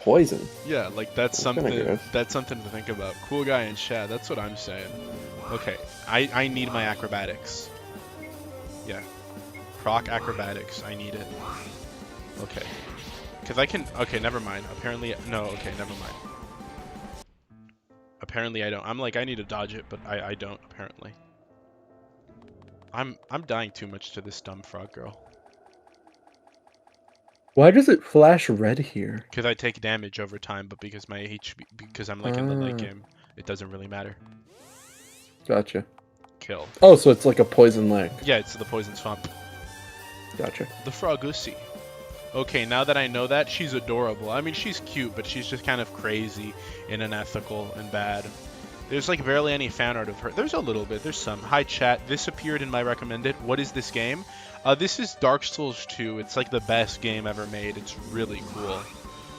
Poison. Yeah, like that's That's kinda something. gross. That's something to think about. Cool guy in chat. That's what I'm saying. Okay, I need my acrobatics. Yeah, proc acrobatics. I need it. Okay, because I can. Okay, never mind. Apparently, no. Okay, never mind. Apparently, I don't. I'm like I need to dodge it, but I don't. Apparently, I'm dying too much to this dumb frog girl. Why does it flash red here? Because I take damage over time, but because my HP, because I'm like in the late Ah. game, it doesn't really matter. Gotcha. Kill. Oh, so it's like a poison leg. Yeah, it's the poison swamp. Gotcha. The Frogussy. Okay, now that I know that, she's adorable. I mean, she's cute, but she's just kind of crazy and unethical and bad. There's like barely any fan art of her. There's a little bit. There's some. Hi, chat. This appeared in my recommended. What is this game? This is Dark Souls 2. It's like the best game ever made. It's really cool.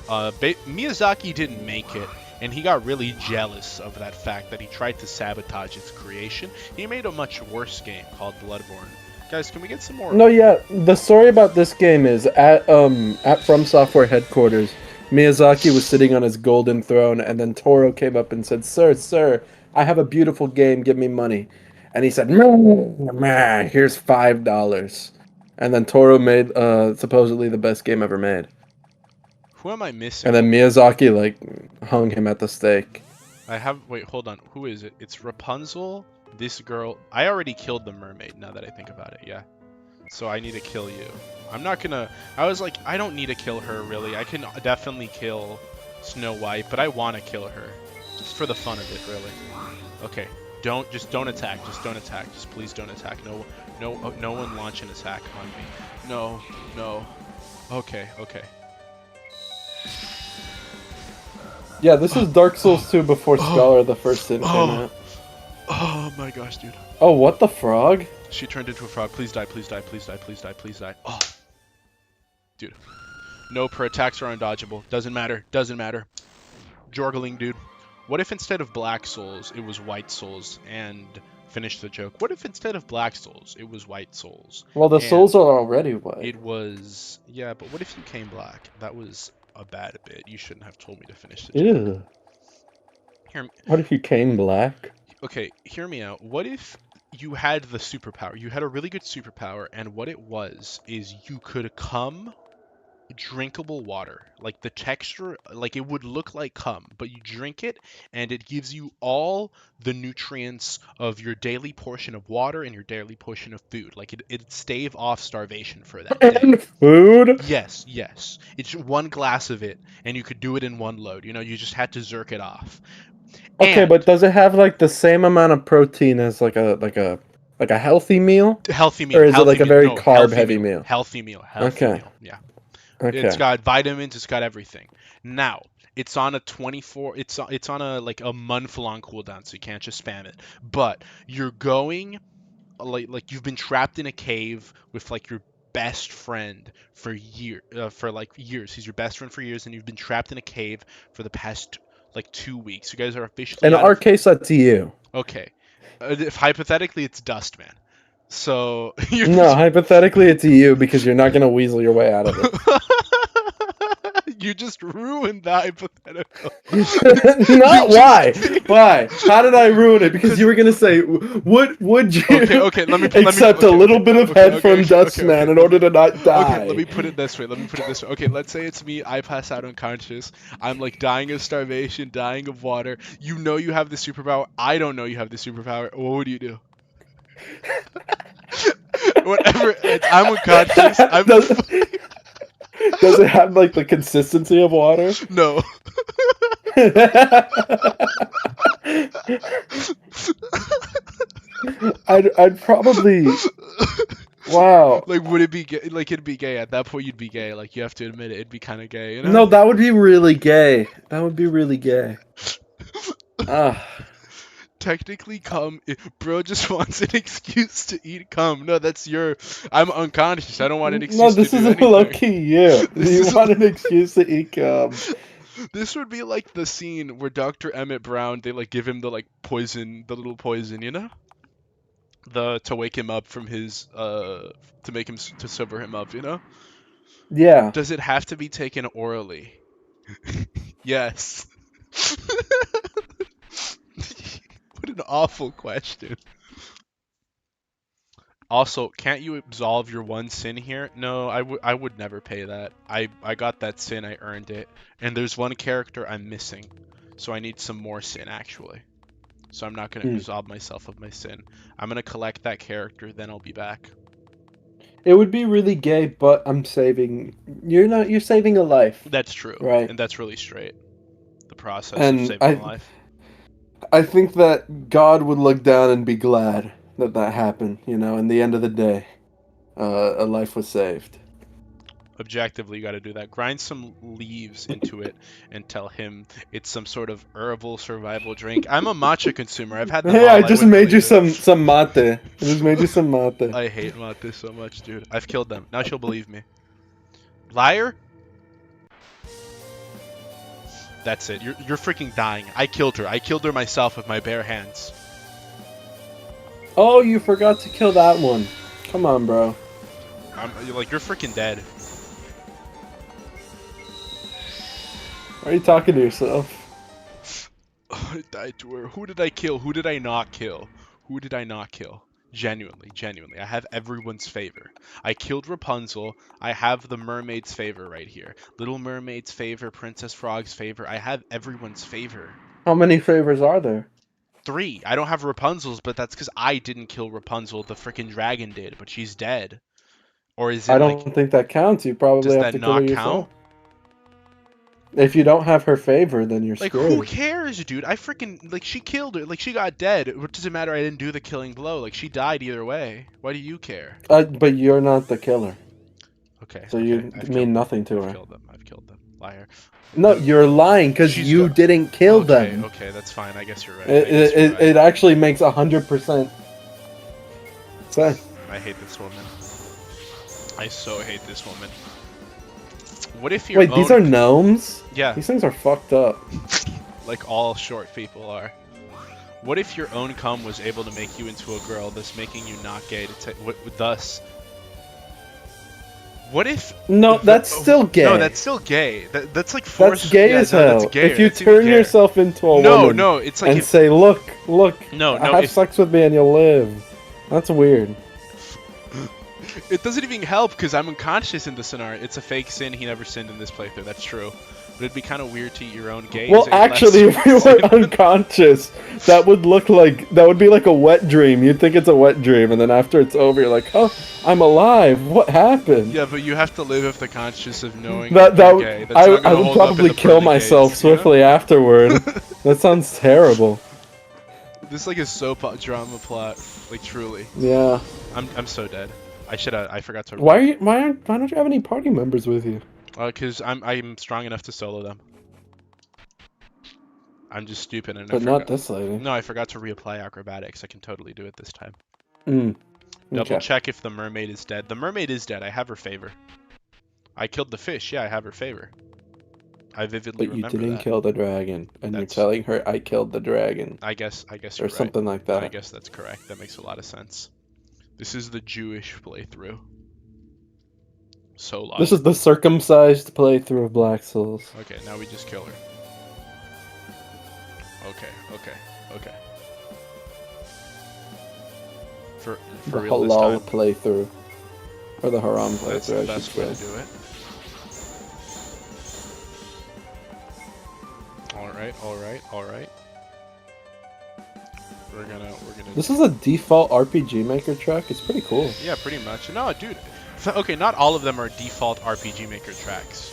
Miyazaki didn't make it, and he got really jealous of that fact that he tried to sabotage its creation. He made a much worse game called Bloodborne. Guys, can we get some more? No, yeah. The story about this game is at From Software headquarters, Miyazaki was sitting on his golden throne, and then Toro came up and said, "Sir, I have a beautiful game. Give me money." And he said, "Meh, here's $5." And then Toro made supposedly the best game ever made. Who am I missing? And then Miyazaki like hung him at the stake. Wait, hold on. Who is it? It's Rapunzel, this girl. I already killed the mermaid now that I think about it, yeah. So I need to kill you. I'm not gonna, I was like, I don't need to kill her really. I can definitely kill Snow White, but I want to kill her. Just for the fun of it, really. Okay, just don't attack. Just don't attack. Just please don't attack. No one launch an attack on me. No. Okay. Yeah, this is Dark Souls 2 before Scholar the First Sin came out. Oh my gosh, dude. Oh, what the frog? She turned into a frog. Please die. Oh. Dude. Nope, her attacks are undodgeable. Doesn't matter. Jorgling, dude. What if instead of Black Souls, it was White Souls? And finish the joke. What if instead of Black Souls, it was White Souls? Well, the And souls are already white. It was... Yeah, but what if you came black? That was a bad bit. You shouldn't have told me to finish the joke. Ew. What if you came black? Okay, hear me out. What if you had the superpower? You had a really good superpower, and what it was is you could cum drinkable water. Like the texture, like it would look like cum, but you drink it, and it gives you all the nutrients of your daily portion of water and your daily portion of food. Like it'd stave off starvation for that day. And food? Yes. It's one glass of it, and you could do it in one load. You know, you just had to zerk it off. Okay, And but does it have like the same amount of protein as like a healthy meal? healthy meal. Or is it healthy like a meal. very No, carb-heavy meal? Healthy meal. Okay. Yeah. Okay. It's got vitamins. It's got everything. Now it's on a 24. It's on a like a month-long cooldown, so you can't just spam it. But you're going like you've been trapped in a cave with like your best friend for years. He's your best friend for years, and you've been trapped in a cave for the past like 2 weeks. You guys are officially In out our of. case, that's you. Okay, if hypothetically it's Dustman, so you're. No, hypothetically, it's you because you're not gonna weasel your way out of it. You just ruined the hypothetical. Not You why? just- Why? How did I ruin it? Because you were gonna say, would you Okay. Let me accept a little bit of head from Dustman in order to not die? Okay, let me put it this way. Okay, let's say it's me. I pass out unconscious. I'm like dying of starvation, dying of water. You know you have the superpower. I don't know you have the superpower. What would you do? Whatever. I'm unconscious. Does it have like the consistency of water? No. I'd probably. Wow. Like, would it be gay? Like, it'd be gay. At that point, you'd be gay. Like, you have to admit it. It'd be kind of gay, you know? No, that would be really gay. That would be really gay. Ah. Technically, bro just wants an excuse to eat cum. No, that's your. I'm unconscious. I don't want an excuse No, this to do is anything. low key you. You want an excuse to eat cum. This would be like the scene where Dr. Emmett Brown, they like give him the like poison, the little poison, you know? To wake him up from his to make him to sober him up, you know? Yeah. Does it have to be taken orally? Yes. What an awful question. Also, can't you absolve your one sin here? No, I would never pay that. I got that sin, I earned it. And there's one character I'm missing. So I need some more sin, actually. So I'm not going to absolve myself of my sin. I'm going to collect that character, then I'll be back. It would be really gay, but I'm saving. You're saving a life. That's true. Right. And that's really straight. The process And of saving a life. I think that God would look down and be glad that that happened. You know, in the end of the day, a life was saved. Objectively, you got to do that. Grind some leaves into it and tell him it's some sort of herbal survival drink. I'm a matcha consumer. I've had them Hey, all. I just made you believe some mate. I just made you some mate. I hate mate so much, dude. I've killed them. Now she'll believe me. Liar? That's it. You're freaking dying. I killed her. I killed her myself with my bare hands. Oh, you forgot to kill that one. Come on, bro. You're freaking dead. Why are you talking to yourself? I died to her. Who did I kill? Who did I not kill? Who did I not kill? Genuinely. I have everyone's favor. I killed Rapunzel. I have the mermaid's favor right here. Little Mermaid's favor, Princess Frog's favor. I have everyone's favor. How many favors are there? 3. I don't have Rapunzel's, but that's because I didn't kill Rapunzel. The freaking dragon did, but she's dead. Or is it I don't think that counts. You probably does have that to kill her not yourself. count? If you don't have her favor, then you're Like, screwed. who cares, dude? I freaking, like, she killed her. Like, she got dead. What does it matter? I didn't do the killing blow. Like, she died either way. Why do you care? But you're not the killer. Okay. So okay, you I've mean killed nothing to them. her. I've killed them. Liar. No, you're lying because She's you go- didn't kill them. Okay, that's fine. I guess you're right. It actually makes 100% sense. I hate this woman. I so hate this woman. What if your Wait, these are gnomes? Yeah, These things are fucked up. like all short people are. What if your own cum was able to make you into a girl, thus making you not gay? Thus. What if? No, that's still gay. No, that's still gay. That's like forced. That's gay as hell. That's gayer. If you That's even turn gayer. yourself into a woman No, it's like and say, look, No, have if- sex with me and you'll live. That's weird. It doesn't even help because I'm unconscious in the scenario. It's a fake sin. He never sinned in this playthrough. That's true. But it'd be kind of weird to eat your own gaze. Well, actually, if you were unconscious, that would be like a wet dream. You'd think it's a wet dream, and then after it's over, you're like, oh, I'm alive. What happened? Yeah, but you have to live with the conscious of knowing That you're gay. That's I not gonna would hold up in probably the kill pearly myself gaze, you know? swiftly afterward. That sounds terrible. This is like a soap drama plot. Like, truly. Yeah. I'm so dead. I forgot to. Why don't you have any party members with you? Because I'm strong enough to solo them. I'm just stupid and I But not forgot. this lady. No, I forgot to reapply acrobatics. I can totally do it this time. Double Okay. check if the mermaid is dead. The mermaid is dead. I have her favor. I killed the fish. Yeah, I have her favor. I vividly But you remember didn't that. kill the dragon, and you're That's- telling her I killed the dragon, I guess or you're right. something like I that. guess that's correct. That makes a lot of sense. This is the Jewish playthrough. So logical. This is the circumcised playthrough of Black Souls. Okay, now we just kill her. Okay. For The real this halal time. playthrough. Or the haram That's the playthrough, I best should way to say. do it. Alright. We're gonna This is a default RPG Maker track. It's pretty cool. Yeah, pretty much. No, dude. Okay, not all of them are default RPG Maker tracks.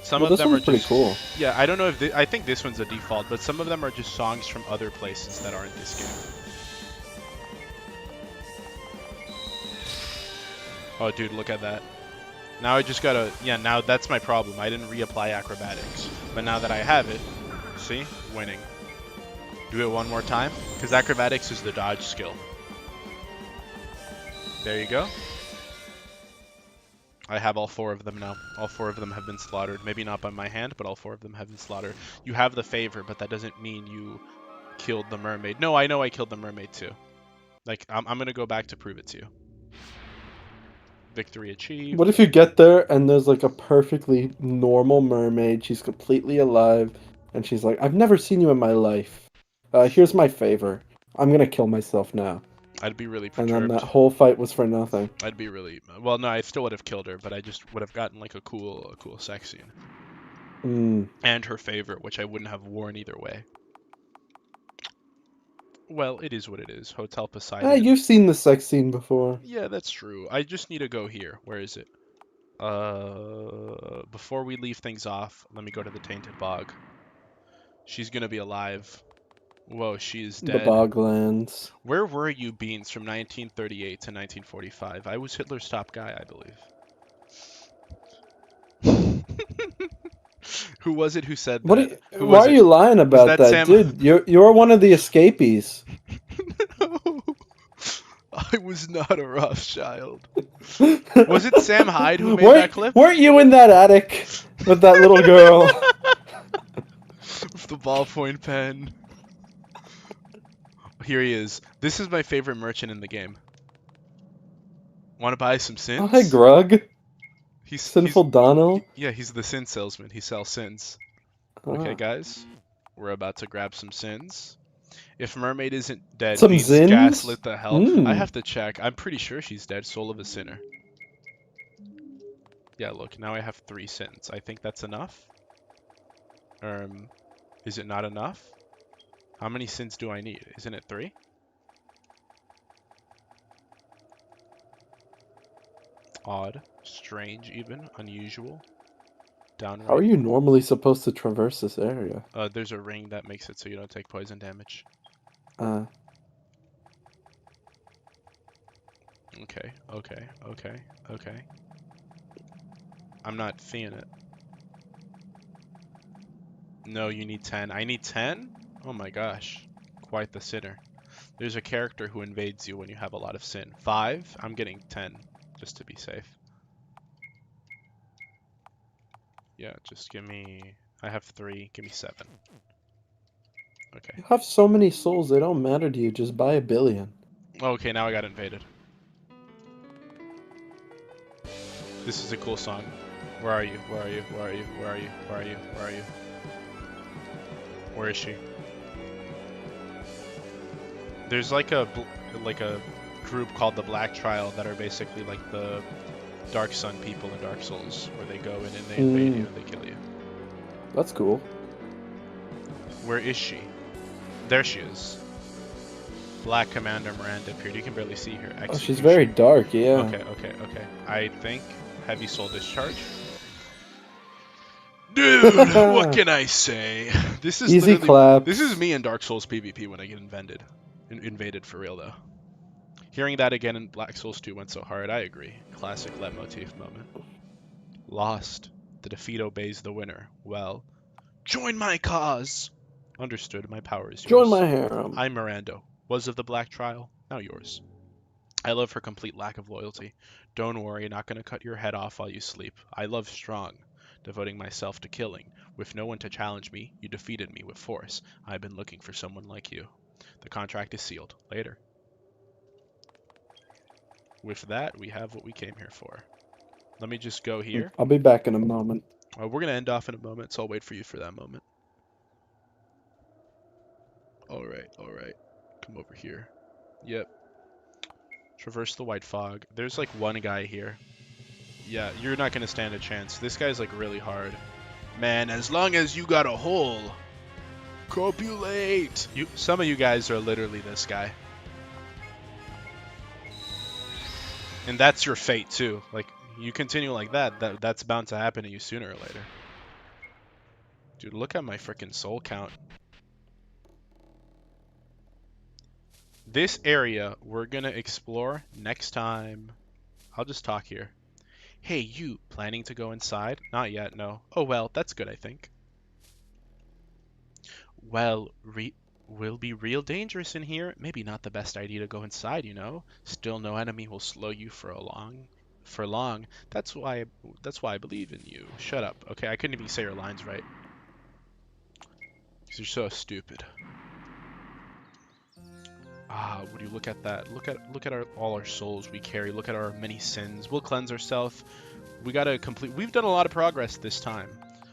Some Well, of this them are one's pretty just cool. Yeah, I don't know if I think this one's a default, but some of them are just songs from other places that aren't this game. Oh, dude, look at that. Now I just gotta... Yeah, now that's my problem. I didn't reapply acrobatics. But now that I have it... See? Winning. Do it one more time. Because acrobatics is the dodge skill. There you go. I have all 4 of them now. All 4 of them have been slaughtered. Maybe not by my hand, but all 4 of them have been slaughtered. You have the favor, but that doesn't mean you killed the mermaid. No, I know I killed the mermaid too. Like, I'm gonna go back to prove it to you. Victory achieved. What if you get there and there's like a perfectly normal mermaid? She's completely alive, and she's like, "I've never seen you in my life. Here's my favor. I'm gonna kill myself now." I'd be really And perturbed. then that whole fight was for nothing. I'd be really... Well, no, I still would have killed her, but I just would have gotten like a cool sex scene. And her favor, which I wouldn't have worn either way. Well, it is what it is. Hotel Poseidon. You've seen the sex scene before. Yeah, that's true. I just need to go here. Where is it? Before we leave things off, let me go to the Tainted Bog. She's gonna be alive. Whoa, she is dead. The Boglands. Where were you, Beans, from 1938 to 1945? I was Hitler's top guy, I believe. Who was it who said that? Why are you lying about that, Sam? dude? You're one of the escapees. No, I was not a Rothschild. Was it Sam Hyde who made that clip? Weren't you in that attic with that little girl? With the ballpoint pen. Here he is. This is my favorite merchant in the game. Want to buy some sins? Oh, hey, Grug. Sinful Donald. Yeah, he's the sin salesman. He sells sins. Ah. Okay, guys. We're about to grab some sins. If Mermaid isn't dead, Some Beans zins? gaslit the hell. Mm. I have to check. I'm pretty sure she's dead. Soul of a sinner. Yeah, look. Now I have 3 sins. I think that's enough. Is it not enough? How many sins do I need? Isn't it 3? Odd. Strange even. Unusual. Downright. How are you normally supposed to traverse this area? There's a ring that makes it so you don't take poison damage. Okay. I'm not seeing it. No, you need 10. I need 10? Oh my gosh. Quite the sinner. There's a character who invades you when you have a lot of sin. 5? I'm getting 10, just to be safe. Yeah, just give me... I have 3. Give me 7. Okay. You have so many souls, they don't matter to you. Just buy 1 billion. Okay, now I got invaded. This is a cool song. Where are you? Where are you? Where are you? Where are you? Where are you? Where are you? Where is she? There's like a group called the Black Trial that are basically like the Dark Sun people in Dark Souls, where they go in and they invade you and they kill you. That's cool. Where is she? There she is. Black Commander Miranda appeared. You can barely see her. Oh, she's very dark, yeah. Okay. I think Heavy Soul Discharge. Dude, what can I say? This is Easy clap. This is me in Dark Souls PvP when I get invaded for real though. Hearing that again in Black Souls 2 went so hard. I agree. Classic leitmotif moment. Lost. The defeat obeys the winner. Well, join my cause. Understood. My power is yours. Join my harem. I'm Miranda. Was of the Black Trial. Now yours. I love her complete lack of loyalty. Don't worry, not gonna cut your head off while you sleep. I love strong, devoting myself to killing. With no one to challenge me, you defeated me with force. I've been looking for someone like you. The contract is sealed. Later. With that, we have what we came here for. Let me just go here. I'll be back in a moment. We're gonna end off in a moment, so I'll wait for you for that moment. Alright, alright. Come over here. Yep. Traverse the white fog. There's like one guy here. Yeah, you're not gonna stand a chance. This guy's like really hard. Man, as long as you got a hole. Copulate! Some of you guys are literally this guy. And that's your fate too. Like, you continue like that's bound to happen to you sooner or later. Dude, look at my freaking soul count. This area we're gonna explore next time. I'll just talk here. Hey, you, planning to go inside? Not yet, no. Oh well, that's good, I think. Well, will be real dangerous in here. Maybe not the best idea to go inside, you know. Still, no enemy will slow you for long. That's why I believe in you. Shut up. Okay, I couldn't even say your lines right. 'Cause you're so stupid. Ah, would you look at that? Look at all our souls we carry. Look at our many sins. We'll cleanse ourselves. We gotta complete. We've done a lot of progress this time.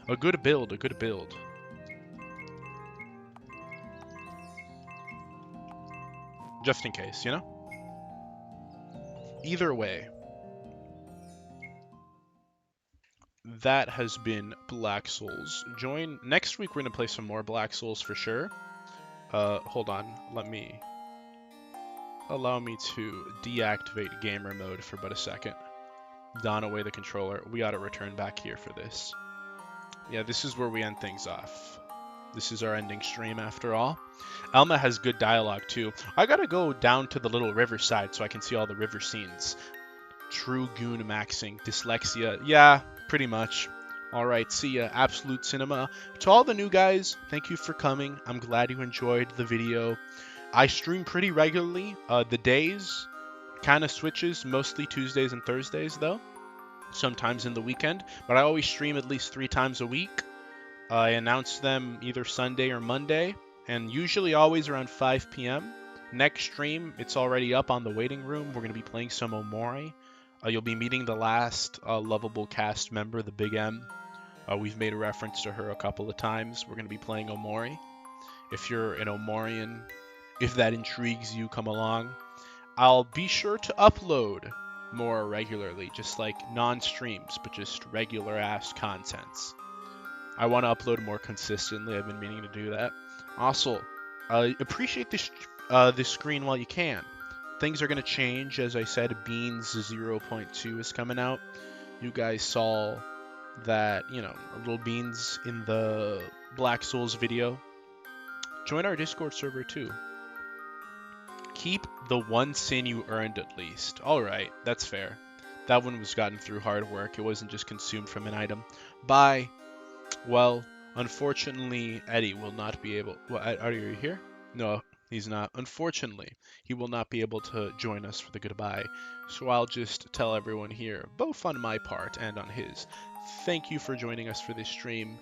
A good build. A good build. Just in case, you know? Either way. That has been Black Souls. Join next week. We're gonna play some more Black Souls for sure. Hold on. Allow me to deactivate gamer mode for but a second. Don away the controller. We ought to return back here for this. Yeah, this is where we end things off. This is our ending stream after all. Alma has good dialogue too. I gotta go down to the little riverside so I can see all the river scenes. True Goon maxing. Dyslexia. Yeah, pretty much. Alright, see ya. Absolute Cinema. To all the new guys, thank you for coming. I'm glad you enjoyed the video. I stream pretty regularly. The days kind of switches, mostly Tuesdays and Thursdays though. Sometimes in the weekend, but I always stream at least 3 times a week. I announce them either Sunday or Monday, and usually always around 5 p.m. Next stream, it's already up on the waiting room. We're going to be playing some Omori. You'll be meeting the last lovable cast member, the Big M. We've made a reference to her a couple of times. We're going to be playing Omori. If you're an Omorian, if that intrigues you, come along. I'll be sure to upload more regularly, just like non-streams, but just regular-ass contents. I want to upload more consistently. I've been meaning to do that. Also, appreciate this screen while you can. Things are going to change. As I said, Beans 0.2 is coming out. You guys saw that, you know, little Beans in the Black Souls video. Join our Discord server too. Keep the one sin you earned at least. Alright, that's fair. That one was gotten through hard work. It wasn't just consumed from an item. Bye. Well, unfortunately, Eddie will not be able... Well, are you here? No, he's not. Unfortunately, he will not be able to join us for the goodbye. So I'll just tell everyone here, both on my part and on his, thank you for joining us for this stream.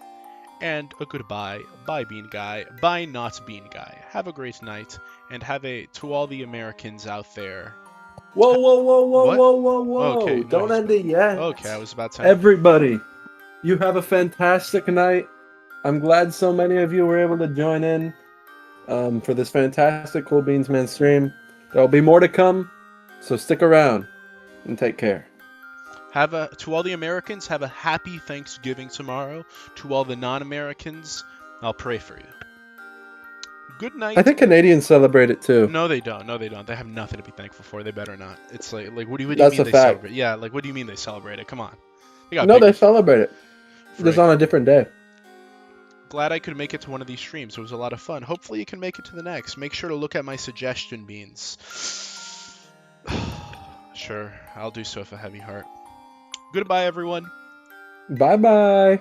And a goodbye. Bye, Bean Guy. Bye, not Bean Guy. Have a great night. And to all the Americans out there. Whoa, whoa, whoa, whoa, What? whoa, whoa, whoa. Okay, no, Don't end it yet. Okay, I was about to... Everybody, you have a fantastic night. I'm glad so many of you were able to join in for this fantastic Cool Beans Man stream. There'll be more to come, so stick around and take care. To all the Americans, have a happy Thanksgiving tomorrow. To all the non-Americans, I'll pray for you. Good night. I think Canadians celebrate it too. No, they don't. No, they don't. They have nothing to be thankful for. They better not. It's like what do you That's mean a they fact. celebrate? Yeah, like what do you mean they celebrate it? Come on. No, they celebrate it. Just on a different day. Glad I could make it to one of these streams. It was a lot of fun. Hopefully you can make it to the next. Make sure to look at my suggestion beans. Sure, I'll do so with a heavy heart. Goodbye, everyone. Bye-bye.